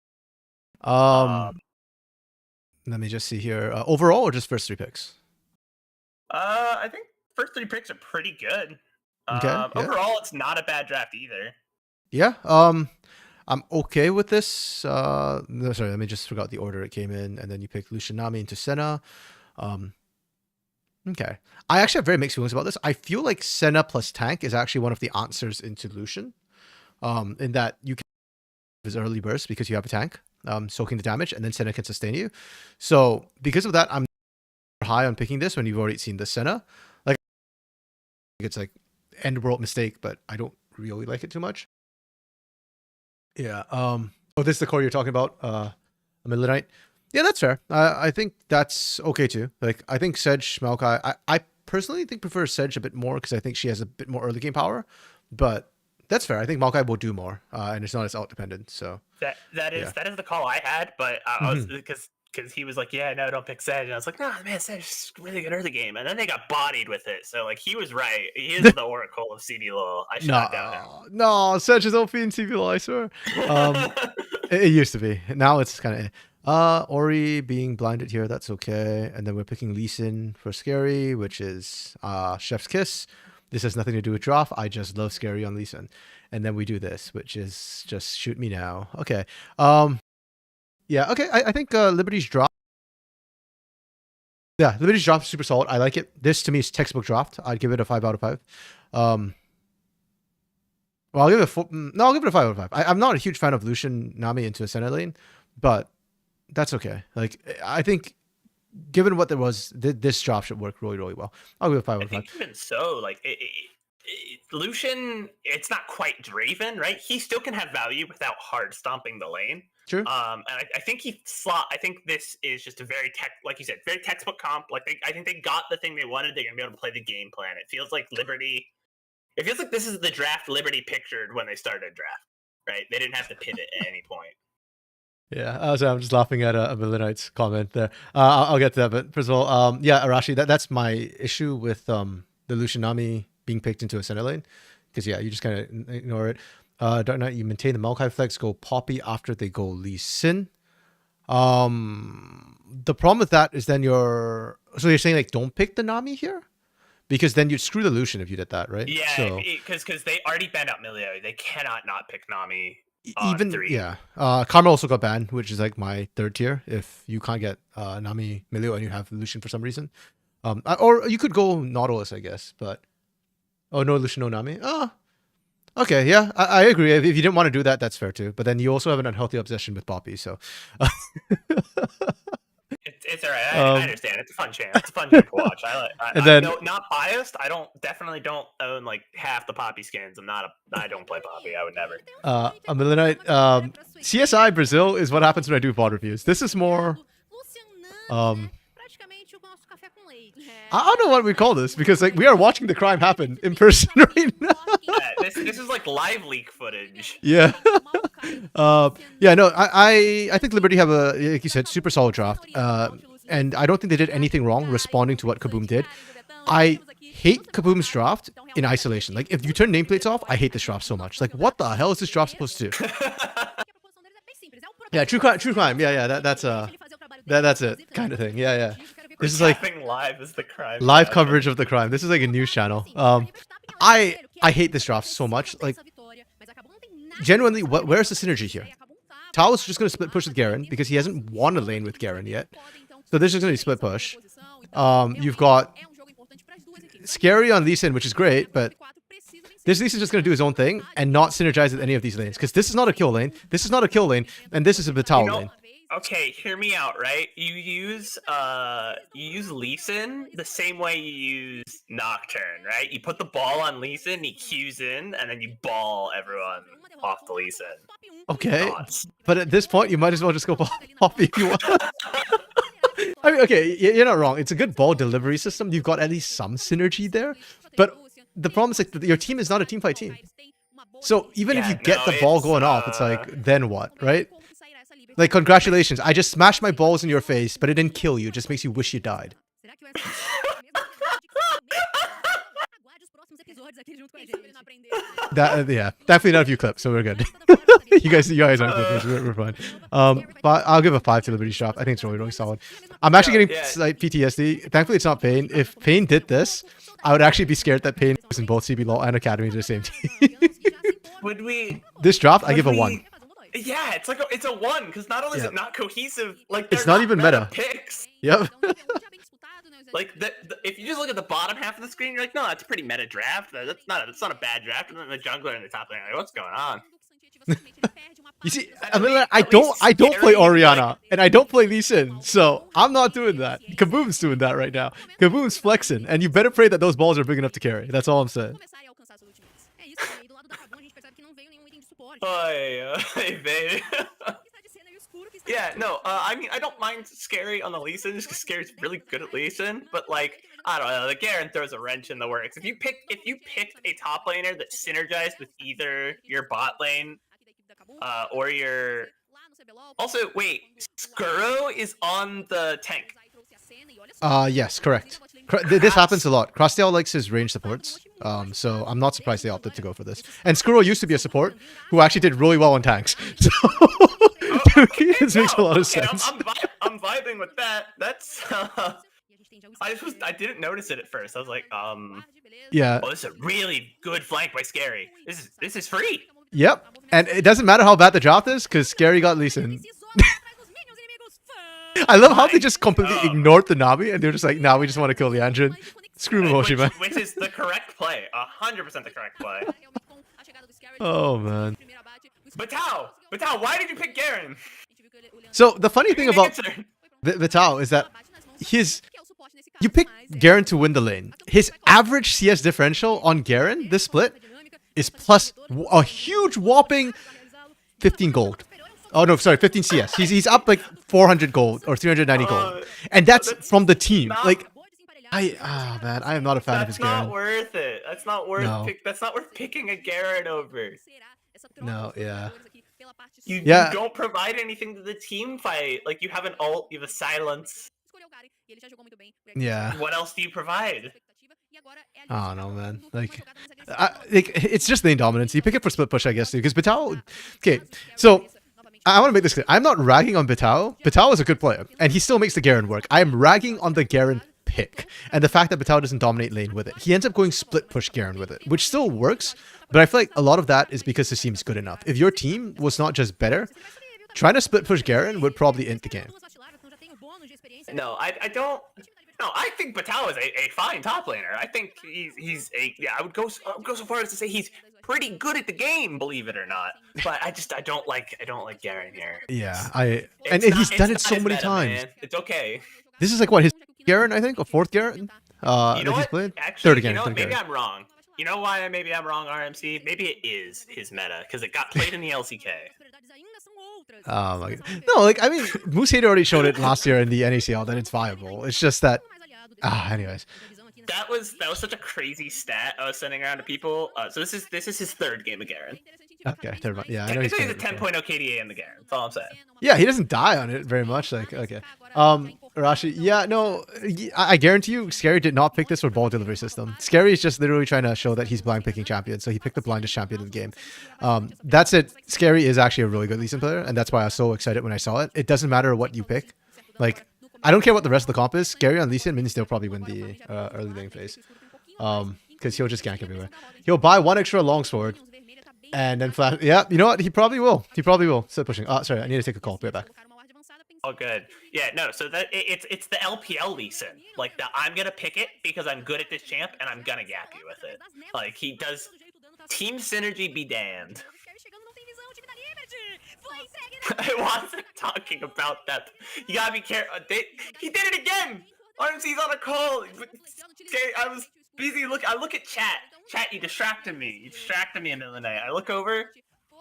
Speaker 1: Let me just see here. Overall or just first 3 picks?
Speaker 2: I think first 3 picks are pretty good.
Speaker 1: Okay, yeah.
Speaker 2: Overall, it's not a bad draft either.
Speaker 1: Yeah. I'm okay with this. No, sorry, let me just forgot the order it came in, and then you picked Lucian Nami into Senna. Okay. I actually have very mixed feelings about this. I feel like Senna plus tank is actually one of the answers into Lucian. In that you can have his early burst because you have a tank, soaking the damage, and then Senna can sustain you. So because of that, I'm high on picking this when you've already seen the Senna. Like, it's like end world mistake, but I don't really like it too much. Yeah. Oh, this is the core you're talking about. A Midnight. Yeah, that's fair. I think that's okay too. Like, I think Sedge, Maokai. I personally think prefer Sedge a bit more because I think she has a bit more early game power. But that's fair. I think Maokai will do more, and it's not as out dependent. So
Speaker 2: that is the call I had, but I was because he was like, yeah, no, don't pick Sedge, and I was like, no, man, Sedge is really good early game, and then they got bodied with it. So like he was right. He is the oracle of CBLOL. I shot down him.
Speaker 1: No, Sedge is OP in CBLOL, I swear. It used to be. Now it's kind of Ori being blinded here, that's okay. And then we're picking Lee Sin for Scary, which is Chef's Kiss. This has nothing to do with draft. I just love Scary on Lee Sin. And then we do this, which is just shoot me now. Okay. Yeah, okay. I think Liberty's draft. Yeah, Liberty's draft is super solid. I like it. This to me is textbook draft. I'd give it a 5 out of 5. Well, I'll give it a 4. No, I'll give it a 5 out of 5. I'm not a huge fan of Lucian Nami into a center lane, but that's okay. Like, I think given what there was, this draft should work really, really well. I'll give it a 5 out of 5.
Speaker 2: I think even so, like Lucian, it's not quite Draven, right? He still can have value without hard stomping the lane.
Speaker 1: True.
Speaker 2: And I think I think this is just a very like you said, very textbook comp. Like I think they got the thing they wanted. They're gonna be able to play the game plan. It feels like Liberty. It feels like this is the draft Liberty pictured when they started draft, right? They didn't have to pivot at any point.
Speaker 1: Yeah, so I'm just laughing at a Millenite's comment there. I'll get to that, but first of all, yeah, Arashi, that's my issue with the Lucian Nami being picked into a center lane, because yeah, you just kind of ignore it. Dark Knight, you maintain the Maokai flex, go Poppy after they go Lee Sin. The problem with that is then you're saying like don't pick the Nami here, because then you'd screw the Lucian if you did that, right?
Speaker 2: Yeah,
Speaker 1: so,
Speaker 2: because they already banned out Milio. They cannot not pick Nami.
Speaker 1: Even
Speaker 2: 3.
Speaker 1: yeah, Karma also got banned, which is like my 3rd tier. If you can't get Nami Milio and you have Lucian for some reason, or you could go Nautilus, I guess. But oh, no Lucian, no Nami. Okay, yeah, I agree. If you didn't want to do that, that's fair too. But then you also have an unhealthy obsession with Poppy, so.
Speaker 2: It's all right. I understand. It's a fun channel. It's a fun game to watch. I'm not biased. Definitely don't own like half the Poppy skins. I don't play Poppy. I would never.
Speaker 1: A Millenite, CSI Brazil is what happens when I do VOD reviews. This is more. I don't know what we call this, because like we are watching the crime happen in person right now.
Speaker 2: Yeah, this is like live leak footage.
Speaker 1: Yeah. Yeah, no, I think Liberty have a, like you said, super solid draft. And I don't think they did anything wrong responding to what Kaboom did. I hate Kaboom's draft in isolation. Like, if you turn nameplates off, I hate this draft so much. Like, what the hell is this draft supposed to do? Yeah, true crime. Yeah, that's it kind of thing. Yeah. This is like
Speaker 2: live is the crime.
Speaker 1: Live coverage of the crime. This is like a news channel. I hate this draft so much. Like, genuinely, where's the synergy here? Tao is just going to split push with Garen because he hasn't won a lane with Garen yet. So this is going to be split push. You've got Scary on Lee Sin, which is great, but this Lee Sin's just going to do his own thing and not synergize with any of these lanes. Because this is not a kill lane, this is not a kill lane, and this is a Vital lane.
Speaker 2: Okay, hear me out, right? You use Lee Sin the same way you use Nocturne, right? You put the ball on Lee Sin, he Qs in, and then you ball everyone off the Lee Sin.
Speaker 1: Okay, but at this point, you might as well just go Poppy if you want. I mean, okay, you're not wrong. It's a good ball delivery system. You've got at least some synergy there. But the problem is like your team is not a team fight team. So even if you get the ball going off, it's like, then what, right? Like, congratulations, I just smashed my balls in your face, but it didn't kill you. It just makes you wish you died. Yeah, definitely not a view clip, so we're good. you guys aren't clippers, we're fine. But I'll give a 5 to Liberty Shop. I think it's really solid. I'm actually getting slight PTSD. Thankfully, it's not Pain. If Pain did this, I would actually be scared that Pain was in both CBLOL and Academy to the same team. This draft, I give a 1.
Speaker 2: Yeah, it's a 1 because not only is it not cohesive, like
Speaker 1: it's not even meta
Speaker 2: picks.
Speaker 1: Yep.
Speaker 2: Like if you just look at the bottom half of the screen, you're like, no, that's a pretty meta draft. That's not a bad draft. And then the jungler in the top lane, like, what's going on?
Speaker 1: You see, I don't play Orianna and I don't play Lee Sin, so I'm not doing that. Kaboom's doing that right now. Kaboom's flexing, and you better pray that those balls are big enough to carry. That's all I'm saying.
Speaker 2: Hey, baby. Yeah, no, I mean, I don't mind Scary on the Lee Sin, just because Scary's really good at Lee Sin, but like, I don't know, the Garen throws a wrench in the works. If you picked a top laner that synergized with either your bot lane, or your... Also, wait, Skuro is on the tank.
Speaker 1: Yes, correct. This happens a lot. Crosstail likes his range supports, so I'm not surprised they opted to go for this. And Skuro used to be a support who actually did really well on tanks. So this makes a lot of sense.
Speaker 2: I'm vibing with that. That's I didn't notice it at first. I was like,
Speaker 1: yeah.
Speaker 2: Oh, this is a really good flank by Scary. This is free.
Speaker 1: Yep. And it doesn't matter how bad the draft is, because Scary got Lee Sin. I love how they just completely ignored the Navi, and they're just like, nah, we just want to kill the engine. Screw Moshi, man.
Speaker 2: Which is the correct play. 100% the correct play.
Speaker 1: Oh, man.
Speaker 2: Vital, why did you pick Garen?
Speaker 1: So, the funny thing about Vital is that you pick Garen to win the lane. His average CS differential on Garen, this split, is plus a huge whopping 15 gold. Oh no, sorry, 15 CS. He's up like 400 gold or 390 gold, and that's from the team. Like, man, I am not a fan of his Garen.
Speaker 2: That's not worth it. That's not worth. No. That's not worth picking a Garen over.
Speaker 1: No, yeah.
Speaker 2: You don't provide anything to the team fight. Like, you have an ult, you have a silence.
Speaker 1: Yeah.
Speaker 2: What else do you provide?
Speaker 1: I don't know, man. Like, it's just lane dominance. You pick it for split push, I guess, because Vital. Okay, so I want to make this clear. I'm not ragging on Vital. Vital is a good player, and he still makes the Garen work. I am ragging on the Garen pick and the fact that Vital doesn't dominate lane with it. He ends up going split push Garen with it, which still works, but I feel like a lot of that is because his team's good enough. If your team was not just better, trying to split push Garen would probably end the game.
Speaker 2: No, I don't. No, I think Vital is a fine top laner. I think he's I would go so far as to say he's pretty good at the game, believe it or not. But I don't like Garen here.
Speaker 1: Yeah, and he's done it so many times.
Speaker 2: Man. It's okay.
Speaker 1: This is like what, his Garen, I think, or 4th Garen.
Speaker 2: You know
Speaker 1: that he's
Speaker 2: what?
Speaker 1: played.
Speaker 2: Actually,
Speaker 1: 3rd again.
Speaker 2: Maybe I'm wrong. You know why maybe I'm wrong, RMC? Maybe it is his meta because it got played in the LCK.
Speaker 1: Oh my god. No, like, I mean, Moose had already shown it last year in the NACL that it's viable. It's just that, anyways.
Speaker 2: That was such a crazy stat I was sending around to people. So this is his 3rd game of Garen.
Speaker 1: Okay, never mind. Yeah, I know
Speaker 2: he's a 10.0 KDA in the Garen. That's all I'm saying.
Speaker 1: Yeah, he doesn't die on it very much. Like, okay. Rashi, yeah, no, I guarantee you, Scary did not pick this for ball delivery system. Scary is just literally trying to show that he's blind picking champion, so he picked the blindest champion in the game. That's it. Scary is actually a really good Lee Sin player, and that's why I was so excited when I saw it. It doesn't matter what you pick. Like, I don't care what the rest of the comp is. Scary on Lee Sin means they'll probably win the early lane phase. Because he'll just gank everywhere. He'll buy 1 extra longsword, and then flash. Yeah, you know what? He probably will. He probably will. Start pushing. Sorry, I need to take a call. Be right back.
Speaker 2: all good. Yeah, no. So that it's the LPL Lee Sin. Like I'm gonna pick it because I'm good at this champ and I'm gonna gap you with it. Like he does. Team synergy be damned. I wasn't talking about that. You gotta be careful. He did it again. RMC's on a call. I was busy looking. I look at chat. Chat, you distracted me. You distracted me in the middle of the night. I look over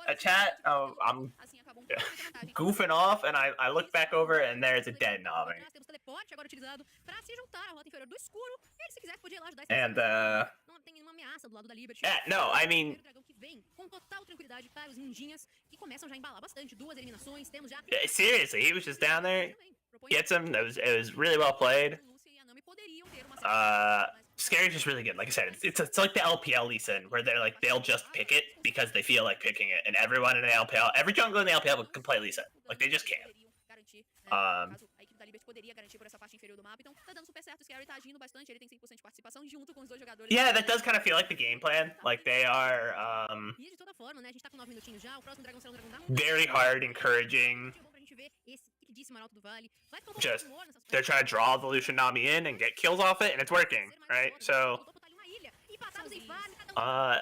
Speaker 2: at chat. Oh, I'm goofing off, and I look back over, and there's a dead Nami. And yeah, no, I mean, seriously, he was just down there. Gets him. It was really well played. Scary's just really good. Like I said, it's like the LPL Lee Sin, where they'll just pick it because they feel like picking it, and everyone in the LPL, every jungler in the LPL would play Lee Sin. Like they just can't. Yeah, that does kind of feel like the game plan. Like they are very hard encouraging. Just they're trying to draw the Lucian Nami in and get kills off it, and it's working, right? So I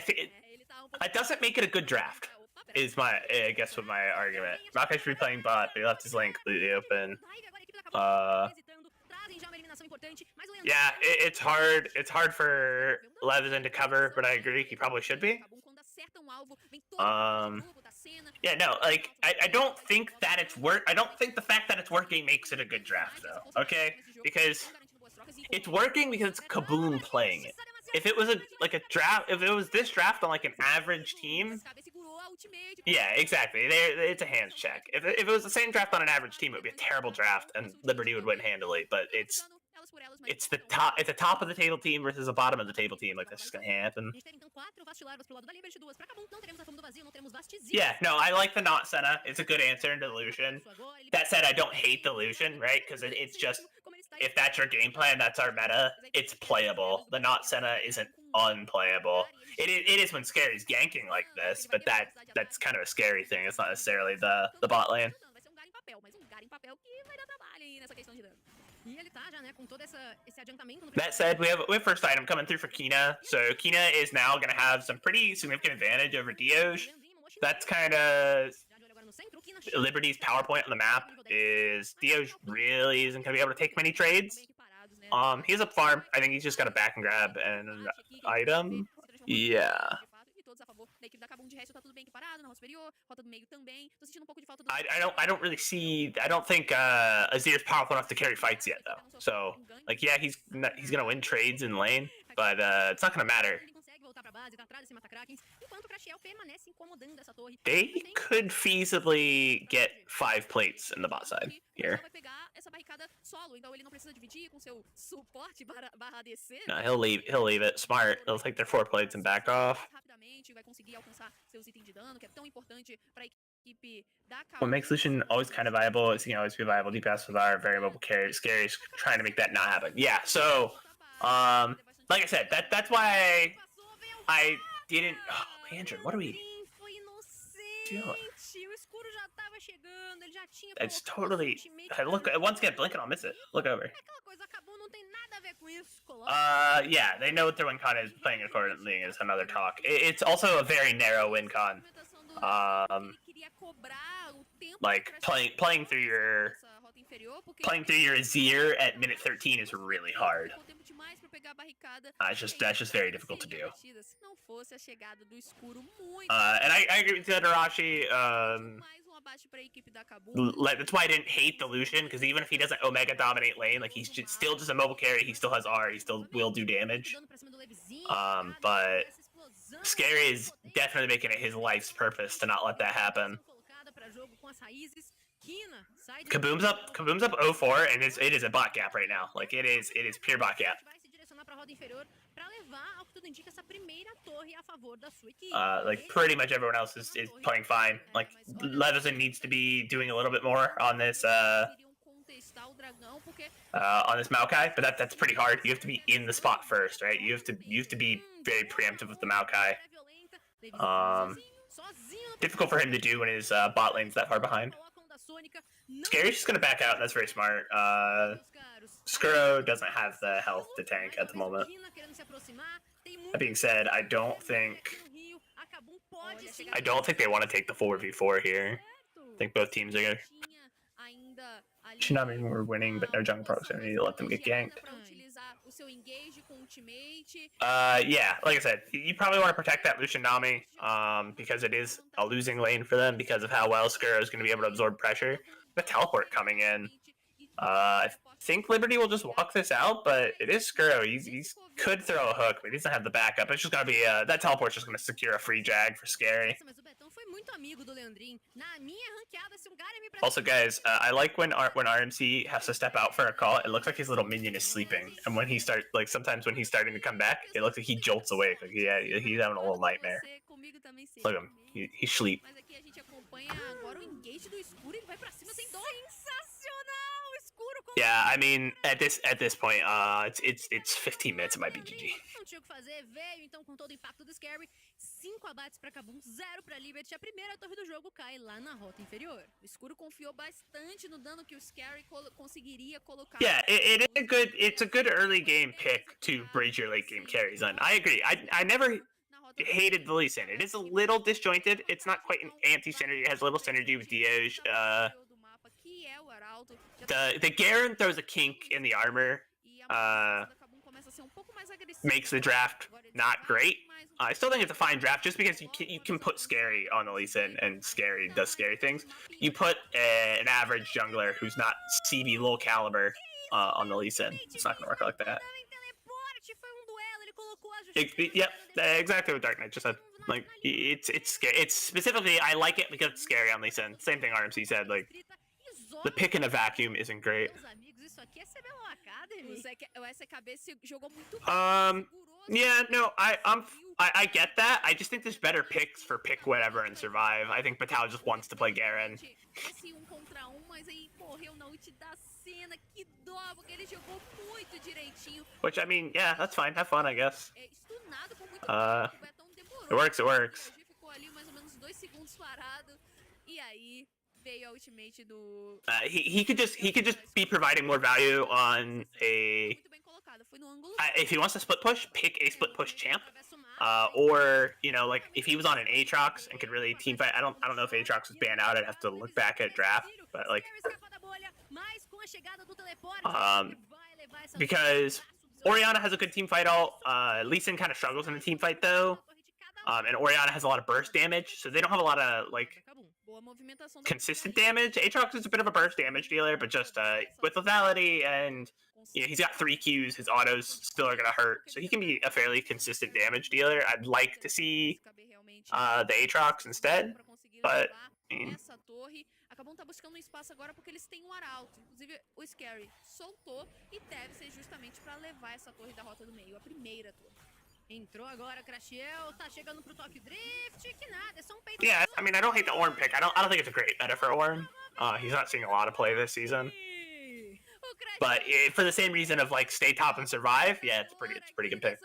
Speaker 2: think it doesn't make it a good draft. Is I guess what my argument. Makai should be playing bot, but he left his lane completely open. Yeah, it's hard. It's hard for Levizen to cover, but I agree he probably should be. Yeah, no, like I don't think that it's I don't think the fact that it's working makes it a good draft, though. Okay, because it's working because it's Kaboom playing it. If it was if it was this draft on like an average team, yeah, exactly. It's a hands check. If it was the same draft on an average team, it would be a terrible draft, and Liberty would win handily. But it's the top of the table team versus the bottom of the table team. Like that's just gonna happen. Yeah, no, I like the not Senna. It's a good answer into Lucian. That said, I don't hate the Lucian, right? Because it's just if that's your game plan, that's our meta. It's playable. The not Senna isn't unplayable. It is when Scary's ganking like this, but that's kind of a scary thing. It's not necessarily the bot lane. That said, we have first item coming through for Kina. So Kina is now going to have some pretty significant advantage over Dioj. That's kind of Liberty's PowerPoint on the map is Dioj really isn't going to be able to take many trades. He has a farm. I think he's just got to back and grab an item. Yeah. I don't really see. I don't think Azir's powerful enough to carry fights yet, though. So, like, yeah, he's gonna win trades in lane, but it's not gonna matter. They could feasibly get 5 plates in the bot side here. No, he'll leave it. Smart. He'll take their 4 plates and back off. What makes Lucian always kind of viable is he can always be viable. DPS with our very mobile carry. Scary's trying to make that not happen. Yeah, so like I said, that's why I didn't. Oh, Andrew, what are we doing? It's totally. Look, once again, blink and I'll miss it. Look over. Yeah, they know what their win con is. Playing accordingly is another talk. It's also a very narrow win con. Like playing through your Azir at minute 13 is really hard. That's just very difficult to do. And I agree with Tadarashi. That's why I didn't hate the Lucian, because even if he doesn't Omega dominate lane, like he's still just a mobile carry. He still has R. He still will do damage. But Scary is definitely making it his life's purpose to not let that happen. Kaboom's up 0-4, and it is a bot gap right now. Like it is pure bot gap. Like pretty much everyone else is playing fine. Like Levizen needs to be doing a little bit more on this Maokai, but that's pretty hard. You have to be in the spot first, right? You have to be very preemptive with the Maokai. Difficult for him to do when his bot lane's that far behind. Scary's just gonna back out, and that's very smart. Skuro doesn't have the health to tank at the moment. That being said, I don't think they want to take the 4v4 here. I think both teams are gonna. Tsunami were winning, but no jungle proximity to let them get ganked. Yeah, like I said, you probably want to protect that Lucian Nami, because it is a losing lane for them because of how well Skuro is going to be able to absorb pressure. The teleport coming in. I think Liberty will just walk this out, but it is Skuro. He could throw a hook, but he doesn't have the backup. It's just going to be that teleport's just going to secure a free jag for Scary. Also, guys, I like when RMC has to step out for a call. It looks like his little minion is sleeping, and when he sometimes when he's starting to come back, it looks like he jolts awake. Like he's having a little nightmare. Look at him. He's sleep. Yeah, I mean, at this point, it's 15 minutes. It might be GG.
Speaker 5: Tinha o que fazer, veio então com todo o impacto do Scary. 5 abates para Kabum, 0 para Liberty. A primeira torre do jogo cai lá na rota inferior. O Escuro confiou bastante no dano que o Scary conseguiria colocar.
Speaker 2: Yeah, it's a good early game pick to bridge your late game carries on. I agree. I never hated the Lee Sin. It is a little disjointed. It's not quite an anti-synergy. It has a little synergy with Dioj. The Garen throws a kink in the armor. Makes the draft not great. I still think it's a fine draft just because you can put Scary on the Lee Sin and Scary does scary things. You put an average jungler who's not CBLOL caliber on the Lee Sin. It's not going to work like that. Yep, exactly what Dark Knight just said. Like, it's scary. It's specifically, I like it because it's scary on Lee Sin. Same thing RMC said. Like, the pick in a vacuum isn't great. Yeah, no, I get that. I just think there's better picks for pick whatever and survive. I think Batal just wants to play Garen. Which, I mean, yeah, that's fine. Have fun, I guess. It works, it works. He could just be providing more value on a. If he wants to split push, pick a split push champ, or like if he was on an Aatrox and could really team fight. I don't know if Aatrox was banned out. I'd have to look back at draft, but like, because Orianna has a good team fight ult. Lee Sin kind of struggles in the team fight though, and Orianna has a lot of burst damage, so they don't have a lot of like consistent damage. Aatrox is a bit of a burst damage dealer, but just with lethality and he's got 3 Qs, his autos still are gonna hurt, so he can be a fairly consistent damage dealer. I'd like to see the Aatrox instead, but
Speaker 5: essa torre, a Kabum tá buscando espaço agora porque eles têm arauto. Inclusive o Scary soltou e deve ser justamente para levar essa torre da rota do meio, a primeira torre. Entrou agora, Crashiel, tá chegando pro toque drift, que nada, é só peito.
Speaker 2: Yeah, I mean, I don't hate the Ornn pick. I don't think it's a great meta for Ornn. He's not seeing a lot of play this season. But for the same reason of like stay top and survive, yeah, it's pretty good pick.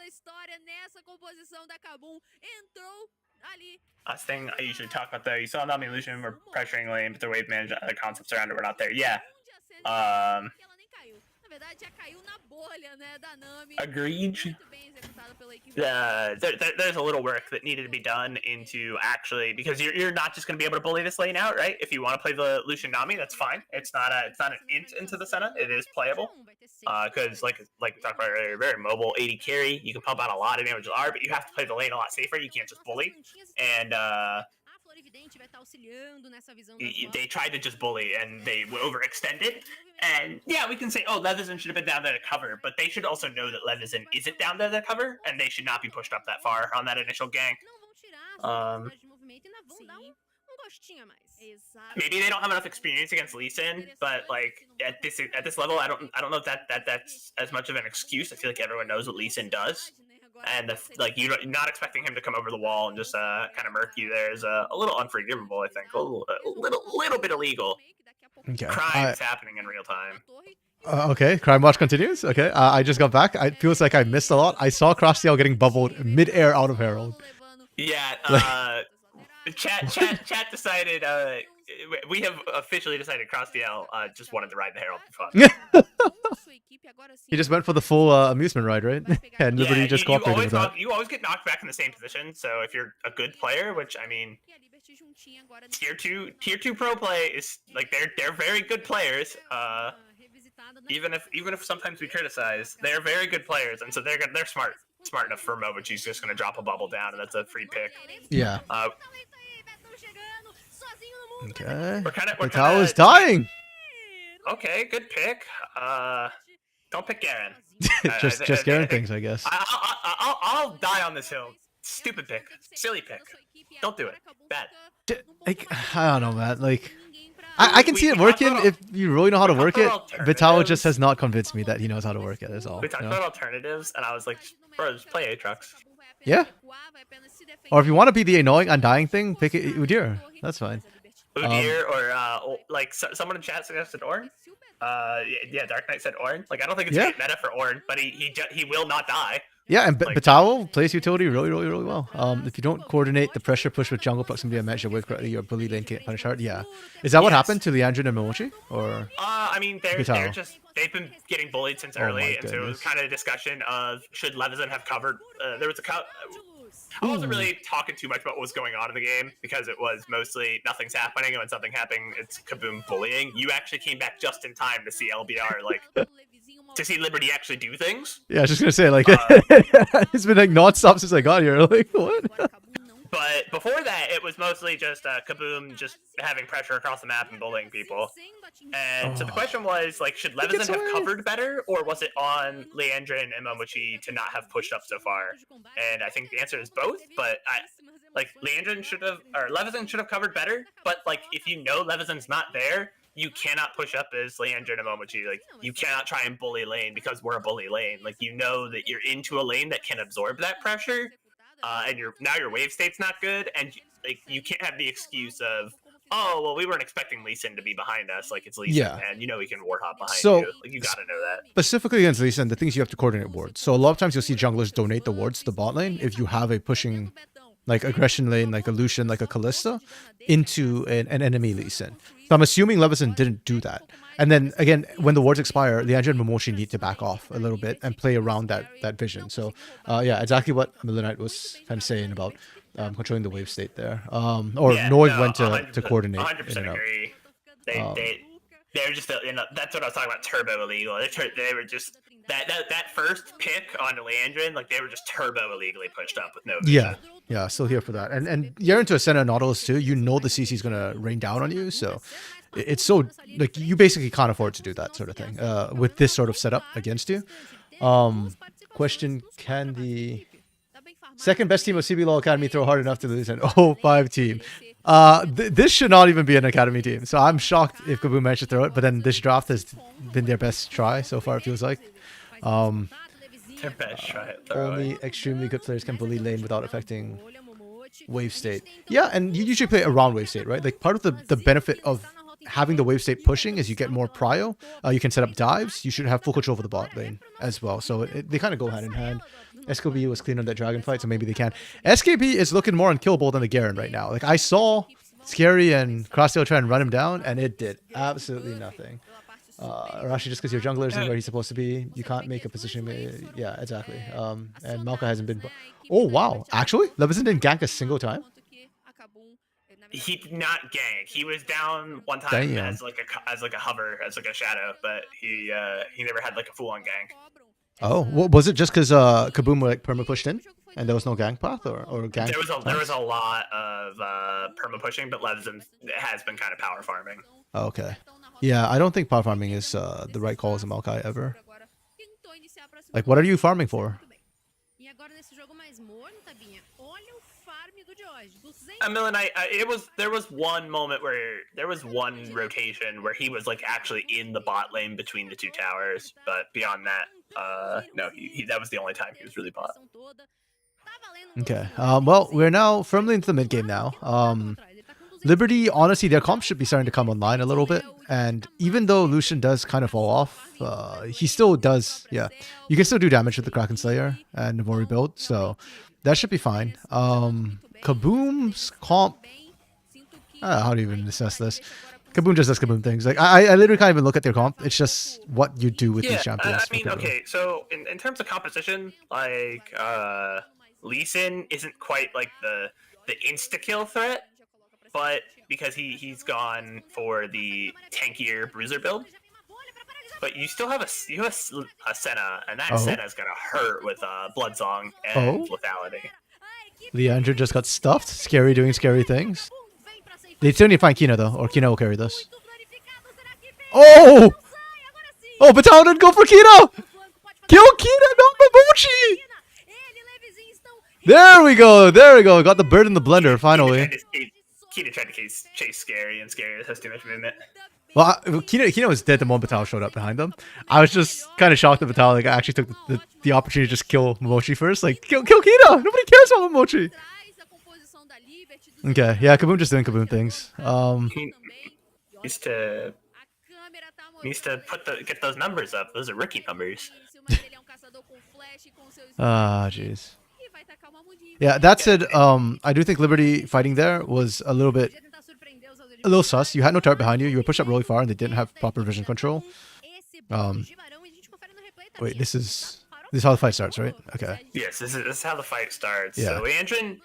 Speaker 2: Last thing I usually talk about though, you saw Nami and Lucian were pressuring lane, but their wave management, the concepts around it were not there. Yeah. Agreed. There's a little work that needed to be done into actually, because you're not just going to be able to bully this lane out, right? If you want to play the Lucian Nami, that's fine. It's not an int into the Senna. It is playable. Because like we talked about earlier, very mobile, 80 carry. You can pump out a lot of damage with R, but you have to play the lane a lot safer. You can't just bully. And they tried to just bully and they overextended. And yeah, we can say, oh, Leveson should have been down there to cover, but they should also know that Leveson isn't down there to cover, and they should not be pushed up that far on that initial gank. Maybe they don't have enough experience against Lee Sin, but like at this level, I don't know if that's as much of an excuse. I feel like everyone knows what Lee Sin does. And like you're not expecting him to come over the wall and just kind of murk you there is a little unforgivable. I think a little bit illegal.
Speaker 1: Okay.
Speaker 2: Crimes happening in real time.
Speaker 1: Okay, crime watch continues. Okay, I just got back. It feels like I missed a lot. I saw Costream getting bubbled mid-air out of Herald.
Speaker 2: Yeah, Chat decided. We have officially decided CrossDL just wanted to ride the Herald for fun.
Speaker 1: He just went for the full amusement ride, right? And Liberty just cooperated with that.
Speaker 2: You always get knocked back in the same position. So if you're a good player, which I mean, tier two pro play is like they're very good players. Even if sometimes we criticize, they're very good players, and so they're smart enough for Mo, but she's just gonna drop a bubble down, and that's a free pick.
Speaker 1: Yeah. Okay.
Speaker 2: We're
Speaker 1: Tao is dying.
Speaker 2: Okay, good pick. Don't pick Garen.
Speaker 1: just Garen things, I guess.
Speaker 2: I'll die on this hill. Stupid pick. Silly pick. Don't do it. Bad.
Speaker 1: Like, I don't know, man. Like, I can see it working if you really know how to work it. Vitao just has not convinced me that he knows how to work it. Is all.
Speaker 2: We talked about alternatives, and I was like, bro, just play Aatrox.
Speaker 1: Yeah. Or if you want to be the annoying, undying thing, pick Udyr. That's fine.
Speaker 2: Udyr or like someone in chat suggested Ornn. Yeah, Dark Knight said Ornn. Like I don't think it's great meta for Ornn, but he will not die.
Speaker 1: Yeah, and Vitao plays utility really well. If you don't coordinate the pressure push with jungle proximity and match your way correctly, your bully lane can't punish hard. Yeah, is that what happened to Leandrin and Momochi? Or
Speaker 2: I mean, they've been getting bullied since early, and so it was kind of a discussion of should Leveson have covered. There was I wasn't really talking too much about what was going on in the game because it was mostly nothing's happening, and when something happened, it's kaboom bullying. You actually came back just in time to see LBR to see Liberty actually do things.
Speaker 1: Yeah, I was just gonna say it's been like non-stop since I got here. Like what?
Speaker 2: But before that, it was mostly just kaboom, just having pressure across the map and bullying people. And so the question was, like, should Leveson have covered better, or was it on Leandrin and Momochi to not have pushed up so far? And I think the answer is both, but Leandrin Leveson should have covered better, but, like, if you know Leveson's not there, you cannot push up as Leandrin and Momochi. Like, you cannot try and bully lane because we're a bully lane. Like, you know that you're into a lane that can absorb that pressure, and your wave state's not good, and like you can't have the excuse of, oh, well, we weren't expecting Lee Sin to be behind us. Like, it's Lee Sin, and you know he can warhop behind you. Like, you gotta know that.
Speaker 1: Specifically against Lee Sin, the things you have to coordinate wards. So a lot of times you'll see junglers donate the wards to the bot lane if you have a pushing, like, aggression lane, like a Lucian, like a Kalista, into an enemy Lee Sin. So I'm assuming Leveson didn't do that. And then, again, when the wards expire, Leandrin and Momochi need to back off a little bit and play around that vision. So, yeah, exactly what Millenite was kind of saying about controlling the wave state there. Knowing when to coordinate.
Speaker 2: 100% agree. They're just, that's what I was talking about, turbo illegal. They were just, that first pick on Leandrin, like, they were just turbo illegally pushed up with no vision.
Speaker 1: Yeah, still here for that. And you're into a center Nautilus too. You know the CC is going to rain down on you. So it's so, like, you basically can't afford to do that sort of thing with this sort of setup against you. Question, can the second best team of CBLOL Academy throw hard enough to lose an 0-5 team? This should not even be an Academy team. So I'm shocked if Kaboom managed to throw it. But then this draft has been their best try so far, it feels like.
Speaker 2: Their best try.
Speaker 1: Only extremely good players can bully lane without affecting wave state. Yeah, and you usually play around wave state, right? Like, part of the benefit of having the wave state pushing is you get more prio. You can set up dives. You should have full control over the bot lane as well. So they kind of go hand in hand. SKB was clean on that dragon fight, so maybe they can. SKB is looking more unkillable than the Garen right now. Like, I saw Scary and Crossdale try and run him down, and it did absolutely nothing. Arashi, just because your jungler isn't where he's supposed to be, you can't make a position. Yeah, exactly. And Malka hasn't been. Oh wow! Actually, Leveson didn't gank a single time.
Speaker 2: He did not gank. He was down one time as like a hover, as like a shadow, but he never had like a full on gank.
Speaker 1: Oh, was it just because Kaboom like perma pushed in and there was no gank path or gank?
Speaker 2: There was a lot of perma pushing, but Leveson has been kind of power farming.
Speaker 1: Okay. Yeah, I don't think power farming is the right call as a Maokai ever. Like, what are you farming for?
Speaker 2: Millenite, there was one moment where there was one rotation where he was like actually in the bot lane between the two towers, but beyond that, no, that was the only time he was really bot.
Speaker 1: Okay. Well, we're now firmly into the mid game now. Liberty, honestly, their comp should be starting to come online a little bit. And even though Lucian does kind of fall off, he still does, yeah. You can still do damage with the Kraken Slayer and Navori build. So That should be fine. Kaboom's comp. How do you even assess this? Kaboom just does Kaboom things. Like I literally can't even look at their comp. It's just what you do with these champions.
Speaker 2: I mean, okay, so in terms of composition, like Lee Sin isn't quite like the insta kill threat, but because he's gone for the tankier bruiser build. But you still have a Senna, and that Senna's gonna hurt with Bloodsong and lethality.
Speaker 1: Leandra just got stuffed. Scary doing scary things. They still need to find Kina though, or Kina will carry this. Oh! Oh, Batal didn't go for Kina! Kill Kina, not Momochi! There we go, there we go. Got the bird in the blender, finally.
Speaker 2: Kina tried to chase Scary, and Scary has too much movement.
Speaker 1: Well, Kina was dead the moment Batal showed up behind them. I was just kind of shocked that Batal like, actually took the opportunity to just kill Momochi first. Like, kill Kina! Nobody cares about Momochi! Okay, yeah, Kaboom just doing Kaboom things.
Speaker 2: He needs to get those numbers up. Those are rookie numbers.
Speaker 1: Jeez. Yeah, that said, I do think Liberty fighting there was a little sus. You had no turret behind you. You were pushed up really far, and they didn't have proper vision control. Wait, this is how the fight starts, right? Okay.
Speaker 2: Yes, this is how the fight starts.
Speaker 1: Yeah.
Speaker 2: So Leandrin,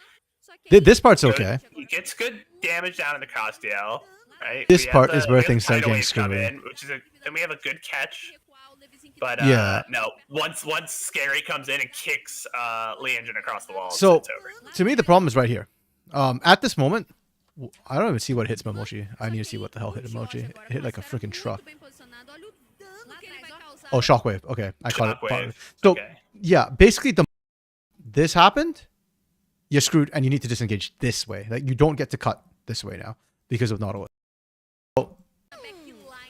Speaker 1: this part's okay.
Speaker 2: He gets good damage down in the cross-DL, right?
Speaker 1: This part is where things start getting screwy.
Speaker 2: Then we have a good catch. But
Speaker 1: yeah.
Speaker 2: No, once Scary comes in and kicks Leandrin across the wall,
Speaker 1: so
Speaker 2: it's over.
Speaker 1: To me, the problem is right here. At this moment, I don't even see what hits Momochi. I need to see what the hell hit Momochi. It hit like a freaking truck. Oh, Shockwave. Okay, I caught it. So yeah, basically this happened. You're screwed, and you need to disengage this way. Like you don't get to cut this way now because of Nautilus. So,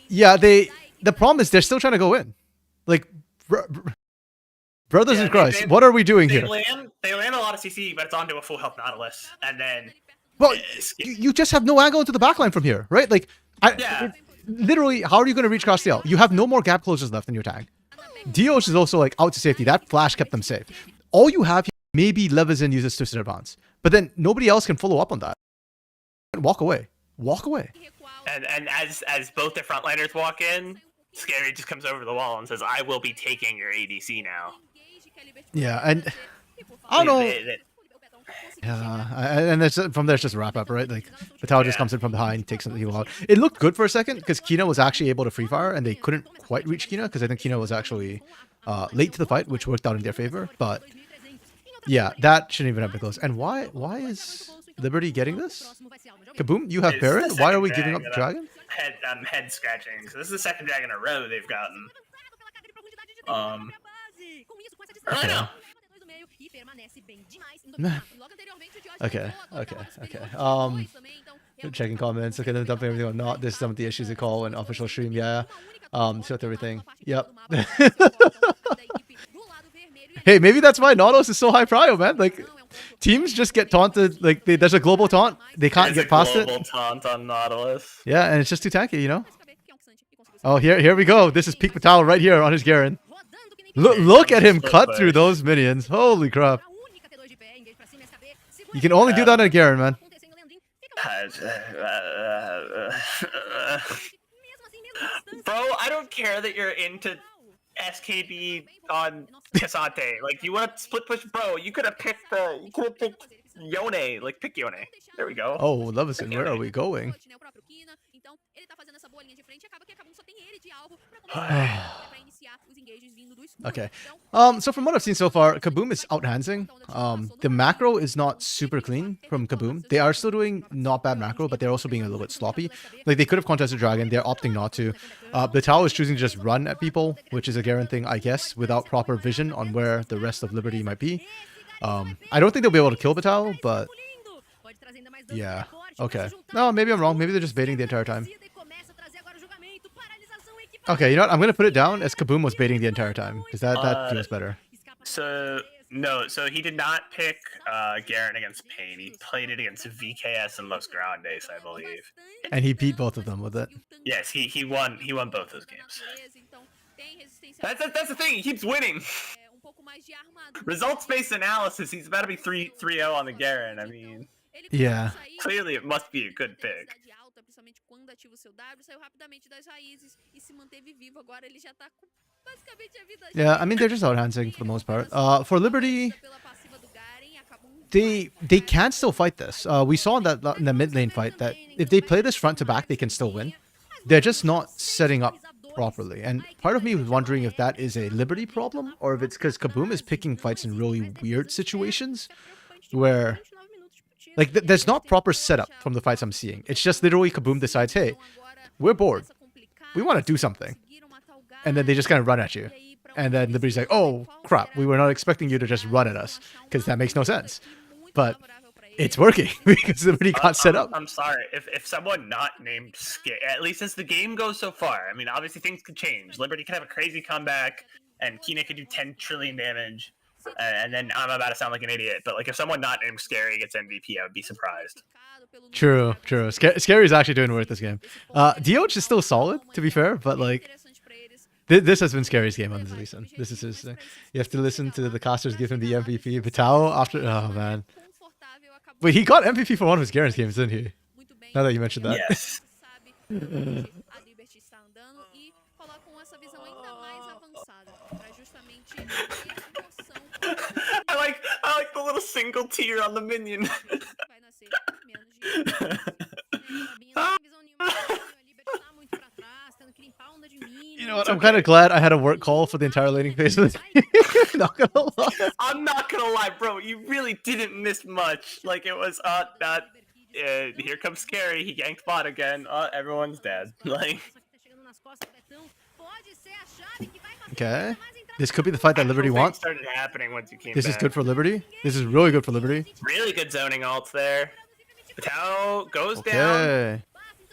Speaker 1: yeah, the problem is they're still trying to go in. Like, brothers in Christ, what are we doing here?
Speaker 2: They land a lot of CC, but it's onto a full health Nautilus, and then.
Speaker 1: Well, you just have no angle into the backline from here, right? Like, literally, how are you going to reach across the L? You have no more gap closers left in your tank. Dios is also like out to safety. That flash kept them safe. All you have here, maybe Levezin uses Twisted Advance, but then nobody else can follow up on that. Walk away. Walk away.
Speaker 2: And as both the frontliners walk in, Scary just comes over the wall and says, "I will be taking your ADC now."
Speaker 1: Yeah, and I don't know. Yeah, and it's, from there it's just a wrap up, right? Like the tower just comes in from behind, takes something out. It looked good for a second because Kina was actually able to free fire, and they couldn't quite reach Kina because I think Kina was actually late to the fight, which worked out in their favor. But yeah, that shouldn't even have been close. And why is Liberty getting this? Kaboom, you have Baron. Why are we giving up Dragon?
Speaker 2: I'm head scratching. So this is the second Dragon in a row they've gotten.
Speaker 1: Okay. Checking comments. Okay, then dumping everything on not. This is some of the issues they call an official stream. Yeah. Shut everything. Yep. Hey, maybe that's why Nautilus is so high prio, man. Like, teams just get taunted. Like, there's a global taunt. They can't get past it.
Speaker 2: Global taunt on Nautilus.
Speaker 1: Yeah, and it's just too tanky, you know? Oh, here we go. This is Peak Batal right here on his Garen. Look at him cut through those minions. Holy crap. You can only do that on Garen, man.
Speaker 2: Bro, I don't care that you're into SKB on Cassante. Like, you want to split push, bro? You could have picked Yone. Like, pick Yone. There we go.
Speaker 1: Oh, Leveson, where are we going? Okay. So from what I've seen so far, Kaboom is out-handsing. The macro is not super clean from Kaboom. They are still doing not bad macro, but they're also being a little bit sloppy. Like, they could have contested Dragon. They're opting not to. The Tao is choosing to just run at people, which is a Garen thing, I guess, without proper vision on where the rest of Liberty might be. I don't think they'll be able to kill Batal, but yeah. Okay. No, maybe I'm wrong. Maybe they're just baiting the entire time. Okay, you know what? I'm going to put it down as Kaboom was baiting the entire time, because that feels better.
Speaker 2: So he did not pick Garen against Pain. He played it against VKS and Los Grandes, I believe.
Speaker 1: And he beat both of them with it.
Speaker 2: Yes, he won both those games. That's the thing, he keeps winning. Results-based analysis, he's about to be 3-0 on the Garen. I mean,
Speaker 1: Yeah.
Speaker 2: clearly it must be a good pick.
Speaker 5: Principalmente quando ativa o seu W, saiu rapidamente das raízes e se manteve vivo. Agora ele já tá com basicamente a vida.
Speaker 1: Yeah, I mean, they're just outhansing for the most part. For Liberty,
Speaker 5: Pela passiva do Garen, acabam
Speaker 1: they can still fight this. We saw in the mid lane fight that if they play this front to back, they can still win. They're just not setting up properly. And part of me was wondering if that is a Liberty problem or if it's because Kaboom is picking fights in really weird situations where, like, there's not proper setup from the fights I'm seeing. It's just literally Kaboom decides, hey, we're bored. We want to do something. And then they just kind of run at you. And then Liberty's like, oh, crap, we were not expecting you to just run at us because that makes no sense. But it's working because Liberty got set up.
Speaker 2: I'm sorry. If someone not named Scary, at least as the game goes so far, I mean, obviously things could change. Liberty could have a crazy comeback, and Kina could do 10 trillion damage, and then I'm about to sound like an idiot. But like, if someone not named Scary gets MVP, I would be surprised.
Speaker 1: True. Scary is actually doing work this game. DH is still solid, to be fair, but like, this has been Scary's game on this season. This is his thing. You have to listen to the casters give him the MVP. Vital after, oh man. Wait, he got MVP for one of his Garen's games, didn't he? Now that you mentioned that.
Speaker 2: Yes. I like the little single tear on the minion.
Speaker 1: You know what? I'm kind of glad I had a work call for the entire laning phase of this. Not gonna lie.
Speaker 2: I'm not gonna lie, bro. You really didn't miss much. Like, it was here comes Scary. He ganked bot again. Everyone's dead. Like,
Speaker 1: Okay. This could be the fight that Liberty
Speaker 2: things
Speaker 1: wants.
Speaker 2: started happening once you came
Speaker 1: This is
Speaker 2: back.
Speaker 1: good for Liberty. This is really good for Liberty.
Speaker 2: Really good zoning ults there. Tao goes down.
Speaker 1: Okay.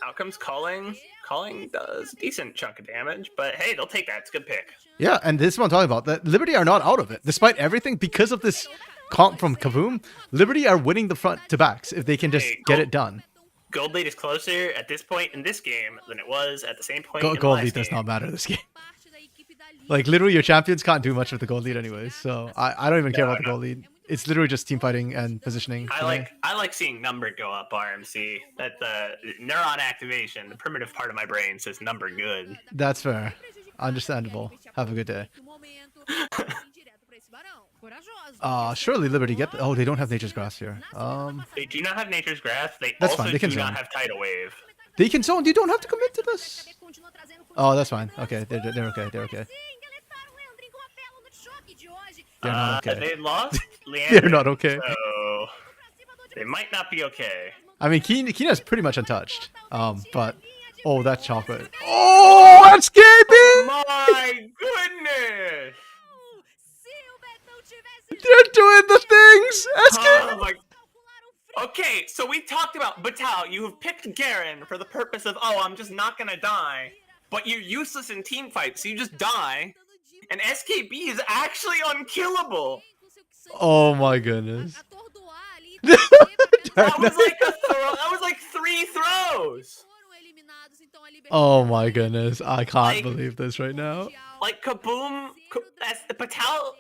Speaker 2: Out comes Calling. Calling does a decent chunk of damage, but hey, they'll take that. It's a good pick.
Speaker 1: Yeah, and this is what I'm talking about. That Liberty are not out of it. Despite everything, because of this comp from Kaboom, Liberty are winning the front to backs if they can just get it done.
Speaker 2: Gold lead is closer at this point in this game than it was at the same point in the
Speaker 1: Gold
Speaker 2: last
Speaker 1: lead does
Speaker 2: game.
Speaker 1: not matter this game. Like, literally, your champions can't do much with the gold lead anyways, so I don't even care about the gold lead. It's literally just team fighting and positioning.
Speaker 2: I like seeing number go up, RMC. That the neuron activation, the primitive part of my brain says number good.
Speaker 1: That's fair. Understandable. Have a good day. Surely Liberty get... Oh, they don't have Nature's Grasp here.
Speaker 2: They do not have Nature's Grasp. They
Speaker 1: That's
Speaker 2: also
Speaker 1: fine, they can
Speaker 2: do not
Speaker 1: zone.
Speaker 2: have Tidal Wave.
Speaker 1: They can zone. You don't have to commit to this. Oh, that's fine. Okay, they're okay. They're okay. They're not okay.
Speaker 2: They lost Leander,
Speaker 1: They're not okay.
Speaker 2: so they might not be okay.
Speaker 1: I mean, Kina's pretty much untouched. But... Oh, that chocolate. Oh, escaping!
Speaker 2: My goodness!
Speaker 1: They're doing the things! Escape!
Speaker 2: Oh my... Okay, so we talked about Batal. You have picked Garen for the purpose of, oh, I'm just not gonna die. But you're useless in team fights, so you just die. And SKB is actually unkillable.
Speaker 1: Oh my goodness.
Speaker 2: That was like a throw. That was like 3 throws.
Speaker 1: Oh my goodness. I can't
Speaker 2: Like-
Speaker 1: believe this right now.
Speaker 2: Like Kaboom, Batal,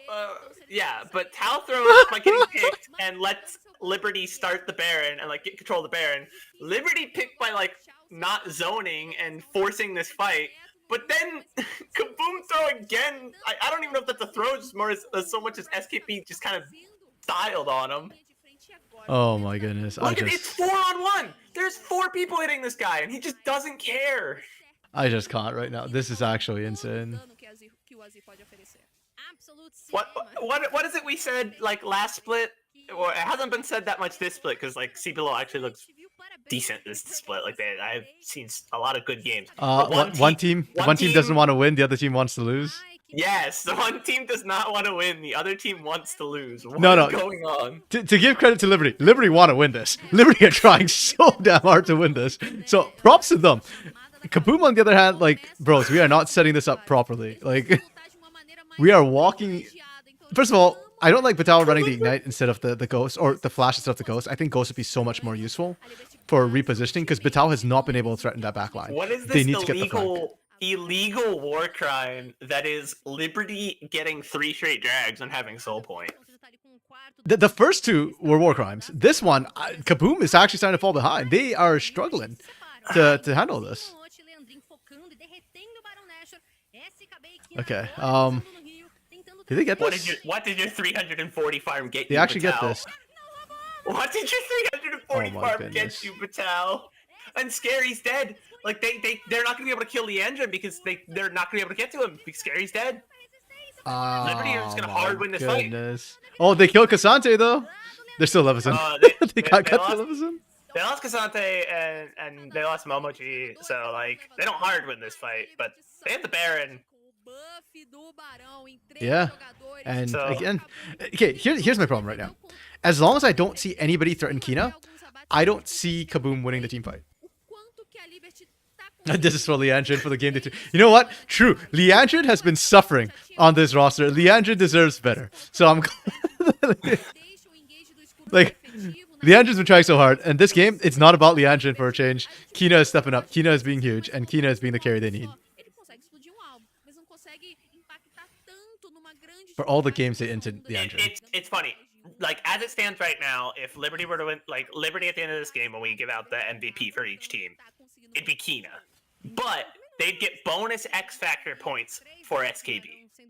Speaker 2: but Tao throws by getting picked and lets Liberty start the Baron and like get control of the Baron. Liberty picked by like not zoning and forcing this fight, but then Kaboom throw again. I don't even know if that's a throw, just more as so much as SKP just kind of styled on him.
Speaker 1: Oh my goodness.
Speaker 2: Look at it's 4-on-1. There's 4 people hitting this guy and he just doesn't care.
Speaker 1: I just can't right now. This is actually insane.
Speaker 2: What is it we said like last split? Or it hasn't been said that much this split because like CBLOL actually looks decent this split. Like I've seen a lot of good games.
Speaker 1: One team doesn't want to win, the other team wants to lose.
Speaker 2: Yes, the one team does not want to win, the other team wants to lose. What
Speaker 1: No.
Speaker 2: is going on?
Speaker 1: To give credit to Liberty, Liberty want to win this. Liberty are trying so damn hard to win this. So props to them. Kaboom, on the other hand, like, bros, we are not setting this up properly. Like, we are walking... First of all, I don't like Batal running the Ignite instead of the Ghost, or the Flash instead of the Ghost. I think Ghost would be so much more useful for repositioning, because Batal has not been able to threaten that backline.
Speaker 2: What is
Speaker 1: They
Speaker 2: this
Speaker 1: need to get the flank.
Speaker 2: illegal illegal war crime that is Liberty getting 3 straight drags and having soul point.
Speaker 1: The first two were war crimes. This one, Kaboom is actually starting to fall behind. They are struggling to handle this. Okay. Did they get this?
Speaker 2: What did your 340 farm get
Speaker 1: They
Speaker 2: you,
Speaker 1: actually get
Speaker 2: Patel?
Speaker 1: this.
Speaker 2: What did your 340
Speaker 1: Oh my
Speaker 2: farm
Speaker 1: goodness.
Speaker 2: get you, Patel? And Scary's dead. Like they're not gonna be able to kill Leandrin because they're not gonna be able to get to him because Scary's dead. Liberty are just gonna hard win this fight.
Speaker 1: Oh, they killed Cassante though. They're still Levison. They got to Levison.
Speaker 2: They lost Cassante and they lost Momoji, so like they don't hard win this fight, but they have the Baron.
Speaker 1: Yeah. And
Speaker 2: So-
Speaker 1: again, okay, here's my problem right now. As long as I don't see anybody threaten Kina, I don't see Kaboom winning the team fight. This is for Leandrin for the game day 2. You know what? True. Leandrin has been suffering on this roster. Leandrin deserves better. So I'm like, Leandrin's been trying so hard, and this game, it's not about Leandrin for a change. Kina is stepping up. Kina is being huge, and Kina is being the carry they need. For all the games they entered Leandrin.
Speaker 2: It's funny. Like as it stands right now, if Liberty were to win, like Liberty at the end of this game, when we give out the MVP for each team, it'd be Kina, but they'd get bonus X Factor points for SKB.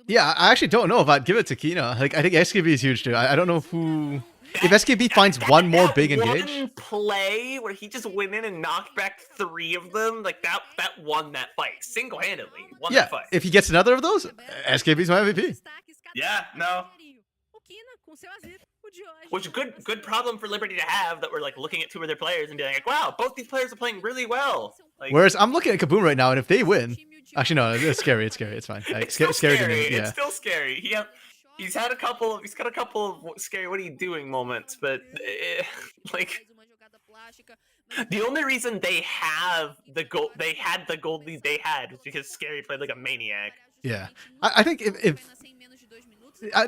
Speaker 1: Yeah, I actually don't know if I'd give it to Kina. Like, I think SKB is huge too. I don't know who. If SKB finds one more big engage.
Speaker 2: One play where he just went in and knocked back 3 of them, like that won that fight single-handedly. Won
Speaker 1: Yeah,
Speaker 2: that fight.
Speaker 1: if he gets another of those, SKB's my MVP.
Speaker 2: Yeah, no. Which is a good problem for Liberty to have, that we're like looking at 2 of their players and being like, wow, both these players are playing really well. Like,
Speaker 1: Whereas I'm looking at Kaboom right now, and if they win, actually no, it's scary. It's scary. It's fine. Like,
Speaker 2: it's still
Speaker 1: scary to
Speaker 2: scary.
Speaker 1: me. Yeah.
Speaker 2: It's still scary. He's got a couple of scary what are you doing moments, but like the only reason they have the gold lead they had was because Scary played like a maniac.
Speaker 1: Yeah. I think if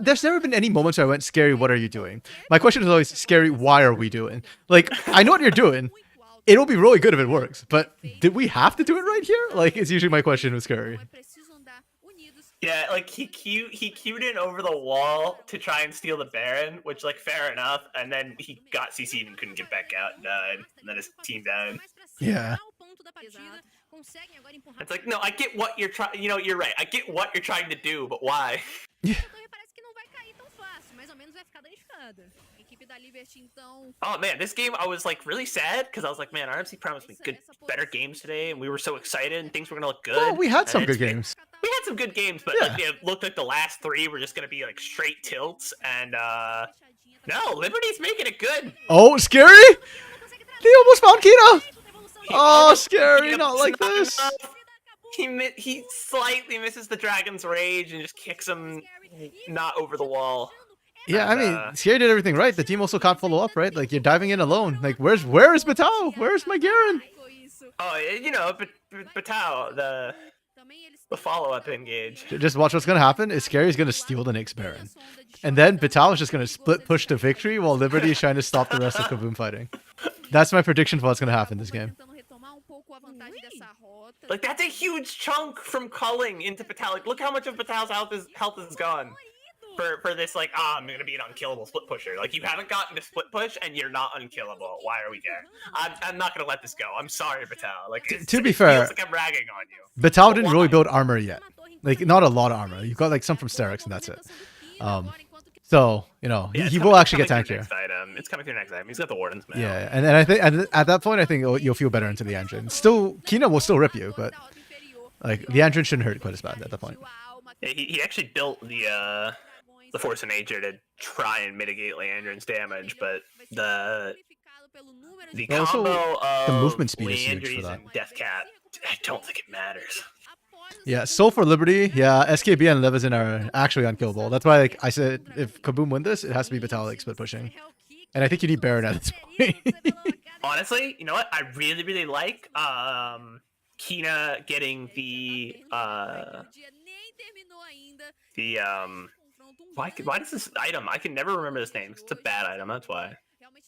Speaker 1: there's never been any moments where I went, Scary, what are you doing? My question is always, Scary, why are we doing? Like, I know what you're doing. It'll be really good if it works, but did we have to do it right here? Like, it's usually my question with Scary.
Speaker 2: Yeah, like he queued in over the wall to try and steal the Baron, which like fair enough, and then he got CC'd and couldn't get back out and died, and then his team died.
Speaker 1: Yeah.
Speaker 2: It's like, no, I get what you're trying. You know, you're right. I get what you're trying to do, but why?
Speaker 1: Yeah.
Speaker 2: Oh man, this game I was like really sad because I was like, man, RMC promised me better games today, and we were so excited and things were gonna look good.
Speaker 1: Well, we had some
Speaker 2: And
Speaker 1: good games.
Speaker 2: We had some good games, but
Speaker 1: Yeah.
Speaker 2: like, it looked like the last 3 were just gonna be like straight tilts, and no, Liberty's making it good.
Speaker 1: Oh, Scary! They almost found Kina! Oh, Scary, not like this.
Speaker 2: He slightly misses the Dragon's Rage and just kicks him not over the wall.
Speaker 1: Yeah, I
Speaker 2: And,
Speaker 1: mean, Scary did everything right. The team also can't follow up, right? Like, you're diving in alone. Like, where is Batao? Where's my Garen?
Speaker 2: Oh, you know, but Batao, the follow-up engage.
Speaker 1: Just watch what's gonna happen. Is Scary's gonna steal the next Baron. And then Batao is just gonna split push to victory while Liberty is trying to stop the rest of Kaboom fighting. That's my prediction for what's gonna happen this game.
Speaker 2: Like, that's a huge chunk from culling into Patel. Like, look how much of Patel's health is gone for this, like, I'm gonna be an unkillable split pusher. Like, you haven't gotten to split push, and you're not unkillable. Why are we here? I'm not gonna let this go. I'm sorry, Patel. Like,
Speaker 1: To be
Speaker 2: it
Speaker 1: fair,
Speaker 2: feels like I'm ragging on you.
Speaker 1: Batao didn't really build armor yet. Like, not a lot of armor. You've got, like, some from Sterix, and that's it. So, you know,
Speaker 2: Yeah,
Speaker 1: he
Speaker 2: it's
Speaker 1: will
Speaker 2: coming-
Speaker 1: actually get
Speaker 2: coming
Speaker 1: tanked
Speaker 2: through
Speaker 1: here.
Speaker 2: next item. It's coming through next item. He's got the Warden's Mail.
Speaker 1: Yeah, and I think at that point, I think you'll feel better into the engine. Still, Kina will still rip you, but like the engine shouldn't hurt quite as bad at that point.
Speaker 2: Yeah, he actually built the Force of Nature to try and mitigate Leandrin's damage, but the
Speaker 1: Also,
Speaker 2: combo of
Speaker 1: the movement speed is huge for
Speaker 2: Leandries
Speaker 1: that.
Speaker 2: and Death Cat, I don't think it matters.
Speaker 1: Yeah, Soul for Liberty. Yeah, SKB and Levison are actually unkillable. That's why, like I said, if Kaboom win this, it has to be Batao like split pushing. And I think you need Baron at this point.
Speaker 2: Honestly, you know what? I really like Kina getting the why does this item? I can never remember this name. It's a bad item. That's why.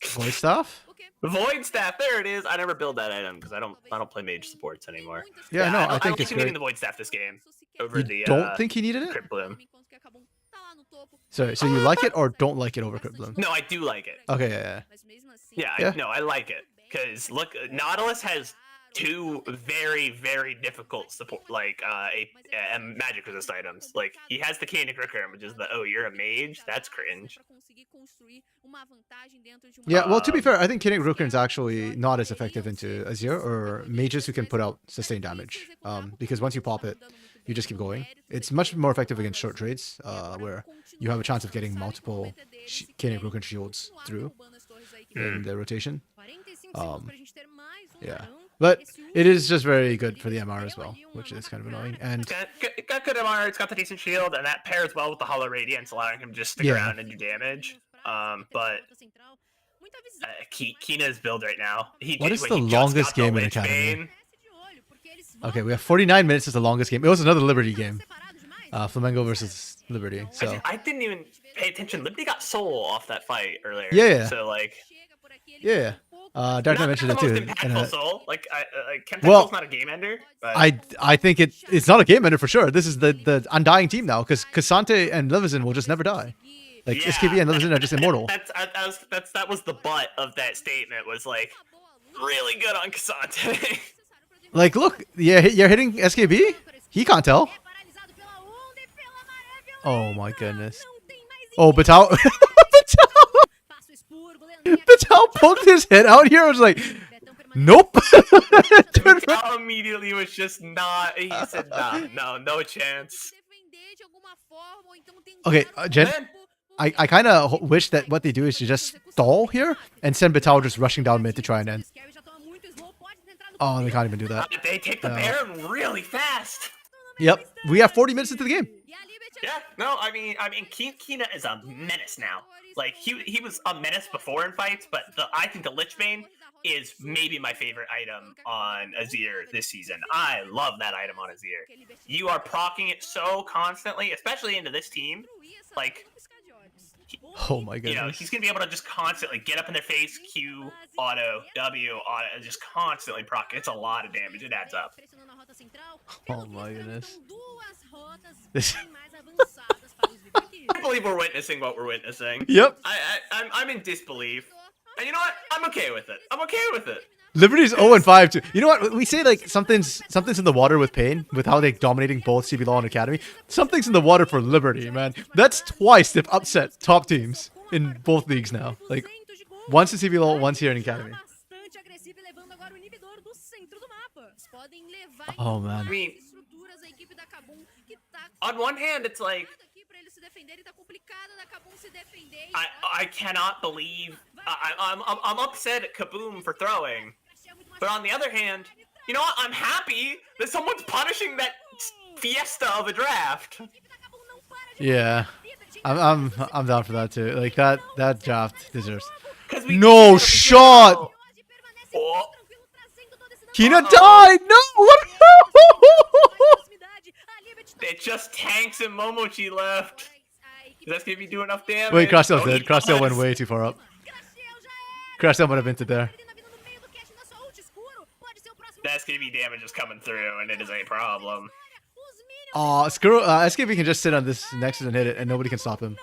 Speaker 1: Void Staff?
Speaker 2: Void Staff, there it is. I never build that item because I don't play mage supports anymore.
Speaker 1: Yeah, no, I
Speaker 2: don't
Speaker 1: think it's
Speaker 2: needing
Speaker 1: great.
Speaker 2: the Void Staff this game over
Speaker 1: You
Speaker 2: the
Speaker 1: don't think he needed it?
Speaker 2: Crypt Bloom.
Speaker 1: So you like it or don't like it over Crypt Bloom?
Speaker 2: No, I do like it.
Speaker 1: Okay, yeah.
Speaker 2: Yeah,
Speaker 1: Yeah.
Speaker 2: I like it because look, Nautilus has two very, very difficult support, like magic resist items. Like he has the Canic Recurrent, which is the you're a mage. That's cringe.
Speaker 1: Yeah, well, to be fair, I think Kinetic Rukern's actually not as effective into Azir or mages who can put out sustained damage. Because once you pop it, you just keep going. It's much more effective against short trades, where you have a chance of getting multiple Kinetic Rukern shields through in the rotation. Yeah. But it is just very good for the MR as well, which is kind of annoying. And
Speaker 2: got good MR, it's got the decent shield, and that pairs well with the Hollow Radiance, allowing him to just stick around and do damage. But Kina's build right now.
Speaker 1: What is the longest game in Academy? Okay, we have 49 minutes as the longest game. It was another Liberty game. Flamengo versus Liberty. So
Speaker 2: I didn't even pay attention. Liberty got Soul off that fight earlier.
Speaker 1: Yeah.
Speaker 2: So like.
Speaker 1: Yeah. Dark Knight mentioned it too.
Speaker 2: Impactful Soul. Like,
Speaker 1: well,
Speaker 2: not a game ender. But...
Speaker 1: I think it's not a game ender for sure. This is the undying team now because Cassante and Levezin will just never die. Like SKB and Levezin are just immortal.
Speaker 2: That was the butt of that statement. Was like really good on Cassante.
Speaker 1: Like, look, you're hitting SKB. He can't tell. Oh my goodness. Oh, Batal. Batal poked his head out here. I was like, nope.
Speaker 2: Batal immediately was just not. He said, no chance.
Speaker 1: Okay, Jen. I kind of wish that what they do is to just stall here and send Batal just rushing down mid to try and end. Oh, they can't even do that.
Speaker 2: They take the Baron really fast.
Speaker 1: Yep, we have 40 minutes into the game.
Speaker 2: Yeah, no, I mean, Kina is a menace now. Like he was a menace before in fights, but I think the Lichbane is maybe my favorite item on Azir this season. I love that item on Azir. You are proccing it so constantly, especially into this team. Like,
Speaker 1: oh my goodness.
Speaker 2: You know, he's gonna be able to just constantly get up in their face, Q, auto, W, auto, and just constantly proc. It's a lot of damage. It adds up.
Speaker 1: Oh my goodness.
Speaker 2: I can't believe we're witnessing what we're witnessing.
Speaker 1: Yep.
Speaker 2: I'm in disbelief. And you know what? I'm okay with it. I'm okay with it.
Speaker 1: Liberty's 0-5 too. You know what? We say like something's in the water with Pain, with how they're dominating both CBLOL and Academy. Something's in the water for Liberty, man. That's twice they've upset top teams in both leagues now. Like, once in CBLOL, once here in Academy. Oh man.
Speaker 2: I mean, on one hand, it's like I cannot believe I'm upset at Kaboom for throwing, but on the other hand, you know what? I'm happy that someone's punishing that fiesta of a draft.
Speaker 1: Yeah, I'm down for that too. Like that draft deserves.
Speaker 2: No
Speaker 1: shot.
Speaker 2: Oh.
Speaker 1: Kina died. No. What?
Speaker 2: It just tanks and Momochi left. Does SKB do enough damage?
Speaker 1: Wait, Crosstail did. Crosstail went way too far up. Crosstail might have minted there.
Speaker 2: The SKB damage is coming through, and it is a problem.
Speaker 1: Screw. SKB can just sit on this Nexus and hit it, and nobody can stop him.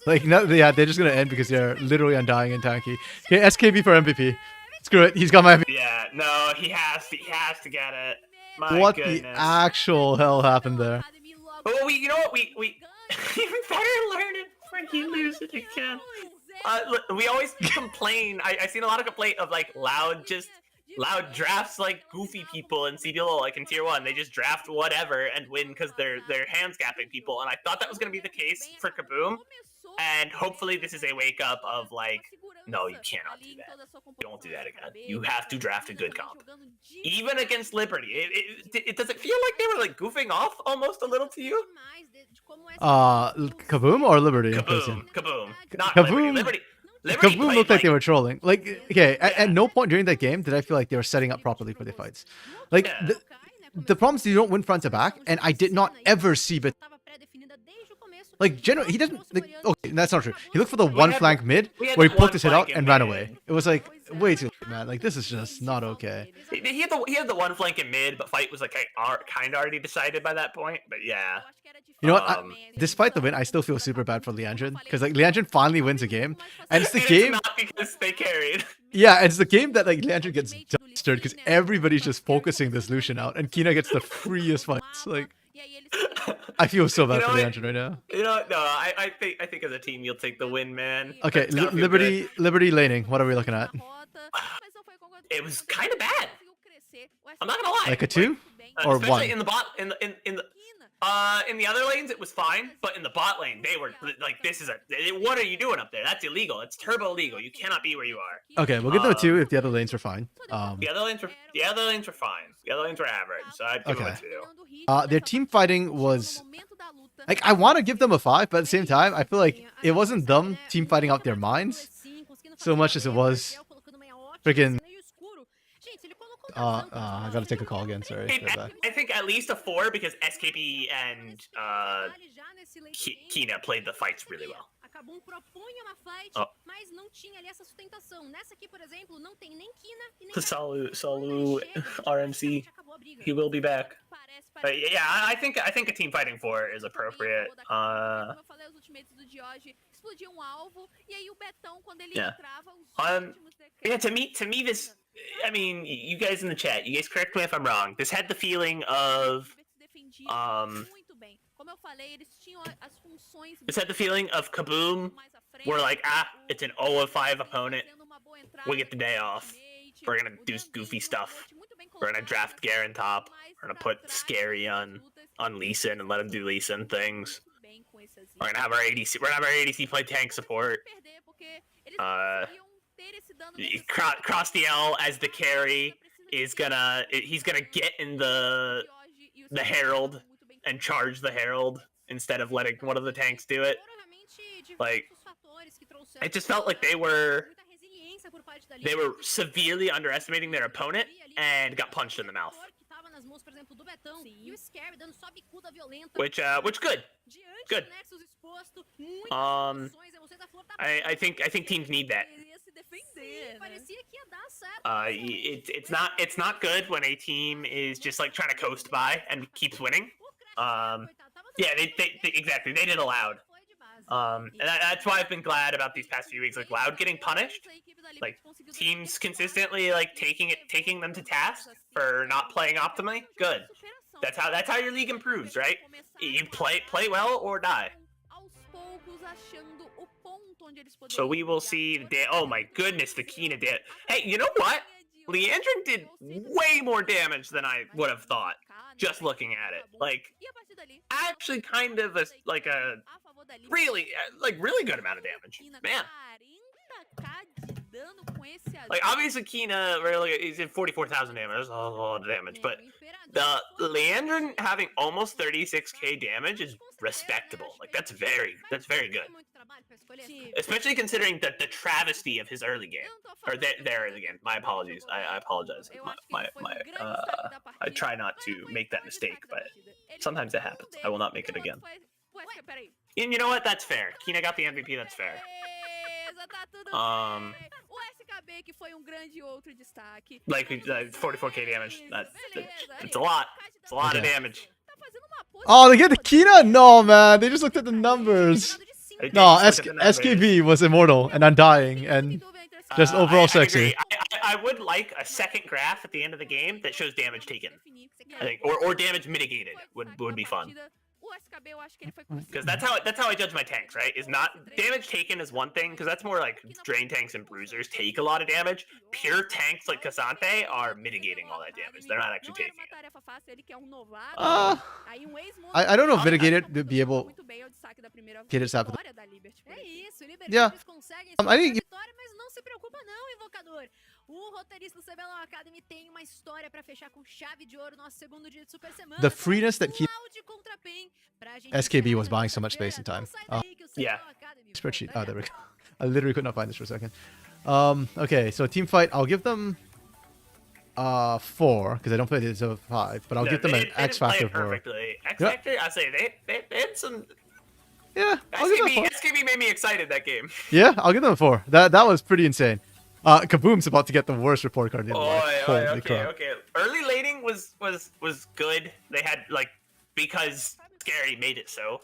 Speaker 1: Like, no, yeah, they're just gonna end because they're literally undying and tanky. Okay, SKB for MVP. Screw it. He's got my MVP.
Speaker 2: Yeah, no, he has to get it. My
Speaker 1: what
Speaker 2: goodness.
Speaker 1: the actual hell happened there?
Speaker 2: Oh, you know what? We you better learn it when you lose it again. We always complain. I seen a lot of complaint of like loud drafts, like goofy people in CBLOL, like in Tier 1. They just draft whatever and win because they're hands gapping people. And I thought that was gonna be the case for Kaboom. And hopefully this is a wake up of like, no, you cannot do that. Don't do that again. You have to draft a good comp. Even against Liberty. It does it feel like they were like goofing off almost a little to you?
Speaker 1: Kaboom or Liberty?
Speaker 2: Kaboom. Not
Speaker 1: Kaboom.
Speaker 2: Liberty.
Speaker 1: Kaboom looked like they were trolling. Like, okay, at no point during that game did I feel like they were setting up properly for the fights. Like, the problem is you don't win front to back, and I did not ever see Like generally, he doesn't. Like, okay, that's not true. He looked for the
Speaker 2: We
Speaker 1: one
Speaker 2: had-
Speaker 1: flank mid
Speaker 2: we had
Speaker 1: where he
Speaker 2: the
Speaker 1: poked
Speaker 2: one
Speaker 1: his head out
Speaker 2: flank
Speaker 1: and
Speaker 2: in
Speaker 1: ran
Speaker 2: mid.
Speaker 1: away. It was like way too late, man. Like this is just not okay.
Speaker 2: He had the one flank in mid, but fight was like kind of already decided by that point. But yeah,
Speaker 1: You know what? Despite the
Speaker 5: um,
Speaker 1: win, I still feel super bad for Leandrin because like Leandrin finally wins a game, and it's the
Speaker 2: And
Speaker 1: game.
Speaker 2: not because they carried.
Speaker 1: Yeah, it's the game that like Leandrin gets dustered because everybody's just focusing this Lucian out, and Kina gets the freest fights. Like I feel so bad
Speaker 2: You know
Speaker 1: for
Speaker 2: what?
Speaker 1: Leandrin right now.
Speaker 2: You know, no, I think as a team you'll take the win, man.
Speaker 1: Okay,
Speaker 2: It's gotta feel good.
Speaker 1: Liberty laning. What are we looking at?
Speaker 2: It was kind of bad. I'm not gonna lie.
Speaker 1: Like a 2 or
Speaker 2: Especially
Speaker 1: 1?
Speaker 2: in the bot in the other lanes it was fine, but in the bot lane they were like, this is what are you doing up there? That's illegal. It's turbo illegal. You cannot be where you are.
Speaker 1: Okay, we'll give them a 2 if the other lanes are fine.
Speaker 2: The other lanes were fine. The other lanes were average, so I'd give them a
Speaker 1: Okay.
Speaker 2: 2.
Speaker 1: Their team fighting was like I want to give them a 5, but at the same time, I feel like it wasn't them team fighting out their minds so much as it was freaking. I gotta take a call again. Sorry. Right back.
Speaker 2: I think at least a 4 because SKB and Kina played the fights really well.
Speaker 6: Acabou propunha uma fight,
Speaker 2: Oh.
Speaker 6: mas não tinha ali essa sustentação. Nessa aqui, por exemplo, não tem nem Kina e nem
Speaker 2: Salu RMC. He will be back. But yeah, I think a team fighting 4 is appropriate.
Speaker 5: Como eu falei, os ultimates do George explodiam um alvo e aí o Betão quando ele
Speaker 2: Yeah.
Speaker 5: entrava os últimos
Speaker 2: Yeah, to me this, I mean, you guys in the chat, you guys correct me if I'm wrong. This had the feeling of
Speaker 5: muito bem. Como eu falei, eles tinham as funções
Speaker 2: this had the feeling of Kaboom. We're like, it's an 0-5 opponent. We get the day off. We're gonna do goofy stuff. We're gonna draft Garen top. We're gonna put Scary on Lee Sin and let him do Lee Sin things. We're gonna have our ADC play tank support. Crossdl as the carry he's gonna get in the Herald and charge the Herald instead of letting one of the tanks do it. Like, it just felt like they were severely underestimating their opponent and got punched in the mouth. Which good. Good. I think teams need that. It's not good when a team is just like trying to coast by and keeps winning. Yeah, they exactly, they did a Loud. And that's why I've been glad about these past few weeks, like Loud getting punished, like teams consistently like taking them to task for not playing optimally. Good. That's how your league improves, right? You play well or die. So we will see the oh my goodness, the Kina did. Hey, you know what? Leandrin did way more damage than I would have thought. Just looking at it, like actually kind of a really good amount of damage, man. Like obviously Kina really he's in 44,000 damage. That's a lot of damage, but the Leandrin having almost 36k damage is respectable. Like that's very good. Especially considering the travesty of his early game. Or their early game. My apologies. I apologize. I try not to make that mistake, but sometimes it happens. I will not make it again. And you know what? That's fair. Kina got the MVP, that's fair. Like 44k damage. It's a lot. It's a lot of damage.
Speaker 1: Oh, they get the Kina? No, man. They just looked at the numbers. No, SKB was immortal and undying and just overall sexy.
Speaker 2: I would like a second graph at the end of the game that shows damage taken. I think, or damage mitigated would be fun. Because that's how I judge my tanks, right? Is not damage taken is one thing, because that's more like drain tanks and bruisers take a lot of damage. Pure tanks like Cassante are mitigating all that damage. They're not actually taking it.
Speaker 1: I don't know if mitigated to be able to get it happening. Yeah. I think the freeness that SKB was buying so much space and time.
Speaker 2: Yeah.
Speaker 1: Spreadsheet. Oh, there we go. I literally could not find this for a second. Okay, so team fight. I'll give them 4 because I don't play this over 5, but I'll give them an X Factor for.
Speaker 2: Perfectly. X Factor. I say they had some.
Speaker 1: Yeah, I'll give them a 4.
Speaker 2: SKB made me excited that game.
Speaker 1: Yeah, I'll give them a 4. That was pretty insane. Kaboom's about to get the worst report card in life. Holy
Speaker 2: okay,
Speaker 1: crap.
Speaker 2: okay. Early laning was good. They had because Scary made it so.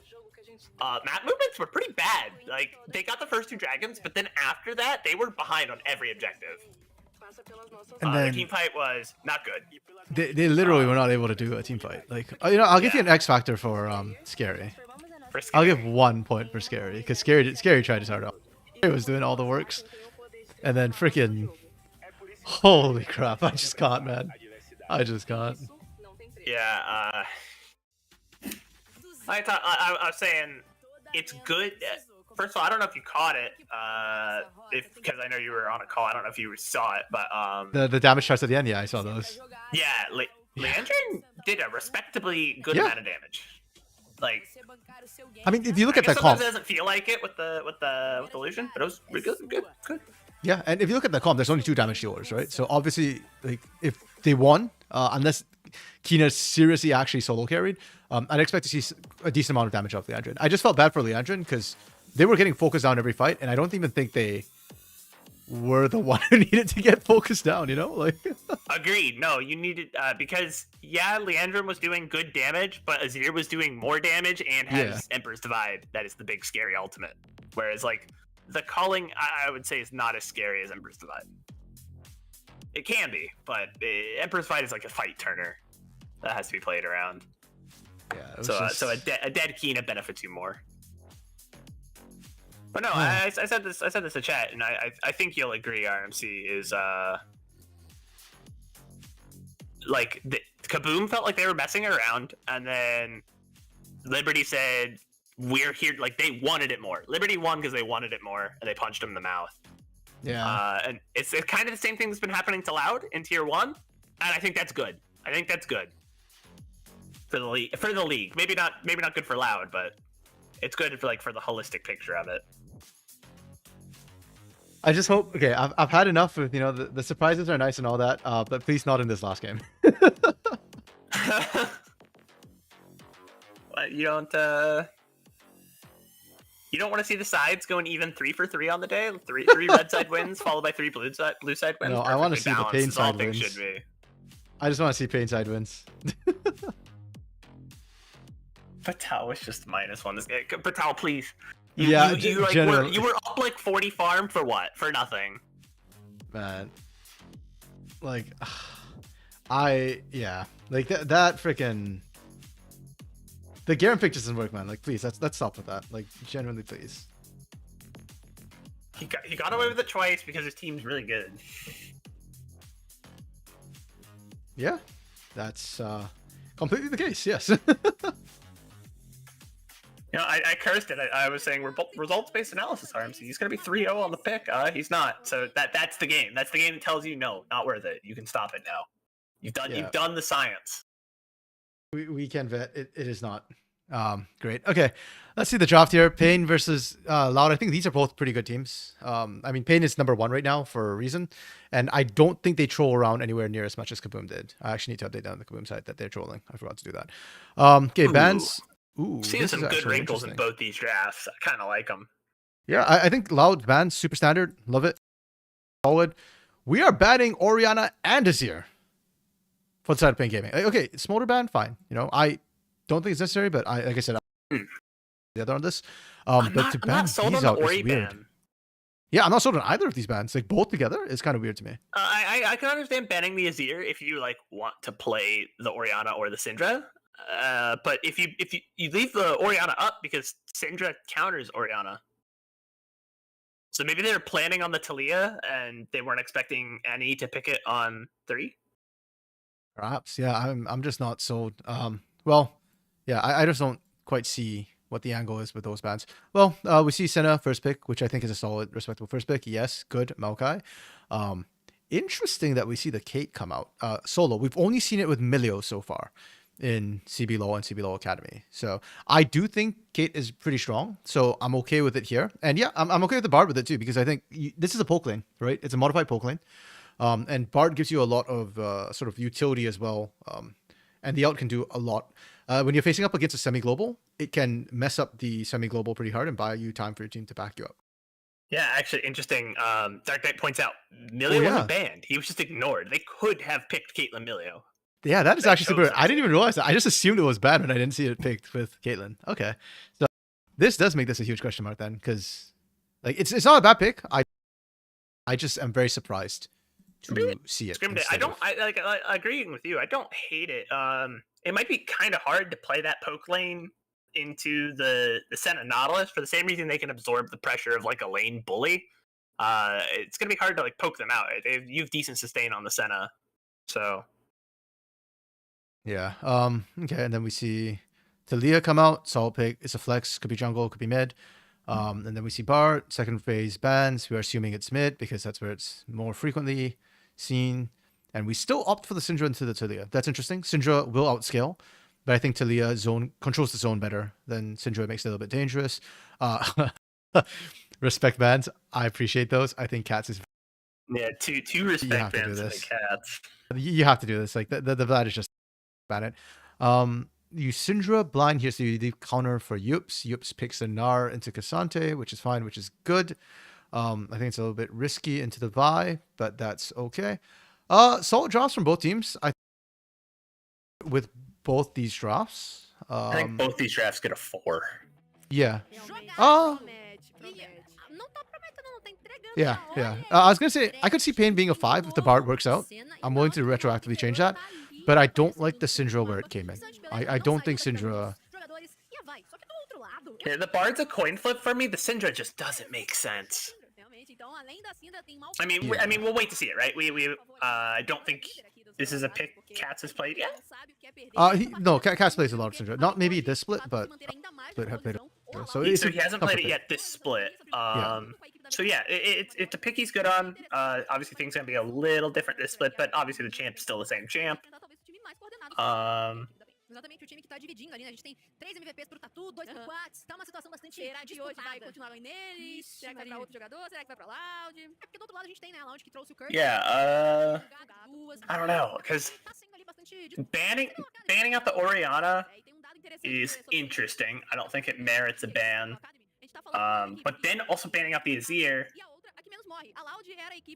Speaker 2: Map movements were pretty bad. Like they got the first 2 dragons, but then after that they were behind on every objective.
Speaker 1: And
Speaker 2: The
Speaker 1: then
Speaker 2: team fight was not good.
Speaker 1: they literally were not able to do a team fight. Like I'll give you an X factor for Scary.
Speaker 2: For
Speaker 1: I'll
Speaker 2: Scary.
Speaker 1: give 1 point for Scary because Scary tried to start off. Scary was doing all the works, and then freaking holy crap! I just can't, man. I just can't.
Speaker 2: Yeah. I was saying it's good. First of all, I don't know if you caught it, because I know you were on a call. I don't know if you saw it, but
Speaker 1: The damage charts at the end, yeah, I saw those.
Speaker 2: yeah, Leandrin did a respectably good
Speaker 1: Yeah.
Speaker 2: amount of damage. Like,
Speaker 1: I mean, if you look
Speaker 2: I
Speaker 1: at
Speaker 2: guess
Speaker 1: that
Speaker 2: sometimes
Speaker 1: comp,
Speaker 2: it doesn't feel like it with the illusion, but it was good.
Speaker 1: yeah, and if you look at the comp, there's only 2 damage dealers, right? So obviously, like if they won, unless Kina seriously actually solo carried, I'd expect to see a decent amount of damage off Leandrin. I just felt bad for Leandrin because they were getting focused down every fight, and I don't even think they were the one who needed to get focused down, you know? Like
Speaker 2: Agreed. No, you needed because Leandrin was doing good damage, but Azir was doing more damage and has Emperor's Divide. That is the big scary ultimate. Whereas like the calling, I would say is not as scary as Emperor's Divide. It can be, but Emperor's Divide is like a fight turner that has to be played around.
Speaker 1: yeah, it was
Speaker 2: So
Speaker 1: just...
Speaker 2: so a dead Kina benefits you more. But no,
Speaker 1: Hmm.
Speaker 2: I said this in chat, and I think you'll agree. RMC is like Kaboom felt like they were messing around, and then Liberty said we're here. Like they wanted it more. Liberty won because they wanted it more, and they punched him in the mouth.
Speaker 1: yeah.
Speaker 2: And it's kind of the same thing that's been happening to Loud in Tier 1, and I think that's good. I think that's good for the league. For the league, maybe not good for Loud, but it's good for the holistic picture of it.
Speaker 1: I just hope. Okay, I've had enough of the surprises are nice and all that, but please not in this last game.
Speaker 2: What, you don't want to see the sides going even 3 for 3 on the day? Three red side wins followed by 3 blue side wins.
Speaker 1: No, I want to see the
Speaker 2: Perfectly
Speaker 1: pain
Speaker 2: balanced, as all
Speaker 1: side
Speaker 2: things
Speaker 1: wins.
Speaker 2: should be.
Speaker 1: I just want to see pain side wins.
Speaker 2: Patel was just -1 this game. Patel, please.
Speaker 1: Yeah,
Speaker 2: you
Speaker 1: generally.
Speaker 2: were up like 40 farm for what? For nothing.
Speaker 1: Man, like like that freaking the Garen pick just doesn't work, man. Like please, let's stop with that. Like genuinely, please.
Speaker 2: He got away with it twice because his team's really good.
Speaker 1: Yeah, that's completely the case. Yes.
Speaker 2: I cursed it. I was saying we're results-based analysis, RMC. He's going to be 3-0 on the pick. He's not. So that's the game. That's the game that tells you, no, not worth it. You can stop it now. You've done the science.
Speaker 1: We can vet. It is not. Great. Okay, let's see the draft here. Pain versus Loud. I think these are both pretty good teams. I mean, Pain is number 1 right now for a reason, and I don't think they troll around anywhere near as much as Kaboom did. I actually need to update that on the Kaboom site that they're trolling. I forgot to do that. Okay, bans. Ooh,
Speaker 2: Seeing
Speaker 1: this
Speaker 2: some
Speaker 1: is
Speaker 2: good
Speaker 1: actually
Speaker 2: wrinkles in
Speaker 1: interesting.
Speaker 2: both these drafts. I kind of like them.
Speaker 1: Yeah, I think Loud bans super standard. Love it. Solid. We are banning Orianna and Azir for the side of Pain Gaming. Like, okay, Smolder ban, fine. I don't think it's necessary, but like I said, the other on this.
Speaker 2: I'm
Speaker 1: But to
Speaker 2: not
Speaker 1: ban
Speaker 2: sold
Speaker 1: these
Speaker 2: on
Speaker 1: out
Speaker 2: the
Speaker 1: is
Speaker 2: Ori
Speaker 1: weird.
Speaker 2: ban.
Speaker 1: Yeah, I'm not sold on either of these bans. Like both together is kind of weird to me.
Speaker 2: I can understand banning the Azir if you want to play the Orianna or the Syndra. But if you leave the Orianna up because Syndra counters Orianna. So maybe they're planning on the Talia and they weren't expecting Annie to pick it on 3.
Speaker 1: Perhaps, yeah. I'm just not sold. Well, yeah, I just don't quite see what the angle is with those bans. Well, we see Senna first pick, which I think is a solid, respectable first pick. Yes, good, Maokai. Interesting that we see the Kate come out solo. We've only seen it with Milio so far in CBLOL and CBLOL Academy. So I do think Kate is pretty strong. So I'm okay with it here. And yeah, I'm okay with the Bard with it too, because I think this is a poke lane, right? It's a modified poke lane. And Bard gives you a lot of sort of utility as well. And the ult can do a lot. When you're facing up against a semi-global, it can mess up the semi-global pretty hard and buy you time for your team to back you up.
Speaker 2: Yeah, actually, interesting. Dark Knight points out Milio wasn't banned; he was just ignored. They could have picked Caitlyn Milio.
Speaker 1: Yeah, that is
Speaker 2: They
Speaker 1: actually super.
Speaker 2: chose
Speaker 1: I didn't even realize that. I just assumed it was bad when I didn't see it picked with Caitlyn. Okay, so this does make this a huge question mark then, because like it's not a bad pick. I just am very surprised to see it.
Speaker 2: I agreeing with you. I don't hate it. It might be kind of hard to play that poke lane into the Senna Nautilus for the same reason they can absorb the pressure of like a lane bully. It's gonna be hard to like poke them out. You have decent sustain on the Senna, so
Speaker 1: yeah. Okay, and then we see Talia come out. Solid pick. It's a flex. Could be jungle. Could be mid. And then we see Bart. Second phase bans. We are assuming it's mid because that's where it's more frequently seen. And we still opt for the Syndra into the Talia. That's interesting. Syndra will outscale, but I think Talia controls the zone better than Syndra. It makes it a little bit dangerous. Respect bans. I appreciate those. I think Cats is.
Speaker 2: Yeah, two respect bans for the Cats.
Speaker 1: You have to do this. Like the Vlad is just ban it. You Syndra blind here, so you leave counter for Yups. Yups picks a Gnar into Cassante, which is fine, which is good. I think it's a little bit risky into the Vi, but that's okay. Solid drops from both teams. With both these drafts.
Speaker 2: I think both these drafts get a 4.
Speaker 1: Yeah.
Speaker 6: Yeah.
Speaker 1: I was gonna say I could see Pain being a 5 if the Bard works out. I'm willing to retroactively change that, but I don't like the Syndra where it came in. I don't think Syndra.
Speaker 2: Yeah, the Bard's a coin flip for me. The Syndra just doesn't make sense. I mean, we'll wait to see it, right? I don't think this is a pick Cats has played yet.
Speaker 1: No, Cats plays a lot of Syndra. Not maybe this split, but split have played it.
Speaker 2: So he hasn't played it yet this split. So yeah, it's a pick he's good on. Obviously things are gonna be a little different this split, but obviously the champ's still the same champ.
Speaker 6: Exatamente o time que tá dividindo ali, né? A gente tem 3 MVPs pro Tatu, 2 pro Quats. Tá uma situação bastante disputada. Será que hoje vai continuar neles? Será que vai pra outro jogador? Será que vai pra Loud? É porque do outro lado a gente tem, né? A Loud que trouxe o Kurt.
Speaker 2: Yeah, I don't know, because banning out the Orianna is interesting. I don't think it merits a ban. But then also banning out the Azir.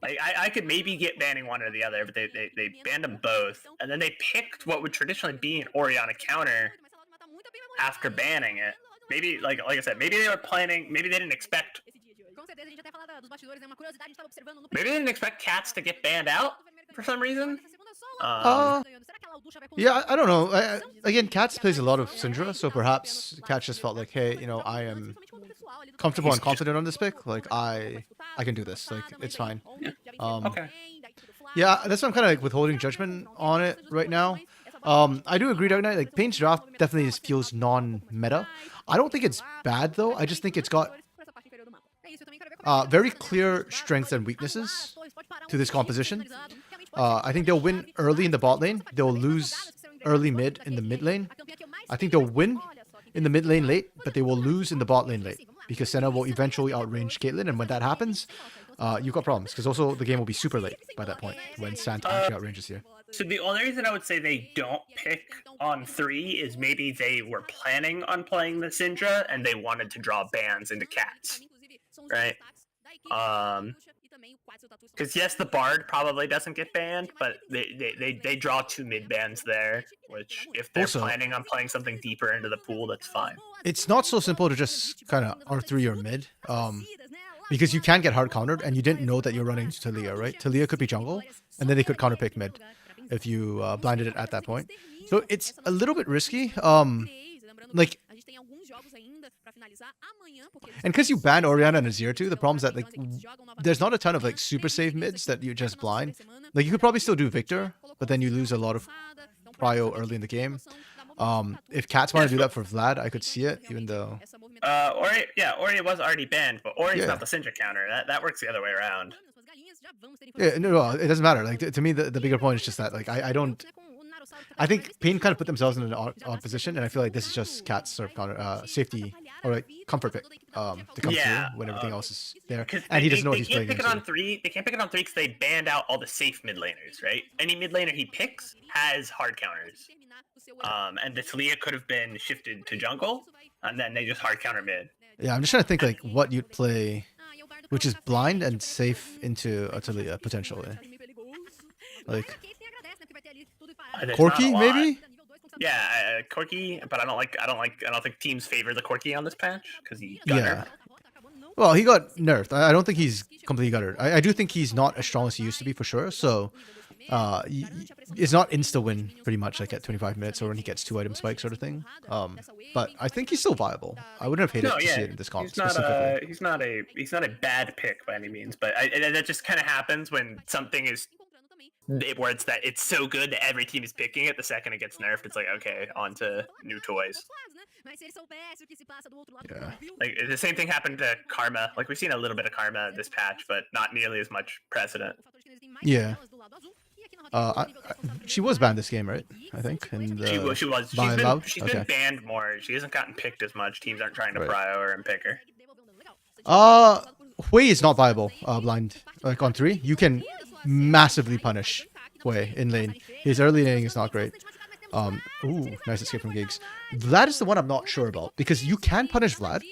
Speaker 2: Like, I could maybe get banning one or the other, but they banned them both, and then they picked what would traditionally be an Orianna counter after banning it. Maybe, like I said, maybe they were planning. Maybe they didn't expect. Maybe they didn't expect Cats to get banned out for some reason.
Speaker 1: Yeah, I don't know. Again, Cats plays a lot of Syndra, so perhaps Cats just felt like, hey, I am comfortable and confident on this pick. Like I can do this. Like it's fine.
Speaker 2: Okay.
Speaker 1: Yeah, that's why I'm kind of like withholding judgment on it right now. I do agree, Dark Knight. Like Pain's draft definitely just feels non-meta. I don't think it's bad though. I just think it's got very clear strengths and weaknesses to this composition. I think they'll win early in the bot lane. They'll lose early mid in the mid lane. I think they'll win in the mid lane late, but they will lose in the bot lane late because Senna will eventually outrange Caitlyn, and when that happens, you've got problems because also the game will be super late by that point when Santa actually outranges you.
Speaker 2: So the only reason I would say they don't pick on 3 is maybe they were planning on playing the Syndra and they wanted to draw bans into Cats, right? Because yes, the Bard probably doesn't get banned, but they draw 2 mid bans there, which if they're planning on playing something deeper into the pool, that's fine.
Speaker 1: It's not so simple to just kind of R3 your mid, because you can get hard countered, and you didn't know that you're running Talia, right? Talia could be jungle, and then they could counter pick mid if you blinded it at that point. So it's a little bit risky. Like, and because you banned Orianna and Azir too, the problem is that like there's not a ton of like super safe mids that you just blind. Like you could probably still do Victor, but then you lose a lot of prio early in the game. If Cats want to do that for Vlad, I could see it, even though
Speaker 2: Ori was already banned, but Ori's not the Syndra counter. That works the other way around.
Speaker 1: Yeah, no, it doesn't matter. Like to me, the bigger point is just that like I think Pain kind of put themselves in an odd position, and I feel like this is just Cat's sort of counter safety or like comfort pick to come through when everything else is there, and he doesn't know what he's playing.
Speaker 2: They can't pick it on 3 because they banned out all the safe mid laners, right? Any mid laner he picks has hard counters, and the Talia could have been shifted to jungle, and then they just hard counter mid.
Speaker 1: Yeah, I'm just trying to think like what you'd play, which is blind and safe into Atalia potentially. Like
Speaker 2: There's not a
Speaker 1: Corki,
Speaker 2: lot.
Speaker 1: maybe?
Speaker 2: Yeah, Corki, but I don't think teams favor the Corki on this patch because he got
Speaker 1: Yeah.
Speaker 2: nerfed.
Speaker 1: Well, he got nerfed. I don't think he's completely guttered. I do think he's not as strong as he used to be for sure. So, it's not insta win pretty much like at 25 minutes or when he gets 2 item spike sort of thing. But I think he's still viable. I wouldn't have hated to see it in this comp specifically.
Speaker 2: He's not a bad pick by any means, but that just kind of happens when something is where it's so good that every team is picking it. The second it gets nerfed, it's like okay, on to new toys.
Speaker 1: Yeah.
Speaker 2: Like the same thing happened to Karma. Like we've seen a little bit of Karma this patch, but not nearly as much precedent.
Speaker 1: Yeah. She was banned this game, right? I think. And,
Speaker 2: She was.
Speaker 1: by Loud?
Speaker 2: She's
Speaker 1: Okay.
Speaker 2: been banned more. She hasn't gotten picked as much. Teams aren't trying to prio her and pick her.
Speaker 1: Hui is not viable blind. Like on 3, you can massively punish Hui in lane. His early laning is not great. Ooh, nice escape from Gigs. Vlad is the one I'm not sure about because you can punish Vlad,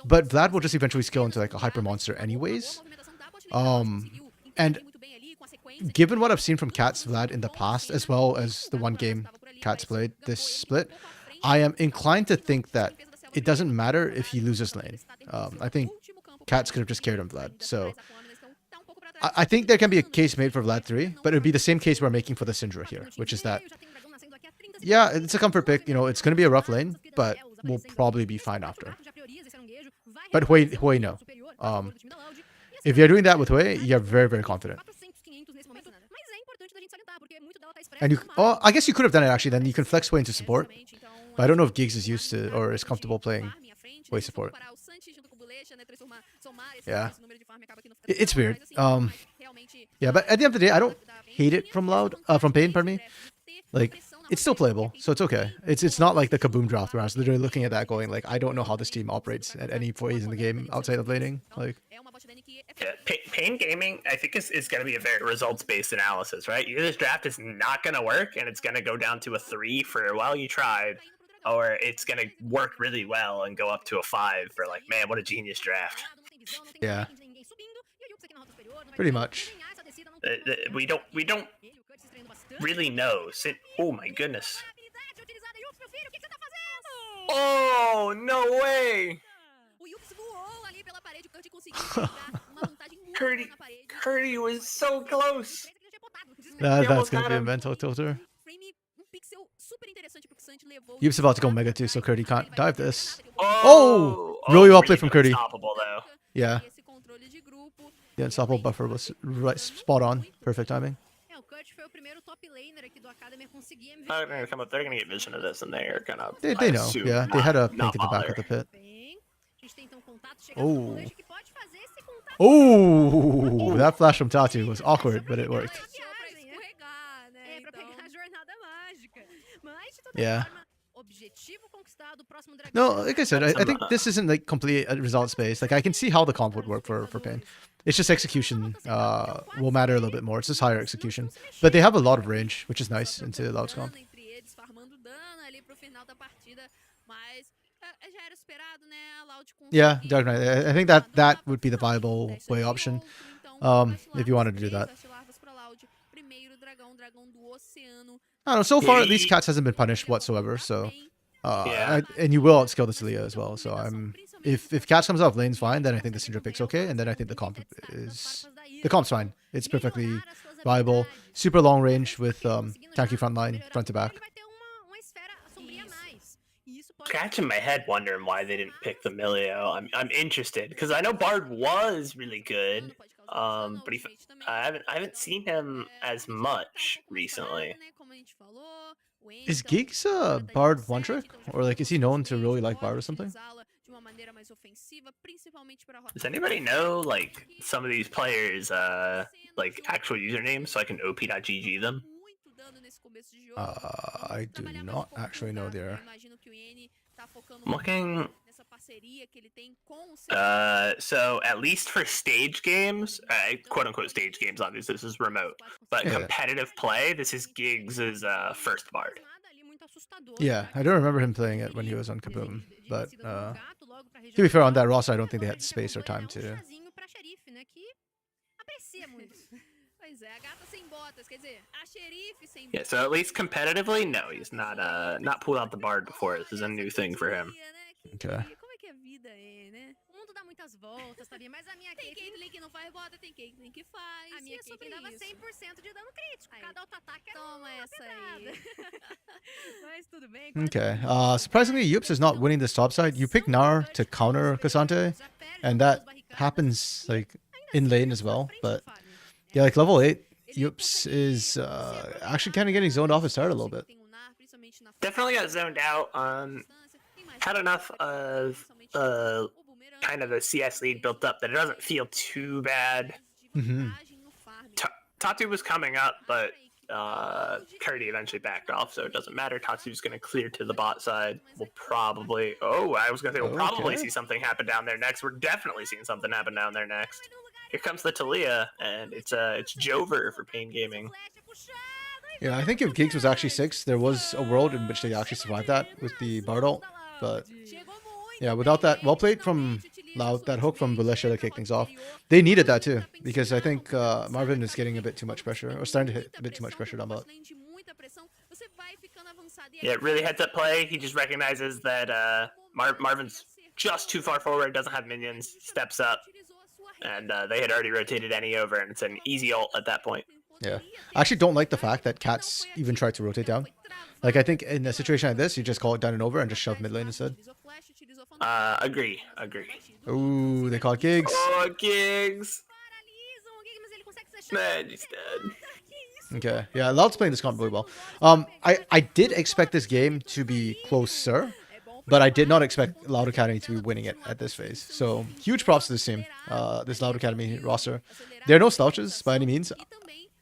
Speaker 1: but Vlad will just eventually scale into like a hyper monster anyways. And given what I've seen from Cat's Vlad in the past, as well as the one game Cat's played this split, I am inclined to think that it doesn't matter if he loses lane. I think Cats could have just carried on Vlad. So I think there can be a case made for Vlad 3, but it would be the same case we're making for the Syndra here, which is that, yeah, it's a comfort pick. You know, it's going to be a rough lane, but we'll probably be fine after. But Hui, no. If you're doing that with Hui, you're very, very confident. And you, I guess you could have done it actually. Then you can flex Hui into support. But I don't know if Giggs is used to or is comfortable playing Hui support. Yeah, it's weird. Yeah, but at the end of the day, I don't hate it from Pain. Pardon me. Like it's still playable, so it's okay. It's not like the Kaboom draft where I was literally looking at that going like, I don't know how this team operates at any phase in the game outside of laning. Like,
Speaker 2: yeah, Pain Gaming, I think is going to be a very results-based analysis, right? Either this draft is not going to work and it's going to go down to a 3 for well you tried, or it's going to work really well and go up to a 5 for like, man, what a genius draft.
Speaker 1: Yeah, pretty much.
Speaker 2: We don't really know. Oh my goodness. Oh, no way! Curdy was so close.
Speaker 1: That's gonna be a mental tilter. You're about to go Mega too, so Curdy can't dive this. Oh! Really well played from Curdy.
Speaker 2: Unstoppable, though.
Speaker 1: Yeah. The unstoppable buffer was right, spot on. Perfect timing.
Speaker 2: They're gonna come up. They're gonna get vision of this, and they're gonna.
Speaker 1: They know. Yeah, they had a pink in the back of the pit. Oh. Oh, that flash from Tatu was awkward, but it worked. Yeah. No, like I said, I think this isn't like complete results based. Like I can see how the comp would work for Pain. It's just execution will matter a little bit more. It's just higher execution. But they have a lot of range, which is nice into Loud's comp. Yeah, Dark Knight. I think that would be the viable way option if you wanted to do that. I don't know. So far, at least Cats hasn't been punished whatsoever. So, and you will outscale the Celia as well. So if Cats comes off lane's fine, then I think the Syndra pick's okay, and then I think the comp's fine. It's perfectly viable. Super long range with tanky front line, front to back.
Speaker 2: Scratching my head, wondering why they didn't pick the Milio. I'm interested because I know Bard was really good, but I haven't seen him as much recently.
Speaker 1: Is Geeks Bard one trick, or like is he known to really like Bard or something?
Speaker 2: Does anybody know like some of these players like actual usernames so I can op.gg them?
Speaker 1: I do not actually know there.
Speaker 2: I'm looking. So at least for stage games, quote unquote stage games, obviously this is remote, but competitive play, this is Giggs' first Bard.
Speaker 1: Yeah, I don't remember him playing it when he was on Kaboom, but to be fair, on that roster, I don't think they had space or time to.
Speaker 5: Pois é, a gata sem botas, quer dizer, a xerife sem
Speaker 2: Yeah,
Speaker 5: botas.
Speaker 2: so at least competitively, no, he's not pulled out the Bard before. This is a new thing for him.
Speaker 1: Okay.
Speaker 5: Como é que a vida é, né?
Speaker 6: O mundo dá muitas voltas, sabia? Mas a minha
Speaker 5: Tem
Speaker 6: Caitlyn...
Speaker 5: Caitlyn que não faz bota, tem Caitlyn que faz.
Speaker 6: A minha
Speaker 5: e é sobre
Speaker 6: Caitlyn dava
Speaker 5: isso.
Speaker 6: 100% de dano crítico.
Speaker 5: Aí.
Speaker 6: Cada auto-ataque era
Speaker 5: Toma
Speaker 6: uma
Speaker 5: essa aí.
Speaker 6: pedrada. Mas tudo bem.
Speaker 1: Okay. Surprisingly, Yups is not winning this top side. You pick Gnar to counter Cassante, and that happens like in lane as well. But yeah, like level 8, Yups is actually kind of getting zoned off his start a little bit.
Speaker 2: Definitely got zoned out. Had enough of kind of a CS lead built up that it doesn't feel too bad.
Speaker 1: Mm-hmm.
Speaker 2: Tatu was coming up, but Curdy eventually backed off, so it doesn't matter. Tatu's going to clear to the bot side. We'll probably... Oh, I was going to say we'll probably see something happen down there next. We're definitely seeing something happen down there next. Here comes the Talia, and it's Jover for Pain Gaming.
Speaker 1: Yeah, I think if Geeks was actually 6, there was a world in which they actually survived that with the Bard ult. But yeah, without that, well played from Loud, that hook from Bulisha to kick things off. They needed that too, because I think Marvin is getting a bit too much pressure, or starting to hit a bit too much pressure down bot.
Speaker 2: Yeah, really heads up play. He just recognizes that Marvin's just too far forward, doesn't have minions, steps up, and they had already rotated any over, and it's an easy ult at that point.
Speaker 1: Yeah, I actually don't like the fact that Cats even tried to rotate down. Like, I think in a situation like this, you just call it down and over and just shove mid lane instead.
Speaker 2: Agree.
Speaker 1: Ooh, they caught Gigs.
Speaker 2: Oh, Gigs! Man, he's dead.
Speaker 1: Okay, yeah, Loud's playing this comp really well. I did expect this game to be closer, but I did not expect Loud Academy to be winning it at this phase. So, huge props to this team, this Loud Academy roster. There are no slouches by any means.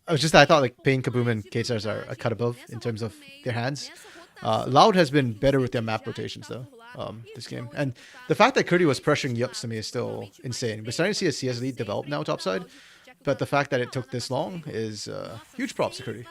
Speaker 1: I thought like Pain, Kaboom, and K-Stars are a cut above in terms of their hands. Loud has been better with their map rotations though, this game. And the fact that Curdy was pressuring Yups to me is still insane. We're starting to see a CS lead develop now topside, but the fact that it took this long is huge props to Curdy.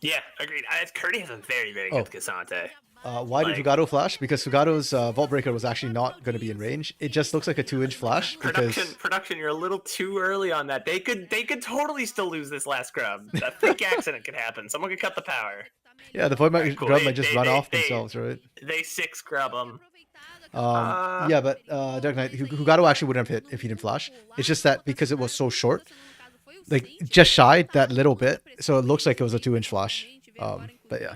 Speaker 2: Yeah, agreed. Curdy has a very, very good Cassante.
Speaker 1: Why did Fugado flash? Because Fugado's Vault Breaker was actually not going to be in range. It just looks like a 2-inch flash. Because...
Speaker 2: Production, you're a little too early on that. They could totally still lose this last scrub. A freak accident could happen. Someone could cut the power.
Speaker 1: Yeah, the point grub might just run off themselves, right?
Speaker 2: They 6 grub them.
Speaker 1: Yeah, but Dark Knight, Fugado actually wouldn't have hit if he didn't flash. It's just that because it was so short, like just shy that little bit, so it looks like it was a 2-inch flash. But yeah.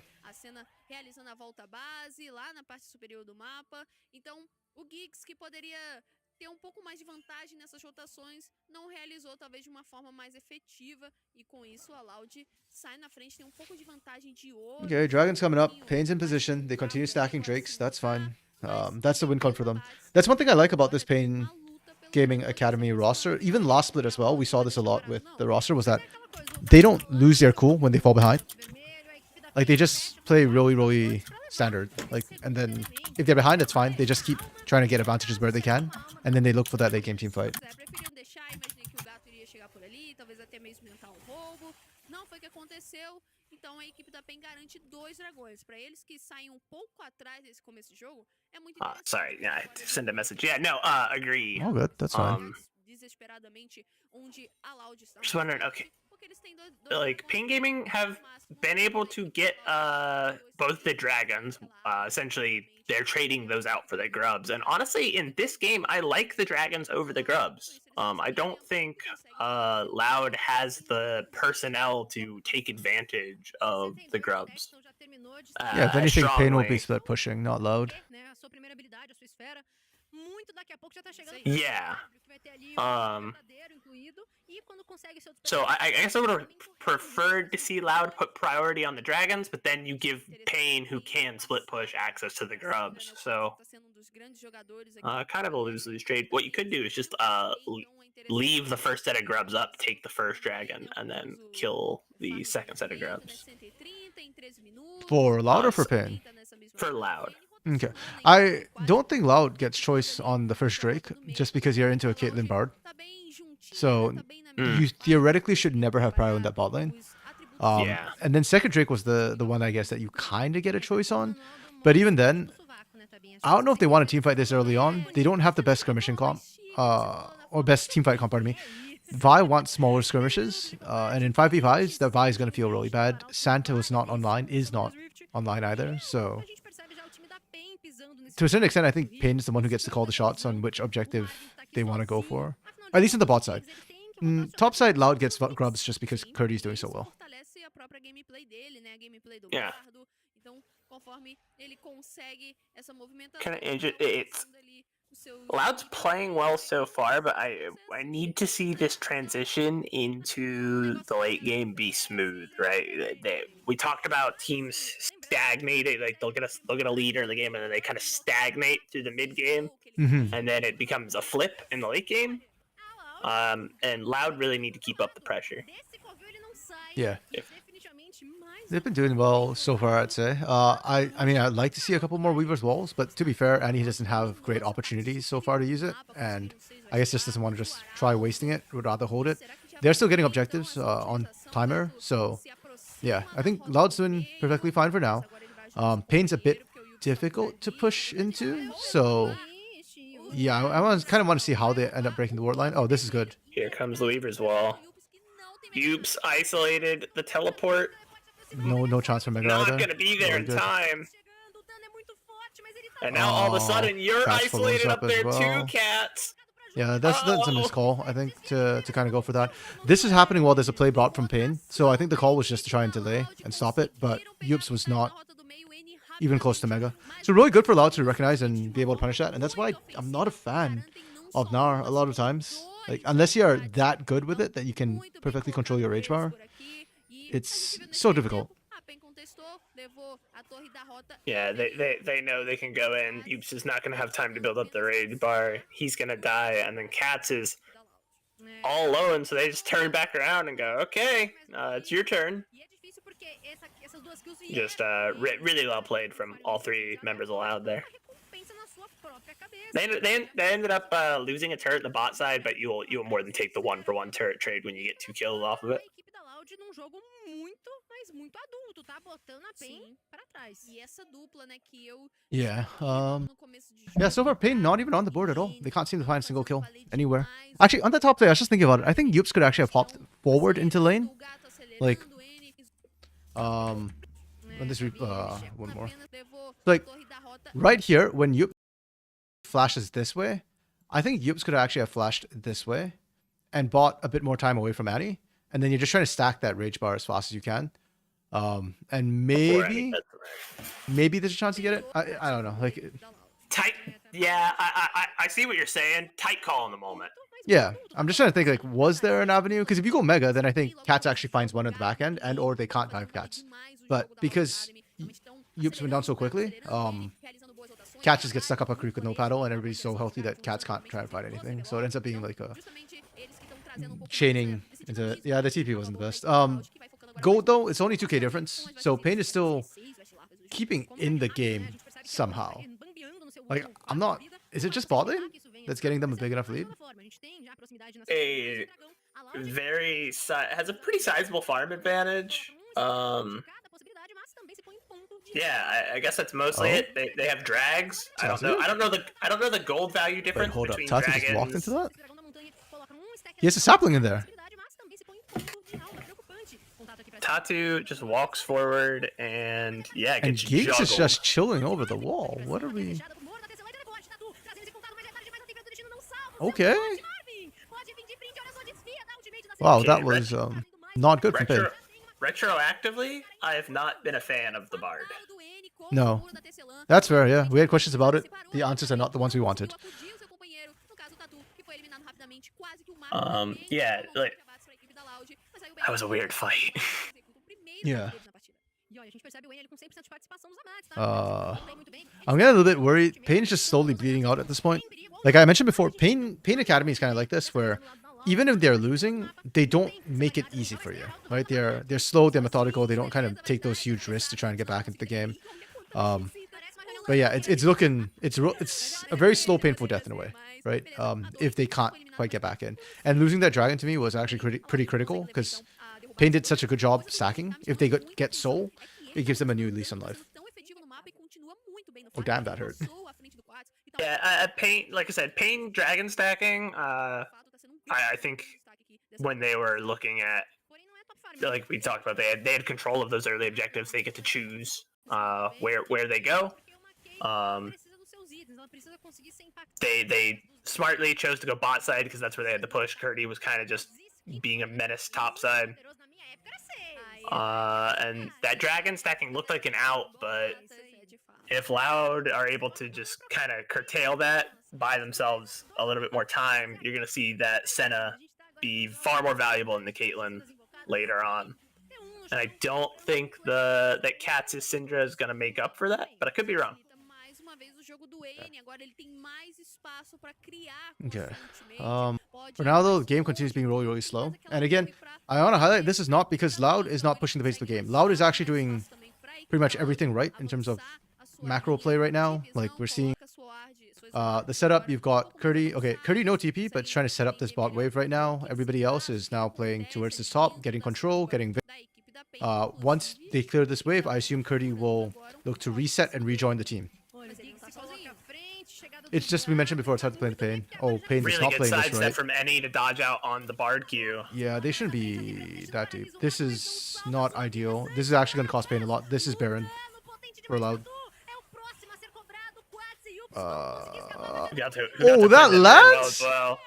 Speaker 5: Realizando a volta base lá na parte superior do mapa. Então, o Geeks, que poderia ter pouco mais de vantagem nessas rotações, não realizou talvez de uma forma mais efetiva, e com isso a Loud sai na frente, tem pouco de vantagem de ouro.
Speaker 1: Okay, Dragon's coming up. Pain's in position. They continue stacking Drakes. That's fine. That's the win con for them. That's one thing I like about this Pain Gaming Academy roster. Even last split as well, we saw this a lot with the roster, was that they don't lose their cool when they fall behind. Like, they just play really, really standard. Like, and then if they're behind, it's fine. They just keep trying to get advantages where they can, and then they look for that late game team fight.
Speaker 5: Então a equipe da PEN garante 2 dragões. Para eles que saem pouco atrás desse começo de jogo, é muito interessante.
Speaker 2: Sorry, yeah, I had to send a message. Yeah, no, agree.
Speaker 1: Oh, good. That's fine.
Speaker 5: Desesperadamente onde a Loud está.
Speaker 2: Just wondering, okay. Like, Pain Gaming have been able to get both the dragons. Essentially, they're trading those out for the grubs. And honestly, in this game, I like the dragons over the grubs. I don't think Loud has the personnel to take advantage of the grubs.
Speaker 1: Yeah, if anything, Pain will be split pushing, not Loud.
Speaker 2: Yeah. So I guess I would have preferred to see Loud put priority on the dragons, but then you give Pain, who can split push, access to the grubs. So kind of a lose-lose trade. What you could do is just leave the first set of grubs up, take the first dragon, and then kill the second set of grubs.
Speaker 1: For Loud or for Pain?
Speaker 2: For Loud.
Speaker 1: Okay. I don't think Loud gets choice on the first Drake, just because you're into a Caitlyn Bard. So you theoretically should never have prio in that bot lane.
Speaker 2: Yeah.
Speaker 1: And then second Drake was the one, I guess, that you kind of get a choice on. But even then, I don't know if they want to teamfight this early on. They don't have the best skirmishing comp, or best teamfight comp, pardon me. Vi wants smaller skirmishes, and in 5v5s, that Vi is going to feel really bad. Santa is not online either, so to a certain extent, I think Pain is the one who gets to call the shots on which objective they want to go for, at least on the bot side. Top side, Loud gets grubs just because Curdy's doing so well.
Speaker 2: Yeah. Kind of it's Loud's playing well so far, but I need to see this transition into the late game be smooth, right? We talked about teams stagnating, like they'll get a lead in the game and then they kind of stagnate through the mid game, and then it becomes a flip in the late game. And Loud really need to keep up the pressure.
Speaker 1: Yeah. They've been doing well so far, I'd say. I mean, I'd like to see a couple more Weaver's Walls, but to be fair, Annie doesn't have great opportunities so far to use it, and I guess just doesn't want to just try wasting it, would rather hold it. They're still getting objectives on timer, so yeah, I think Loud's doing perfectly fine for now. Pain's a bit difficult to push into, so yeah, I kind of want to see how they end up breaking the ward line. Oh, this is good.
Speaker 2: Here comes the Weaver's Wall. Oops, isolated the teleport.
Speaker 1: No chance for Mega
Speaker 2: Not
Speaker 1: either.
Speaker 2: gonna be there in
Speaker 1: good.
Speaker 2: time. And now all of a sudden you're
Speaker 1: Cats
Speaker 2: isolated
Speaker 1: follows
Speaker 2: up there
Speaker 1: well.
Speaker 2: too, Cats.
Speaker 1: Yeah, that's a missed call, I think, to kind of go for that. This is happening while there's a play brought from Pain, so I think the call was just to try and delay and stop it, but Yups was not even close to Mega. So really good for Loud to recognize and be able to punish that, and that's why I'm not a fan of Gnar a lot of times. Like, unless you're that good with it that you can perfectly control your rage bar, it's so difficult.
Speaker 2: Yeah, they know they can go in. Oops is not going to have time to build up the rage bar. He's going to die, and then Cats is all alone, so they just turn back around and go, okay, it's your turn. Just really well played from all three members allowed there. They ended up losing a turret in the bot side, but you'll more than take the 1-for-1 turret trade when you get 2 kills off of it.
Speaker 1: Yeah, yeah, so far Pain not even on the board at all. They can't seem to find a single kill anywhere. Actually, on the top play, I was just thinking about it. I think Yups could actually have popped forward into lane. Like, on this one more. Like, right here, when Yups flashes this way, I think Yups could actually have flashed this way and bought a bit more time away from Annie. And then you're just trying to stack that rage bar as fast as you can. And maybe there's a chance to get it. I don't know. Like,
Speaker 2: tight. Yeah, I see what you're saying. Tight call in the moment.
Speaker 1: Yeah, I'm just trying to think, like, was there an avenue? Because if you go Mega, then I think Cats actually finds one at the back end, and or they can't dive Cats. But because Yups went down so quickly, Cats just gets stuck up a creek with no paddle, and everybody's so healthy that Cats can't try and fight anything. So it ends up being like a chaining into... Yeah, the TP wasn't the best. Gold, though, it's only 2k difference, so Pain is still keeping in the game somehow. Like, I'm not... Is it just bot lane that's getting them a big enough lead?
Speaker 2: A very... has a pretty sizable farm advantage. Yeah, I guess that's mostly it. They have drags. I don't know. I don't know the gold value difference.
Speaker 1: Wait, hold up.
Speaker 2: Between
Speaker 1: Tati
Speaker 2: dragons.
Speaker 1: just walked into that? He has a sapling in there.
Speaker 2: Tatu just walks forward and yeah,
Speaker 1: And
Speaker 2: gets
Speaker 1: Geeks is
Speaker 2: juggled.
Speaker 1: just chilling over the wall. What are we... Okay. Wow, that was not good from Pain.
Speaker 2: Retroactively, I have not been a fan of the Bard.
Speaker 1: No. That's fair, yeah. We had questions about it. The answers are not the ones we wanted.
Speaker 2: Yeah, like, that was a weird fight.
Speaker 1: Yeah. I'm getting a little bit worried. Pain is just slowly bleeding out at this point. Like I mentioned before, Pain Academy is kind of like this, where even if they're losing, they don't make it easy for you, right? They're slow, they're methodical, they don't kind of take those huge risks to try and get back into the game. But yeah, it's a very slow, painful death in a way, right? If they can't quite get back in. And losing that dragon to me was actually pretty critical, because Pain did such a good job stacking. If they get Soul, it gives them a new lease on life. Oh, damn, that hurt.
Speaker 2: Yeah, Pain, like I said, Pain dragon stacking, I think when they were looking at, like we talked about, they had control of those early objectives. They get to choose where they go. They smartly chose to go bot side because that's where they had to push. Curdy was kind of just being a menace top side. And that dragon stacking looked like an out, but if Loud are able to just kind of curtail that, buy themselves a little bit more time, you're going to see that Senna be far more valuable in the Caitlyn later on. And I don't think that Katz's Syndra is going to make up for that, but I could be wrong.
Speaker 1: Okay. For now, though, the game continues being really, really slow. And again, I want to highlight this is not because Loud is not pushing the pace of the game. Loud is actually doing pretty much everything right in terms of macro play right now. Like, we're seeing the setup. You've got Curdy. Okay, Curdy no TP, but trying to set up this bot wave right now. Everybody else is now playing towards this top, getting control, getting... once they clear this wave, I assume Curdy will look to reset and rejoin the team. It's just, we mentioned before, it's hard to play the Pain. Oh, Pain is not playing this right.
Speaker 2: From any to dodge out on the Bard Q.
Speaker 1: Yeah, they shouldn't be that deep. This is not ideal. This is actually going to cost Pain a lot. This is Baron for Loud.
Speaker 2: Oh,
Speaker 1: that lands?
Speaker 2: Well.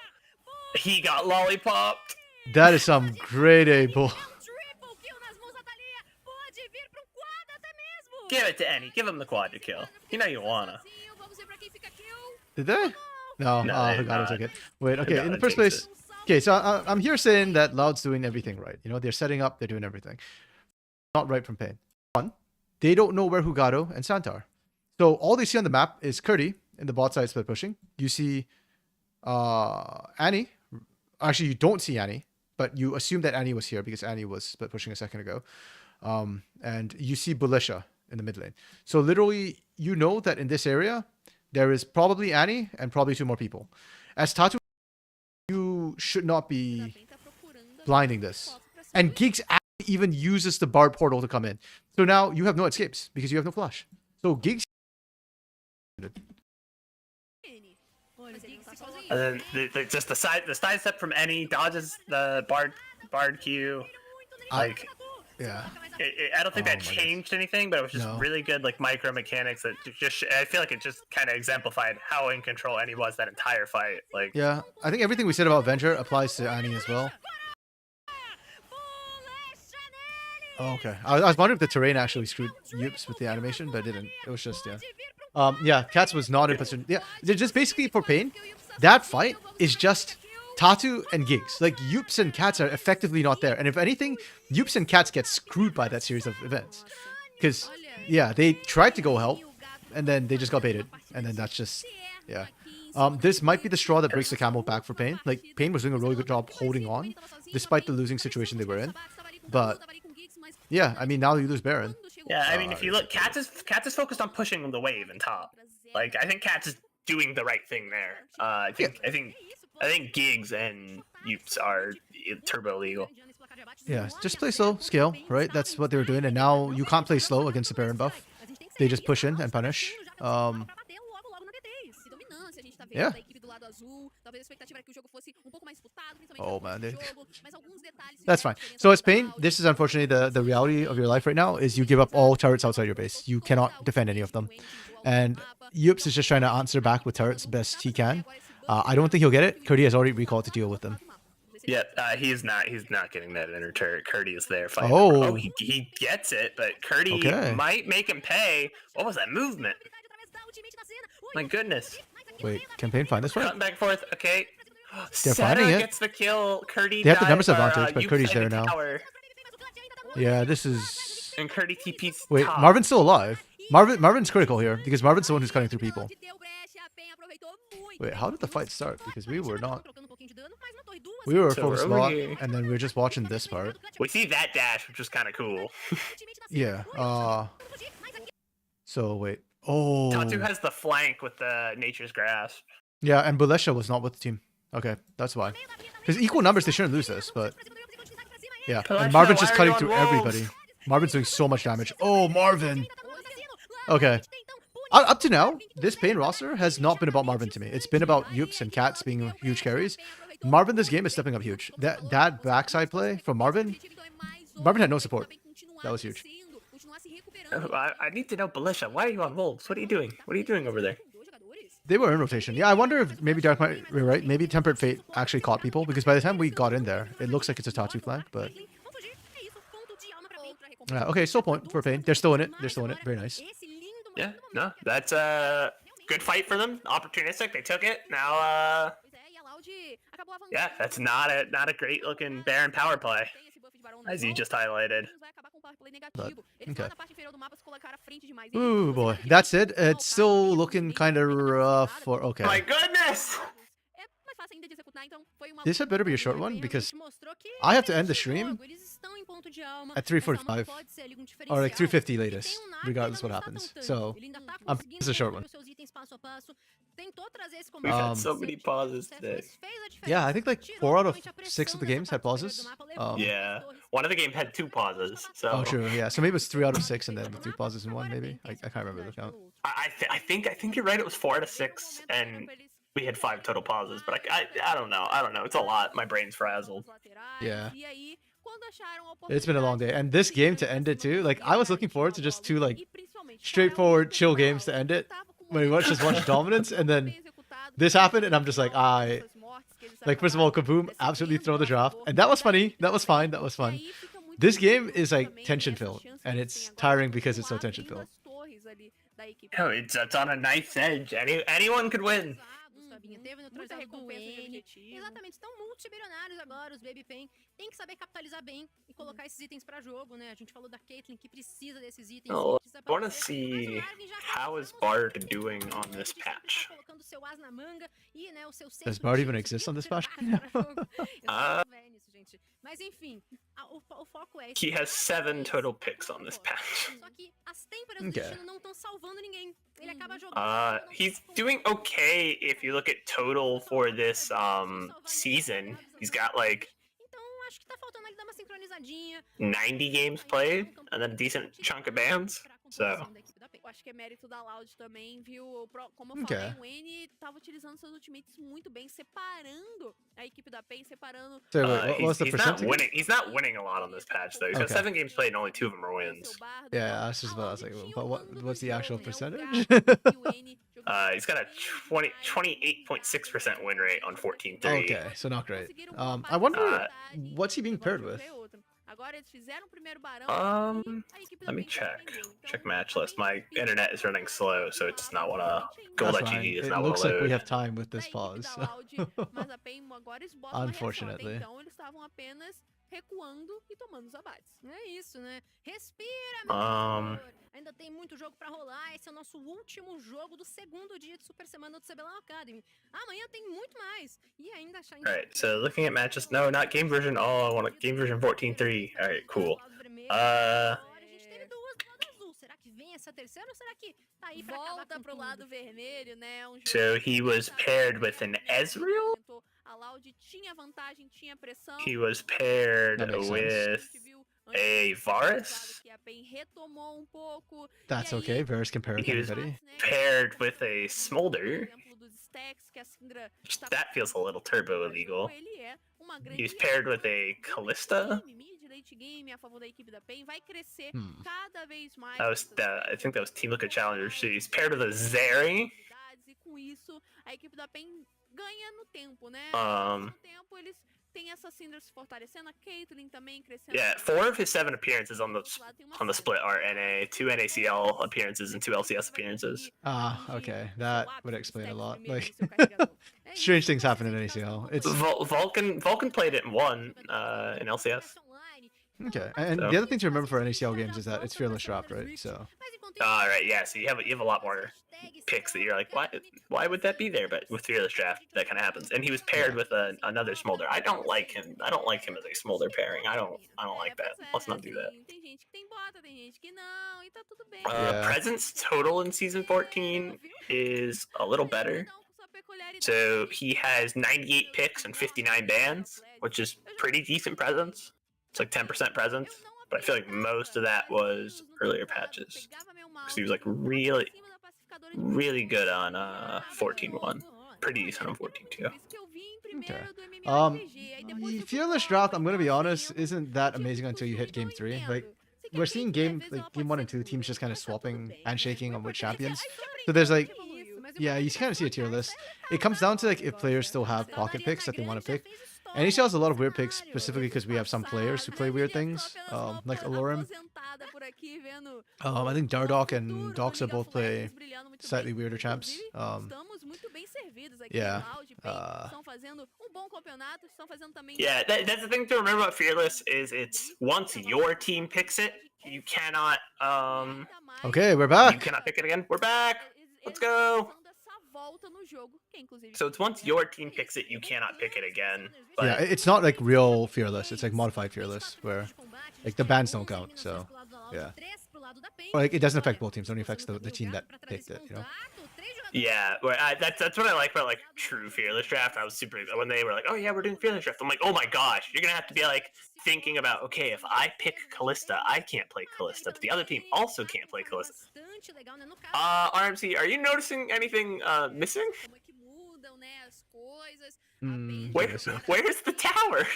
Speaker 2: He got lollipopped.
Speaker 1: That is some grade A bull.
Speaker 2: Give it to Annie. Give him the quadra kill. You know you wanna.
Speaker 1: Did they? No, Hagano took it. Wait, okay,
Speaker 2: Hagano
Speaker 1: in the first place... Okay, so I'm here saying that Loud's doing everything right. You know, they're setting up, they're doing everything. Not right from Pain. One, they don't know where Hugado and Santa are. So all they see on the map is Curdy in the bot side split pushing. You see Annie. Actually, you don't see Annie, but you assume that Annie was here because Annie was split pushing a second ago. And you see Bulisha in the mid lane. So literally, you know that in this area, there is probably Annie and probably 2 more people. As Tatu, you should not be blinding this. And Giggs actually even uses the Bard portal to come in. So now you have no escapes because you have no flash. So Giggs...
Speaker 2: And then just the side step from Annie dodges the Bard Q. Like...
Speaker 1: Yeah.
Speaker 2: I don't think that changed anything, but it was just really good, like, micro mechanics that just, I feel like it just kind of exemplified how in control Annie was that entire fight. Like,
Speaker 1: yeah, I think everything we said about Avenger applies to Annie as well. Oh, okay. I was wondering if the terrain actually screwed Yups with the animation, but it didn't. It was just, yeah. Yeah, Katz was not in position. Yeah, they're just basically for Pain, that fight is just Tatu and Giggs. Like, Yups and Katz are effectively not there. And if anything, Yups and Katz get screwed by that series of events. Because, yeah, they tried to go help, and then they just got baited. And then that's just, yeah. This might be the straw that breaks the camel back for Pain. Like, Pain was doing a really good job holding on, despite the losing situation they were in. But, yeah, I mean, now you lose Baron.
Speaker 2: Yeah, I mean, if you look, Katz is focused on pushing the wave in top. Like, I think Katz is doing the right thing there. I think Giggs and Yups are turbo legal.
Speaker 1: Yeah, just play slow, scale, right? That's what they were doing, and now you can't play slow against the Baron buff. They just push in and punish. Yeah. Oh man, that's fine. So as Pain, this is unfortunately the reality of your life right now, is you give up all turrets outside your base. You cannot defend any of them. And Yups is just trying to answer back with turrets best he can. I don't think he'll get it. Curdy has already recalled to deal with them.
Speaker 2: Yeah, he's not getting that inner turret. Curdy is there fighting.
Speaker 1: Oh,
Speaker 2: he gets it, but Curdy might make him pay. What was that movement? My goodness.
Speaker 1: Wait, can Pain find this one?
Speaker 2: Cutting back and forth. Okay.
Speaker 1: They're finding it.
Speaker 2: Gets the kill. Curdy.
Speaker 1: They have the numbers advantage, but Curdy's there now. Yeah, this is.
Speaker 2: And Curdy TP's.
Speaker 1: Wait,
Speaker 2: top.
Speaker 1: Marvin's still alive. Marvin's critical here because Marvin's the one who's cutting through people. Wait, how did the fight start? Because we were not. We were focused a lot, and then we were just watching this part.
Speaker 2: We see that dash, which was kind of cool.
Speaker 1: Yeah. So wait. Oh.
Speaker 2: Tatu has the flank with the Nature's Grasp.
Speaker 1: Yeah, and Bulesha was not with the team. Okay, that's why. Because equal numbers, they shouldn't lose this, but Yeah,
Speaker 2: Collection,
Speaker 1: and Marvin's
Speaker 2: why
Speaker 1: just
Speaker 2: are
Speaker 1: cutting
Speaker 2: you on
Speaker 1: through
Speaker 2: Wolves?
Speaker 1: everybody. Marvin's doing so much damage. Oh, Marvin. Okay. Up to now, this Pain roster has not been about Marvin to me. It's been about Yups and Cats being huge carries. Marvin this game is stepping up huge. That backside play from Marvin had no support. That was huge.
Speaker 2: I need to know, Belisha, why are you on Wolves? What are you doing? What are you doing over there?
Speaker 1: They were in rotation. Yeah, I wonder if maybe Dark might be right. Maybe Tempered Fate actually caught people, because by the time we got in there, it looks like it's a Tatu flag, but... okay, still point for Pain. They're still in it. They're still in it. Very nice.
Speaker 2: Yeah, no, that's a good fight for them. Opportunistic, they took it. Now, yeah, that's not a great looking Baron power play, as you just highlighted.
Speaker 1: But, okay. Ooh, boy. That's it. It's still looking kind of rough for... Okay.
Speaker 2: My goodness!
Speaker 1: This had better be a short one, because I have to end the stream at 3:45 or like 3:50 latest, regardless what happens. So it's a short one.
Speaker 2: We've had so many pauses today.
Speaker 1: Yeah, I think like 4 out of 6 of the games had pauses.
Speaker 2: Yeah, one of the game had 2 pauses. So.
Speaker 1: Oh, true. Yeah, so maybe it was 3 out of 6, and then 2 pauses in one. Maybe I can't remember the count.
Speaker 2: I think you're right. It was 4 out of 6, and we had 5 total pauses. But I don't know. It's a lot. My brain's frazzled.
Speaker 1: Yeah. It's been a long day, and this game to end it too. Like I was looking forward to just 2 like straightforward chill games to end it. When we just watch dominance, and then this happened, and I'm just like, like first of all, Kaboom absolutely throw the draft, and that was funny. That was fine. That was fun. This game is like tension filled, and it's tiring because it's so tension filled.
Speaker 2: Oh, it's on a knife's edge. Anyone could win.
Speaker 6: Teve no transado do N. Exatamente, estão multibilionários agora, os Baby Pain. Tem que saber capitalizar bem e colocar esses itens pra jogo, né? A gente falou da Caitlyn que precisa desses itens.
Speaker 2: Oh, I want to see how is Bard doing on this patch.
Speaker 1: Does Bard even exist on this patch?
Speaker 6: Mas enfim, o foco é
Speaker 2: he has 7 total picks on this patch.
Speaker 6: Só que as têmporas do destino não estão salvando ninguém. Ele acaba
Speaker 2: jogando. He's doing okay if you look at total for this season. He's got like
Speaker 6: Então acho que tá faltando ali dar uma sincronizadinha.
Speaker 2: 90 games played and then a decent chunk of bans. So
Speaker 5: Eu acho que é mérito da Loud também, viu? Como eu falei, o N tava utilizando seus ultimates muito bem, separando a equipe da PEN, separando...
Speaker 1: So wait, what was the percentage?
Speaker 2: He's not winning a lot on this patch, though. He's got 7 games played and only 2 of them are wins.
Speaker 1: Yeah, I was just about to say, but what's the actual percentage?
Speaker 2: He's got a 28.6% win rate on 14-3.
Speaker 1: Okay, so not great. I wonder, what's he being paired with?
Speaker 2: Let me check. Check match list. My internet is running slow, so it does not want to. Gold.gg does not want to load.
Speaker 1: It looks like we have time with this pause. Unfortunately.
Speaker 5: Recuando e tomando os abates.
Speaker 6: É isso, né? Respira, meu Ainda tem muito jogo pra rolar. Esse é o nosso último jogo do segundo dia de Super Semana do CBLOL Academy. Amanhã tem muito mais. E ainda achar...
Speaker 2: Alright, so looking at matches. No, not game version. Oh, I want a game version 14.3. Alright, cool.
Speaker 6: Será que vem essa terceira ou será que tá aí pra
Speaker 5: volta pro lado vermelho, né?
Speaker 2: So he was paired with an Ezreal?
Speaker 5: A Loud tinha vantagem, tinha pressão.
Speaker 2: He was paired with a Varus?
Speaker 1: That's okay, Varus can pair with
Speaker 2: anybody.
Speaker 1: He was
Speaker 2: paired with a Smolder. That feels a little turbo illegal. He was paired with a Callista. That was I think that was Team Liquid Challenger Series. Paired with a Zeri. Yeah, 4 of his 7 appearances on the split are NA, 2 NACL appearances and 2 LCS appearances.
Speaker 1: Okay, that would explain a lot. Like, strange things happen in NACL. It's
Speaker 2: Vulcan played it and won in LCS.
Speaker 1: Okay, and the other thing to remember for NACL games is that it's fearless draft, right? So.
Speaker 2: Right, yeah. So you have a lot more picks that you're like, why would that be there? But with fearless draft, that kind of happens. And he was paired with another Smolder. I don't like him. I don't like him as a Smolder pairing. I don't like that. Let's not do that. Presence total in season 14 is a little better. So he has 98 picks and 59 bans, which is pretty decent presence. It's like 10% presence, but I feel like most of that was earlier patches. Because he was like really good on 14.1. Pretty decent on 14.2.
Speaker 1: Okay. Fearless draft, I'm gonna be honest, isn't that amazing until you hit game 3. Like, we're seeing game 1 and 2 teams just kind of swapping handshaking on which champions. So there's like, yeah, you kind of see a tier list. It comes down to like if players still have pocket picks that they want to pick. And he still has a lot of weird picks, specifically because we have some players who play weird things, like Alorim. I think Dardoch and Doxa both play slightly weirder champs. Yeah.
Speaker 2: Yeah, that's the thing to remember about Fearless is it's once your team picks it, you cannot
Speaker 1: Okay, we're
Speaker 2: you
Speaker 1: back.
Speaker 2: cannot pick it again. We're back. Let's go. So it's once your team picks it, you cannot pick it again. But
Speaker 1: Yeah, it's not like real Fearless. It's like modified Fearless, where like the bans don't count. So yeah, or like it doesn't affect both teams. It only affects the team that picked it. You know.
Speaker 2: yeah, that's what I like about like true Fearless draft. I was super when they were like, oh yeah, we're doing Fearless draft. I'm like, oh my gosh, you're gonna have to be like thinking about, okay, if I pick Callista, I can't play Callista, but the other team also can't play Callista. RMC, are you noticing anything missing? Where's the tower?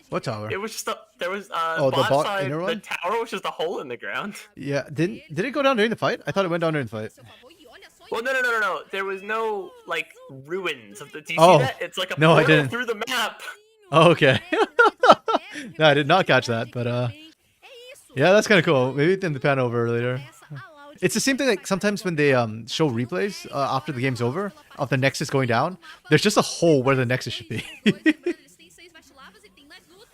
Speaker 1: What tower?
Speaker 2: It was just there was
Speaker 1: the bot
Speaker 2: side,
Speaker 1: inner
Speaker 2: the
Speaker 1: one?
Speaker 2: tower was just a hole in the ground.
Speaker 1: Yeah, did it go down during the fight? I thought it went down during the fight.
Speaker 2: Well, no. There was no like ruins of the. Do you
Speaker 1: Oh,
Speaker 2: see that? It's like a
Speaker 1: no, I
Speaker 2: portal
Speaker 1: didn't.
Speaker 2: through the map.
Speaker 1: Oh, okay. No, I did not catch that, but yeah, that's kind of cool. Maybe in the pan over later. It's the same thing like sometimes when they show replays after the game's over of the Nexus going down, there's just a hole where the Nexus should be.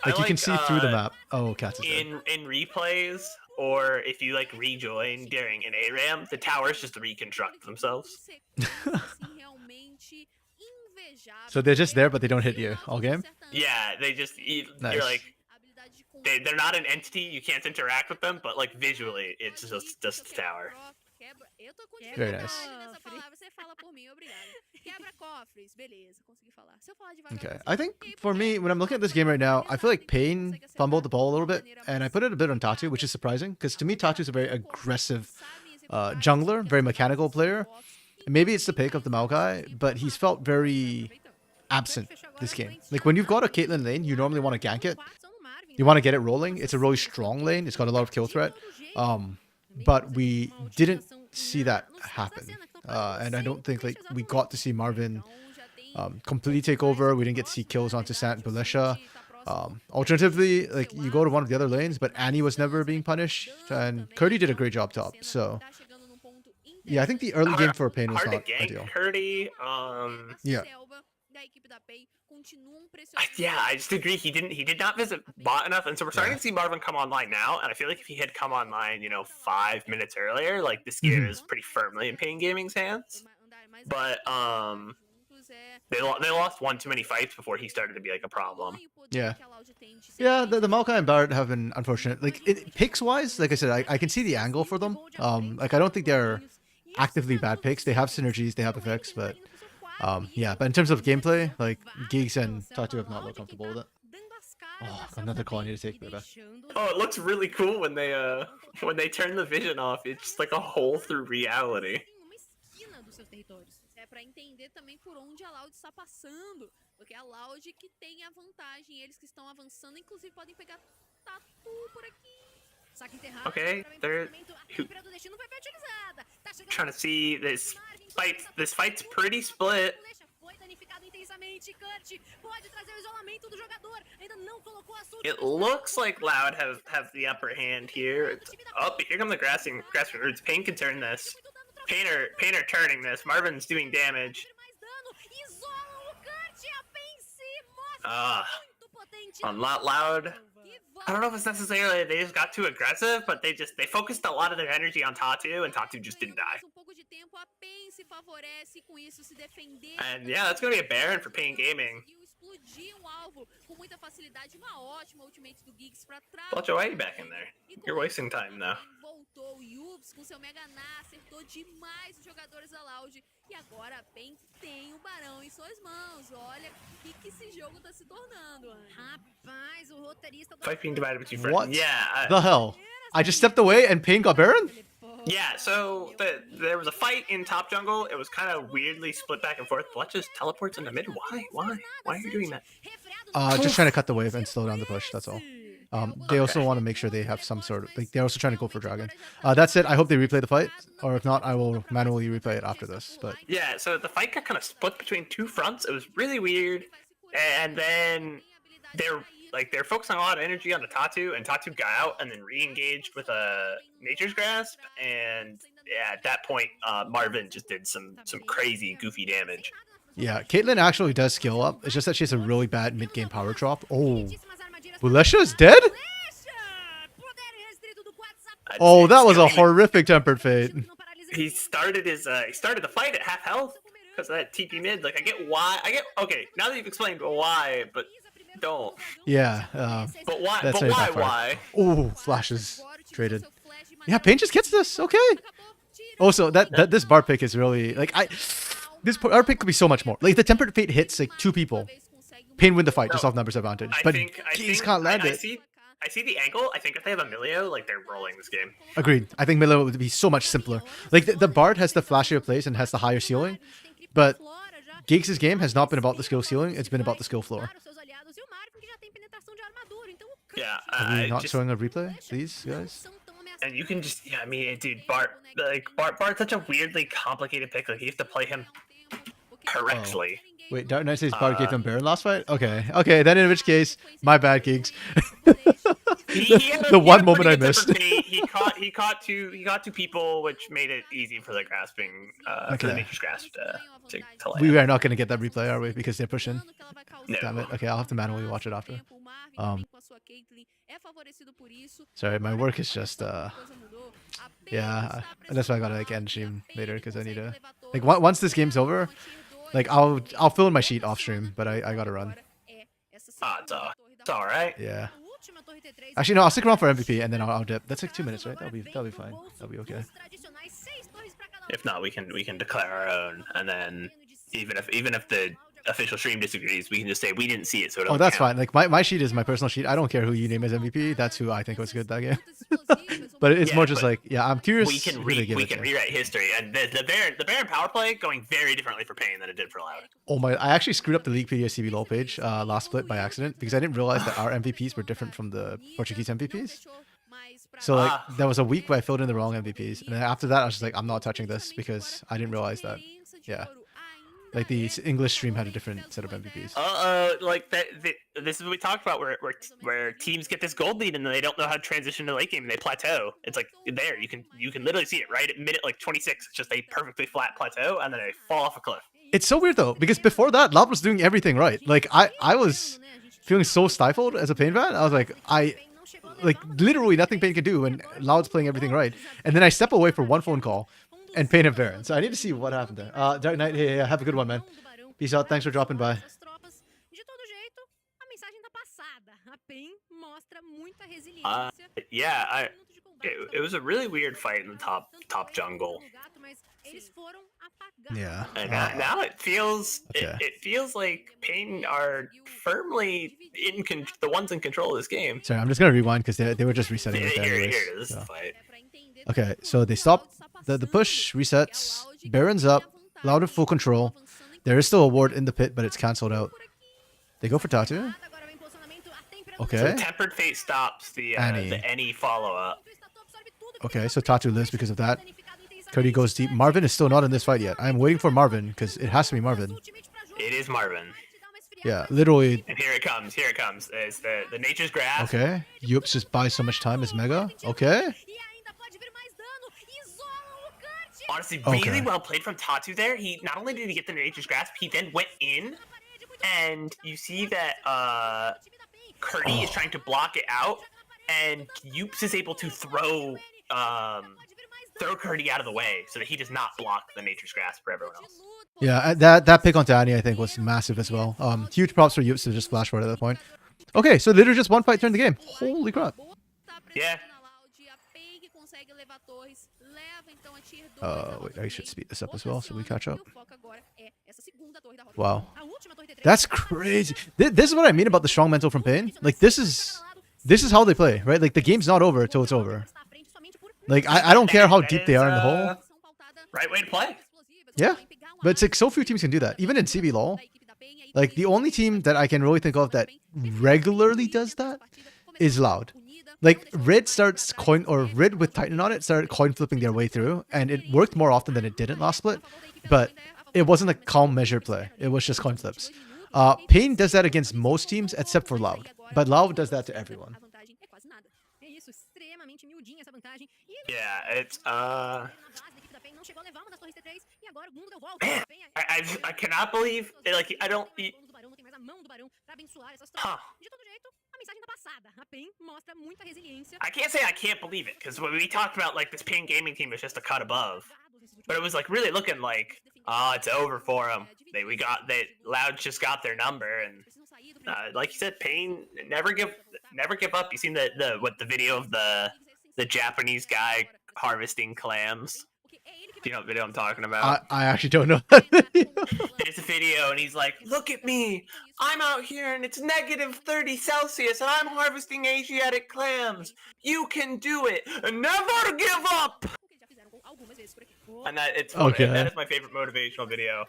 Speaker 1: Like you can see through the map. Oh, Cats is dead.
Speaker 2: In replays, or if you like rejoin during an ARAM, the towers just reconstruct themselves.
Speaker 1: So they're just there, but they don't hit you all game?
Speaker 2: Yeah, they just
Speaker 1: Nice.
Speaker 2: you're like they're not an entity. You can't interact with them, but like visually, it's just the tower.
Speaker 1: Very nice. Okay, I think for me, when I'm looking at this game right now, I feel like Pain fumbled the ball a little bit, and I put it a bit on Tatu, which is surprising, because to me, Tatu's a very aggressive jungler, very mechanical player. Maybe it's the pick of the Maokai, but he's felt very absent this game. Like when you've got a Caitlyn lane, you normally want to gank it. You want to get it rolling. It's a really strong lane. It's got a lot of kill threat. But we didn't see that happen. And I don't think like we got to see Marvin completely take over. We didn't get to see kills onto Sant and Belisha. Alternatively, like you go to one of the other lanes, but Annie was never being punished, and Curdy did a great job top. So yeah, I think the early game for Pain was
Speaker 2: hard
Speaker 1: not
Speaker 2: to gank
Speaker 1: ideal.
Speaker 2: Curdy.
Speaker 1: Yeah.
Speaker 2: Yeah, I just agree. He did not visit bot enough, and so we're starting to see Marvin come online now. And I feel like if he had come online, 5 minutes earlier, like this gear is pretty firmly in Pain Gaming's hands. But they lost one too many fights before he started to be like a problem.
Speaker 1: Yeah. Yeah, the Maokai and Barret have been unfortunate. Like picks wise, like I said, I can see the angle for them. Like I don't think they're actively bad picks. They have synergies, they have effects, but yeah. But in terms of gameplay, like Giggs and Tatu have not looked comfortable with it. Oh, another call I need to take. Baby.
Speaker 2: Oh, it looks really cool when they turn the vision off. It's just like a hole through reality.
Speaker 5: Para entender também por onde a Loud está passando, porque a Loud que tem a vantagem, eles que estão avançando, inclusive podem pegar Tatu por aqui.
Speaker 2: Okay, they're trying to see this fight. This fight's pretty split. It looks like Loud have the upper hand here. Oh, here come the grasping roots. Pain can turn this. Painter turning this. Marvin's doing damage. Not Loud. I don't know if it's necessarily they just got too aggressive, but they focused a lot of their energy on Tatu, and Tatu just didn't die. And yeah, that's gonna be a Baron for Pain Gaming.
Speaker 5: explodir alvo com muita facilidade. Uma ótima ultimate do Giggs pra trás.
Speaker 2: Watch away back in there. You're wasting time now.
Speaker 5: Voltou o Yups com seu Mega Na, acertou demais os jogadores da Loud. E agora a PEN tem o Barão em suas mãos. Olha o que esse jogo tá se tornando.
Speaker 6: Rapaz, o roteirista do
Speaker 2: Fight being divided between friends.
Speaker 1: What
Speaker 2: Yeah.
Speaker 1: the hell? I just stepped away and Pain got Baron?
Speaker 2: Yeah, so there was a fight in top jungle. It was kind of weirdly split back and forth. Blut just teleports into mid. Why? Why are you doing that?
Speaker 1: Just trying to cut the wave and slow down the push, that's all. They also want to make sure they have some sort of, like, they're also trying to go for Dragon. That's it. I hope they replay the fight, or if not, I will manually replay it after this. But
Speaker 2: Yeah, so the fight got kind of split between two fronts. It was really weird. And then they're focusing a lot of energy on the Tatu, and Tatu got out and then re-engaged with a Nature's Grasp. And yeah, at that point, Marvin just did some crazy goofy damage.
Speaker 1: yeah, Caitlyn actually does skill up. It's just that she has a really bad mid-game power drop. Oh, Bulesha is dead? Oh, that was a horrific tempered fate.
Speaker 2: He started the fight at half health because of that TP mid. Like, okay, now that you've explained why, but don't.
Speaker 1: Yeah,
Speaker 2: But why?
Speaker 1: That's
Speaker 2: But
Speaker 1: not
Speaker 2: why?
Speaker 1: that far.
Speaker 2: Why?
Speaker 1: oh, flashes traded. Yeah, Pain just gets this. Okay. Also, that this bar pick is really like this bar pick could be so much more. Like, the tempered fate hits like 2 people. Pain win the fight just off numbers advantage, but Geese can't land it.
Speaker 2: I see the angle. I think if they have a Milio, like, they're rolling this game.
Speaker 1: Agreed. I think Miller would be so much simpler. Like, the Bard has the flashier plays and has the higher ceiling, but Giggs' game has not been about the skill ceiling. It's been about the skill floor.
Speaker 2: Yeah,
Speaker 1: Are we not showing a replay, please, guys?
Speaker 2: and you can just, yeah, I mean, dude, Bart's such a weirdly complicated pick. Like, you have to play him correctly.
Speaker 1: Wait, Dark Knight says Bard gave them Baron last fight? Okay, then in which case, my bad, Giggs. The one moment I missed.
Speaker 2: He caught two people, which made it easy for the grasping, for the Nature's Grasp to land.
Speaker 1: We are not going to get that replay, are we? Because they're pushing.
Speaker 2: No.
Speaker 1: Damn it. Okay, I'll have to manually watch it after. Sorry, my work is just yeah, that's why I gotta like end stream later because I need to like once this game's over, like I'll fill in my sheet off stream, but I gotta run.
Speaker 2: It's all right.
Speaker 1: Yeah. Actually, no, I'll stick around for MVP and then I'll dip. That's like 2 minutes, right? That'll be fine. That'll be okay.
Speaker 2: If not, we can declare our own, and then even if the official stream disagrees, we can just say we didn't see it, so it
Speaker 1: Oh,
Speaker 2: don't
Speaker 1: that's
Speaker 2: count.
Speaker 1: fine. Like my sheet is my personal sheet. I don't care who you name as MVP. That's who I think was good that game. But it's more just like, yeah, I'm curious.
Speaker 2: We can
Speaker 1: who they give it to.
Speaker 2: rewrite history, and the Baron power play going very differently for Pain than it did for Loud.
Speaker 1: Oh my! I actually screwed up the Leaguepedia CBLOL page last split by accident because I didn't realize that our MVPs were different from the Portuguese MVPs. So like there was a week where I filled in the wrong MVPs, and then after that I was just like, I'm not touching this because I didn't realize that. Yeah, like the English stream had a different set of MVPs.
Speaker 2: Like that. This is what we talked about, where teams get this gold lead and then they don't know how to transition to late game and they plateau. It's like there, you can literally see it right at minute like 26. It's just a perfectly flat plateau and then they fall off a cliff.
Speaker 1: It's so weird though because before that, Loud was doing everything right. Like I was feeling so stifled as a Pain fan. I was like like literally nothing Pain can do and Loud's playing everything right. And then I step away for one phone call and Pain have Baron. So I need to see what happened there. Dark Knight, hey, have a good one, man. Peace out. Thanks for dropping by.
Speaker 2: Yeah, it was a really weird fight in the top jungle.
Speaker 1: Yeah.
Speaker 2: And now it feels
Speaker 1: Okay.
Speaker 2: it feels like Pain are firmly the ones in control of this game.
Speaker 1: Sorry, I'm just gonna rewind because they were just resetting it.
Speaker 2: Here
Speaker 1: Anyways,
Speaker 2: it is. This is
Speaker 1: so.
Speaker 2: the fight.
Speaker 1: Okay, so they stop the push resets. Baron's up. Loud in full control. There is still a ward in the pit, but it's cancelled out. They go for Tatu.
Speaker 2: So
Speaker 1: Okay.
Speaker 2: Tempered Fate stops the any follow up.
Speaker 1: Okay, so Tatu lives because of that. Cody goes deep. Marvin is still not in this fight yet. I'm waiting for Marvin because it has to be Marvin.
Speaker 2: It is Marvin.
Speaker 1: Yeah, literally.
Speaker 2: And here it comes. It's the Nature's Grasp.
Speaker 1: Okay. Yups just buys so much time as Mega. Okay.
Speaker 2: Honestly,
Speaker 1: Okay.
Speaker 2: really well played from Tatu there. He not only did he get the Nature's Grasp, he then went in, and you see that Curdy is trying to block it out, and Yups is able to throw Curdy out of the way so that he does not block the Nature's Grasp for everyone else.
Speaker 1: Yeah, that pick onto Annie I think was massive as well. Huge props for Yups to just flash forward at that point. Okay, so literally just one fight turned the game. Holy crap.
Speaker 2: Yeah.
Speaker 1: Wait, I should speed this up as well so we catch up. Wow. That's crazy. This is what I mean about the strong mental from Pain. Like, this is how they play, right? Like, the game's not over till it's over. Like, I don't care how deep they are in the hole.
Speaker 2: Right way to play.
Speaker 1: Yeah. But it's like so few teams can do that. Even in CBLOL, like, the only team that I can really think of that regularly does that is Loud. Like, Rid with Titan on it started coin flipping their way through, and it worked more often than it didn't last split. But it wasn't a calm measured play. It was just coin flips. Pain does that against most teams except for Loud. But Loud does that to everyone.
Speaker 2: Yeah, it's I cannot believe like I don't. Huh. I can't say I can't believe it because when we talked about like this Pain gaming team is just a cut above, but it was like really looking like it's over for them. Loud just got their number, and like you said, Pain never give up. You seen the video of the Japanese guy harvesting clams? Do you know what video I'm talking about?
Speaker 1: I actually don't know that video.
Speaker 2: There's a video and he's like, look at me, I'm out here and it's -30 Celsius and I'm harvesting Asiatic clams. You can do it. Never give up. And it's
Speaker 1: okay.
Speaker 2: That is my favorite motivational video.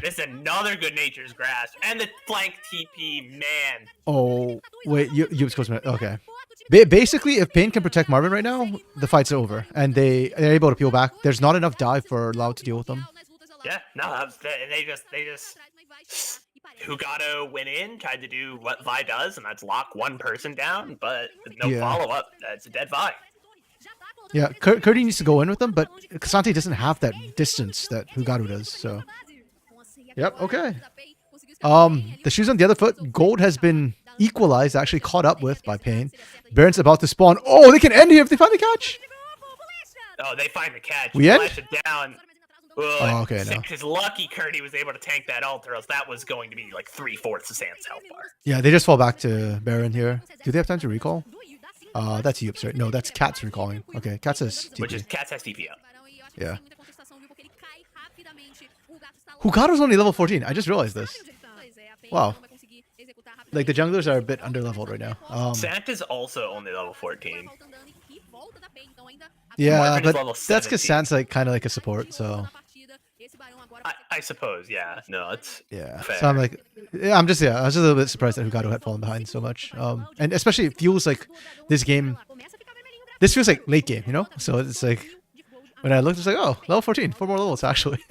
Speaker 2: This is another good nature's grasp. And the flank TP, man.
Speaker 1: Oh, wait, you supposed to... Okay. Basically, if Pain can protect Marvin right now, the fight's over. And they're able to peel back. There's not enough dive for Loud to deal with them.
Speaker 2: Yeah, no, they just... Hugado went in, tried to do what Vi does, and that's lock one person down, but no follow-up. That's a dead Vi.
Speaker 1: Yeah, Curdy needs to go in with them, but Kasante doesn't have that distance that Hugado does, so... Yep, okay. The shoes on the other foot. Gold has been equalized, actually caught up with by Pain. Baron's about to spawn. Oh, they can end here if they find the catch!
Speaker 2: Oh, they find the catch.
Speaker 1: We end?
Speaker 2: Flash it down.
Speaker 1: Oh, okay, no.
Speaker 2: Because lucky Curdy was able to tank that ult, or else that was going to be like 3/4 of Sam's health bar.
Speaker 1: Yeah, they just fall back to Baron here. Do they have time to recall? That's Yups, right? No, that's Cat's recalling. Okay, Cat says TP.
Speaker 2: Which is Cat has TP up.
Speaker 1: Yeah. Hugado's only level 14. I just realized this. Wow. Like, the junglers are a bit underleveled right now.
Speaker 2: Sant is also only level 14.
Speaker 1: Yeah, but that's because Sant's like kind of like a support, so...
Speaker 2: I suppose, yeah. No, it's fair.
Speaker 1: So I'm like, I was just a little bit surprised that Hugado had fallen behind so much. And especially it feels like this feels like late game, you know? So it's like, when I looked, it's like, oh, level 14, 4 more levels actually.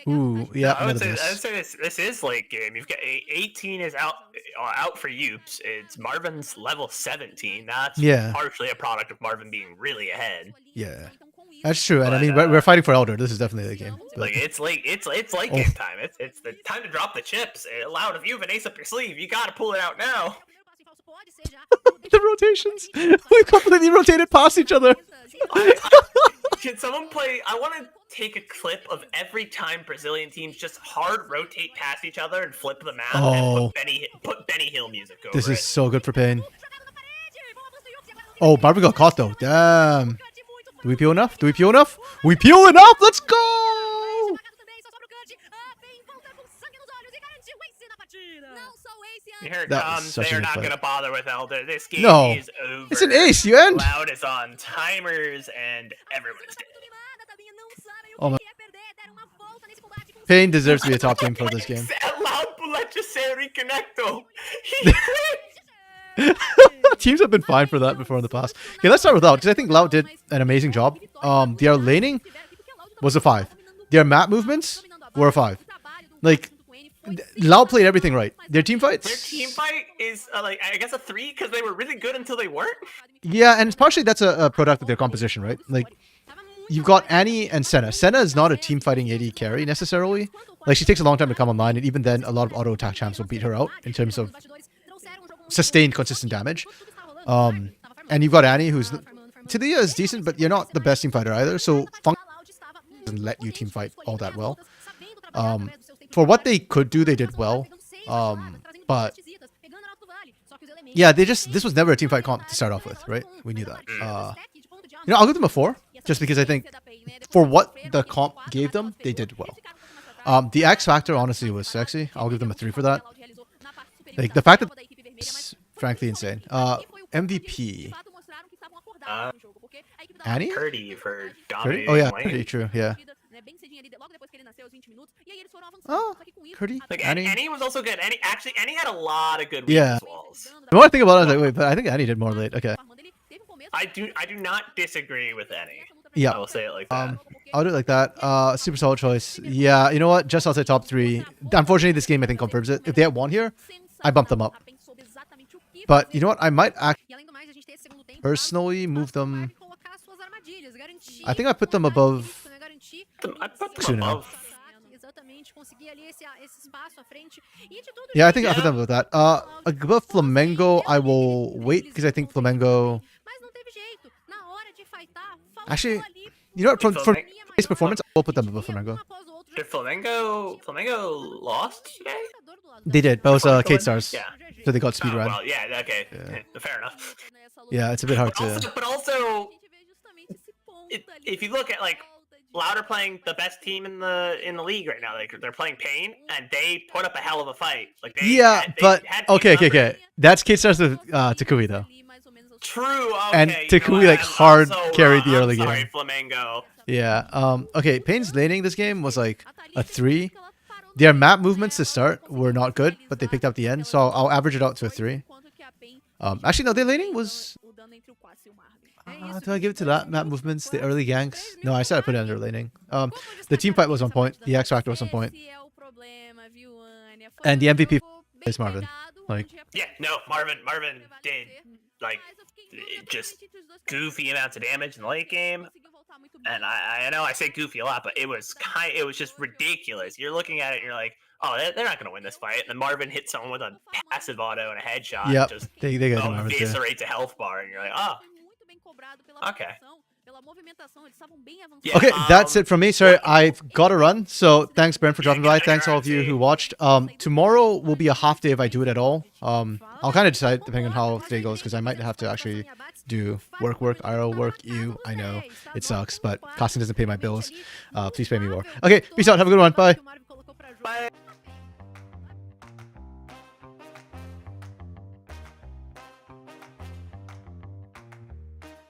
Speaker 1: Ooh, yeah.
Speaker 2: I would say this is late game. You've got 18 is out for Yups. It's Marvin's level 17. That's partially a product of Marvin being really ahead.
Speaker 1: Yeah. That's true, and I mean we're fighting for Elder. This is definitely the game. But...
Speaker 2: Like it's late game time. It's the time to drop the chips. Loud, if you have an ace up your sleeve, you gotta pull it out now.
Speaker 1: The rotations, we completely rotated past each other.
Speaker 2: Can someone play? I want to take a clip of every time Brazilian teams just hard rotate past each other and flip the map and put Benny Hill music over.
Speaker 1: This is so good for Pain. Oh, Marvin got caught though. Damn. Do we peel enough? We peel enough? Let's go!
Speaker 2: Here it comes. They're not going to bother with Elder. This game is over.
Speaker 1: It's an ace. You end.
Speaker 2: Loud is on timers and everyone is dead.
Speaker 1: Oh my. Pain deserves to be a top team for this game.
Speaker 2: Loud reconecto.
Speaker 1: Teams have been fine for that before in the past. Okay, let's start with Loud, because I think Loud did an amazing job. Their laning was a 5. Their map movements were a 5. Like, Loud played everything right. Their team fights...
Speaker 2: Their team fight is, like, I guess a 3, because they were really good until they weren't.
Speaker 1: Yeah, and partially that's a product of their composition, right? Like, you've got Annie and Senna. Senna is not a team fighting AD carry, necessarily. Like, she takes a long time to come online, and even then, a lot of auto attack champs will beat her out in terms of sustained consistent damage. And you've got Annie, who's Talia is decent, but you're not the best team fighter either. So doesn't let you team fight all that well. For what they could do, they did well. But yeah, this was never a team fight comp to start off with, right? We knew that. I'll give them a 4, just because I think for what the comp gave them, they did well. The X Factor honestly was sexy. I'll give them a 3 for that. Like the fact that it's frankly insane. MVP. Annie?
Speaker 2: Purdy for
Speaker 1: Purdy?
Speaker 2: dominating
Speaker 1: Oh yeah,
Speaker 2: lane.
Speaker 1: pretty true. Yeah. Oh, Purdy.
Speaker 2: Like
Speaker 1: Annie.
Speaker 2: Annie was also good. Annie had a lot of good
Speaker 1: Yeah.
Speaker 2: walls.
Speaker 1: The more I think about it, I was like, wait, but I think Annie did more late. Okay.
Speaker 2: I do not disagree with Annie.
Speaker 1: Yeah.
Speaker 2: I will say it like that.
Speaker 1: I'll do it like that. Super solid choice. Yeah, you know what? Just outside top 3. Unfortunately, this game I think confirms it. If they had won here, I bumped them up. But you know what? I might personally move them. I think I put them above.
Speaker 2: I put them
Speaker 1: Tsuno.
Speaker 2: above.
Speaker 1: Yeah, I think I put them above that. Above Flamengo, I will wait because I think Flamengo. Actually, you know what? For his performance, I will put them above Flamengo.
Speaker 2: Did Flamengo lost today?
Speaker 1: They did, but it was Kate Stars.
Speaker 2: Yeah.
Speaker 1: So they got speed
Speaker 2: Oh,
Speaker 1: run.
Speaker 2: well, yeah. Okay. Fair enough.
Speaker 1: Yeah, it's a bit hard to.
Speaker 2: But also, if you look at like Loud are playing the best team in the league right now. They're playing Pain, and they put up a hell of a fight. Like they had
Speaker 1: okay. That's Kate Stars with Takui though.
Speaker 2: True. Okay,
Speaker 1: And Takui like hard carried the early
Speaker 2: sorry,
Speaker 1: game.
Speaker 2: Flamengo.
Speaker 1: Yeah. Okay. Pain's laning this game was like a 3. Their map movements to start were not good, but they picked up the end, so I'll average it out to a 3. Actually, no, their laning was. Do I give it to that map movements? The early ganks? No, I said I put it under laning. The team fight was on point. The X Factor was on point. And the MVP is Marvin. Like.
Speaker 2: Yeah. No, Marvin did like just goofy amounts of damage in the late game. And I know I say goofy a lot, but it was just ridiculous. You're looking at it, and you're like, oh, they're not going to win this fight. And then Marvin hits someone with a passive auto and a headshot.
Speaker 1: Yep,
Speaker 2: Just
Speaker 1: they got Marvin too.
Speaker 2: eviscerates a health bar, and you're like, oh. Okay.
Speaker 1: Yeah, okay, that's it from me. Sorry, I've got to run. So thanks, Brent, for dropping by. Thanks all of you who watched. Tomorrow will be a half day if I do it at all. I'll kind of decide depending on how today goes, because I might have to actually do work, IRL work. I know it sucks, but Costream doesn't pay my bills. Please pay me more. Okay, peace out. Have a good one. Bye.
Speaker 2: Bye.